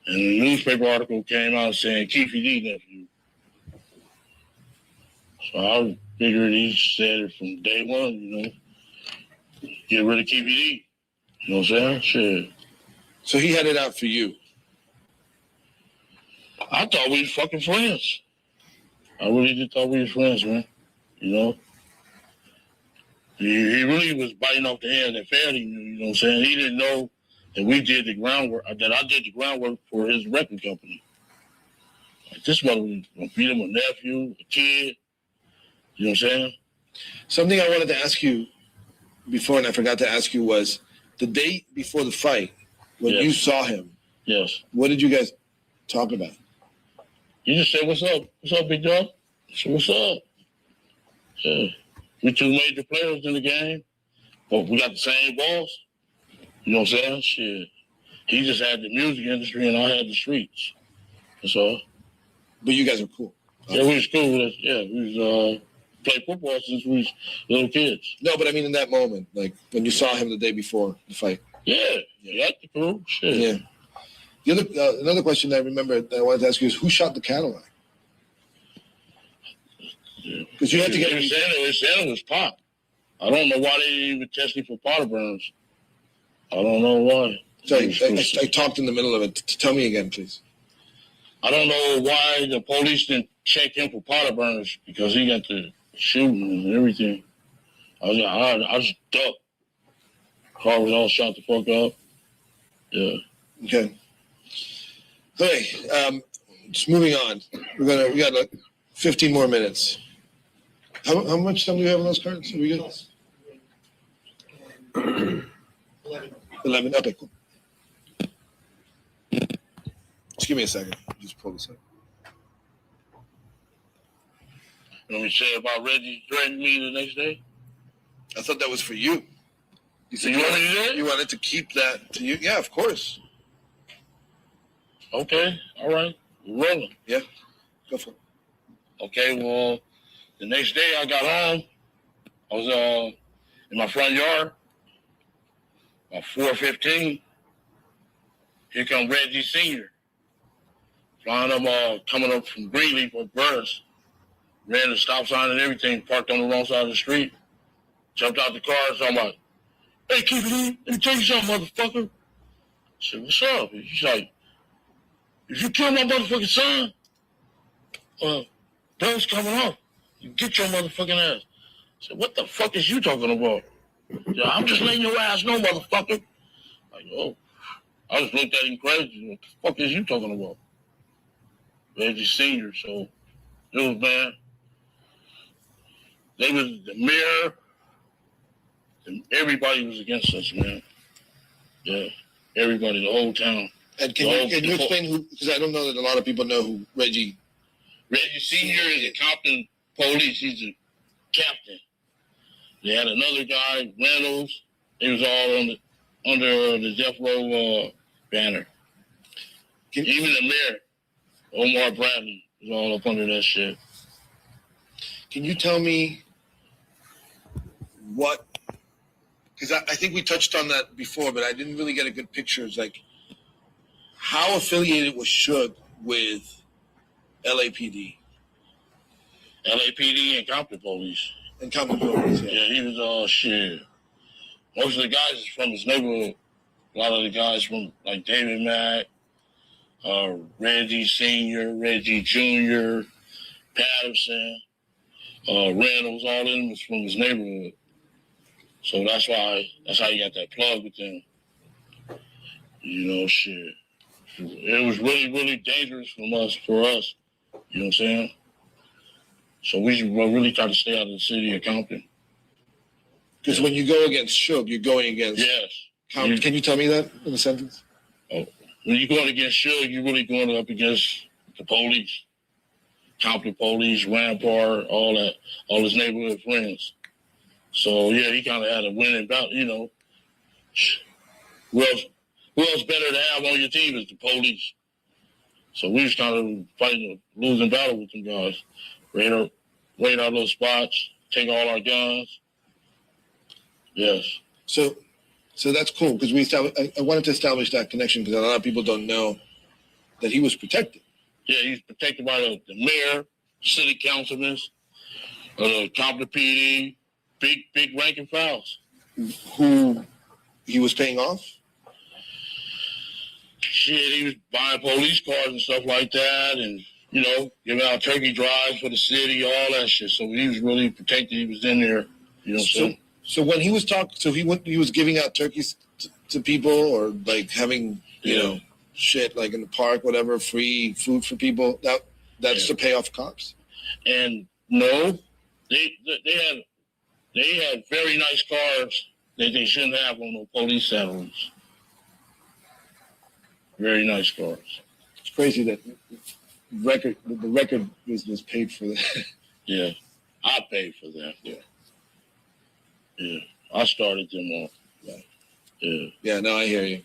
And the newspaper article came out saying Keefy D nephew. So I figured he said it from day one, Get rid of Keefy D. You know what I'm saying? Shit. So he had it out for you. I thought we was fucking friends. I really did thought we was friends, man. He really was biting off the hand that fed him, you know what I'm saying? He didn't know that we did the groundwork, that I did the groundwork for his record company. Like, this mother was going to beat him a nephew, a kid. You know what I'm saying? Something I wanted to ask you before, and I forgot to ask you, was the day before the fight, when you saw him. Yes. What did you guys talk about? You just said, what's up? What's up, big dog? I said, what's up? Yeah. We two major players in the game, but we got the same balls. You know what I'm saying? Shit. He just had the music industry and I had the streets. That's all. But you guys were cool. Yeah, we was cool. We was played football since we was little kids. No, but I mean in that moment, like when you saw him the day before the fight. Yeah, that's cool. Shit. Yeah. The other another question I remember that I wanted to ask you is who shot the Cadillac? Because you had to get it was Pop. I don't know why they didn't even test me for powder burns. I don't know why. So I talked in the middle of it. Tell me again, please. I don't know why the police didn't check him for powder burns because he got the shooting and everything. I just ducked. Car was all shot the fuck up. Yeah. Okay. Okay. Just moving on. We got like 15 more minutes. How much time do we have on those cards? Are we good? 11. Okay, cool. Just give me a second. Just pull this up. You want me to say about Reggie threatening me the next day? I thought that was for you. You said you wanted to keep that to you? Yeah, of course. Okay, all right. We're rolling. Yeah, go for it. Okay, well, the next day I got home. I was in my front yard. About 4:15. Here come Reggie Sr. Flying up, coming up from Greenleaf with birds. Ran the stop sign and everything, parked on the wrong side of the street. Jumped out the car and talking about, hey, keep it in. Let me tell you something, motherfucker. I said, what's up? He's like, if you kill my motherfucking son, bill's coming off. You get your motherfucking ass. I said, what the fuck is you talking about? Yeah, I'm just letting your ass know, motherfucker. Like, oh. I just looked at him crazy. What the fuck is you talking about? Reggie Sr., so it was bad. They was the mayor, and everybody was against us, man. Yeah, everybody, the whole town. And can you explain who? Because I don't know that a lot of people know who Reggie Sr. is a Compton police. He's a captain. They had another guy, Reynolds. They was all under the Death Row banner. Even the mayor, Omar Bradley, was all up under that shit. Can you tell me what? Because I think we touched on that before, but I didn't really get a good picture. It's like how affiliated was Suge with LAPD? LAPD and Compton Police. And Compton Police, yeah. Yeah, he was shit. Most of the guys is from his neighborhood. A lot of the guys from like David Mack, Reggie Sr., Reggie Jr., Patterson, Reynolds, all of them was from his neighborhood. So that's how you got that plug with them. You know, shit. It was really, really dangerous for us. You know what I'm saying? So we really try to stay out of the city of Compton. Because when you go against Suge, you're going against. Yes. Can you tell me that in a sentence? Oh, when you're going against Suge, you're really going up against the police, Compton Police, Rampart, all his neighborhood friends. So yeah, he kind of had a winning battle. You know, who else better to have on your team is the police. So we was kind of fighting a losing battle with them guys. Raid our little spots, take all our guns. Yes. So that's cool because I wanted to establish that connection because a lot of people don't know that he was protected. Yeah, he's protected by the mayor, city councilmen, Compton PD, big ranking files. Who he was paying off? Shit, he was buying police cars and stuff like that, and you know, giving out turkey drives for the city, all that shit. So he was really protected. He was in there. You know what I'm saying? So when he was he was giving out turkeys to people or like having you know shit like in the park, whatever, free food for people. That's to pay off cops. And no, they had very nice cars that they shouldn't have on no police salaries. Very nice cars. It's crazy that the record business paid for that. Yeah, I paid for that. Yeah, I started them off. Yeah, no, I hear you.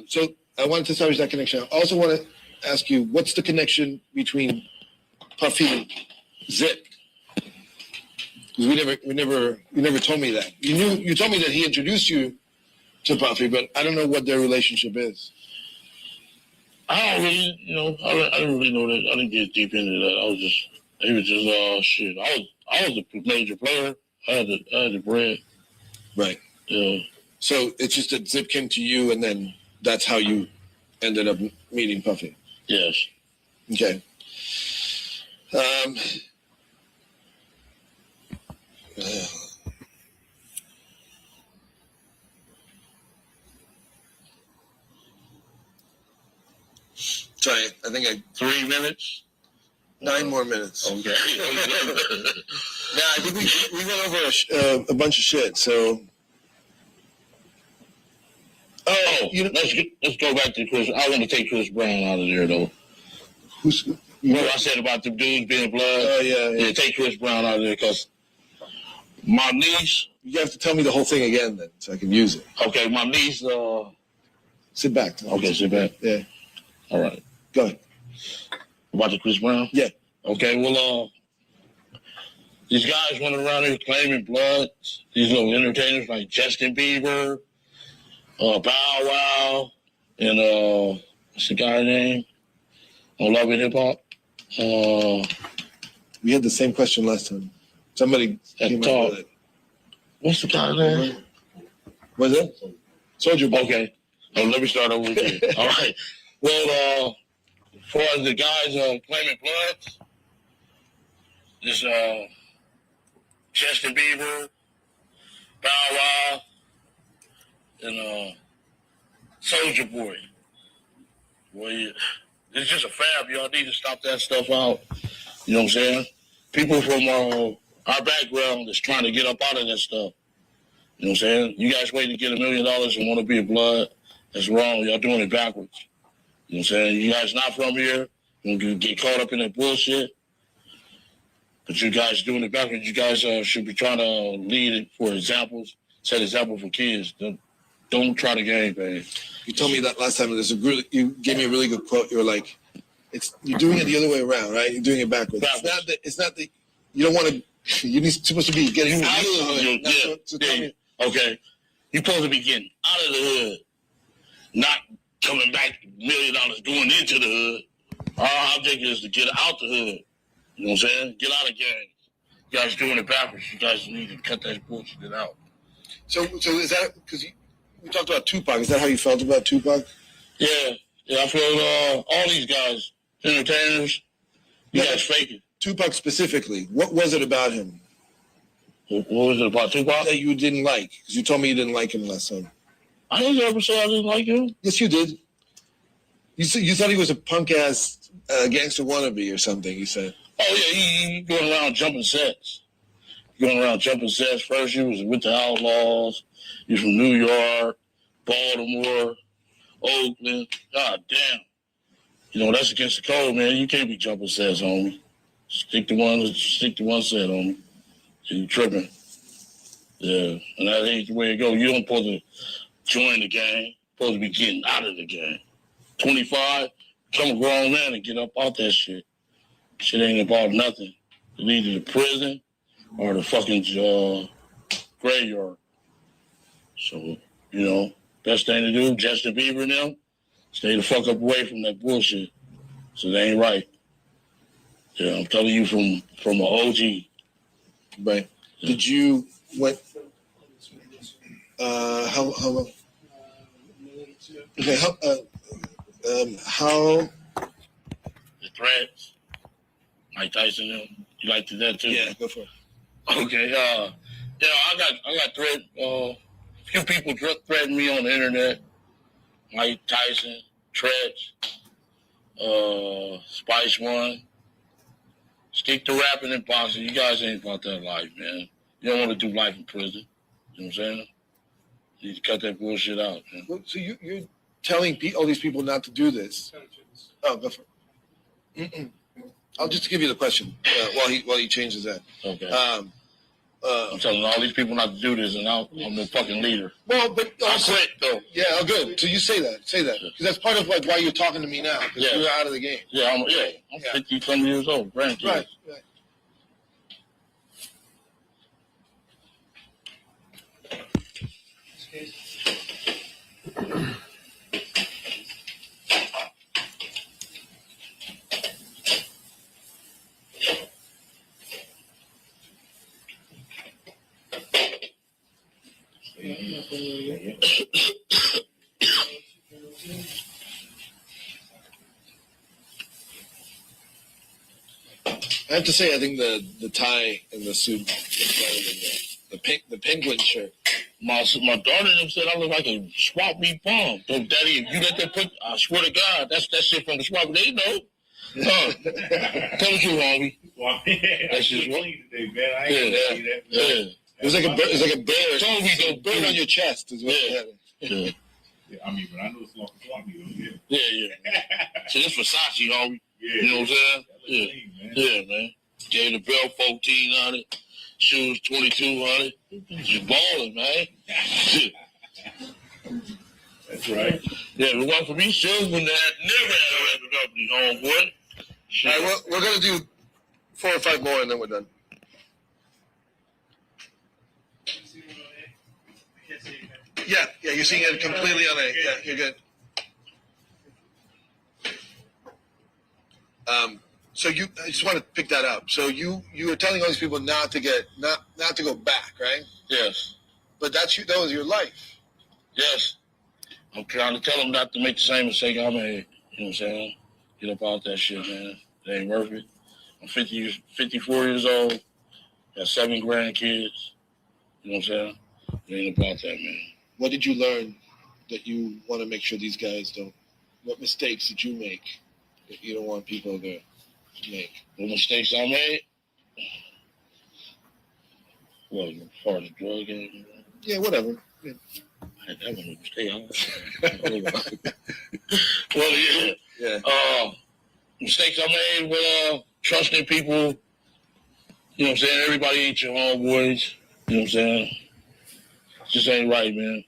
So I wanted to establish that connection. I also want to ask you, what's the connection between Puffy and Zip? Because you never told me that. You told me that he introduced you to Puffy, but I don't know what their relationship is. I don't really, I didn't really know that. I didn't get deep into that. He was just shit. I was a major player. I had the bread. Right. Yeah. So it's just that Zip came to you, and then that's how you ended up meeting Puffy. Yes. Okay. Sorry, I think 3 minutes. 9 more minutes. Okay. Yeah, I think we went over a bunch of shit. So. Let's go back to Chris. I want to take Chris Brown out of there though. What I said about the dudes being blood? Oh yeah. Take Chris Brown out of there because my niece. You have to tell me the whole thing again then, so I can use it. Okay, my niece. Sit back. Okay, sit back. Yeah. All right. Go ahead. About the Chris Brown? Yeah. Okay, well, these guys went around here claiming blood. These little entertainers like Justin Bieber, Bow Wow, and what's the guy's name? On Love and Hip Hop. We had the same question last time. Somebody came up with it. What's the guy's name? Was it? Soulja Boy. Okay. Let me start over again. All right. Well, for the guys claiming blood, this Justin Bieber, Bow Wow, and Soldier Boy. Well, yeah. It's just a fab. Y'all need to stop that stuff out. You know what I'm saying? People from our background is trying to get up out of that stuff. You know what I'm saying? You guys waiting to get $1 million and want to be a blood. That's wrong. Y'all doing it backwards. You know what I'm saying? You guys not from here. You get caught up in that bullshit. But you guys doing it backwards. You guys should be trying to lead for examples, set example for kids. Don't try to game, man. You told me that last time. You gave me a really good quote. You were like, you're doing it the other way around, right? You're doing it backwards. It's not that you don't want to. You're supposed to be getting out of the hood. Okay. You're supposed to be getting out of the hood, not coming back $1 million going into the hood. Our object is to get out the hood. You know what I'm saying? Get out of gangs. You guys doing it backwards. You guys need to cut that bullshit out. So is that because we talked about Tupac? Is that how you felt about Tupac? Yeah. I feel all these guys, entertainers, you guys fake it. Tupac specifically, what was it about him? What was it about Tupac? That you didn't like? Because you told me you didn't like him last time. I didn't ever say I didn't like him. Yes, you did. You thought he was a punk-ass gangster wannabe or something, you said. Oh, yeah, he going around jumping sets. First, he was with the Outlaws. He was from New York, Baltimore, Oakland. God damn. You know, that's against the code, man. You can't be jumping sets, homie. Stick to one set, homie. You tripping. Yeah, and that ain't the way it goes. You don't supposed to join the gang. You're supposed to be getting out of the gang. 25, become a grown man and get up out that shit. Shit ain't about nothing. It's either the prison or the fucking graveyard. So, you know, best thing to do, Justin Bieber and them, stay the fuck up away from that bullshit. So they ain't right. Yeah, I'm telling you from an OG. Right. Yeah. Did you how long? Okay, how the Threads, Mike Tyson, them. You like that too? Yeah, go for it. Okay, I got thread. Few people threaten me on the internet. Mike Tyson, Threads, Spice One. Stick to rapping and boxing. You guys ain't about that life, man. You don't want to do life in prison. You know what I'm saying? You need to cut that bullshit out, man. Well, so you're telling all these people not to do this? Oh, go for it. Mm-mm. I'll just give you the question while he changes that. Okay. I'm telling all these people not to do this, and I'm the fucking leader. Well, but I quit though. Yeah, oh, good. So you say that, because that's part of like why you're talking to me now, because you're out of the game. Yeah, I'm 50-some years old, grandkids. Right. I have to say, I think the tie and the suit is better than the penguin shirt. My daughter them said I look like a swap meet bomb. So, Daddy, if you let that put, I swear to God, that's that shit from the swap. They know. Tell the truth, homie. That's just what. Yeah. It was like a bird. It's like a bear. It's a bird on your chest. Is what Yeah. Yeah, I mean, but I know it's long swap meet. Yeah. So this Versace, homie. Yeah. You know what I'm saying? Yeah, man. Gave the belt $1,400, shoes $2,200. You balling, man. That's right. Yeah, it wasn't for me, shoes when they had never had a record company, homeboy. All right, we're gonna do 4 or 5 more, and then we're done. Yeah, you're seeing it completely on A. Yeah, you're good. So I just want to pick that up. So you were telling all these people not to go back, right? Yes. But that was your life. Yes. I'm trying to tell them not to make the same mistake I made. You know what I'm saying? Get up out that shit, man. It ain't worth it. I'm 54 years old. Got 7 grandkids. You know what I'm saying? It ain't about that, man. What did you learn that you want to make sure these guys don't? What mistakes did you make that you don't want people to make? The mistakes I made? Well, as far as drug game? Yeah, whatever. Yeah. That was a mistake. Well, yeah. Mistakes I made with trusting people. You know what I'm saying? Everybody ain't your homeboys. You know what I'm saying? Just ain't right, man.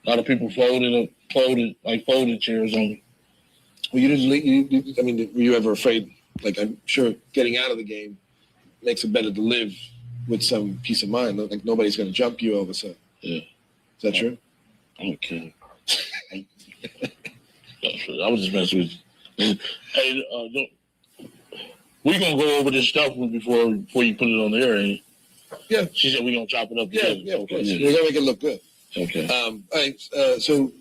A lot of people folded chairs on me. Well, you didn't. I mean, were you ever afraid? Like, I'm sure getting out of the game makes it better to live with some peace of mind. Like nobody's going to jump you all of a sudden. Yeah. Is that true? I'm kidding. I was just messing with you. Hey, we're going to go over this stuff before you put it on the air, ain't you? Yeah. She said we're going to chop it up. Yeah, of course. We're going to make it look good. Okay. All right. So,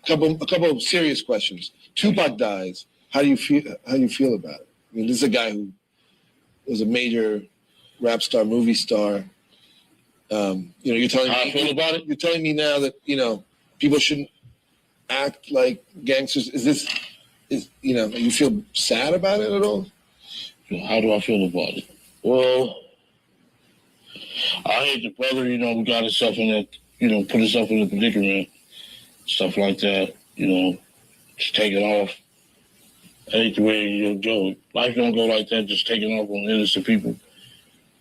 a couple of serious questions. Tupac dies. How do you feel about it? I mean, this is a guy who was a major rap star, movie star. You're telling me how I feel about it. You're telling me now that people shouldn't act like gangsters. You feel sad about it at all? How do I feel about it? Well, I hate the brother. We got himself in that. Put himself in a predicament, stuff like that. Just take it off. I hate the way you go. Life don't go like that. Just taking off on innocent people.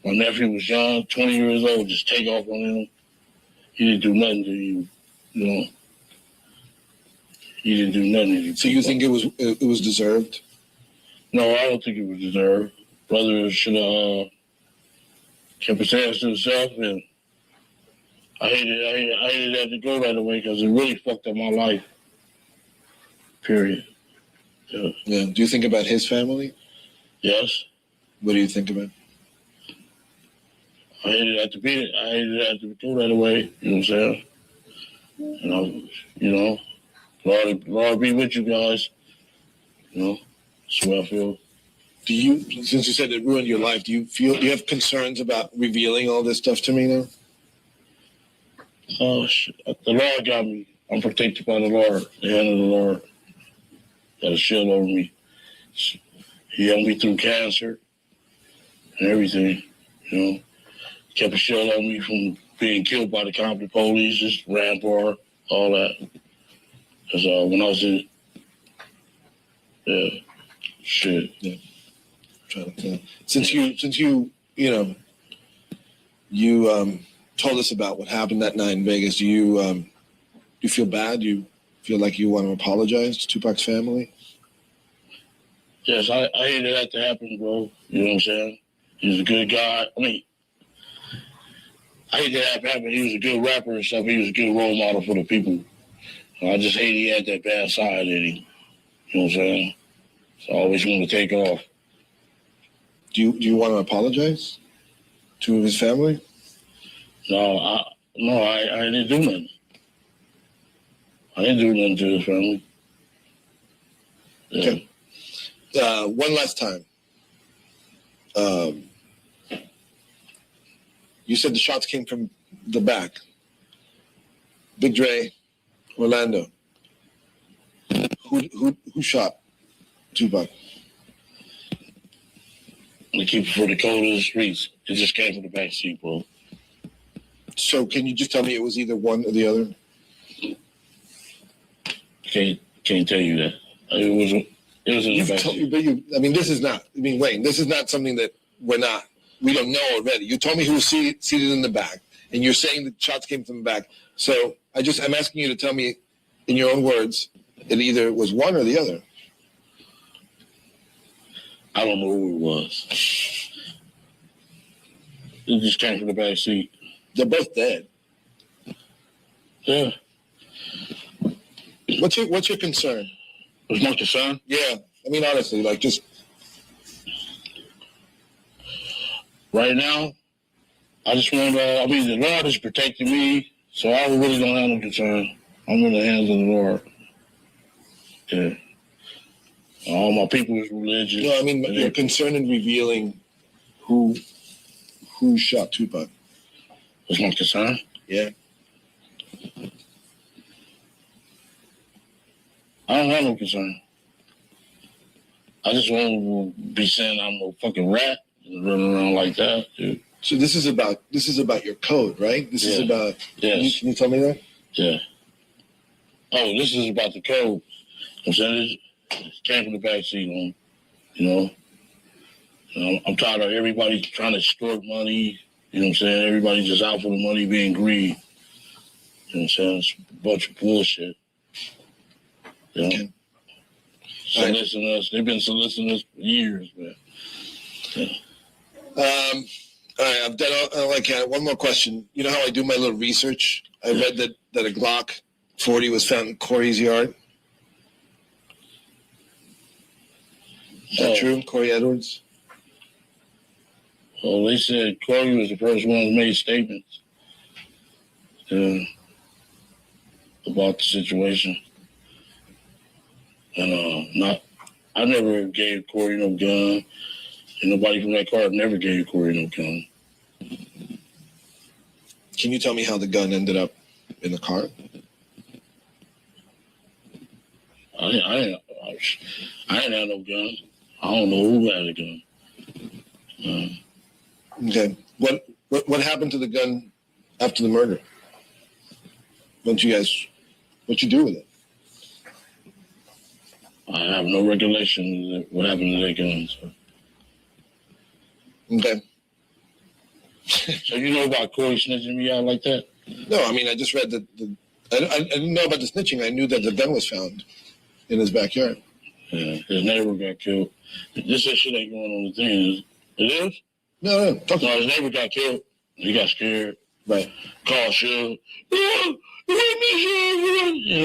My nephew was young, 20 years old. Just take off on him. He didn't do nothing to you. He didn't do nothing to you. So you think it was deserved? No, I don't think it was deserved. Brother should have kept his hands to himself, and I hated that to go right away because it really fucked up my life. Period. Yeah. Do you think about his family? Yes. What do you think about? I hated that to beat it. I hated that to go right away. You know what I'm saying? And Lord be with you guys. That's what I feel. Since you said it ruined your life, do you have concerns about revealing all this stuff to me now? Oh, shit. The Lord got me. I'm protected by the Lord, the hand of the Lord. Got a shield over me. He helped me through cancer and everything, Kept a shield on me from being killed by the Compton police, just Rampart, all that. Because when I was in, shit. Yeah. Trying to think. Since you told us about what happened that night in Vegas, do you feel bad? Do you feel like you want to apologize to Tupac's family? Yes, I hated that to happen, bro. You know what I'm saying? He was a good guy. I mean, I hated that to happen. He was a good rapper and stuff. He was a good role model for the people. I just hate he had that bad side in him. You know what I'm saying? So I always want to take off. Do you want to apologize to his family? No, I didn't do nothing. I didn't do nothing to his family. Yeah. Okay. One last time. You said the shots came from the back. Big Dre, Orlando. Who shot Tupac? The keeper for the code of the streets. It just came from the back seat, bro. So can you just tell me it was either one or the other? Can't tell you that. It was in the back seat. This is not something that we don't know already. You told me who was seated in the back, and you're saying the shots came from the back. So I'm asking you to tell me in your own words, it either was one or the other. I don't know who it was. It just came from the back seat. They're both dead. Yeah. What's your concern? What's my concern? Yeah. I mean, honestly, just right now, I just want the Lord is protecting me, so I really don't have no concern. I'm in the hands of the Lord. Yeah. All my people is religious. No, I mean, you're concerned in revealing who shot Tupac. What's my concern? Yeah. I don't have no concern. I just won't be saying I'm a fucking rat running around like that, dude. So this is about your code, right? This is about. Yes. Can you tell me that? Yeah. Oh, this is about the code. I'm saying it came from the backseat on, you know. I'm tired of everybody trying to extort money. You know what I'm saying? Everybody just out for the money, being greedy. You know what I'm saying? It's a bunch of bullshit. You know? Soliciting us. They've been soliciting us for years, man. Yeah. All right, I've done all I can. One more question. You know how I do my little research? I read that a Glock 40 was found in Corey's yard. Is that true, Corey Edwards? Well, they said Corey was the first one who made statements about the situation. And I never gave Corey no gun. And nobody from that car never gave Corey no gun. Can you tell me how the gun ended up in the car? I ain't have no gun. I don't know who had a gun. Okay. What happened to the gun after the murder? What you do with it? I have no recollection of what happened to that gun. So. Okay. So you know about Corey snitching me out like that? No, I mean, I just read that I didn't know about the snitching. I knew that the gun was found in his backyard. Yeah, his neighbor got killed. This shit ain't going on the thing. It is? No. His neighbor got killed. He got scared. Right. Called Shug. You know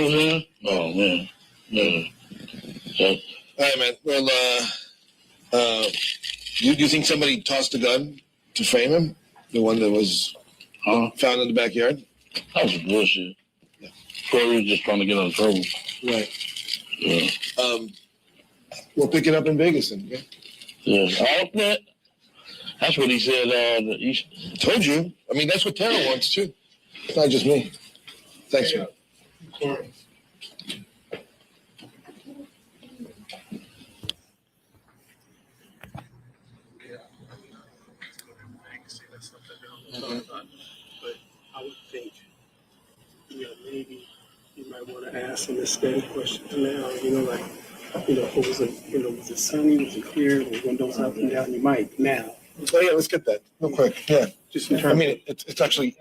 what I'm saying? Oh, man. Yeah. So, all right, man. Well, you think somebody tossed a gun to frame him? The one that was found in the backyard? That was bullshit. Yeah. Corey was just trying to get out of trouble. Right. Yeah. We'll pick it up in Vegas then. Yeah. That's what he said. Told you. I mean, that's what Tara wants too. It's not just me. Thanks, man. But I would think, maybe you might want to ask some steady questions now. Was it sunny? Was it clear? Were windows up and down? You might now. Oh yeah, let's get that real quick. Yeah. Just in terms. It's actually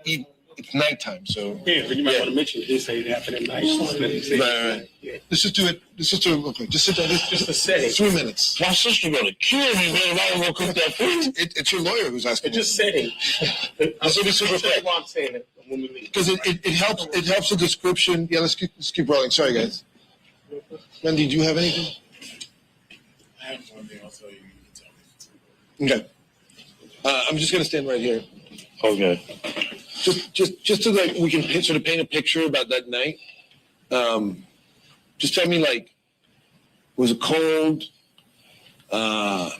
it's nighttime, so. Yeah, but you might want to mention it. They say it happened at night. Right. Yeah. Let's just do it real quick. Just sit down. Just a setting. 3 minutes. My sister gonna kill me, man, if I don't go cook that food. It's your lawyer who's asking. Just setting. This will be super quick. Why I'm saying it when we leave. Because it helps. It helps the description. Yeah, let's keep rolling. Sorry, guys. Randy, do you have anything? I have one thing I'll tell you. You can tell me. Okay. I'm just gonna stand right here. Okay. Just so that we can sort of paint a picture about that night. Just tell me, was it cold? Was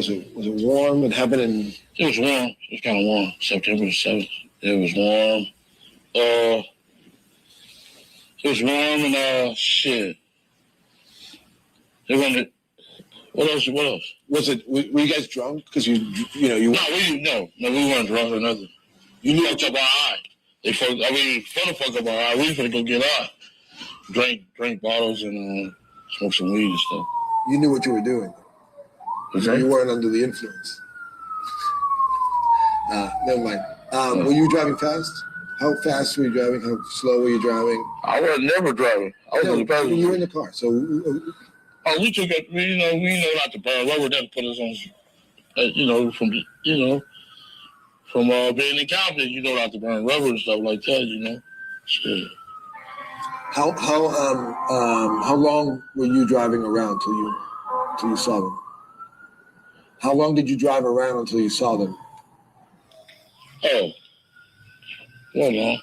it warm? It happened in. It was warm. It was kind of warm. September 7th. It was warm. It was warm and shit. They wanted. What else? Was it? Were you guys drunk? Because you. No, we weren't drunk or nothing. You knew up our eye. Fun to fuck up our eye. We was gonna go get high. Drink bottles and smoke some weed and stuff. You knew what you were doing. You weren't under the influence. Never mind. Were you driving fast? How fast were you driving? How slow were you driving? I was never driving. I was in the passenger. You were in the car, so. We took it. We know not to burn rubber. That put us on. From being incompetent, not to burn rubber and stuff like that. Shit. How long were you driving around till you saw them? How long did you drive around until you saw them? Oh, not long.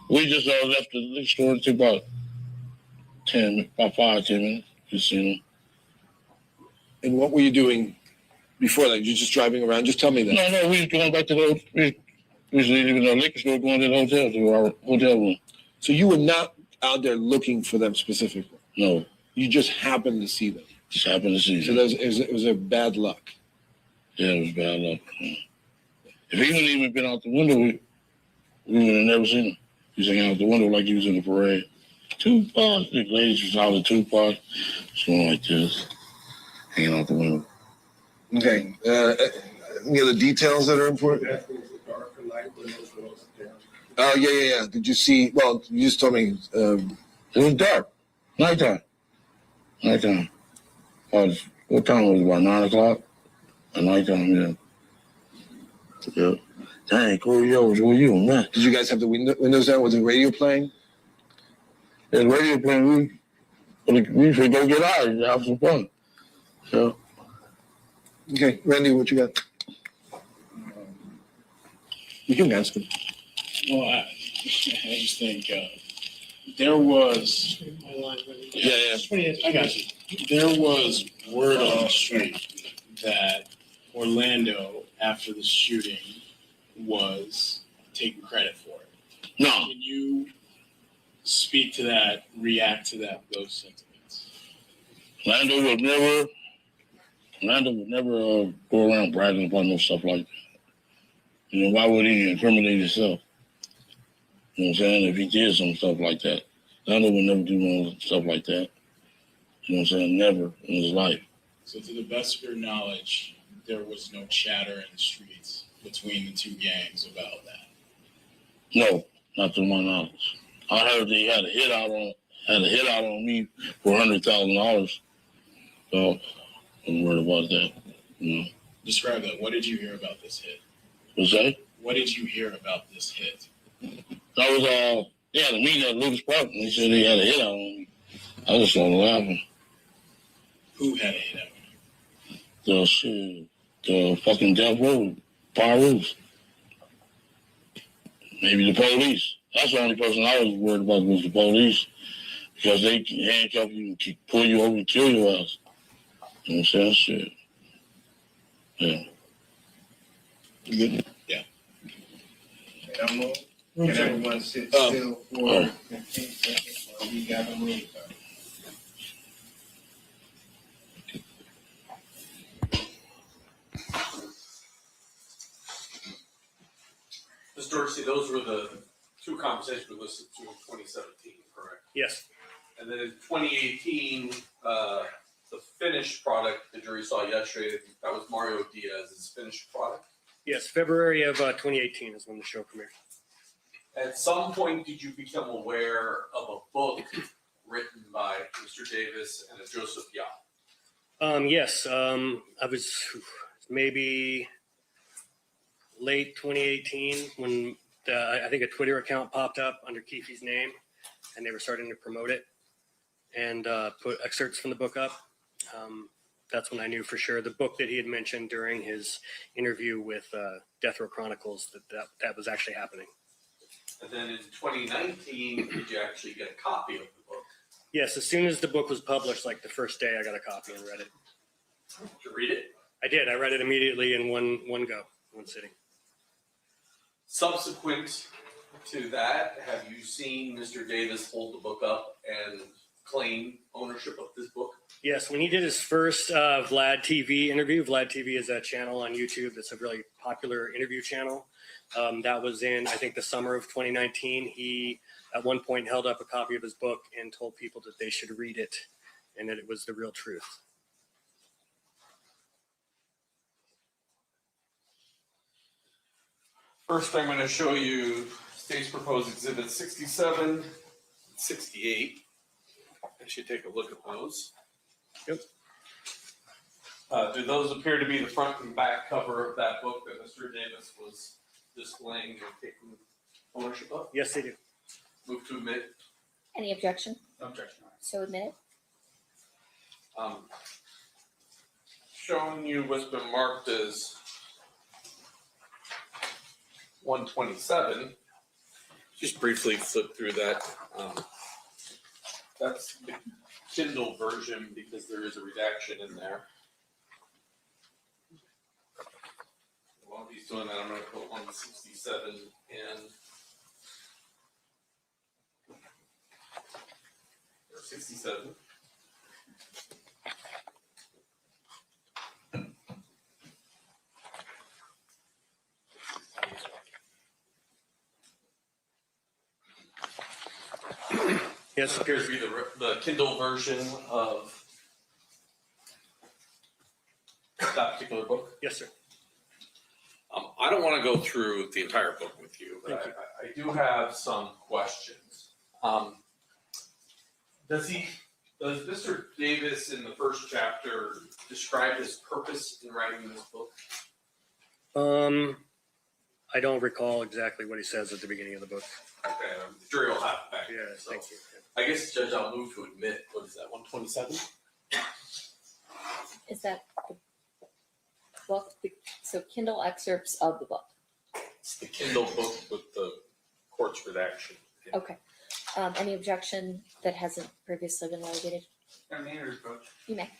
We just left the liquor store until about 5-10 minutes. Just seen them. And what were you doing before that? You're just driving around? Just tell me that. No, we was going back to the we was leaving the liquor store, going to the hotel, to our hotel room. So you were not out there looking for them specifically? No. You just happened to see them. Just happened to see So them. it was a bad luck. Yeah, it was bad luck. If he wouldn't even been out the window, we would have never seen him. He was hanging out the window like he was in the parade. Tupac, the ladies was out of Tupac, something like this, hanging out the window. Okay. Any other details that are important? Oh, yeah. Did you see? Well, you just told me. It was dark. Nighttime. What time was it? About 9 o'clock? At nighttime, yeah. Yeah. Dang, Corey, yo, where you, man? Did you guys have the windows down? Was the radio playing? Yeah, the radio playing. We should go get out and have some fun. So. Okay, Randy, what you got? You can answer. Well, I just think there was. Yeah. I got you. There was word on the street that Orlando, after the shooting, was taking credit for it. No. Can you speak to that, react to that, those sentiments? Orlando would never go around bragging about no stuff like that. You know, why would he incriminate himself? You know what I'm saying? If he did some stuff like that. Orlando would never do no stuff like that. You know what I'm saying? Never in his life. So to the best of your knowledge, there was no chatter in the streets between the two gangs about that? No, not to my knowledge. I heard that he had a hit out on me for $100,000. So I'm worried about that. You know. Describe that. What did you hear about this hit? What's that? What did you hear about this hit? That was they had a meeting at Lucas Park and they said they had a hit out on me. I just started laughing. Who had a hit out on you? The fucking Death Row, Pyros. Maybe the police. That's the only person I was worried about was the police. Because they can handcuff you and pull you over and kill your ass. You know what I'm saying? Shit. Yeah. You good? Yeah. Can everyone sit still for 15 seconds while we got a move? Ms. Dorsey, those were the two conversations we listened to in 2017, correct? Yes. And then in 2018, the finished product the jury saw yesterday, that was Mario Diaz's finished product. Yes, February of 2018 is when the show premiered. At some point, did you become aware of a book written by Mr. Davis and a Joseph Yao? Yes, I was maybe late 2018 when I think a Twitter account popped up under Keefe's name, and they were starting to promote it and put excerpts from the book up. That's when I knew for sure the book that he had mentioned during his interview with Death Row Chronicles that was actually happening. And then in 2019, did you actually get a copy of the book? Yes, as soon as the book was published, like the first day, I got a copy and read it. Did you read it? I did. I read it immediately in one sitting. Subsequent to that, have you seen Mr. Davis hold the book up and claim ownership of this book? Yes, when he did his first Vlad TV interview, Vlad TV is a channel on YouTube that's a really popular interview channel. That was in, I think, the summer of 2019. He, at one point, held up a copy of his book and told people that they should read it and that it was the real truth. First, I'm going to show you State's Proposed Exhibit 67, 68. I should take a look at those. Yep. Do those appear to be the front and back cover of that book that Mr. Davis was displaying and taking ownership of? Yes, they do. Move to admit. Any objection? Objection. So admitted. Showing you what's been marked as 127. Just briefly flip through that. That's the Kindle version because there is a redaction in there. While he's doing that, I'm going to put 167 in. 27. Yes. Appears to be the Kindle version of that particular book. Yes, sir. I don't want to go through the entire book with you, but I do have some questions. Does Mr. Davis in the first chapter describe his purpose in writing this book? I don't recall exactly what he says at the beginning of the book. Okay, the jury will have it back. Yeah, So, thank you. I guess, Judge, I'll move to admit, what is that, 127? Is that the book? So Kindle excerpts of the book. It's the Kindle book with the court's redaction. Okay. Any objection that hasn't previously been litigated? You may.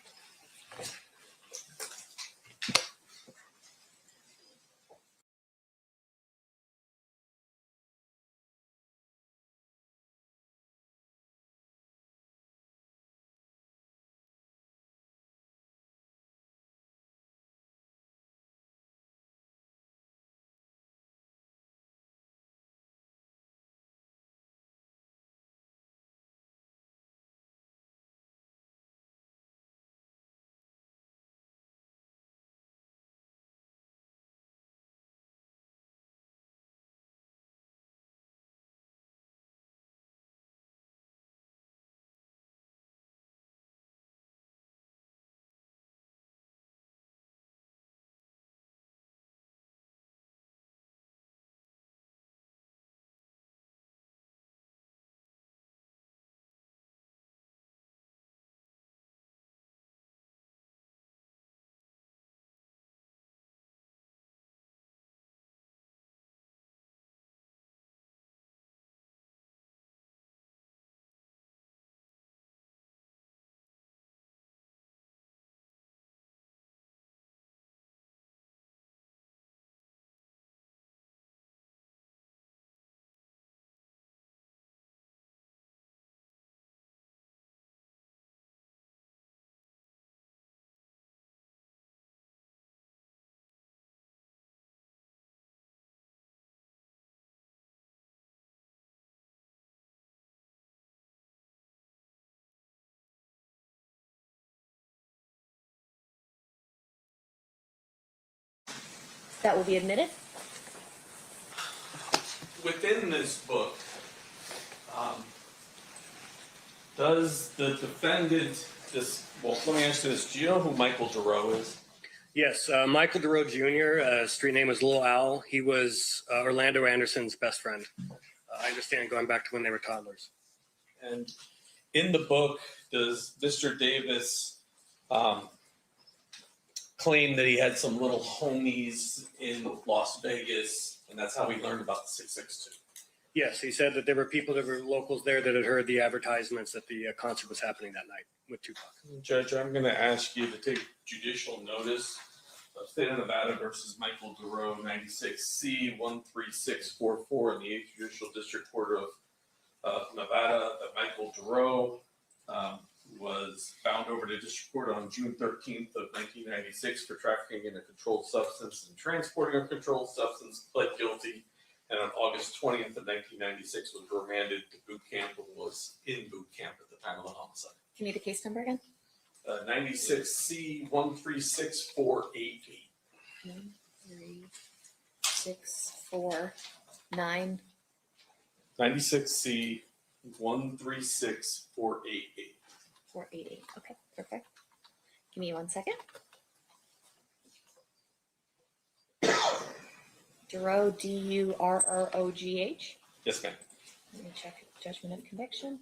That will be admitted. Within this book, does the defendant, let me ask you this, do you know who Michael Giroux is? Yes, Michael DeRoe Jr., street name was Little Al. He was Orlando Anderson's best friend. I understand, going back to when they were toddlers. And in the book, does Mr. Davis claim that he had some little homies in Las Vegas, and that's how he learned about the 662? Yes, he said that there were people that were locals there that had heard the advertisements that the concert was happening that night with Tupac. Judge, I'm going to ask you to take judicial notice of State of Nevada versus Michael DeRoe, 96C 13644 in the 8th Judicial District Court of Nevada, that Michael DeRoe was bound over to district court on June 13th of 1996 for trafficking in a controlled substance and transporting a controlled substance, pled guilty, and on August 20th of 1996 was remanded to boot camp and was in boot camp at the time of the homicide. Give me the case number again. 96C 136488. 13649. 96C 136488. 488. Okay, perfect. Give me 1 second. Durrogh, Durrogh. Yes, ma'am. Let me check judgment of conviction.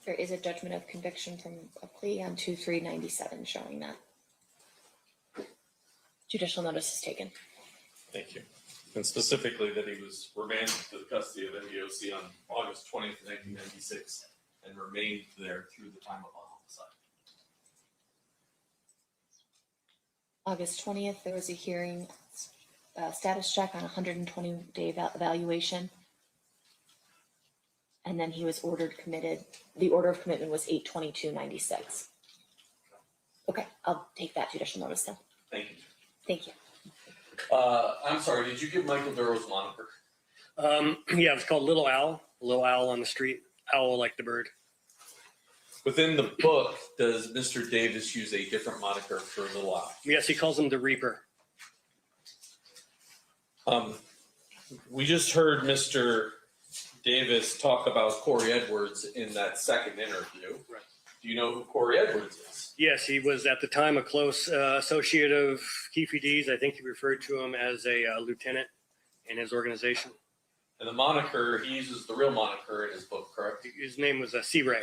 There is a judgment of conviction from a plea on 2397 showing that. Judicial notice is taken. Thank you. And specifically that he was remanded to the custody of NDOC on August 20th, 1996 and remained there through the time of the homicide. August 20th, there was a hearing, status check on 120-day evaluation. And then he was committed. The order of commitment was 8/22/96. Okay, I'll take that judicial notice then. Thank you. Thank you. I'm sorry, did you give Michael Duro's moniker? Yeah, it's called Little Owl. Little Owl on the street. Owl like the bird. Within the book, does Mr. Davis use a different moniker for Little Owl? Yes, he calls him the Reaper. We just heard Mr. Davis talk about Corey Edwards in that second interview. Right. Do you know who Corey Edwards is? Yes, he was at the time a close associate of Keefe D's. I think he referred to him as a lieutenant in his organization. And the moniker, he uses the real moniker in his book, correct? His name was C. Ray.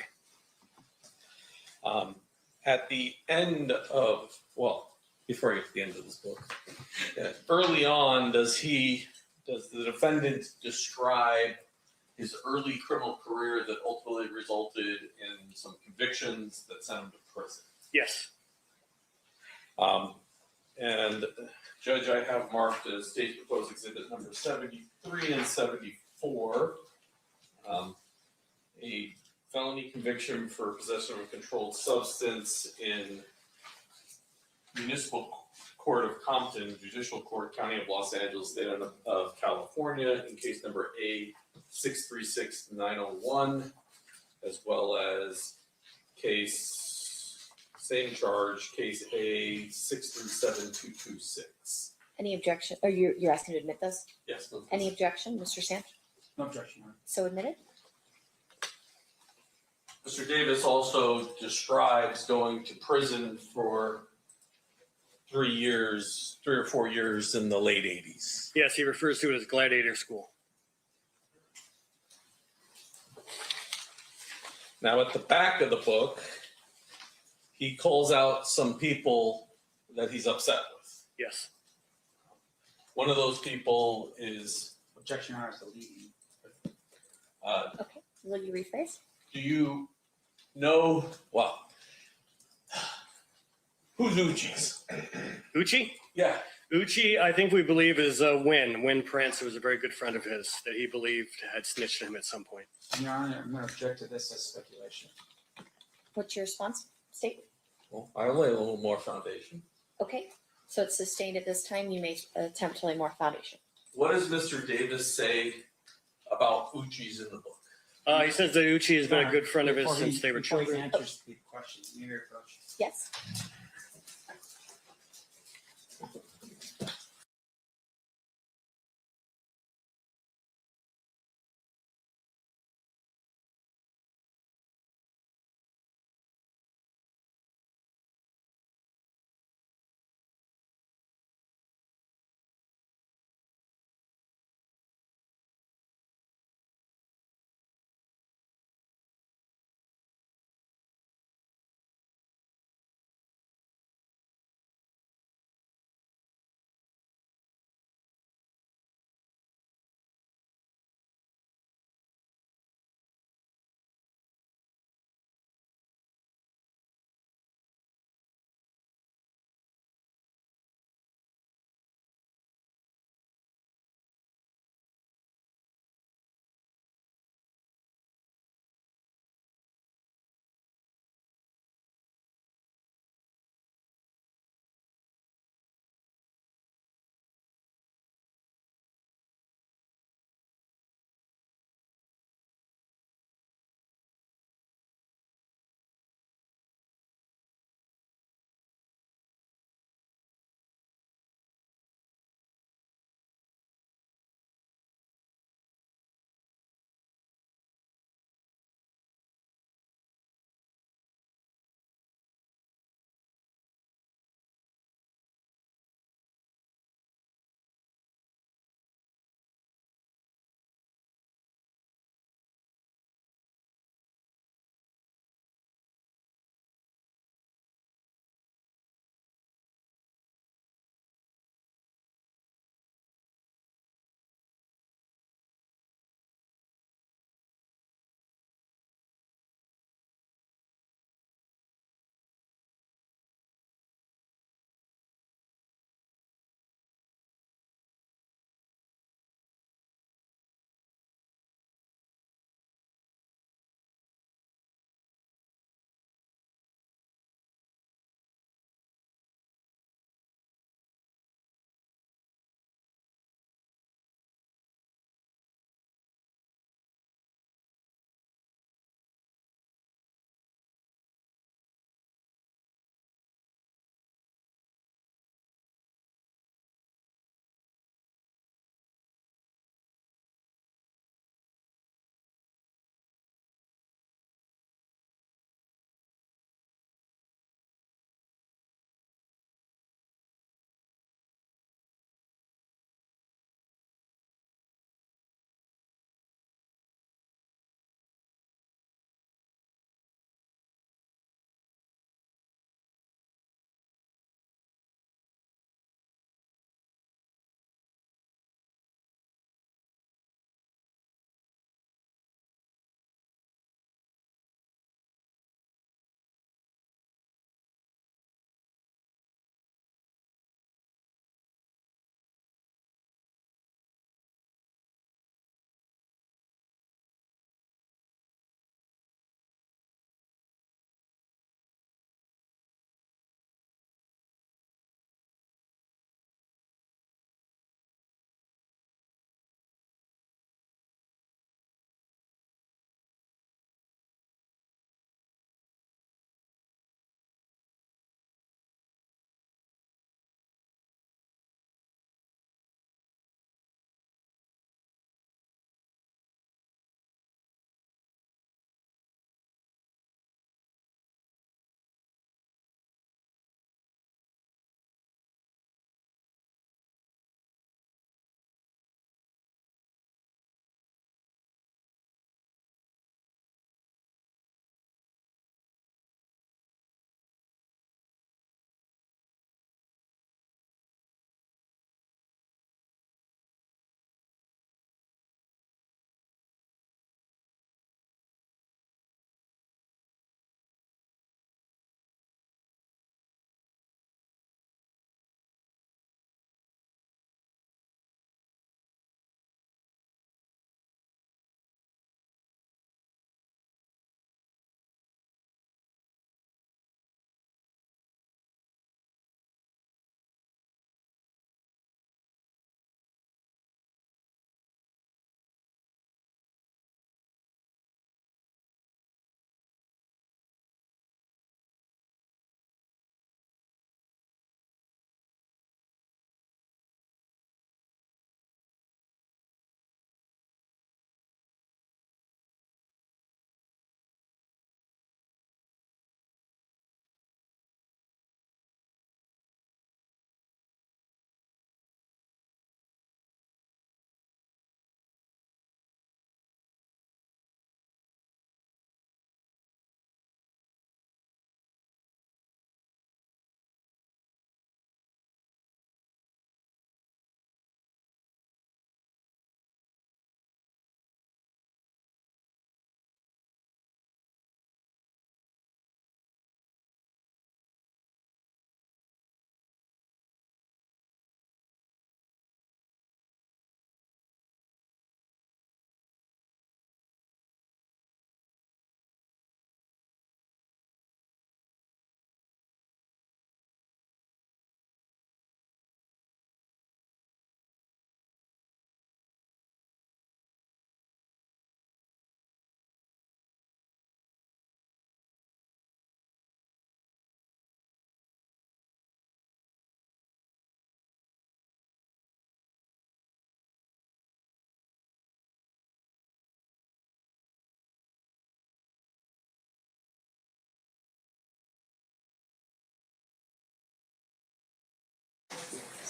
At the end of, well, before I get to the end of this book, early on, does the defendant describe his early criminal career that ultimately resulted in some convictions that sent him to prison? Yes. And Judge, I have marked as State Proposed Exhibit number 73 and 74, a felony conviction for possession of a controlled substance in Municipal Court of Compton, Judicial Court, County of Los Angeles, State of California, in case number A636901, as well as same charge, case A637226. Any objection? Or you're asking to admit those? Yes. No, Any objection, Mr. Sand? no objection. So admitted? Mr. Davis also describes going to prison for 3 or 4 years in the late 80s. Yes, he refers to it as Gladiator School. Now, at the back of the book, he calls out some people that he's upset with. Yes. One of those people is Objection, Your Honor, is the leading. Okay, will you rephrase? do you know, well, who's Uchi's? Uchi? Yeah. Uchi, I think we believe is Win Prince, who was a very good friend of his that he believed had snitched on him at some point. Your Honor, I'm going to object to this as speculation. What's your response, State? Well, I'll lay a little more foundation. Okay, so it's sustained at this time. You may attempt to lay more foundation. What does Mr. Davis say about Uchi's in the book? He says that Uchi has been a good friend of his since they were Before he children. answers the question, you may approach. Yes.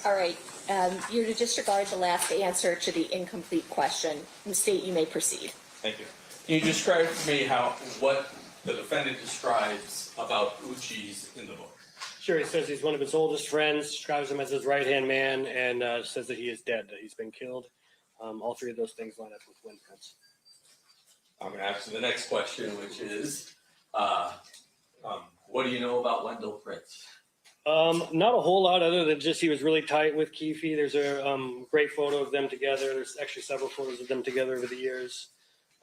All right, you're to disregard the last answer to the incomplete question. State, you may proceed. Thank you. Can you describe for me what the defendant describes about Uchi's in the book? Sure, he says he's one of his oldest friends, describes him as his right-hand man, and says that he is dead, that he's been killed. All three of those things line up with Wind Prince. I'm going to ask you the next question, which is, what do you know about Wendell Prince? Not a whole lot other than just he was really tight with Keefe. There's a great photo of them together. There's actually several photos of them together over the years.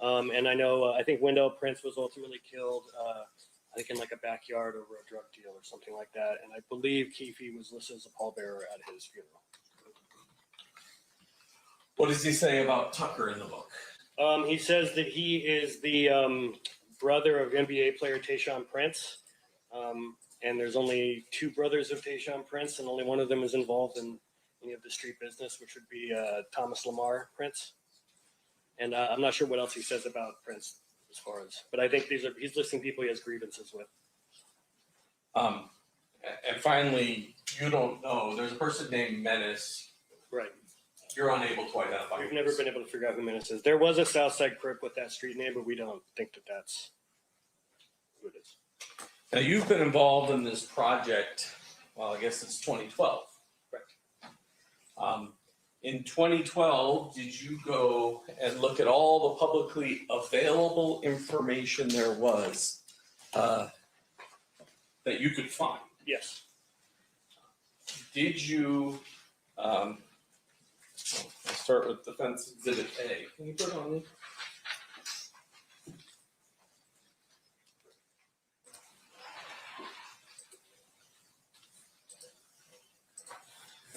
And I know, I think Wendell Prince was ultimately killed, I think in like a backyard over a drug deal or something like that. And I believe Keefe was listed as a pallbearer at his funeral. What does he say about Tucker in the book? He says that he is the brother of NBA player Tayshaun Prince. And there's only two brothers of Tayshaun Prince, and only one of them is involved in any of the street business, which would be Thomas Lamar Prince. And I'm not sure what else he says about Prince as far as, but I think he's listing people he has grievances with. And finally, you don't know, there's a person named Menace. Right. You're unable to identify. We've never been able to figure out who Menace is. There was a Southside Crip with that street name, but we don't think that that's who it is. Now, you've been involved in this project, well, I guess it's 2012. Correct. In 2012, did you go and look at all the publicly available information there was that you could find? Yes. Did you, I'll start with Defense Exhibit A. Can you put it on me?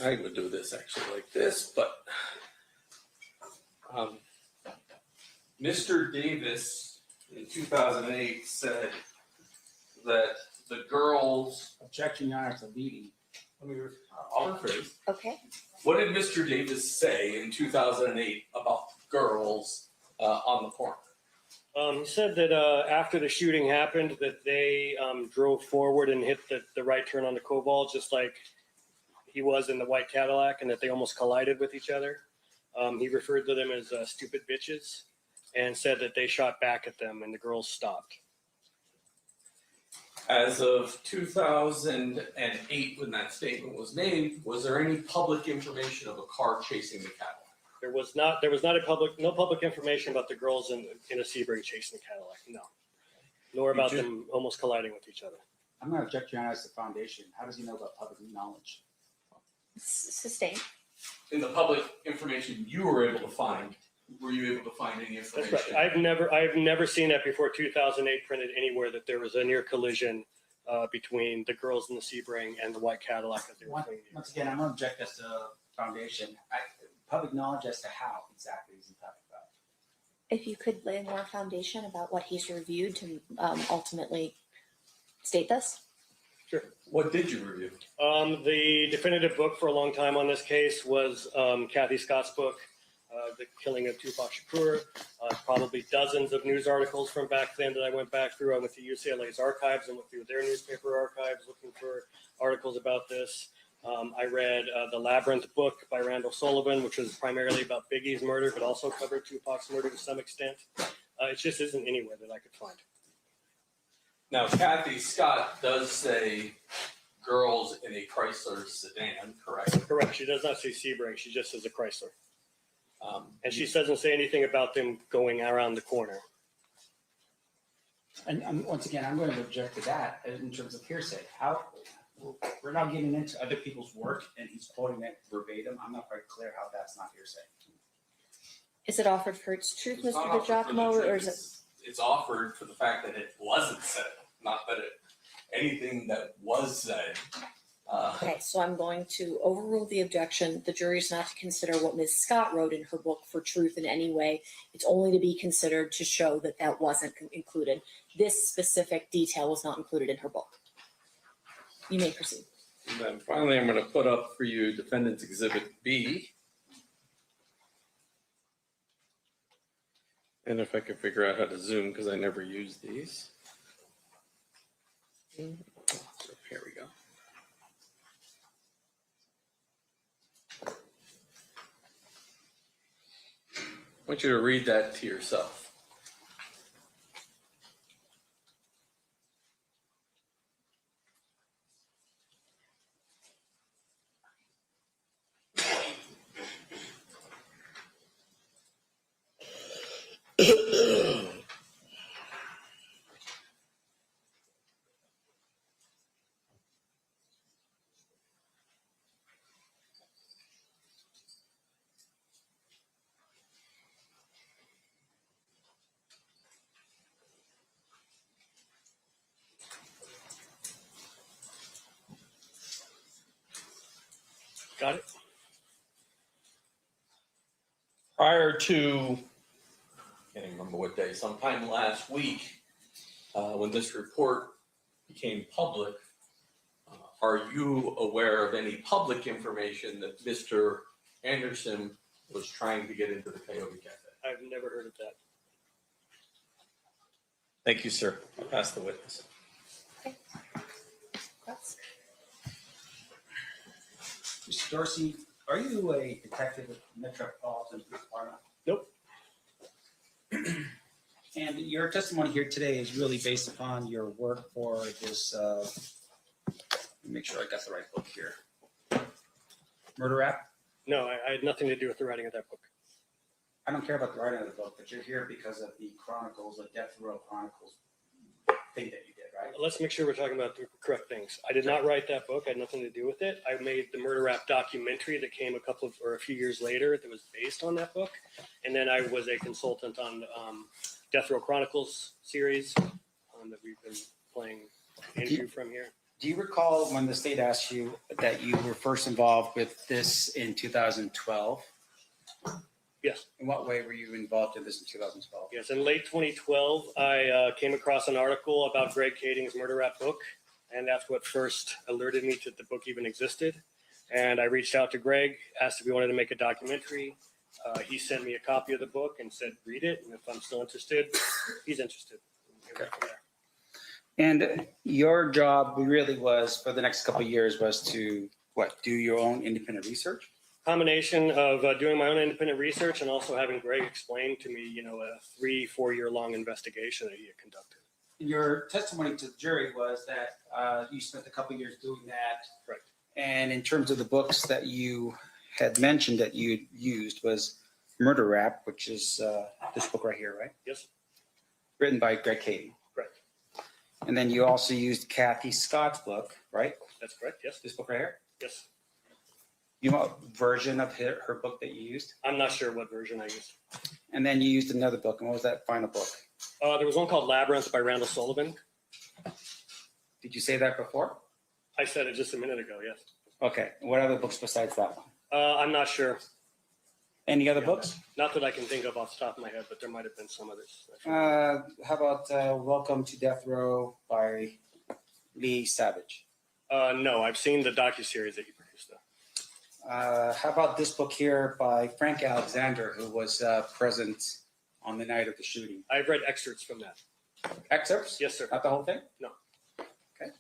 I would do this actually like this, but Mr. Davis in 2008 said that the girls. Objection, Your Honor, to leading. I'll rephrase. Okay. What did Mr. Davis say in 2008 about girls on the corner? He said that after the shooting happened, that they drove forward and hit the right turn on the Koval, just like he was in the white Cadillac, and that they almost collided with each other. He referred to them as stupid bitches and said that they shot back at them and the girls stopped. As of 2008, when that statement was made, was there any public information of a car chasing the Cadillac? There was not no public information about the girls in a Sebring chasing the Cadillac, no. Nor about them almost colliding with each other. I'm going to object, Your Honor, as the foundation. How does he know about public knowledge? Sustained. In the public information you were able to find, were you able to find any information? That's right. I've never seen that before 2008 printed anywhere, that there was a near collision between the girls in the Sebring and the white Cadillac as they were fleeing. Once again, I'm going to object as the foundation. Public knowledge as to how exactly is he talking about? If you could lay more foundation about what he's reviewed to ultimately state this. Sure. What did you review? The definitive book for a long time on this case was Kathy Scott's book, The Killing of Tupac Shakur. Probably dozens of news articles from back then that I went back through. I went to UCLA's archives and went through their newspaper archives looking for articles about this. I read the Labyrinth book by Randall Sullivan, which was primarily about Biggie's murder, but also covered Tupac's murder to some extent. It just isn't anywhere that I could find. Now, Kathy Scott does say girls in a Chrysler sedan, correct? Correct. She does not say Sebring. She just says a Chrysler. And she doesn't say anything about them going around the corner. And once again, I'm going to object to that in terms of hearsay. We're now getting into other people's work, and he's quoting it verbatim. I'm not quite clear how that's not hearsay. Is it offered for its truth, It's Mr. not offered for the DiGiacomo, truth. or is it? It's offered for the fact that it wasn't said, not that anything that was said. Okay, so I'm going to overrule the objection. The jury is not to consider what Ms. Scott wrote in her book for truth in any way. It's only to be considered to show that that wasn't included. This specific detail was not included in her book. You may proceed. And then finally, I'm going to put up for you Defendant's Exhibit B. And if I can figure out how to zoom, because I never use these. So here we go. want you to read that to yourself. Got it? Prior to, I can't remember what day, sometime last week, when this report became public, are you aware of any public information that Mr. Anderson was trying to get into the Coyote Cafe? I've never heard of that. Thank you, sir. I'll pass the witness. Mr. Dorsey, are you a detective at Metropolitan Police Department? Nope. And your testimony here today is really based upon your work for this, let me make sure I got the right book here. Murder Rap? No, I had nothing to do with the writing of that book. I don't care about the writing of the book, but you're here because of the Chronicles, the Death Row Chronicles thing that you did, right? Let's make sure we're talking about the correct things. I did not write that book. I had nothing to do with it. I made the Murder Rap documentary that came a few years later that was based on that book. And then I was a consultant on Death Row Chronicles series that we've been playing Andrew from here. Do you recall when the state asked you that you were first involved with this in 2012? Yes. In what way were you involved in this in 2012? Yes, in late 2012, I came across an article about Greg Kading's Murder Rap book, and that's what first alerted me to the book even existed. And I reached out to Greg, asked if he wanted to make a documentary. He sent me a copy of the book and said, read it, and if I'm still interested, he's interested. Okay. And your job really was, for the next couple of years, was to, what, do your own independent research? Combination of doing my own independent research and also having Greg explain to me, a 3-4 year long investigation that he had conducted. Your testimony to the jury was that you spent a couple of years doing that. Right. And in terms of the books that you had mentioned that you used was Murder Rap, which is this book right here, right? Yes. Written by Greg Kading. Correct. And then you also used Kathy Scott's book, right? That's correct, yes. This book right here? Yes. You know what version of her book that you used? I'm not sure what version I used. And then you used another book. And what was that final book? There was one called Labyrinth by Randall Sullivan. Did you say that before? I said it just a minute ago, yes. Okay. And what other books besides that one? I'm not sure. Any other books? Not that I can think of off the top of my head, but there might have been some others. How about Welcome to Death Row by Lee Savage? No, I've seen the docuseries that you produced, though. How about this book here by Frank Alexander, who was present on the night of the shooting? I've read excerpts from that. Excerpts? Yes, sir. Not the whole thing? No. Okay.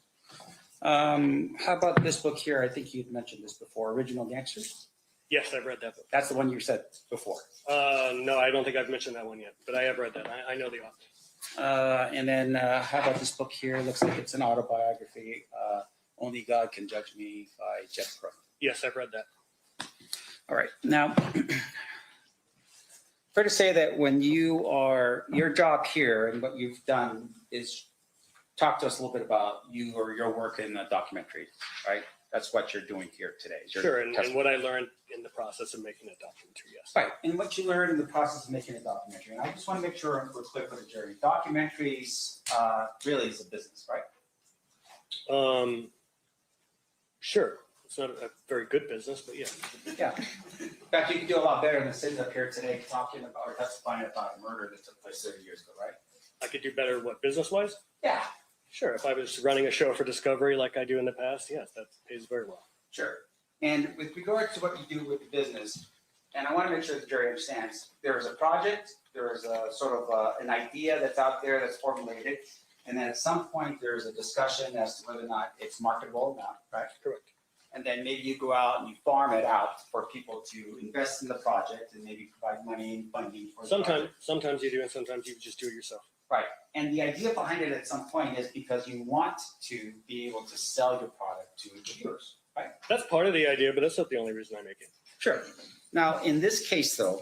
How about this book here? I think you'd mentioned this before, Original Gangsters? Yes, I've read that book. That's the one you said before. No, I don't think I've mentioned that one yet, but I have read that. I know the author. And then how about this book here? Looks like it's an autobiography, Only God Can Judge Me by Jeff Crook. Yes, I've read that. All right. Now, fair to say that when your job here and what you've done is talk to us a little bit about you or your work in the documentary, right? That's what you're doing here today. Sure, and what I learned in the process of making a documentary, yes. Right, and what you learned in the process of making a documentary. And I just want to make sure we're clear for the jury. Documentaries really is a business, right? Sure. It's not a very good business, but yeah. Yeah. In fact, you could do a lot better than sitting up here today talking about or testifying about a murder that took place 30 years ago, right? I could do better, what, business-wise? Yeah. Sure. If I was running a show for Discovery like I do in the past, yes, that pays very well. Sure. And with regard to what you do with the business, and I want to make sure the jury understands, there is a project, there is a sort of an idea that's out there that's formulated, and then at some point there's a discussion as to whether or not it's marketable or not, right? Correct. and then maybe you go out and you farm it out for people to invest in the project and maybe provide money and funding for the project. Sometimes you do, and sometimes you just do it yourself. Right. And the idea behind it at some point is because you want to be able to sell your product to the viewers, right? That's part of the idea, but that's not the only reason I make it. Sure. Now, in this case, though,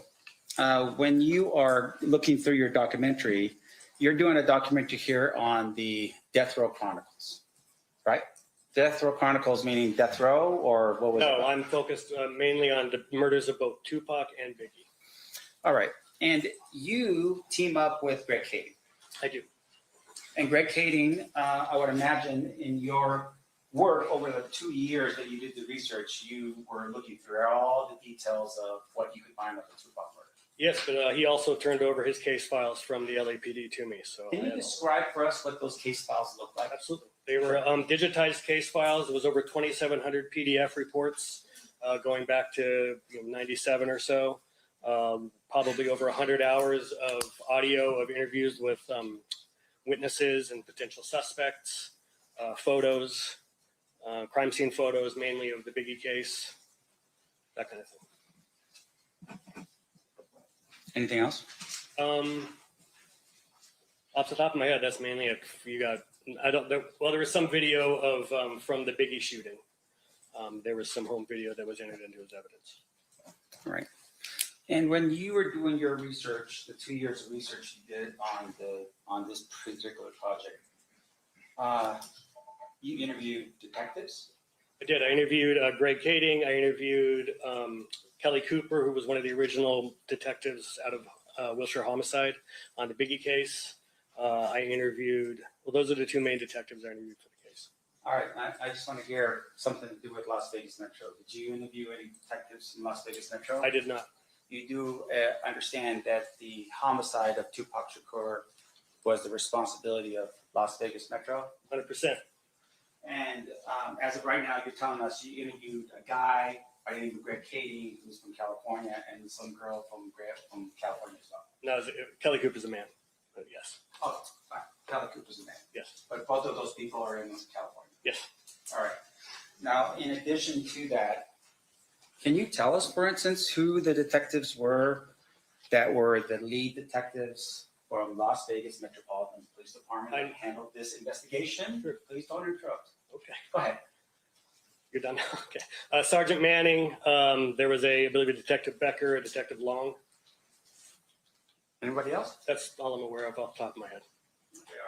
when you are looking through your documentary, you're doing a documentary here on the Death Row Chronicles, right? Death Row Chronicles meaning death row, or what was it? No, I'm focused mainly on the murders of both Tupac and Biggie. All right. And you team up with Greg Kading. I do. And Greg Kading, I would imagine in your work over the 2 years that you did the research, you were looking through all the details of what you could find with the Tupac murder. Yes, but he also turned over his case files from the LAPD to me. So can you describe for us what those case files look like? Absolutely. They were digitized case files. It was over 2,700 PDF reports going back to 97 or so. Probably over 100 hours of audio of interviews with witnesses and potential suspects, photos, crime scene photos, mainly of the Biggie case, that kind of thing. Anything else? Off the top of my head, that's mainly it. You got, there was some video of from the Biggie shooting. There was some home video that was entered into as evidence. All right. And when you were doing your research, the 2 years of research you did on this particular project, you interviewed detectives? I did. I interviewed Greg Kading. I interviewed Kelly Cooper, who was one of the original detectives out of Wilshire Homicide on the Biggie case. I interviewed, well, those are the two main detectives I interviewed for the case. All right. I just want to hear something to do with Las Vegas Metro. Did you interview any detectives in Las Vegas Metro? I did not. You do understand that the homicide of Tupac Shakur was the responsibility of Las Vegas Metro? 100%. And as of right now, you're telling us you interviewed a guy, I interviewed Greg Kading, who's from California, and some girl from California as well. No, Kelly Cooper's a man, but yes. Oh, fine. Kelly Cooper's a man. Yes. But both of those people are in California. Yes. All right. Now, in addition to that, can you tell us, for instance, who the detectives were that were the lead detectives from Las Vegas Metropolitan Police Department that handled this investigation? Sure. Please don't interrupt. Okay. Go ahead. You're done now? Okay. Sergeant Manning, there was I believe a Detective Becker, a Detective Long. Anybody else? That's all I'm aware of off the top of my head.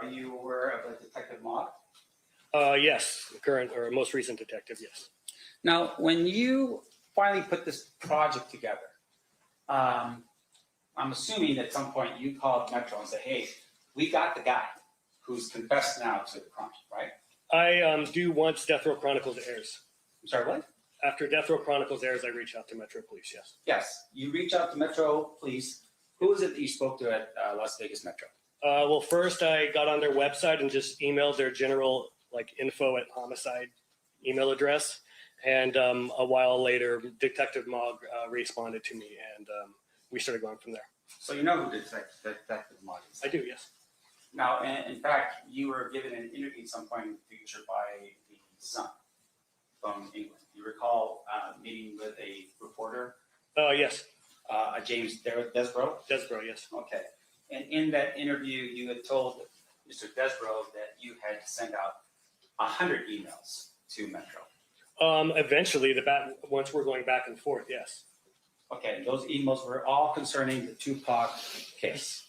Are you aware of a Detective Mott? Yes, the current or most recent detective, yes. Now, when you finally put this project together, I'm assuming at some point you called Metro and said, hey, we got the guy who's confessed now to the crime, right? I do once Death Row Chronicles airs. I'm sorry, what? After Death Row Chronicles airs, I reach out to Metro Police, yes. Yes, you reach out to Metro Police. Who is it that you spoke to at Las Vegas Metro? Well, first I got on their website and just emailed their general info at homicide email address. And a while later, Detective Mogg responded to me, and we started going from there. So you know who Detective Mogg is? I do, yes. Now, in fact, you were given an interview at some point in the future by the Sun from England. You recall meeting with a reporter? Yes. James Desborough? Desborough, yes. Okay. And in that interview, you had told Mr. Desborough that you had to send out 100 emails to Metro. Eventually, once we're going back and forth, yes. Okay, those emails were all concerning the Tupac case.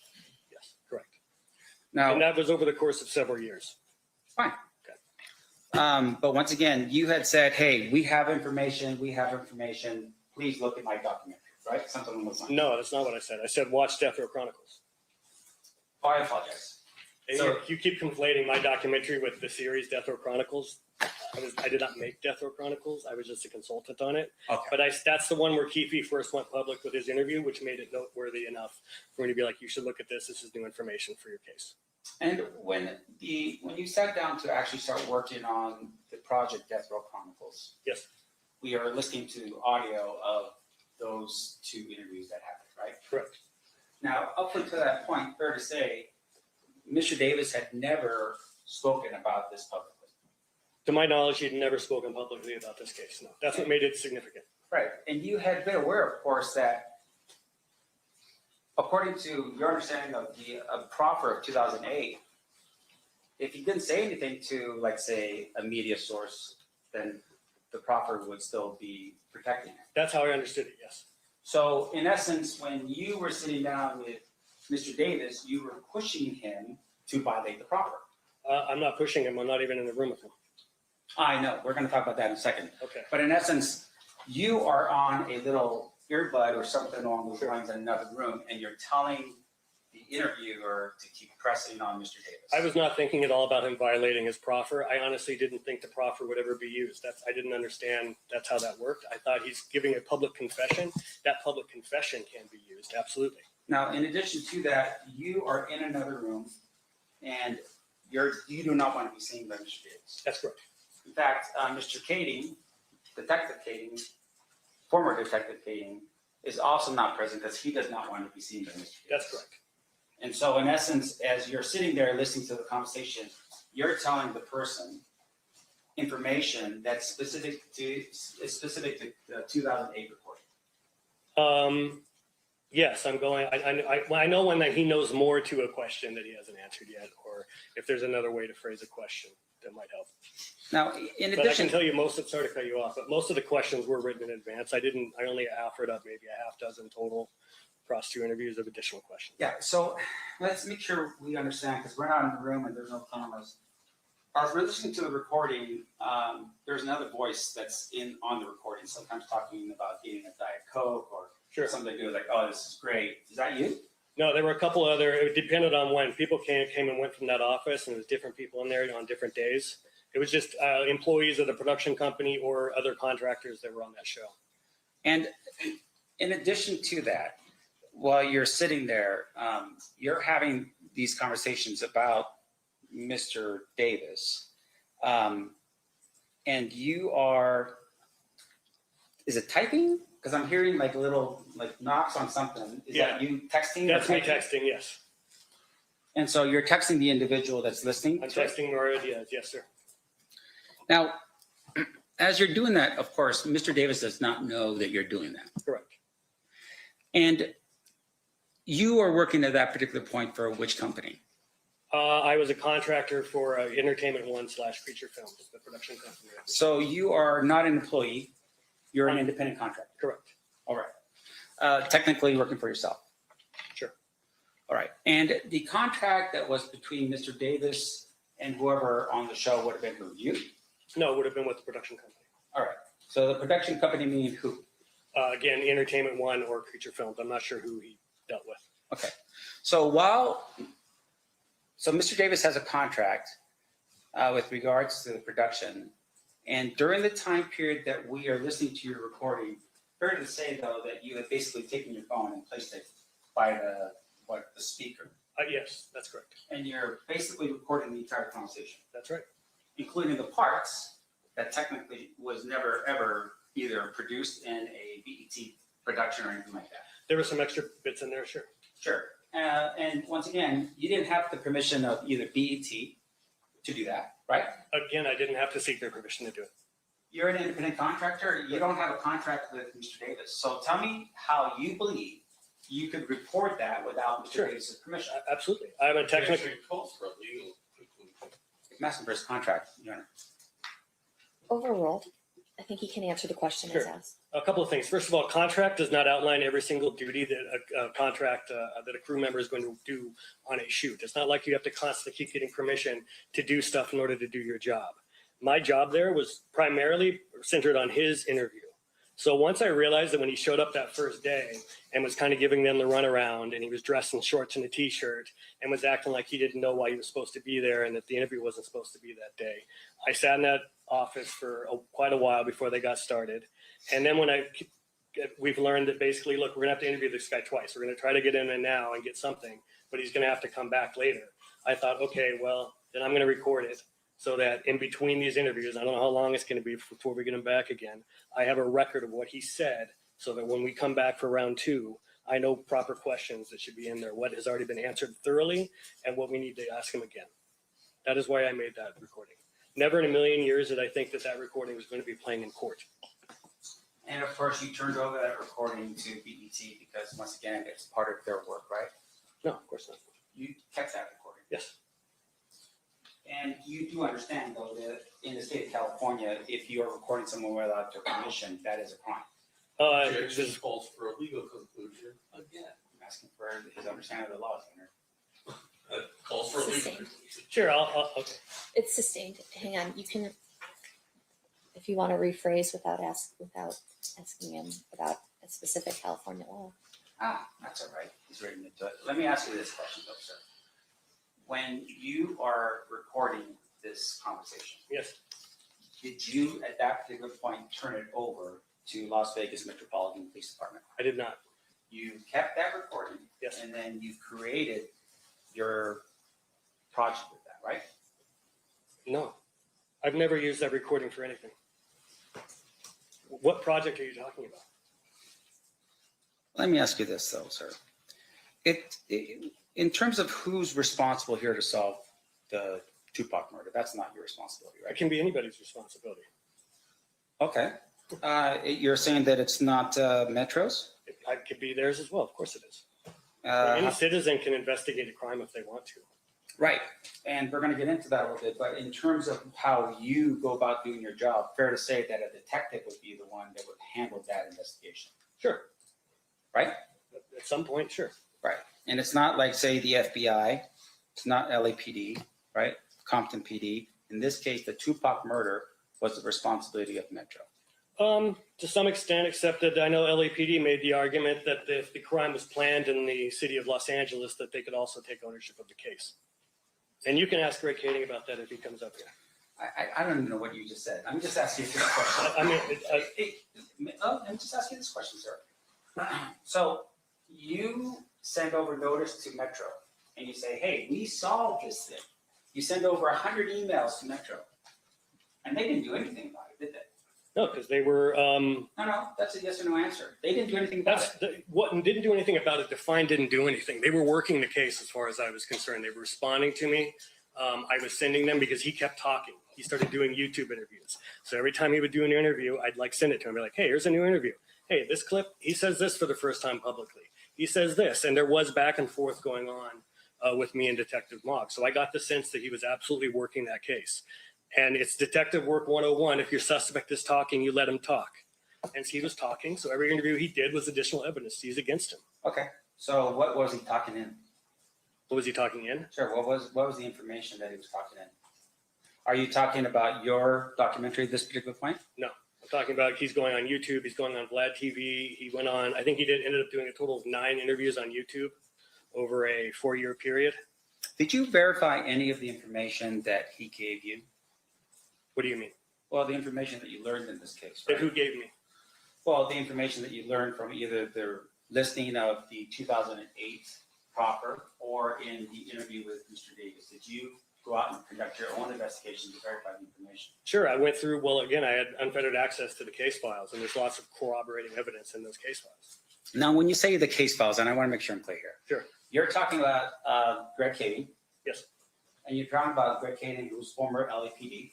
Yes, correct. Now, and that was over the course of several years. Fine. Okay. But once again, you had said, hey, we have information, please look at my documentary, right? Something along those lines. No, that's not what I said. I said watch Death Row Chronicles. Oh, I apologize. So, you keep conflating my documentary with the series Death Row Chronicles. I did not make Death Row Chronicles. I was just a consultant on it. Okay. But that's the one where Keefe first went public with his interview, which made it noteworthy enough for me to be like, you should look at this. This is new information for your case. And when you sat down to actually start working on the project Death Row Chronicles, yes, we are listening to audio of those two interviews that happened, right? Correct. Now, up until that point, fair to say, Mr. Davis had never spoken about this publicly. To my knowledge, he'd never spoken publicly about this case. No, that's what made it significant. Right, and you had been aware, of course, that according to your understanding of the proffer of 2008, if he didn't say anything to, like, say, a media source, then the proffer would still be protecting it. That's how I understood it, yes. So in essence, when you were sitting down with Mr. Davis, you were pushing him to violate the proffer. I'm not pushing him. I'm not even in the room with him. I know, we're gonna talk about that in a second. Okay. But in essence, you are on a little earbud or something along those lines in another room, and you're telling the interviewer to keep pressing on Mr. Davis. I was not thinking at all about him violating his proffer. I honestly didn't think the proffer would ever be used. I didn't understand that's how that worked. I thought he's giving a public confession. That public confession can be used, absolutely. Now, in addition to that, you are in another room, and you do not want to be seen by Mr. Davis. That's correct. In fact, Mr. Kading, Detective Kading, former Detective Kading, is also not present because he does not want to be seen by Mr. Davis. That's correct. And so in essence, as you're sitting there listening to the conversation, you're telling the person information that's specific to the 2008 report. Yes, I'm going. I know when he knows more to a question that he hasn't answered yet, or if there's another way to phrase a question that might help. Now, in But I addition, can tell you sorry to cut you off, but most of the questions were written in advance. I only offered up maybe a half dozen total across 2 interviews of additional questions. yeah, so let's make sure we understand, because we're not in the room and there's no cameras. As we're listening to the recording, there's another voice that's on the recording, sometimes talking about getting a Diet Coke or something to do like, oh, this is great. Is that you? No, there were a couple other, it depended on when people came and went from that office, and it was different people in there on different days. It was just employees of the production company or other contractors that were on that show. And in addition to that, while you're sitting there, you're having these conversations about Mr. Davis. And you are, is it typing? Because I'm hearing like little knocks on something. Is that you texting? That's me texting, yes. And so you're texting the individual that's listening? I'm texting Maria Diaz, yes, sir. Now, as you're doing that, of course, Mr. Davis does not know that you're doing that. Correct. And you are working at that particular point for which company? I was a contractor for Entertainment One / Feature Films, the production company. So you are not an employee, you're an independent contractor? Correct. All right. Technically working for yourself? Sure. All right. And the contract that was between Mr. Davis and whoever on the show would have been who? You? No, it would have been with the production company. All right. So the production company meaning who? Again, Entertainment One or Feature Films. I'm not sure who he dealt with. Okay. So Mr. Davis has a contract with regards to the production. And during the time period that we are listening to your recording, fair to say though that you have basically taken your phone and placed it by the speaker. Yes, that's correct. And you're basically recording the entire conversation. That's right. Including the parts that technically was never ever either produced in a BET production or anything like that. There were some extra bits in there, sure. Sure. And once again, you didn't have the permission of either BET to do that, right? Again, I didn't have to seek their permission to do it. You're an independent contractor. You don't have a contract with Mr. Davis. So tell me how you believe you could report that without Mr. Davis's permission. Absolutely. I'm a technical. I'm asking for his contract, Your Honor. Overruled. I think he can answer the question as asked. A couple of things. First of all, contract does not outline every single duty that that a crew member is going to do on a shoot. It's not like you have to constantly keep getting permission to do stuff in order to do your job. My job there was primarily centered on his interview. So once I realized that when he showed up that first day and was kind of giving them the runaround, and he was dressed in shorts and a t-shirt and was acting like he didn't know why he was supposed to be there and that the interview wasn't supposed to be that day, I sat in that office for quite a while before they got started. And then when we've learned that basically, look, we're gonna have to interview this guy twice. We're gonna try to get him in now and get something, but he's gonna have to come back later. I thought, okay, well, then I'm gonna record it so that in between these interviews, I don't know how long it's gonna be before we get him back again, I have a record of what he said so that when we come back for round 2, I know proper questions that should be in there, what has already been answered thoroughly and what we need to ask him again. That is why I made that recording. Never in a million years did I think that that recording was going to be playing in court. And of course, you turned over that recording to BET because once again, it's part of their work, right? No, of course not. You kept that recording. Yes. And you do understand, though, that in the state of California, if you are recording someone without their permission, that is a crime. Objection calls for a legal conclusion again. I'm asking for his understanding of the laws, Senator. Calls for a legal Sustained. conclusion. Sure, okay. It's sustained. Hang on, you can, if you want to rephrase without asking him about a specific California law. Ah, that's all right. He's ready to do it. Let me ask you this question, though, sir. When you are recording this conversation, yes, did you at that particular point turn it over to Las Vegas Metropolitan Police Department? I did not. You kept that recording, yes, and then you created your project with that, right? No, I've never used that recording for anything. What project are you talking about? Let me ask you this, though, sir. In terms of who's responsible here to solve the Tupac murder, that's not your responsibility, right? It can be anybody's responsibility. Okay. You're saying that it's not Metro's? It could be theirs as well. Of course it is. Any citizen can investigate a crime if they want to. Right. And we're going to get into that a little bit. But in terms of how you go about doing your job, fair to say that a detective would be the one that would handle that investigation. Sure. Right? At some point, sure. Right. And it's not like, say, the FBI. It's not LAPD, right? Compton PD. In this case, the Tupac murder was the responsibility of Metro. To some extent, except that I know LAPD made the argument that if the crime was planned in the city of Los Angeles, that they could also take ownership of the case. And you can ask Greg Kading about that if he comes up here. I don't even know what you just said. I'm just asking you this question. Let me just ask you this question, sir. So you send over notice to Metro and you say, hey, we solved this thing. You send over 100 emails to Metro and they didn't do anything about it, did they? No, because they were. No, that's a yes or no answer. They didn't do anything about it. What didn't do anything about it, define didn't do anything. They were working the case as far as I was concerned. They were responding to me. I was sending them because he kept talking. He started doing YouTube interviews. So every time he would do an interview, I'd like send it to him. Be like, hey, here's a new interview. Hey, this clip, he says this for the first time publicly. He says this. And there was back and forth going on with me and Detective Mogg. So I got the sense that he was absolutely working that case. And it's detective work 101. If your suspect is talking, you let him talk. And he was talking. So every interview he did was additional evidence to use against him. Okay. So what was he talking in? What was he talking in? Sure. What was the information that he was talking in? Are you talking about your documentary at this particular point? No. I'm talking about he's going on YouTube. He's going on Vlad TV. He went on, I think he ended up doing a total of 9 interviews on YouTube over a 4-year period. Did you verify any of the information that he gave you? What do you mean? Well, the information that you learned in this case, right? Who gave me? Well, the information that you learned from either the listing of the 2008 proper or in the interview with Mr. Davis. Did you go out and conduct your own investigation to verify the information? Sure. I went through, well, again, I had unfettered access to the case files, and there's lots of corroborating evidence in those case files. Now, when you say the case files, and I want to make sure I'm clear here. Sure. You're talking about Greg Kading. Yes. And you're talking about Greg Kading, who's former LAPD.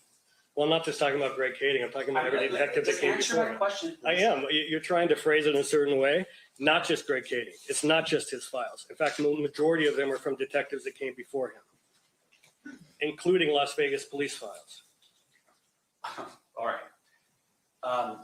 Well, I'm not just talking about Greg Kading. I'm talking about every detective that came before him. Question, I am. You're trying to phrase it in a certain way. Not just Greg Kading. It's not just his files. In fact, the majority of them are from detectives that came before him, including Las Vegas police files. All right.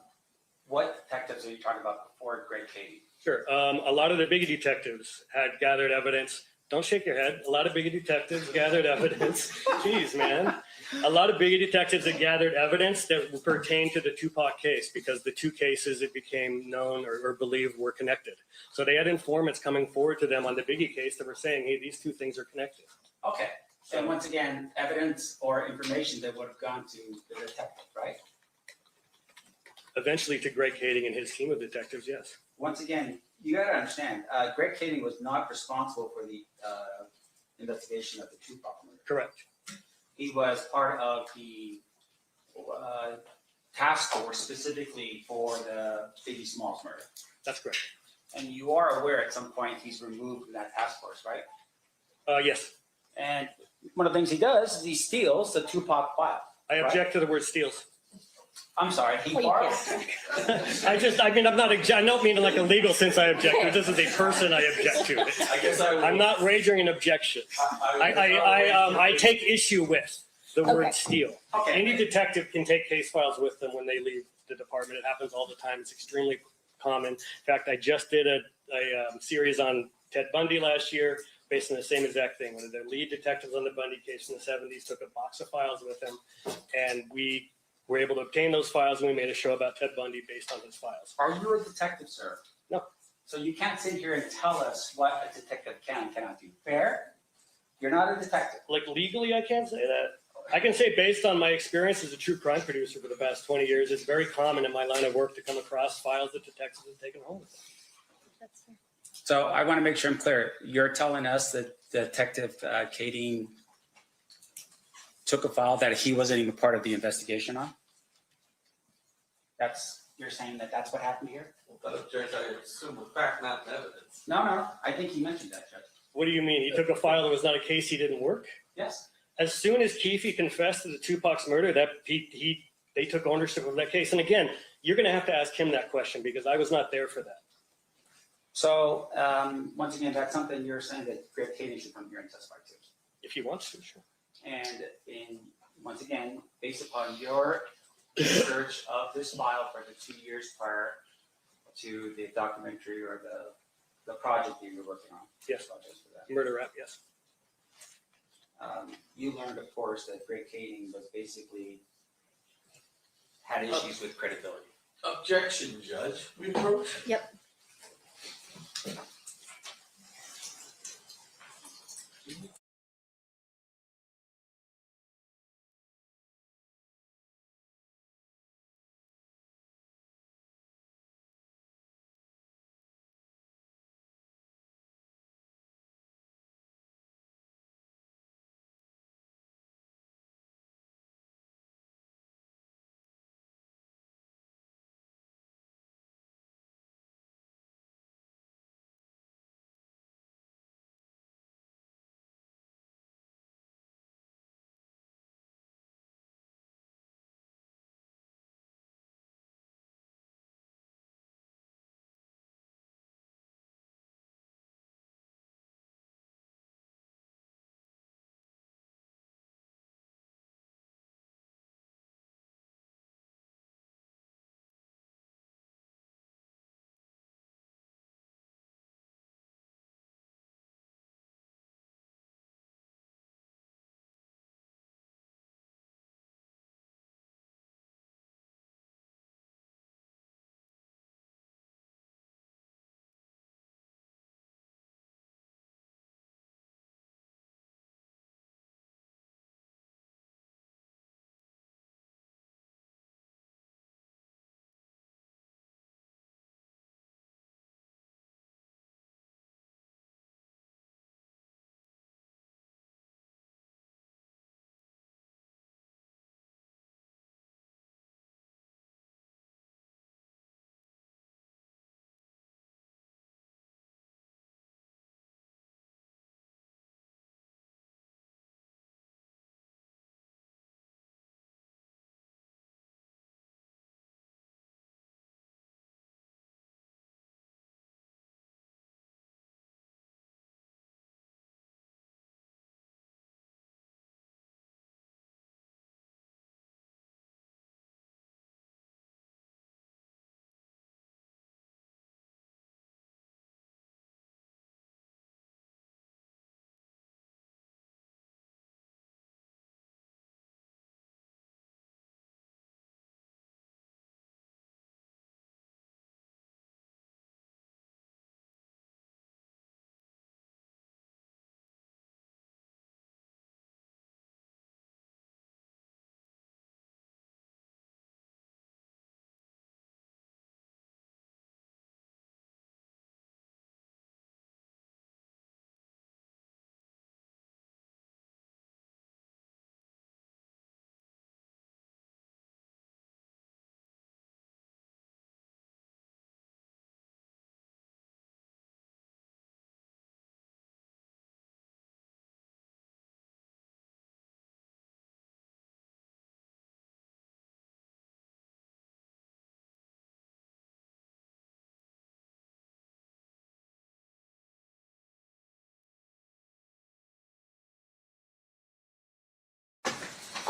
What detectives are you talking about before Greg Kading? Sure. A lot of the big detectives had gathered evidence. Don't shake your head. A lot of big detectives gathered evidence. Jeez, man. A lot of big detectives that gathered evidence that pertained to the Tupac case because the two cases it became known or believed were connected. So they had informants coming forward to them on the Biggie case that were saying, hey, these two things are connected. Okay. And once again, evidence or information that would have gone to the detective, right? Eventually to Greg Kading and his team of detectives, yes. Once again, you got to understand, Greg Kading was not responsible for the investigation of the Tupac murder. Correct. He was part of the task force specifically for the Biggie Smalls murder. That's correct. And you are aware at some point he's removed from that task force, right? Yes. And one of the things he does is he steals the Tupac file. I object to the word steals. I'm sorry, he Well, you borrowed. I'm not, I don't mean in like a legal sense I object to it. This is a person I object to. I guess I would. I'm not raising an objection. I take issue with the word Okay. steal. Okay. Any detective can take case files with them when they leave the department. It happens all the time. It's extremely common. In fact, I just did a series on Ted Bundy last year based on the same exact thing. One of the lead detectives on the Bundy case in the 70s took a box of files with him, and we were able to obtain those files, and we made a show about Ted Bundy based on his files. Are you a detective, sir? No. So you can't sit here and tell us what a detective can and cannot do. Fair? You're not a detective. Like legally, I can't say that. I can say based on my experience as a true crime producer for the past 20 years, it's very common in my line of work to come across files that detectives have taken home with them. So I want to make sure I'm clear. You're telling us that Detective Kading took a file that he wasn't even part of the investigation on? You're saying that that's what happened here? But Judge, I assume with fact, not in evidence. No, I think he mentioned that, Judge. What do you mean? He took a file that was not a case he didn't work? Yes. As soon as Keefe confessed to the Tupac's murder, they took ownership of that case. And again, you're going to have to ask him that question because I was not there for that. So once again, that's something you're saying that Greg Kading should come here and testify to. If he wants to, sure. And once again, based upon your research of this file for the 2 years prior to the documentary or the project that you were working on. Yes. For that. Murder rap, yes. You learned, of course, that Greg Kading was basically had issues with credibility. Objection, Judge. We approach. Yep.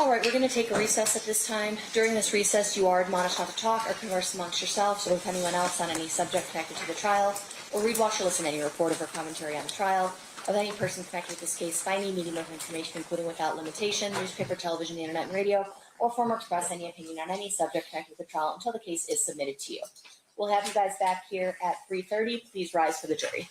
All right, we're going to take a recess at this time. During this recess, you are admonished not to talk or converse amongst yourselves or with anyone else on any subject connected to the trial, or read, watch, or listen to any report or commentary on the trial of any person connected with this case by any medium of information, including without limitation, newspaper, television, the internet, and radio, or form or express any opinion on any subject connected with the trial until the case is submitted to you. We'll have you guys back here at 3:30. Please rise for the jury.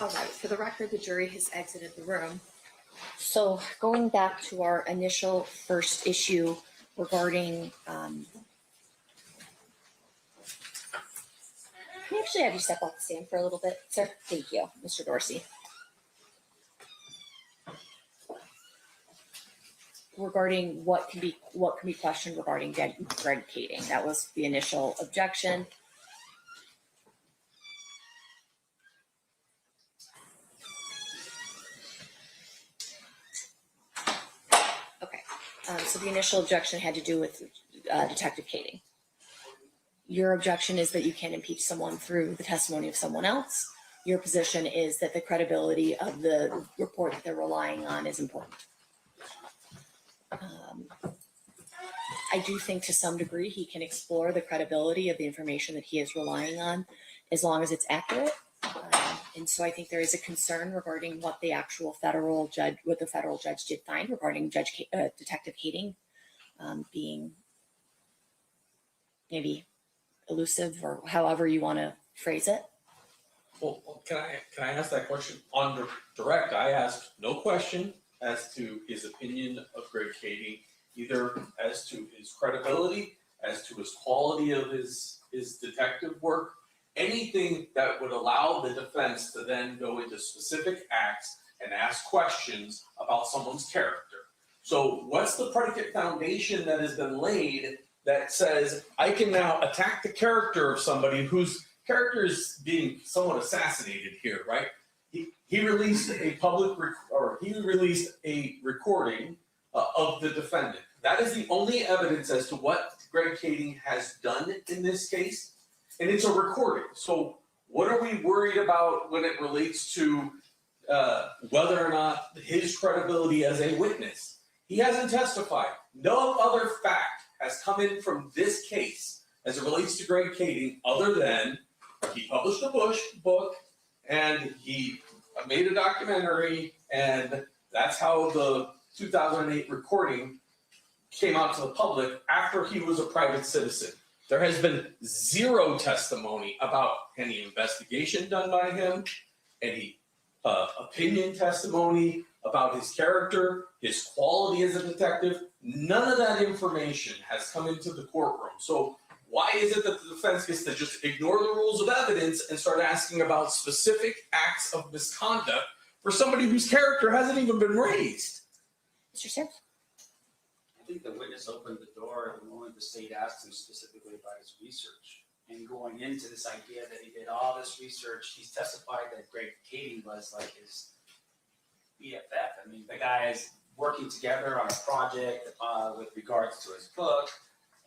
All right, for the record, the jury has exited the room. So going back to our initial first issue regarding, can we actually have you step off the stand for a little bit, sir? Thank you, Mr. Dorsey. Regarding what can be questioned regarding Greg Kading. That was the initial objection. So the initial objection had to do with Detective Kading. Your objection is that you can't impeach someone through the testimony of someone else. Your position is that the credibility of the report that they're relying on is important. I do think to some degree he can explore the credibility of the information that he is relying on as long as it's accurate. And so I think there is a concern regarding what the actual federal judge did find regarding Detective Kading being maybe elusive or however you want to phrase it. Well, can I ask that question on direct? I asked no question as to his opinion of Greg Kading, either as to his credibility, as to his quality of his detective work, anything that would allow the defense to then go into specific acts and ask questions about someone's character. So what's the predicate foundation that has been laid that says I can now attack the character of somebody whose character is being somewhat assassinated here, right? He released a recording of the defendant. That is the only evidence as to what Greg Kading has done in this case. And it's a recording. So what are we worried about when it relates to whether or not his credibility as a witness? He hasn't testified. No other fact has come in from this case as it relates to Greg Kading other than he published a book and he made a documentary, and that's how the 2008 recording came out to the public after he was a private citizen. There has been zero testimony about any investigation done by him, any opinion testimony about his character, his quality as a detective. None of that information has come into the courtroom. So why is it that the defense gets to just ignore the rules of evidence and start asking about specific acts of misconduct for somebody whose character hasn't even been raised? Mr. Sims? I think the witness opened the door the moment the state asked him specifically about his research. And going into this idea that he did all this research, he's testified that Greg Kading was like his BFF. I mean, the guys working together on a project with regards to his book.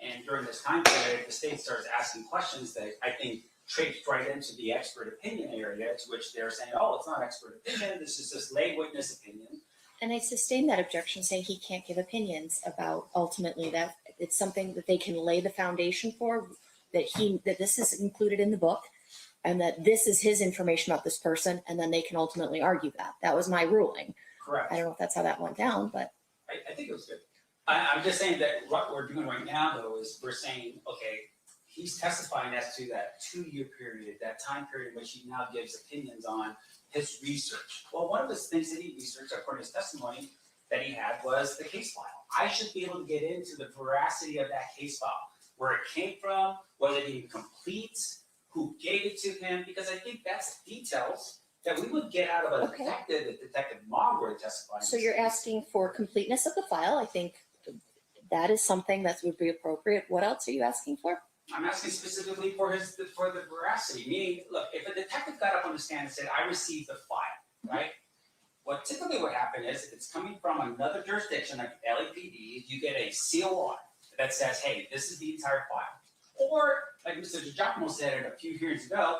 And during this time period, the state starts asking questions that I think traipsed right into the expert opinion area, to which they're saying, oh, it's not expert opinion, this is just lay witness opinion. And I sustain that objection, saying he can't give opinions about ultimately that it's something that they can lay the foundation for, that this is included in the book, and that this is his information about this person, and then they can ultimately argue that. That was my ruling. Correct. I don't know if that's how that went down, but I think it was good. I'm just saying that what we're doing right now, though, is we're saying, okay, he's testifying as to that 2-year period, that time period in which he now gives opinions on his research. Well, one of the things that he researched, according to his testimony, that he had was the case file. I should be able to get into the veracity of that case file, where it came from, was it even complete, who gave it to him, because I think that's details that we would get out of a Okay. detective if Detective Mogg were to testify. in So this you're case. asking for completeness of the file. I think that is something that would be appropriate. What else are you asking for? I'm asking specifically for the veracity, meaning, look, if a detective got up on the stand and said, I received the file, right? What typically would happen is, if it's coming from another jurisdiction like LAPD, you get a COR that says, hey, this is the entire file. Or, like Mr. Giacomo said a few hearings ago,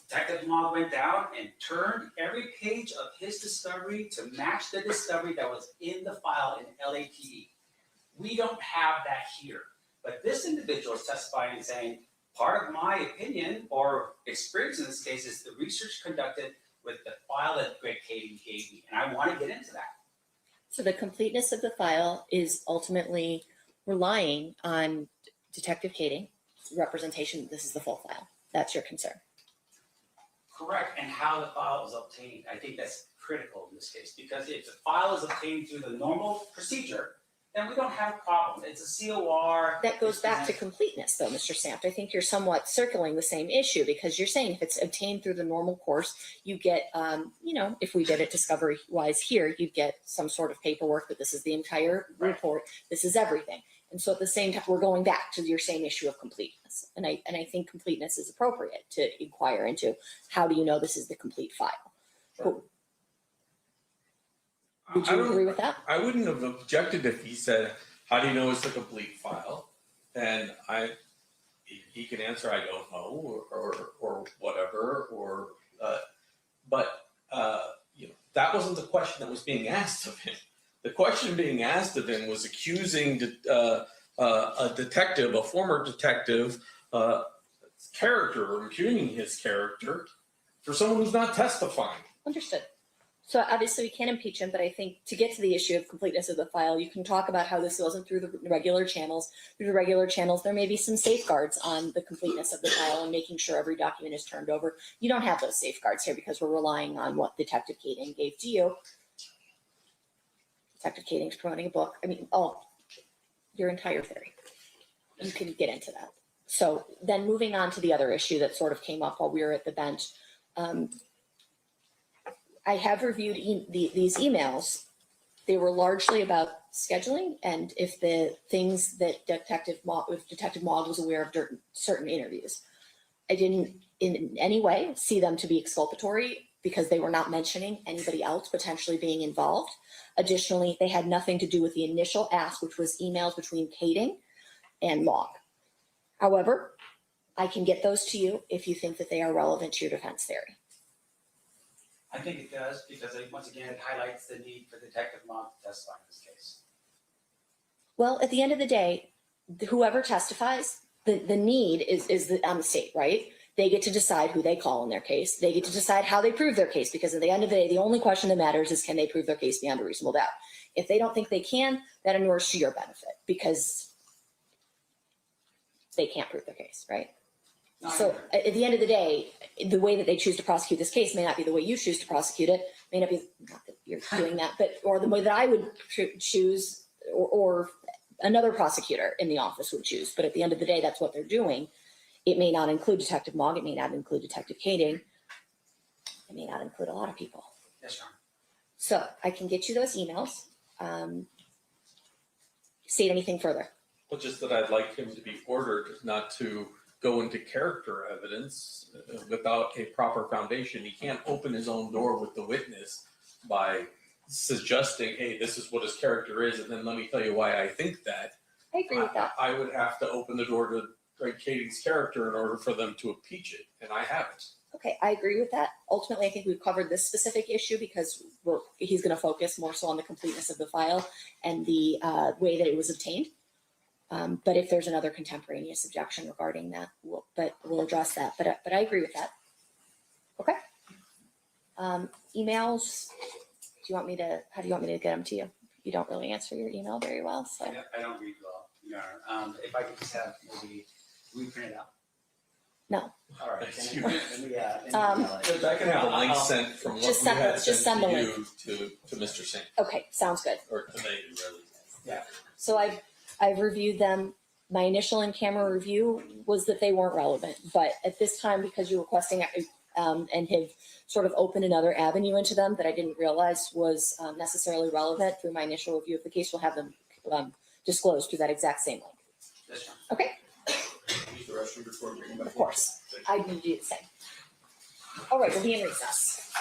Detective Mogg went down and turned every page of his discovery to match the discovery that was in the file in LAPD. We don't have that here. But this individual is testifying and saying, part of my opinion or experience in this case is the research conducted with the file that Greg Kading gave me. And I want to get into that. So the completeness of the file is ultimately relying on Detective Kading's representation that this is the full file. That's your concern. Correct, and how the file is obtained. I think that's critical in this case, because if the file is obtained through the normal procedure, then we don't have a problem. It's a COR. That goes back to completeness, though, Mr. Sampt. I think you're somewhat circling the same issue, because you're saying if it's obtained through the normal course, you get, if we did it discovery-wise here, you'd get some sort of paperwork that this is the entire report, this is everything. And so at the same time, we're going back to your same issue of completeness. And I think completeness is appropriate to inquire into. How do you know this is the complete file? But would you agree with that? I wouldn't have objected if he said, how do you know it's a complete file? And he can answer, I don't know, or whatever, but that wasn't the question that was being asked of him. The question being asked of him was accusing a detective, a former detective, character, or impugning his character for someone who's not testifying. Understood. So obviously we can't impeach him, but I think to get to the issue of completeness of the file, you can talk about how this wasn't through the regular channels. Through the regular channels, there may be some safeguards on the completeness of the file and making sure every document is turned over. You don't have those safeguards here because we're relying on what Detective Kading gave to you. Detective Kading's promoting a book. Your entire theory. You can get into that. So then moving on to the other issue that sort of came up while we were at the bench. I have reviewed these emails. They were largely about scheduling and if the things that Detective Mogg was aware of during certain interviews. I didn't in any way see them to be exculpatory because they were not mentioning anybody else potentially being involved. Additionally, they had nothing to do with the initial ask, which was emails between Kading and Mogg. However, I can get those to you if you think that they are relevant to your defense theory. I think it does, because once again, it highlights the need for Detective Mogg to testify in this case. Well, at the end of the day, whoever testifies, the need is on the state, right? They get to decide who they call in their case. They get to decide how they prove their case, because at the end of the day, the only question that matters is can they prove their case beyond a reasonable doubt. If they don't think they can, that inures to your benefit because they can't prove their case, right? So at the end of the day, the way that they choose to prosecute this case may not be the way you choose to prosecute it, may not be, not that you're doing that, but, or the way that I would choose, or another prosecutor in the office would choose. But at the end of the day, that's what they're doing. It may not include Detective Mogg, it may not include Detective Kading, it may not include a lot of people. Yes, Your Honor. So I can get you those emails. State anything further? Well, just that I'd like him to be ordered not to go into character evidence without a proper foundation. He can't open his own door with the witness by suggesting, hey, this is what his character is, and then let me tell you why I think that. I agree with that. I would have to open the door to Greg Kading's character in order for them to impeach it, and I haven't. Okay, I agree with that. Ultimately, I think we've covered this specific issue because he's going to focus more so on the completeness of the file and the way that it was obtained. But if there's another contemporaneous objection regarding that, we'll address that. But I agree with that. Okay. Emails. How do you want me to get them to you? You don't really answer your email very well, so. I don't read well, Your Honor. If I could just have maybe reprint it out. No. All right. I can have a link sent from what just we had send sent the to link. you to Mr. Singh. Okay, sounds good. Or to me, really. Yeah. So I've reviewed them. My initial in-camera review was that they weren't relevant, but at this time, because you're requesting and have sort of opened another avenue into them that I didn't realize was necessarily relevant through my initial review of the case. We'll have them disclosed through that exact same link. Okay, Use the restroom before bringing back. of course. I need to do the same. All right, we'll be in recess.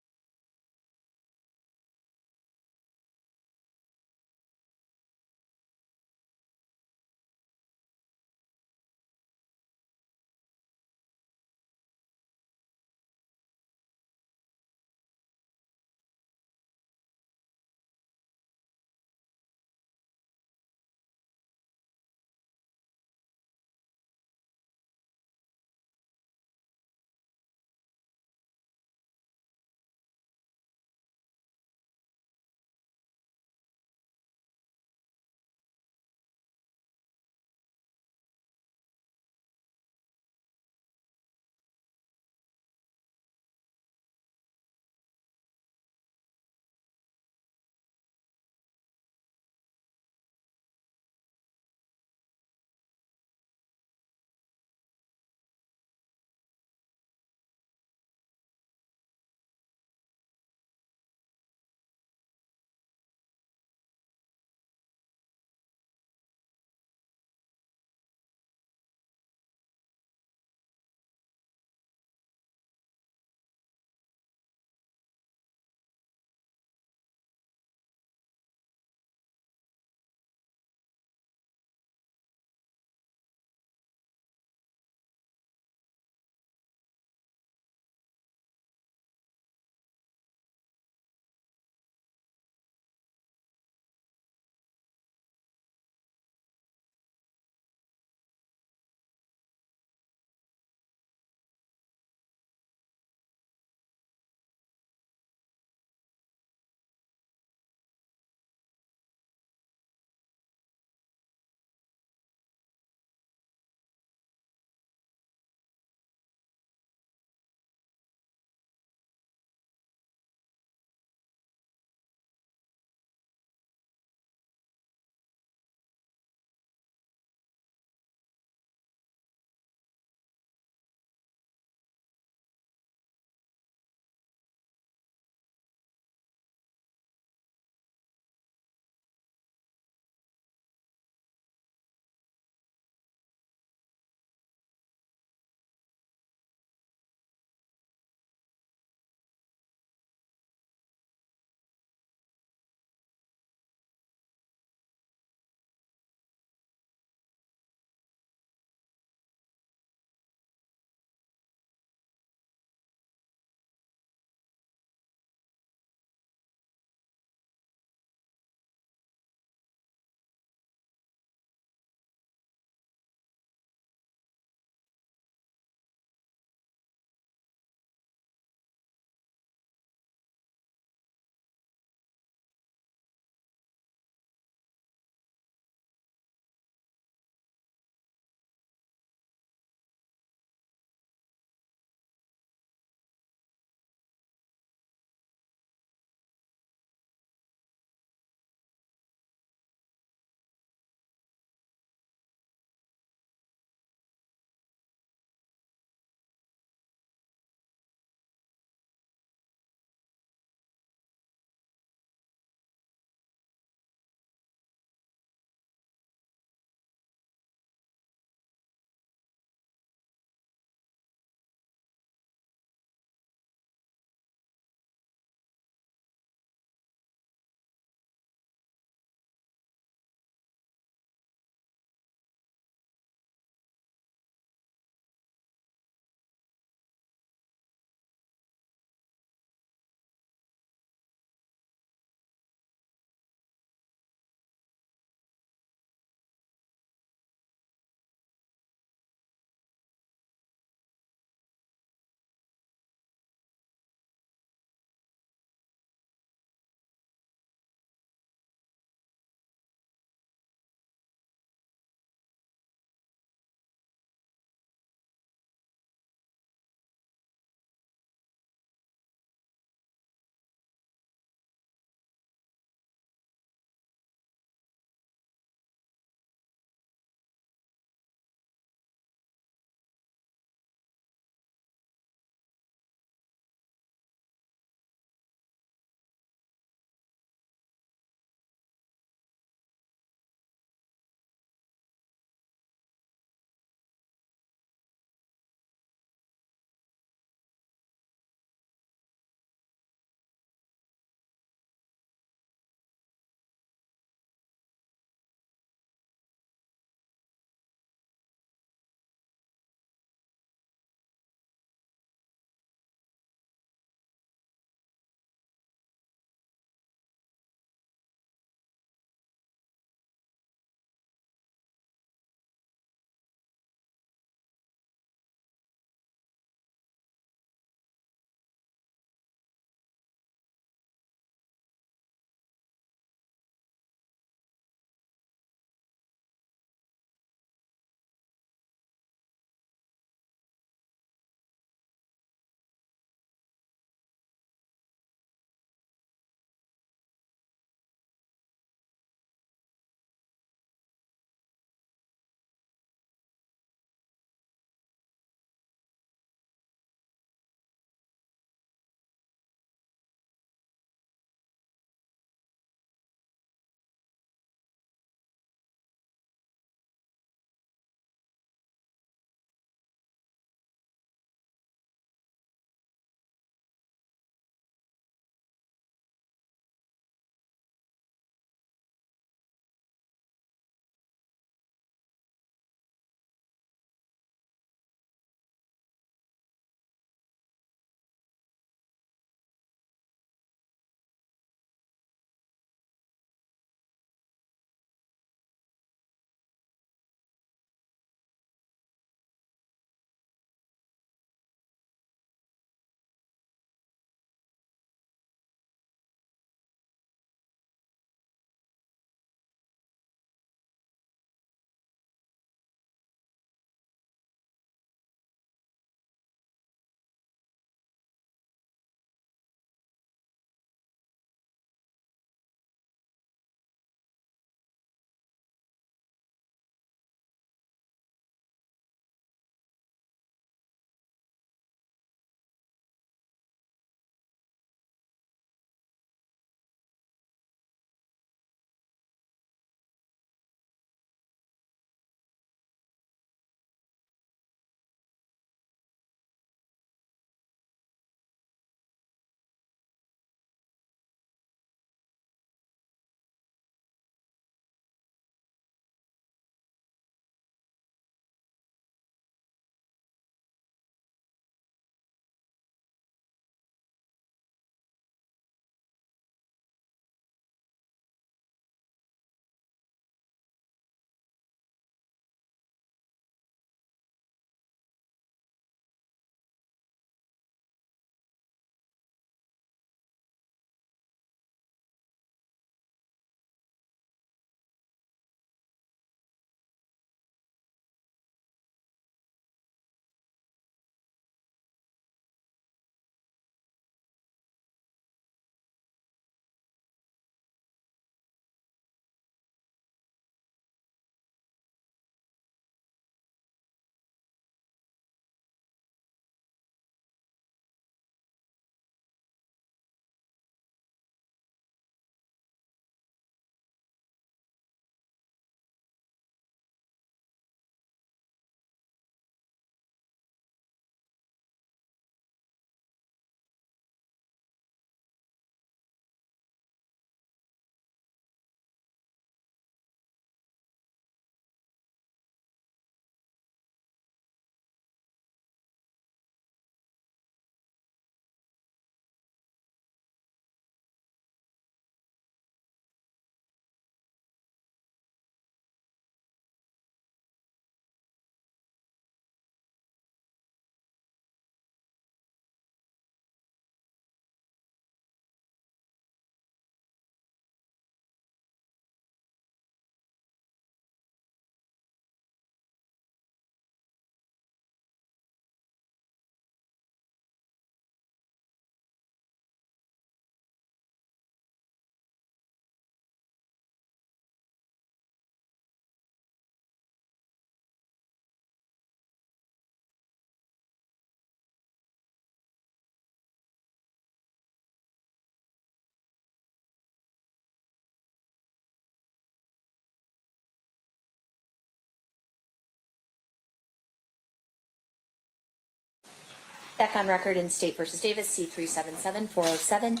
Back on record in State versus Davis, C-377-407.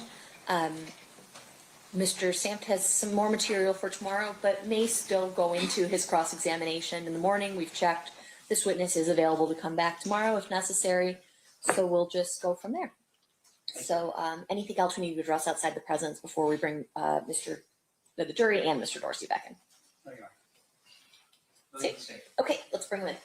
Mr. Samt has some more material for tomorrow, but may still go into his cross-examination in the morning. We've checked. This witness is available to come back tomorrow if necessary, so we'll just go from there. So anything else we need to address outside the presence before we bring the jury and Mr. Dorsey back in? Okay, let's bring him in.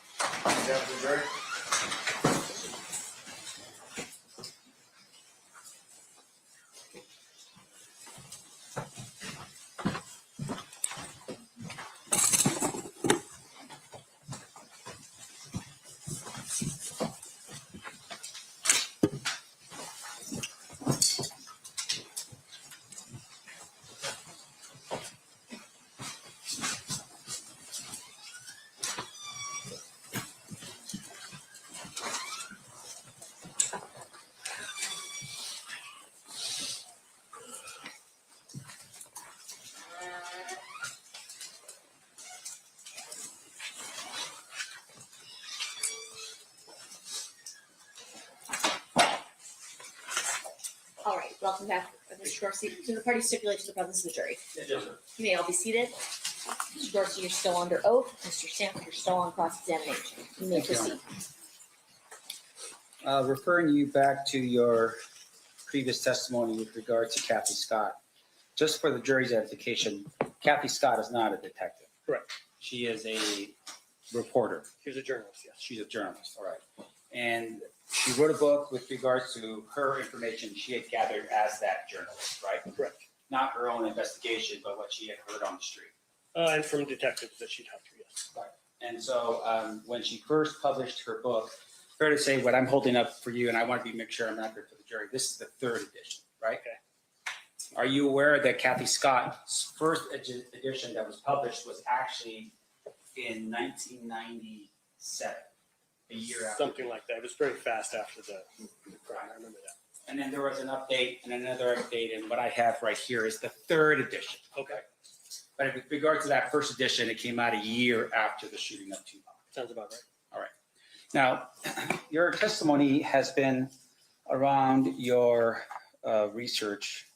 All right, welcome back, Mr. Dorsey. Do the parties stipulate to the presence of the jury? Yes, sir. You may all be seated. Mr. Dorsey, you're still under oath. Mr. Samt, you're still on cross-examination. You may proceed. Referring you back to your previous testimony with regard to Kathy Scott, just for the jury's edification, Kathy Scott is not a detective. Correct. She is a reporter. She's a journalist, yes. She's a journalist, all right. And she wrote a book with regards to her information she had gathered as that journalist, right? Correct. Not her own investigation, but what she had heard on the street. And from detectives that she talked to, yes. Right. And so when she first published her book, fair to say what I'm holding up for you, and I want to make sure I'm accurate for the jury, this is the 3rd edition, right? Okay. Are you aware that Kathy Scott's first edition that was published was actually in 1997, a year after? Something like that. It was very fast after the crime. I remember that. And then there was an update and another update, and what I have right here is the 3rd edition. Okay. But with regard to that first edition, it came out a year after the shooting of Tupac. Sounds about right. All right. Now, your testimony has been around your research,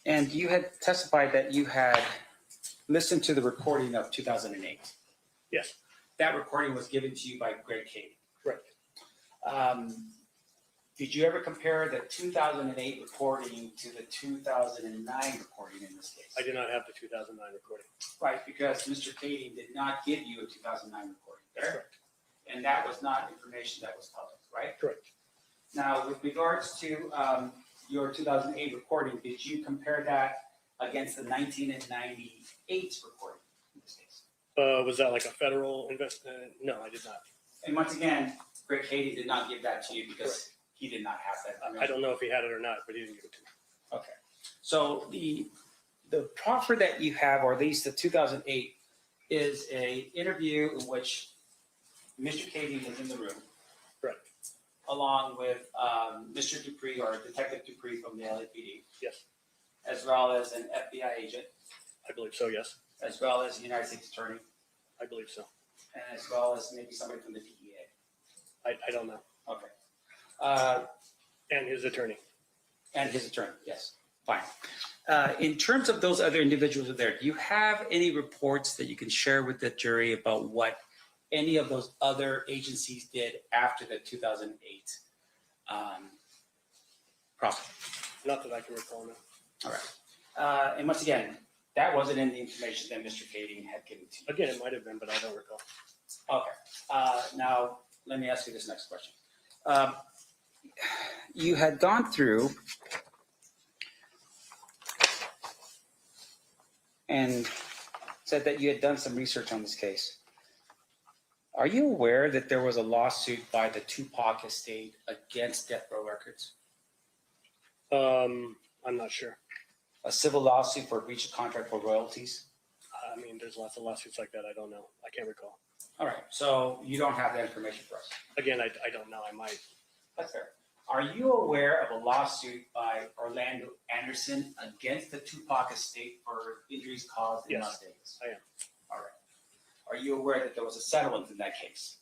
and you had testified that you had listened to the recording of 2008. Yes. That recording was given to you by Greg Cady. Correct. Did you ever compare the 2008 recording to the 2009 recording in this case? I did not have the 2009 recording. Right, because Mr. Cady did not give you a 2009 recording. That's correct. And that was not information that was public, right? Correct. Now, with regards to your 2008 recording, did you compare that against the 1998 recording in this case? Was that like a federal investment? No, I did not. And once again, Greg Cady did not give that to you because Correct. he did not have that. I don't know if he had it or not, but he didn't give it to me. Okay. So the proffer that you have, or at least the 2008, is a interview in which Mr. Cady was in the room. Correct. Along with Mr. Dupree, or Detective Dupree from the LAPD. Yes. As well as an FBI agent. I believe so, yes. As well as the United States Attorney. I believe so. And as well as maybe somebody from the DEA. I don't know. Okay. And his attorney. And his attorney, yes. Fine. In terms of those other individuals there, do you have any reports that you can share with the jury about what any of those other agencies did after the 2008 process? Not that I can recall now. All right. And once again, that wasn't in the information that Mr. Cady had given to you. Again, it might have been, but I don't recall. Okay. Now, let me ask you this next question. You had gone through and said that you had done some research on this case. Are you aware that there was a lawsuit by the Tupac estate against Death Row Records? I'm not sure. A civil lawsuit for breach of contract for royalties? I mean, there's lots of lawsuits like that. I don't know. I can't recall. All right. So you don't have that information for us? Again, I don't know. I might. That's fair. Are you aware of a lawsuit by Orlando Anderson against the Tupac estate for injuries caused in Las Vegas? I am. All right. Are you aware that there was a settlement in that case?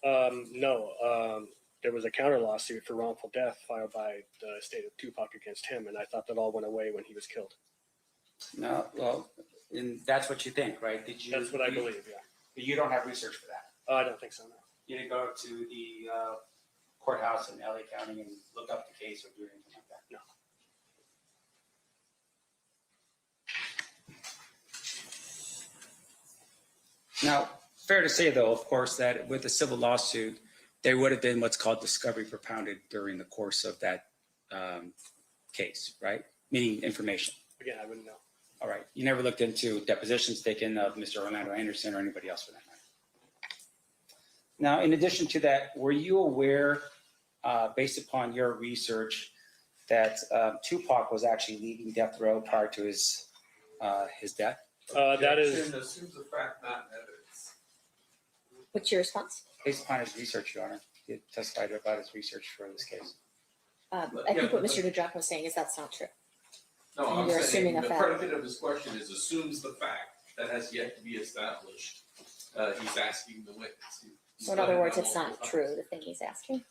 No. There was a counter lawsuit for wrongful death filed by the estate of Tupac against him, and I thought that all went away when he was killed. No, well, and that's what you think, right? Did you? That's what I believe, yeah. But you don't have research for that. I don't think so, no. You didn't go to the courthouse in LA County and look up the case or do anything like that? No. Now, fair to say, though, of course, that with the civil lawsuit, there would have been what's called discovery propounded during the course of that case, right? Meaning information. Again, I wouldn't know. All right. You never looked into depositions taken of Mr. Orlando Anderson or anybody else for that matter. Now, in addition to that, were you aware, based upon your research, that Tupac was actually leaving death row prior to his death? That is assumes the fact, not evidence. What's your response? Based upon his research, Your Honor. He testified about his research for this case. I think what Mr. DeJock was saying is that's not true. No, I'm You're saying assuming a the fact. predicate of his question is assumes the fact that has yet to be established. He's asking the witness. So in other words, it's not true, the thing he's asking.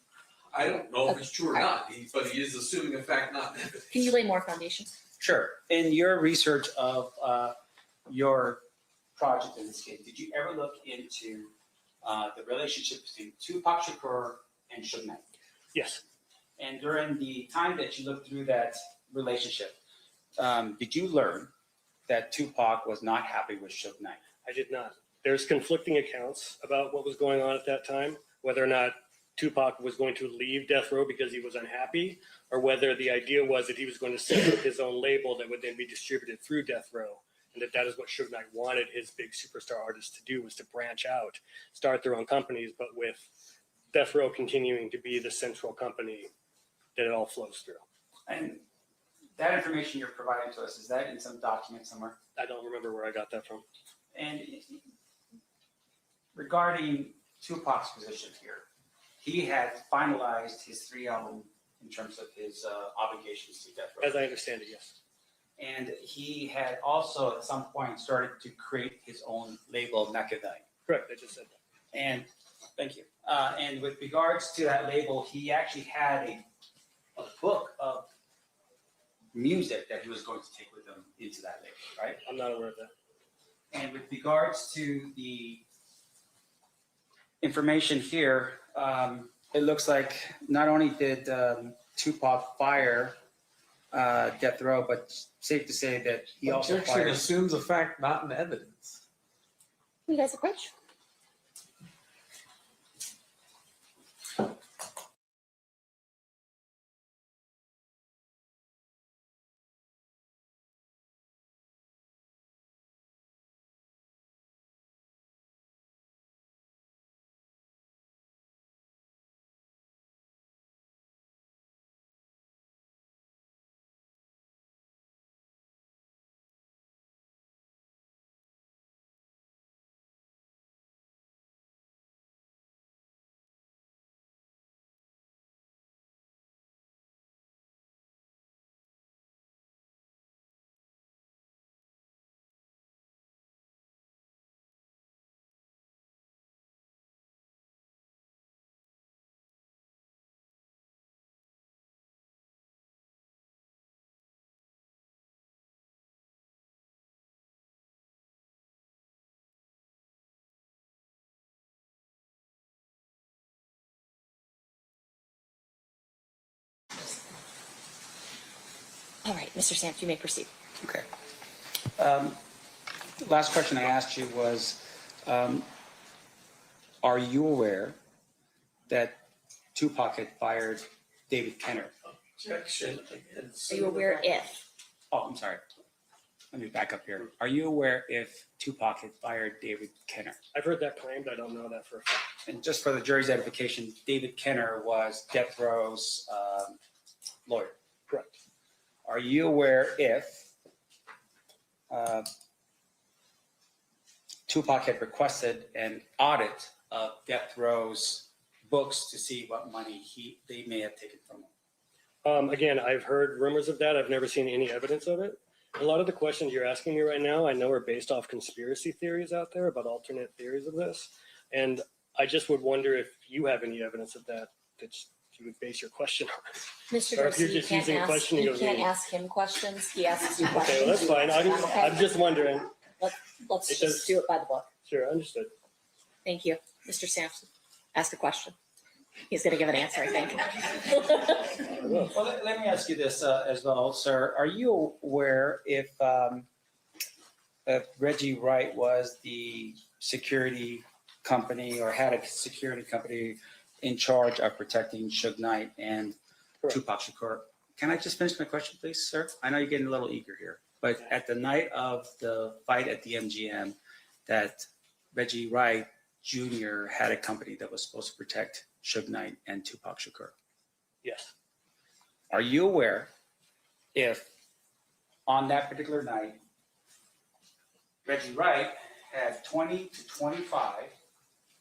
I don't know if it's true or not, but he is assuming a fact, not evidence. Can you lay more foundation? Sure. In your research of your project in this case, did you ever look into the relationship between Tupac Shakur and Suge Knight? Yes. And during the time that you looked through that relationship, did you learn that Tupac was not happy with Suge Knight? I did not. There's conflicting accounts about what was going on at that time, whether or not Tupac was going to leave death row because he was unhappy, or whether the idea was that he was going to set up his own label that would then be distributed through death row, and that is what Suge Knight wanted his big superstar artists to do, was to branch out, start their own companies, but with death row continuing to be the central company that it all flows through. And that information you're providing to us, is that in some document somewhere? I don't remember where I got that from. And regarding Tupac's position here, he had finalized his 3 album in terms of his obligations to death row. As I understand it, yes. And he had also at some point started to create his own label, Macadine. Correct, I just said that. And thank you. And with regards to that label, he actually had a book of music that he was going to take with him into that label, right? I'm not aware of that. And with regards to the information here, it looks like not only did Tupac fire death row, but safe to say that he also Objection fired. assumes a fact, not an evidence. You guys approach. All right, Mr. Samp, you may proceed. Okay. Last question I asked you was, are you aware that Tupac had fired David Kenner? Objection. Are you aware if? Oh, I'm sorry. Let me back up here. Are you aware if Tupac had fired David Kenner? I've heard that claimed. I don't know that for a fact. And just for the jury's edification, David Kenner was death row's lawyer. Correct. Are you aware if Tupac had requested an audit of death row's books to see what money they may have taken from him? Again, I've heard rumors of that. I've never seen any evidence of it. A lot of the questions you're asking me right now, I know are based off conspiracy theories out there about alternate theories of this. And I just would wonder if you have any evidence of that you would base your question on. Mr. Or if Dorsey, you're just using a questioning you of can't me. ask him questions. He asks you questions. Okay, well, that's fine. Okay. I'm just wondering. Let's It just does- do it by the book. Sure, understood. Thank you. Mr. Sampson, ask a question. He's going to give an answer, I think. Well, let me ask you this as well, sir. Are you aware if Reggie Wright was the security company or had a security company in charge of protecting Suge Knight and Tupac Shakur? Can I just finish my question, please, sir? I know you're getting a little eager here, but at the night of the fight at the MGM, that Reggie Wright Jr. had a company that was supposed to protect Suge Knight and Tupac Shakur. Yes. Are you aware if on that particular night, Reggie Wright had 20 to 25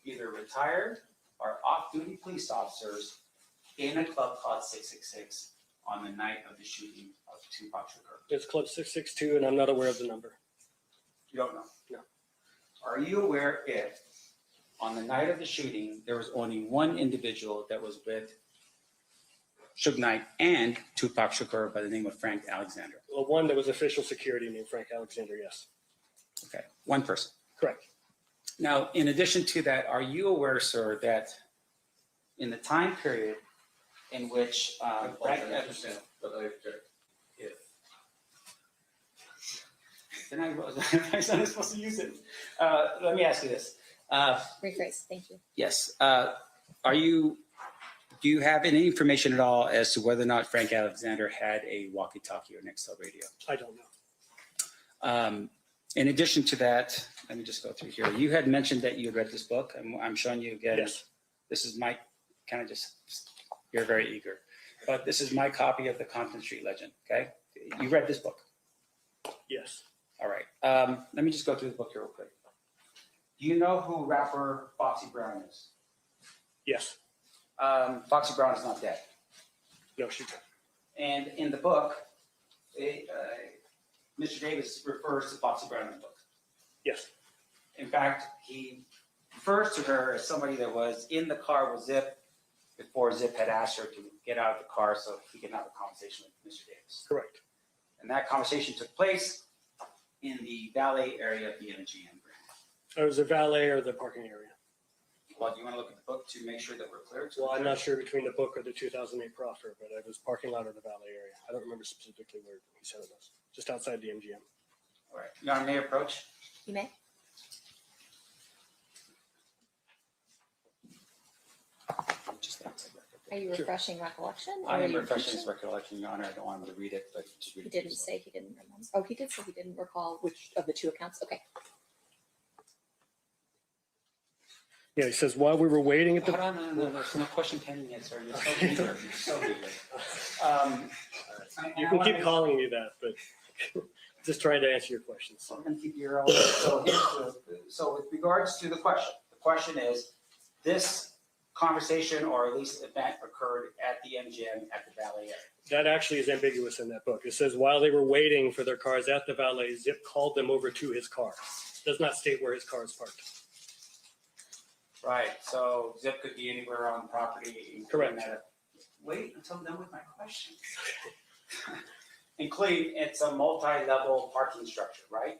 either retired or off-duty police officers in a club called 666 on the night of the shooting of Tupac Shakur? It's Club 662, and I'm not aware of the number. You don't know? No. Are you aware if on the night of the shooting, there was only one individual that was with Suge Knight and Tupac Shakur by the name of Frank Alexander? Well, one that was official security named Frank Alexander, yes. Okay, one person. Correct. Now, in addition to that, are you aware, sir, that in the time period in which Frank Alexander, if then I was not supposed to use it. Let me ask you this. Rephrase, thank you. Yes. Do you have any information at all as to whether or not Frank Alexander had a walkie-talkie or an XL radio? I don't know. In addition to that, let me just go through here. You had mentioned that you had read this book. I'm showing you again. Yes. This is my kind of just, you're very eager. But this is my copy of the Compton Street Legend, okay? You read this book? Yes. All right. Let me just go through the book here real quick. Do you know who rapper Foxy Brown is? Yes. Foxy Brown is not dead. No, she did. And in the book, Mr. Davis refers to Foxy Brown in the book. Yes. In fact, he refers to her as somebody that was in the car with Zip before Zip had asked her to get out of the car so he could have a conversation with Mr. Davis. Correct. And that conversation took place in the valet area of the MGM. It was a valet or the parking area. Well, do you want to look at the book to make sure that we're clear? Well, I'm not sure between the book or the 2008 proffer, but it was parking lot or the valet area. I don't remember specifically where he said it was. Just outside the MGM. All right. Your Honor, may I approach? You may. Are you refreshing recollection? or I are am you refreshing his teaching? recollection, Your Honor. I don't want him to read it, but just read He it. didn't say he didn't remember. Oh, he did say he didn't recall which of the two accounts. Okay. Yeah, he says, while we were waiting at the... Hold on, no, there's no question pending yet, sir. You're so eager. You're so eager. You can keep calling me that, but just trying to answer your questions. I'm going to keep your own. So with regards to the question is, this conversation or at least event occurred at the MGM at the valet area. That actually is ambiguous in that book. It says while they were waiting for their cars at the valet, Zip called them over to his car. Does not state where his car is parked. Right, so Zip could be anywhere on the property. Correct. Wait until I'm done with my question. Including, it's a multi-level parking structure, right?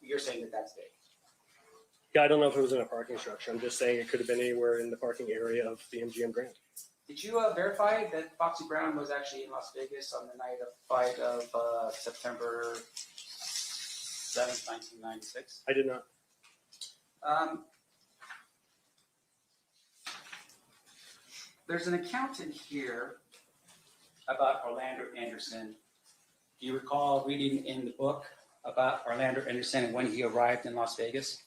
You're saying that that's big. Yeah, I don't know if it was in a parking structure. I'm just saying it could have been anywhere in the parking area of the MGM Grand. Did you verify that Foxy Brown was actually in Las Vegas on the night of fight of September 7th, 1996? I did not. There's an account in here about Orlando Anderson. Do you recall reading in the book about Orlando Anderson and when he arrived in Las Vegas?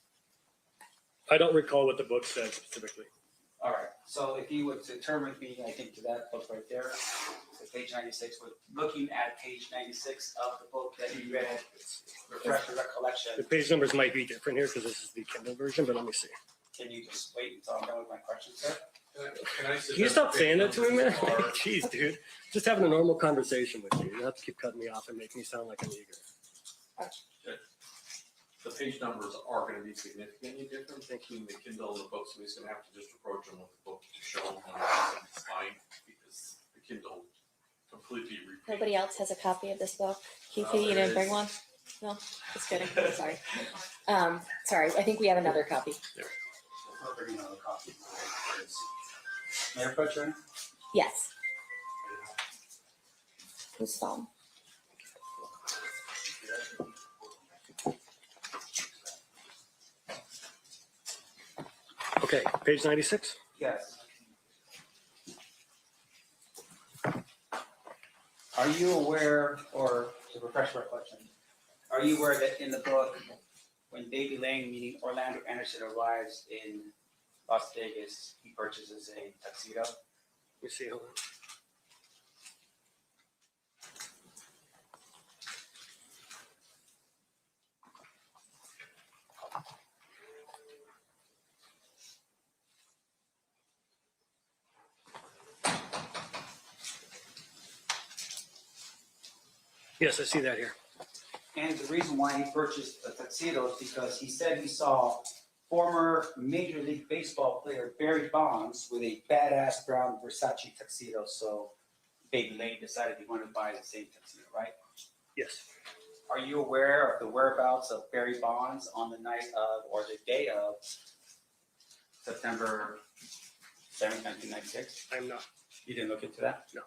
I don't recall what the book said specifically. All right, so if you would turn with me, I think to that book right there, so page 96, we're looking at page 96 of the book that you read, refresh your recollection. The page numbers might be different here because this is the Kindle version, but let me see. Can you just wait until I'm done with my question, sir? Can you stop saying that to me, man? Jeez, dude. Just having a normal conversation with you. You don't have to keep cutting me off and make me sound like I'm eager. The page numbers are going to be significantly different between the Kindle and the book, so he's going to have to just approach them with the book to show him it's fine, because the Kindle completely repeats. Nobody else has a copy of this book? Keith, you there didn't bring is. one? No, just kidding. Sorry. Sorry, I think we have another copy. I'll bring another copy. Mayor Pro Tem? Yes. Whose phone? Okay, page 96. Yes. Are you aware, or to refresh recollection, are you aware that in the book, when Baby Lane, meaning Orlando Anderson, arrives in Las Vegas, he purchases a tuxedo? Let me see. Hold on. Yes, I see that here. And the reason why he purchased a tuxedo is because he said he saw former Major League Baseball player Barry Bonds with a badass brown Versace tuxedo. So Baby Lane decided he wanted to buy the same tuxedo, right? Yes. Are you aware of the whereabouts of Barry Bonds on the night of, or the day of, September 7th, 1996? I'm not. You didn't look into that? No.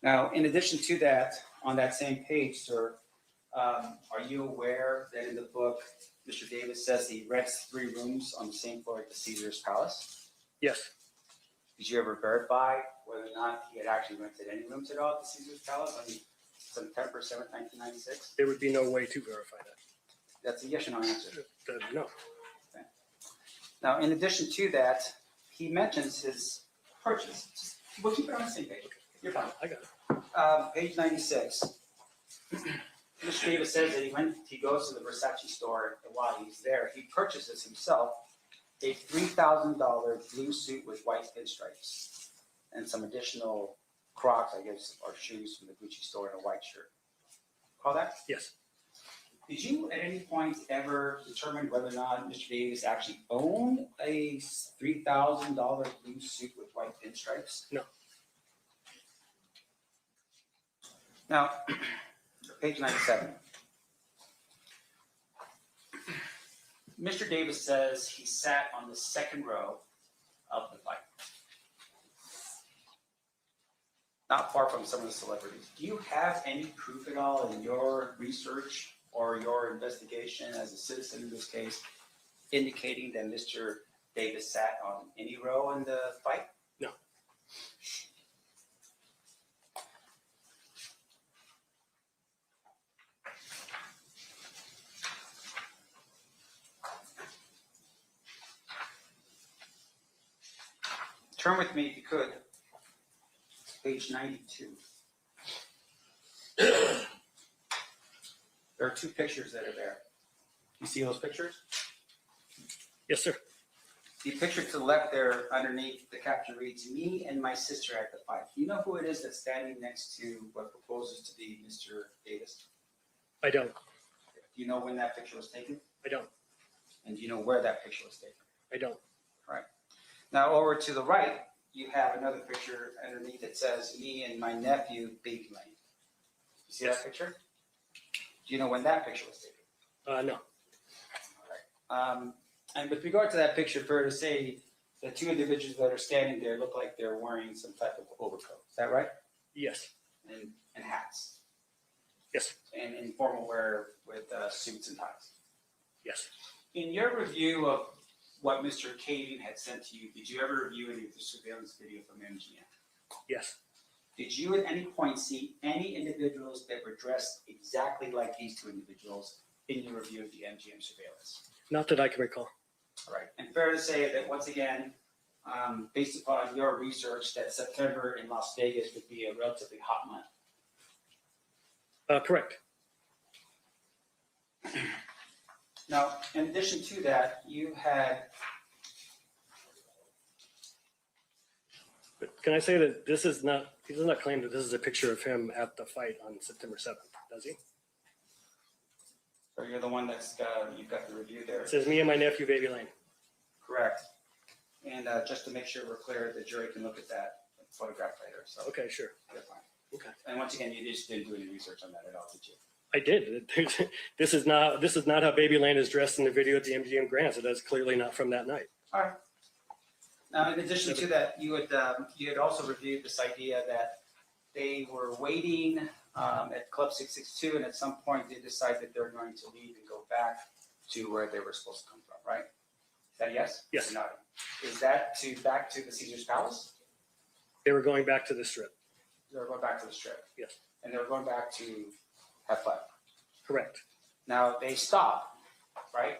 Now, in addition to that, on that same page, sir, are you aware that in the book, Mr. Davis says he rents 3 rooms on the same floor at the Caesar's Palace? Yes. Did you ever verify whether or not he had actually rented any rooms at all at the Caesar's Palace on September 7th, 1996? There would be no way to verify that. That's a yes or no answer. No. Okay. Now, in addition to that, he mentions his purchase. We'll keep it on the same page. You're fine. I got it. Page 96. Mr. Davis says that he goes to the Versace store, and while he's there, he purchases himself a $3,000 blue suit with white pinstripes and some additional Crocs, I guess, or shoes from the Gucci store, and a white shirt. Call that? Yes. Did you at any point ever determine whether or not Mr. Davis actually owned a $3,000 blue suit with white pinstripes? No. Now, page 97. Mr. Davis says he sat on the second row of the fight, not far from some of the celebrities. Do you have any proof at all in your research or your investigation as a citizen in this case indicating that Mr. Davis sat on any row in the fight? No. Turn with me, if you could, page 92. There are 2 pictures that are there. You see those pictures? Yes, sir. The picture to the left there underneath the caption reads, "Me and my sister at the fight." Do you know who it is that's standing next to what proposes to be Mr. Davis? I don't. Do you know when that picture was taken? I don't. And do you know where that picture was taken? I don't. Right. Now over to the right, you have another picture underneath that says, "Me and my nephew, Baby Lane." You see that picture? Do you know when that picture was taken? No. And with regard to that picture, fair to say the 2 individuals that are standing there look like they're wearing some type of overcoat. Is that right? Yes. And hats. Yes. And informal wear with suits and ties. Yes. In your review of what Mr. Kading had sent to you, did you ever review any of the surveillance video from MGM? Yes. Did you at any point see any individuals that were dressed exactly like these 2 individuals in your review of the MGM surveillance? Not that I can recall. All right. And fair to say that once again, based upon your research, that September in Las Vegas would be a relatively hot month. Correct. Now, in addition to that, you had. But can I say that this is not, he does not claim that this is a picture of him at the fight on September 7th, does he? So you're the one that's you've got the review there. It says me and my nephew, Baby Lane. Correct. And just to make sure we're clear, the jury can look at that photograph later. So Okay, sure. you're fine. Okay. And once again, you just didn't do any research on that at all, did you? I did. This is not how Baby Lane is dressed in the video at the MGM Grand, so that's clearly not from that night. All right. Now, in addition to that, you had also reviewed this idea that they were waiting at Club 662, and at some point they decide that they're going to leave and go back to where they were supposed to come from, right? Is that yes? Yes. Or no? Is that back to the Caesar's Palace? They were going back to the Strip. They were going back to the Strip. Yes. And they were going back to have fun. Correct. Now, they stop, right,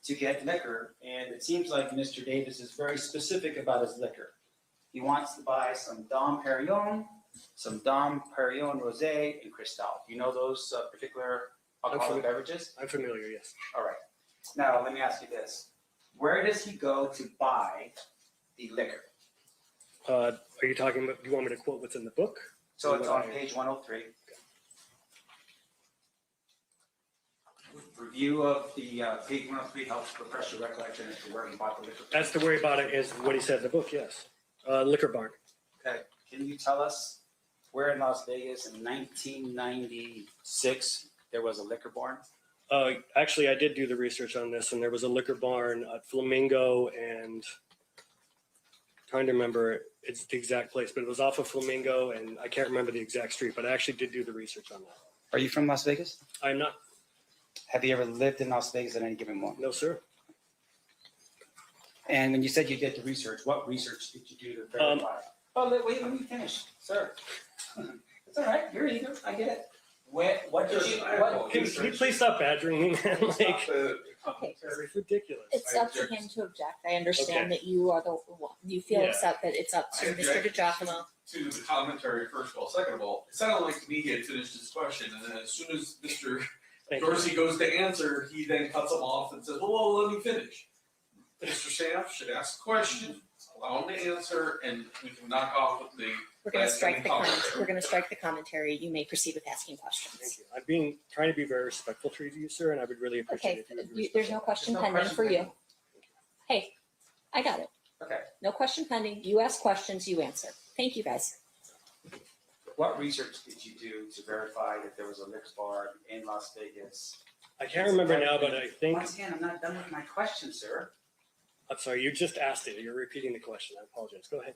to get liquor, and it seems like Mr. Davis is very specific about his liquor. He wants to buy some Dom Perignon, Rosé, and Cristal. You know those particular alcoholic beverages? I'm familiar, yes. All right. Now, let me ask you this. Where does he go to buy the liquor? Are you talking about, do you want me to quote what's in the book? So it's on page 103. Review of the page 103 helps refresh your recollection as to where he bought the liquor. That's the worry about it is what he said in the book, yes. Liquor barn. Okay. Can you tell us where in Las Vegas in 1996 there was a liquor barn? Actually, I did do the research on this, and there was a liquor barn at Flamingo and trying to remember it's the exact place, but it was off of Flamingo, and I can't remember the exact street, but I actually did do the research on that. Are you from Las Vegas? I'm not. Have you ever lived in Las Vegas at any given moment? No, sir. And when you said you did the research, what research did you do to verify? Wait, let me finish, sir. It's all right. You're eager. I get it. What did you? Can you please stop badgering me, man? Like, Okay. it's ridiculous. It's up to him to object. I understand Okay. that you are the one, you feel Yeah. upset that it's up to I Mr. object DiGiacomo. To the commentary, first of all. Second of all, it sounded like to me he had finished his question, and then as soon as Mr. Dorsey goes to answer, he then cuts him off and says, well, let me finish. Mr. Staff should ask a question, allow him to answer, and we can knock off with the. We're gonna last strike the commentary. comment, we're gonna strike the commentary. You may proceed with asking questions. Thank you. I'm trying to be very respectful to you, sir, and I would really appreciate Okay, it if you would be there's no question There's no pending question for you. pending. Hey, I got it. Okay. No question pending. You ask questions, you answer. Thank you, guys. What research did you do to verify that there was a liquor bar in Las Vegas? I can't remember now, but I think. Once again, I'm not done with my question, sir. I'm sorry, you just asked it. You're repeating the question. I apologize. Go ahead.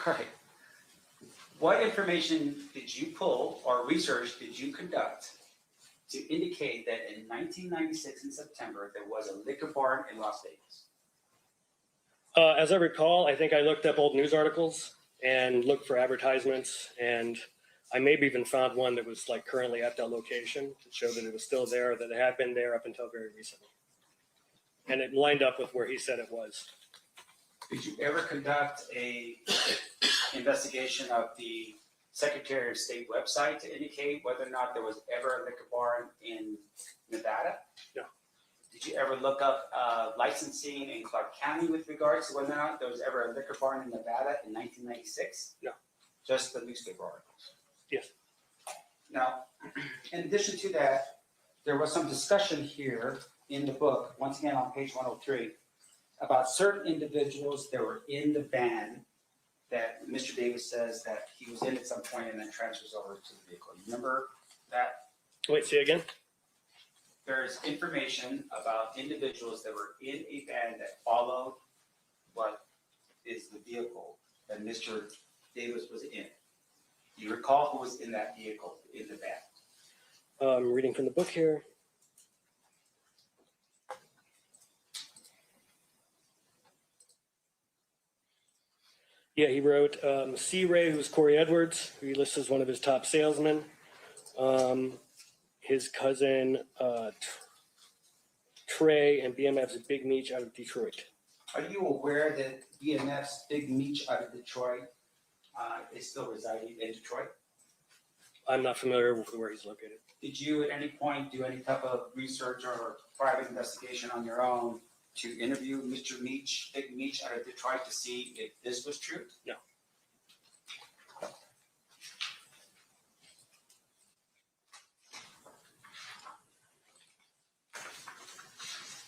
All right. What information did you pull or research did you conduct to indicate that in 1996 in September, there was a liquor bar in Las Vegas? As I recall, I think I looked up old news articles and looked for advertisements, and I maybe even found one that was like currently at that location to show that it was still there, that it had been there up until very recently. And it lined up with where he said it was. Did you ever conduct a investigation of the Secretary of State website to indicate whether or not there was ever a liquor bar in Nevada? No. Did you ever look up licensing in Clark County with regards to whether or not there was ever a liquor bar in Nevada in 1996? No. Just the newspaper articles? Yes. Now, in addition to that, there was some discussion here in the book, once again on page 103, about certain individuals that were in the van that Mr. Davis says that he was in at some point and then transfers over to the vehicle. You remember that? Wait, say again? There's information about individuals that were in a van that followed what is the vehicle that Mr. Davis was in. Do you recall who was in that vehicle, in the van? I'm reading from the book here. Yeah, he wrote C. Ray, who's Corey Edwards, who he lists as one of his top salesmen. His cousin Trey and BMF's Big Meech out of Detroit. Are you aware that BMF's Big Meech out of Detroit is still residing in Detroit? I'm not familiar with where he's located. Did you at any point do any type of research or private investigation on your own to interview Mr. Meech, Big Meech out of Detroit to see if this was true? No.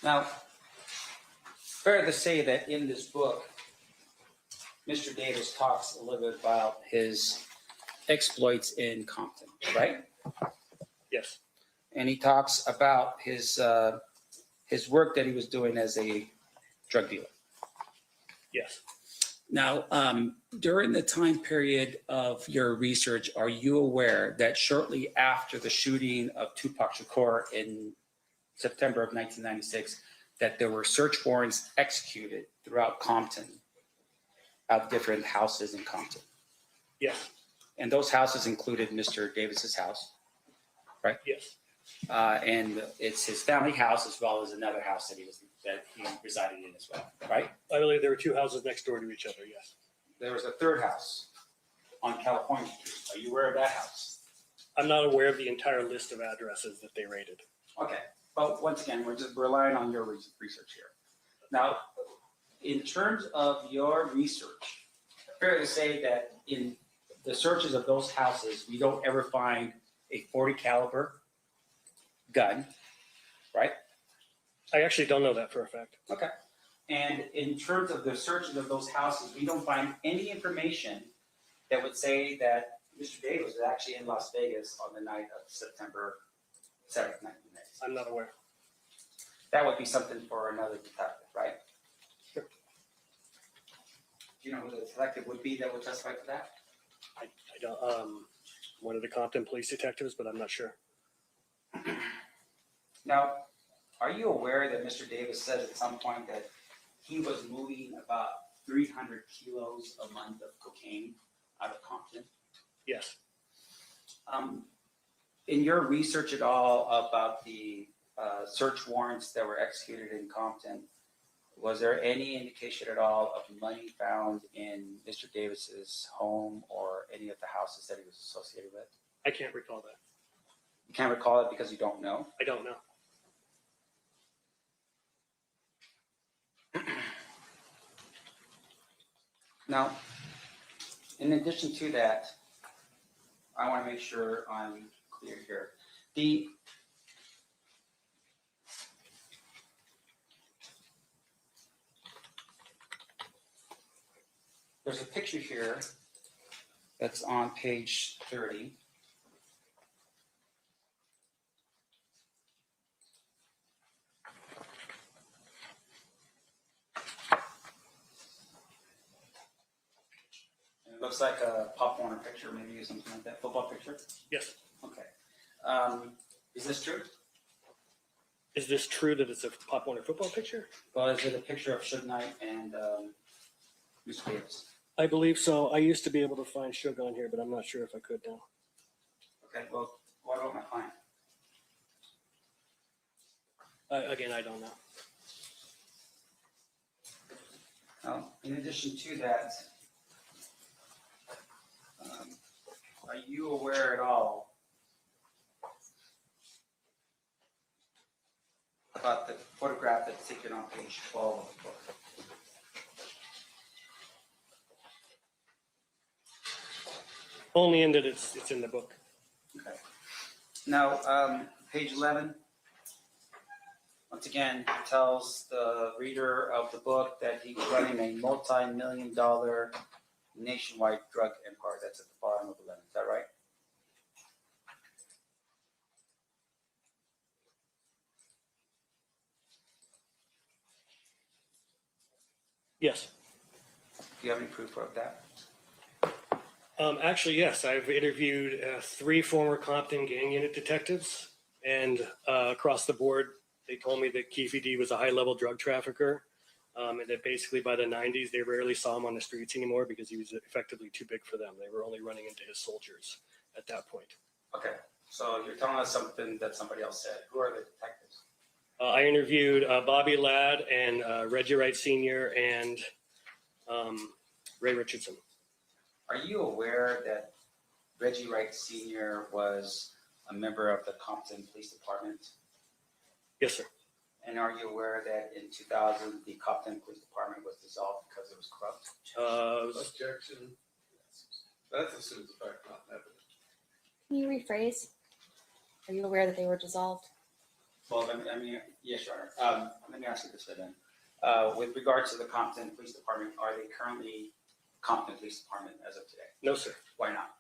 Now, fair to say that in this book, Mr. Davis talks a little bit about his exploits in Compton, right? Yes. And he talks about his work that he was doing as a drug dealer. Yes. Now, during the time period of your research, are you aware that shortly after the shooting of Tupac Shakur in September of 1996, that there were search warrants executed throughout Compton of different houses in Compton? Yes. And those houses included Mr. Davis's house, right? Yes. And it's his family house as well as another house that he resided in as well, right? I believe there were two houses next door to each other, yes. There was a third house on California Street. Are you aware of that house? I'm not aware of the entire list of addresses that they raided. Okay, but once again, we're just relying on your research here. Now, in terms of your research, fair to say that in the searches of those houses, we don't ever find a .40 caliber gun, right? I actually don't know that for a fact. Okay. And in terms of the searches of those houses, we don't find any information that would say that Mr. Davis was actually in Las Vegas on the night of September 7th, 1990. I'm not aware. That would be something for another detective, right? Sure. Do you know who the detective would be that would testify to that? I don't, one of the Compton police detectives, but I'm not sure. Now, are you aware that Mr. Davis says at some point that he was moving about 300 kilos a month of cocaine out of Compton? Yes. In your research at all about the search warrants that were executed in Compton, was there any indication at all of money found in Mr. Davis's home or any of the houses that he was associated with? I can't recall that. You can't recall it because you don't know? I don't know. Now, in addition to that, I want to make sure I'm clear here. There's a picture here that's on page 30. It looks like a Pop Warner picture, maybe or something like that. Football picture? Yes. Okay. Is this true? Is this true that it's a Pop Warner football picture? Well, is it a picture of Suge Knight and Mr. Davis? I believe so. I used to be able to find Suge on here, but I'm not sure if I could now. Okay, well, what about my client? Again, I don't know. In addition to that, are you aware at all about the photograph that's taken on page 12 of the book? Only in that it's in the book. Okay. Now, page 11, once again, tells the reader of the book that he was running a multi-million-dollar nationwide drug empire. That's at the bottom of 11. Is that right? Yes. Do you have any proof of that? Actually, yes. I've interviewed 3 former Compton gang unit detectives, and across the board, they told me that Keefe D was a high-level drug trafficker, and that basically by the 90s, they rarely saw him on the streets anymore because he was effectively too big for them. They were only running into his soldiers at that point. Okay, so you're telling us something that somebody else said. Who are the detectives? I interviewed Bobby Ladd and Reggie Wright Sr. and Ray Richardson. Are you aware that Reggie Wright Sr. was a member of the Compton Police Department? Yes, sir. And are you aware that in 2000, the Compton Police Department was dissolved because it was corrupt? Objection. That's assumed the fact, not evidence. Can you rephrase? Are you aware that they were dissolved? Well, I mean, yes, Your Honor. Let me ask you this way then. With regards to the Compton Police Department, are they currently Compton Police Department as of today? No, sir. Why not?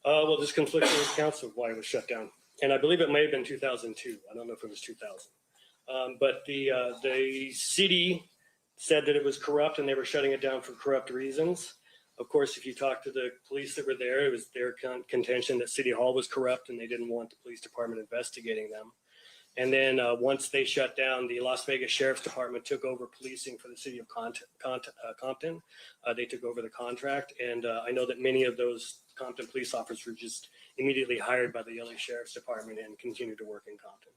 Well, there's conflicting accounts of why it was shut down. And I believe it may have been 2002. I don't know if it was 2000. But the city said that it was corrupt and they were shutting it down for corrupt reasons. Of course, if you talk to the police that were there, it was their contention that City Hall was corrupt and they didn't want the police department investigating them. And then once they shut down, the Las Vegas Sheriff's Department took over policing for the city of Compton. They took over the contract. And I know that many of those Compton police officers were just immediately hired by the LA Sheriff's Department and continued to work in Compton.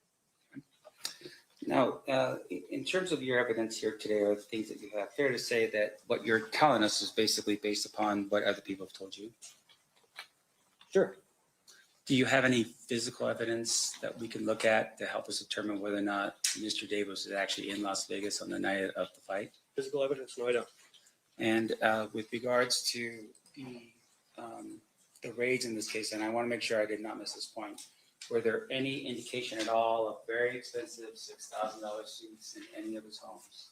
Now, in terms of your evidence here today, or the things that you have, fair to say that what you're telling us is basically based upon what other people have told you? Sure. Do you have any physical evidence that we can look at to help us determine whether or not Mr. Davis was actually in Las Vegas on the night of the fight? Physical evidence? No, I don't. And with regards to the raids in this case, and I want to make sure I did not miss this point, were there any indication at all of very expensive $6,000 suits in any of his homes?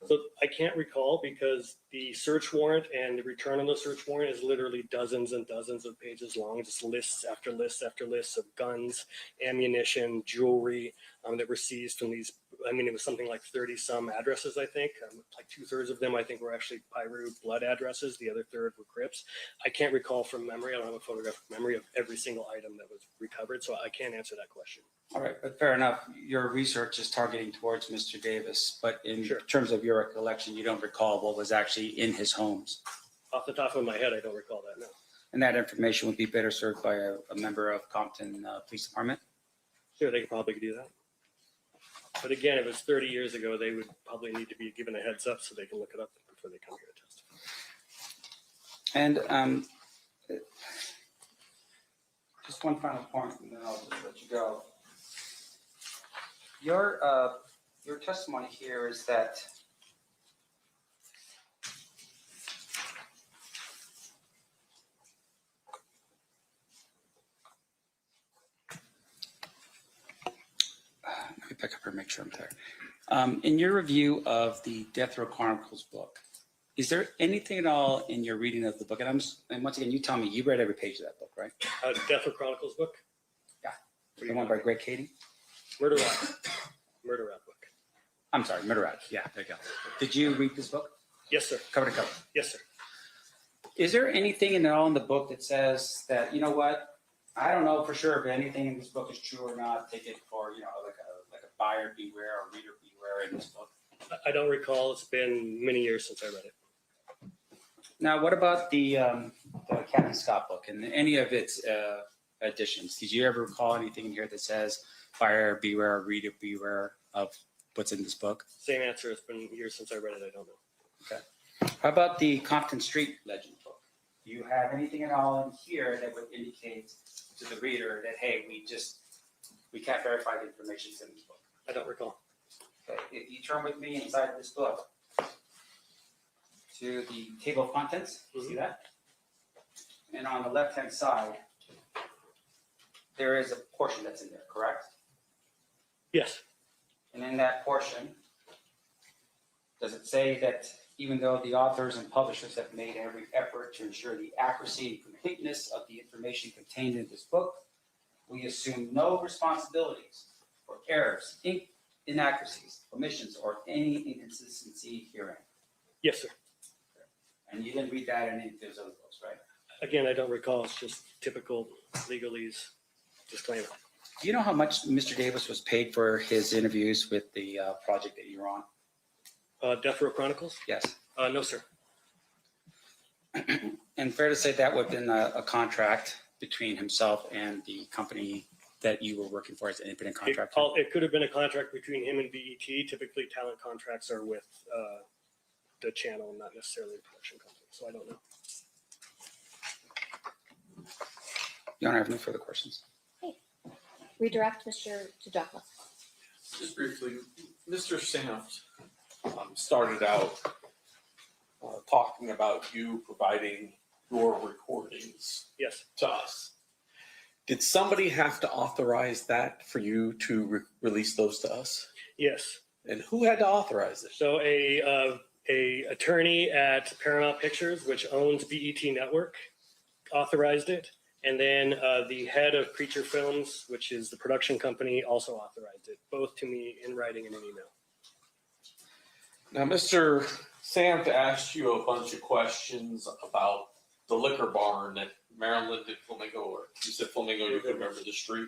So I can't recall because the search warrant and the return on the search warrant is literally dozens and dozens of pages long, just lists after lists after lists of guns, ammunition, jewelry that were seized from these. I mean, it was something like 30 some addresses, I think. Like 2/3 of them, I think, were actually Piru blood addresses. The other third were Crips. I can't recall from memory. I don't have a photographic memory of every single item that was recovered, so I can't answer that question. All right, but fair enough. Your research is targeting towards Mr. Davis, but in terms of your recollection, you don't recall what was actually in his homes. Off the top of my head, I don't recall that, no. And that information would be better served by a member of Compton Police Department? Sure, they could probably do that. But again, it was 30 years ago. They would probably need to be given a heads up so they can look it up before they come here to testify. And just one final point, and then I'll just let you go. Your testimony here is that let me pick up here and make sure I'm clear. In your review of the Death Row Chronicles book, is there anything at all in your reading of the book? And once again, you tell me, you read every page of that book, right? Death Row Chronicles book? Yeah. The one by Greg Cady? Murder Rap. Murder Rap book. I'm sorry, Murder Rap. Yeah, there you go. Did you read this book? Yes, sir. Cover to cover? Yes, sir. Is there anything in the book that says that, you know what, I don't know for sure if anything in this book is true or not, take it for, like a buyer beware or reader beware in this book? I don't recall. It's been many years since I read it. Now, what about the Captain Scott book and any of its editions? Did you ever recall anything in here that says buyer beware, reader beware of what's in this book? Same answer. It's been years since I read it. I don't know. Okay. How about the Compton Street Legend book? Do you have anything at all in here that would indicate to the reader that, hey, we can't verify the information in this book? I don't recall. Okay. If you turn with me inside this book to the table of contents, see that? And on the left-hand side, there is a portion that's in there, correct? Yes. And in that portion, does it say that even though the authors and publishers have made every effort to ensure the accuracy and completeness of the information contained in this book, we assume no responsibilities for errors, inaccuracies, omissions, or any inconsistency herein? Yes, sir. And you didn't read that in any of those other books, right? Again, I don't recall. It's just typical legalese disclaimer. Do you know how much Mr. Davis was paid for his interviews with the project that you're on? Death Row Chronicles? Yes. No, sir. And fair to say that would have been a contract between himself and the company that you were working for as an independent contractor? It could have been a contract between him and BET. Typically, talent contracts are with the channel, not necessarily the production company. So I don't know. Your Honor, I have no further questions. Redirect Mr. Tajaka. Just briefly, Mr. Sanft started out talking about you providing your recordings yes. to us. Did somebody have to authorize that for you to release those to us? Yes. And who had to authorize it? So a attorney at Paramount Pictures, which owns BET Network, authorized it. And then the head of Creature Films, which is the production company, also authorized it, both to me in writing and an email. Now, Mr. Samt asked you a bunch of questions about the liquor barn at Maryland and Flamingo, or you said Flamingo, you couldn't remember the street.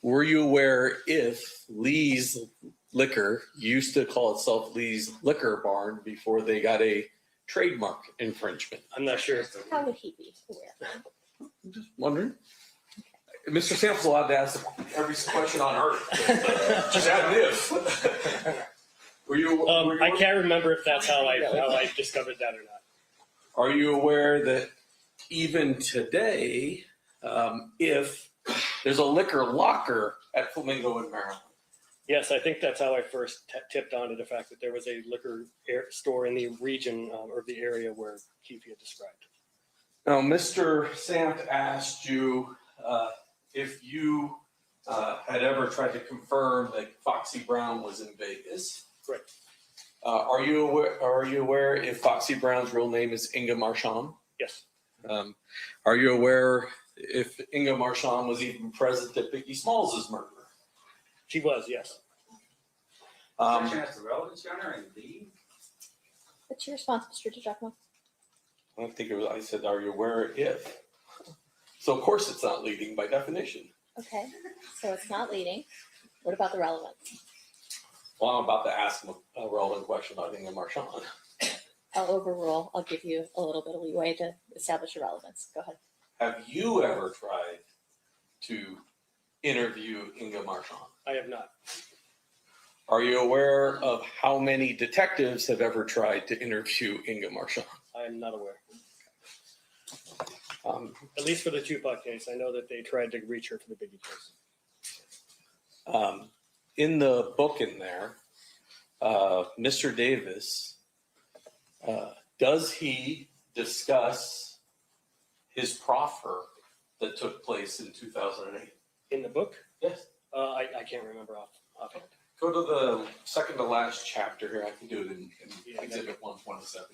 Were you aware if Lee's Liquor used to call itself Lee's Liquor Barn before they got a trademark infringement? I'm not sure. How would he be aware? I'm just wondering. Mr. Sample's allowed to ask every question on earth. Just add an if. Were you? I can't remember if that's how I discovered that or not. Are you aware that even today, if there's a liquor locker at Flamingo in Maryland? Yes, I think that's how I first tipped onto the fact that there was a liquor store in the region or the area where Keefe had described. Now, Mr. Samt asked you if you had ever tried to confirm that Foxy Brown was in Vegas. Right. Are you aware if Foxy Brown's real name is Inga Marchand? Yes. Are you aware if Inga Marchand was even present at Biggie Smalls' murder? She was, yes. Has the relevance, Your Honor, and Lee? What's your response, Mr. DiGiacomo? I think it was. I said, "Are you aware if?" So of course it's not leading by definition. Okay, so it's not leading. What about the relevance? Well, I'm about to ask him a relevant question about Inga Marchand. I'll overrule. I'll give you a little bit of leeway to establish your relevance. Go ahead. Have you ever tried to interview Inga Marchand? I have not. Are you aware of how many detectives have ever tried to interview Inga Marchand? I am not aware. At least for the Tupac case, I know that they tried to reach her for the Biggie case. In the book in there, Mr. Davis, does he discuss his proffer that took place in 2008? In the book? Yes. I can't remember offhand. Go to the second to last chapter here. I can do it in Exhibit 127.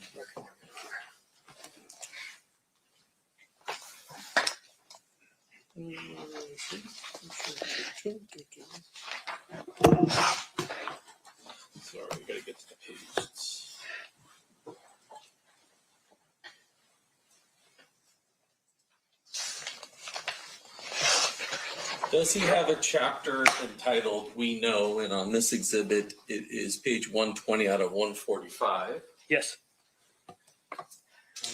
Sorry, we gotta get to the page. Does he have a chapter entitled "We Know"? And on this exhibit, it is page 120 out of 145. Yes. And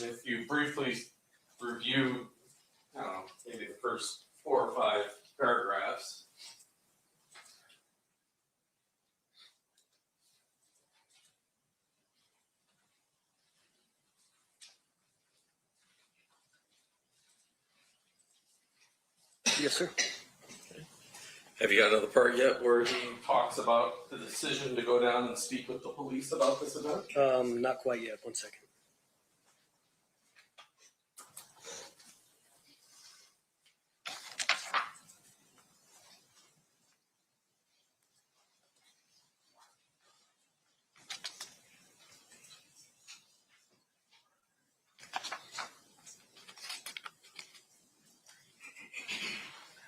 if you briefly review, I don't know, maybe the first 4 or 5 paragraphs. Yes, sir. Have you got another part yet where he talks about the decision to go down and speak with the police about this event? Not quite yet. 1 second.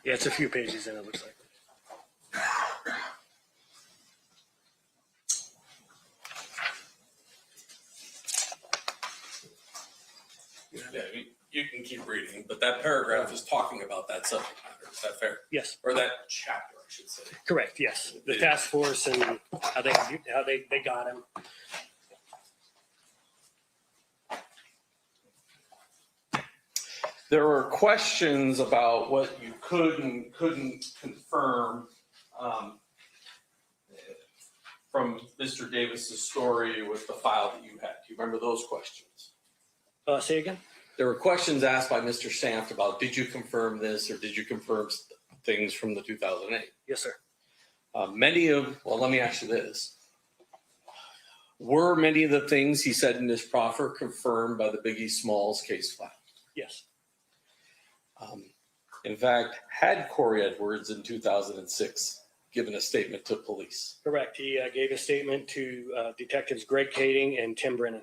Yeah, it's a few pages in, it looks like. Yeah, you can keep reading, but that paragraph is talking about that subject matter. Is that fair? Yes. Or that chapter, I should say. Correct, yes. The task force and how they got him. There were questions about what you could and couldn't confirm from Mr. Davis's story with the file that you had. Do you remember those questions? Say again? There were questions asked by Mr. Samt about, did you confirm this or did you confirm things from the 2008? Yes, sir. Well, let me ask you this. Were many of the things he said in his proffer confirmed by the Biggie Smalls case file? Yes. in fact, had Corey Edwards in 2006 given a statement to police. Correct. He gave a statement to detectives Greg Kading and Tim Brennan.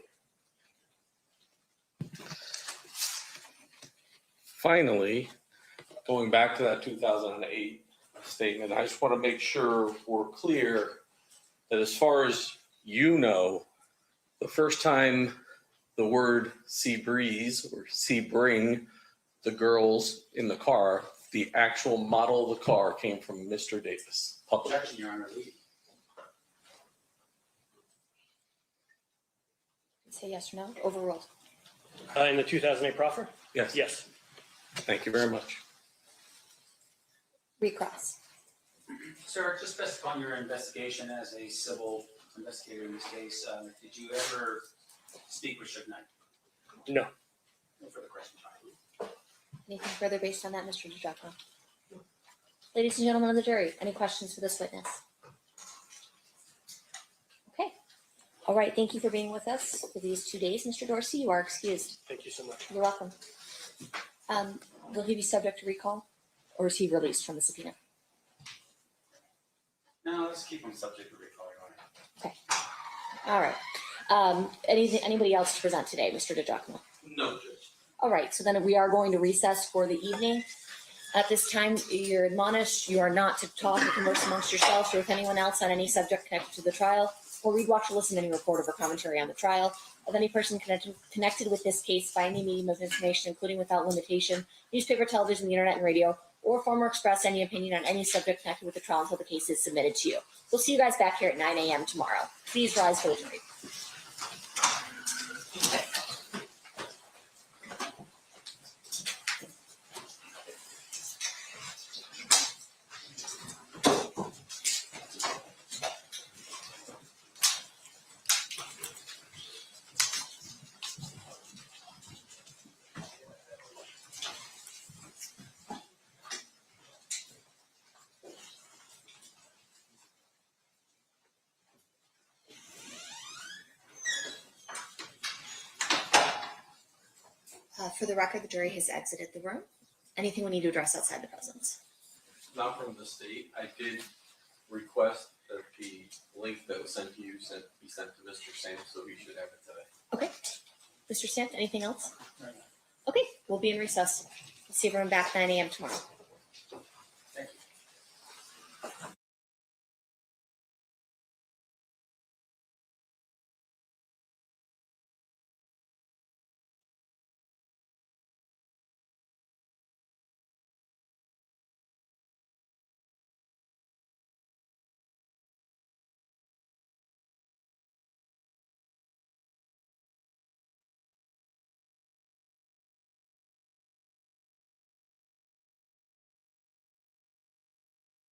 Finally, going back to that 2008 statement, I just want to make sure we're clear that as far as you know, the first time the word sea breeze or sea bring the girls in the car, the actual model of the car came from Mr. Davis. Objection, Your Honor. Say yes or no. Overruled. In the 2008 proffer? Yes. Yes. Thank you very much. Recross. Sir, just based upon your investigation as a civil investigator in this case, did you ever speak with Suge Knight? No. No further questions. Anything further based on that, Mr. DiGiacomo? Ladies and gentlemen of the jury, any questions for this witness? Okay. All right, thank you for being with us for these 2 days. Mr. Dorsey, you are excused. Thank you so much. You're welcome. Will he be subject to recall, or is he released from the subpoena? No, let's keep him subject to recall, Your Honor. Okay. All right. Anybody else to present today, Mr. DiGiacomo? No, Judge. All right, so then we are going to recess for the evening. At this time, you're admonished, you are not to talk or converse amongst yourselves or with anyone else on any subject connected to the trial, or read, watch, or listen to any report or commentary on the trial of any person connected with this case by any medium of information, including without limitation, newspaper, television, the internet, and radio, or form or express any opinion on any subject connected with the trial until the case is submitted to you. We'll see you guys back here at 9 a.m. tomorrow. Please rise for the jury. For the record, the jury has exited the room. Anything we need to address outside the presence? Not from the state. I did request that the link that was sent to you be sent to Mr. Sam, so we should have it today. Okay. Mr. Stamp, anything else? Okay, we'll be in recess. See everyone back 9 a.m. tomorrow.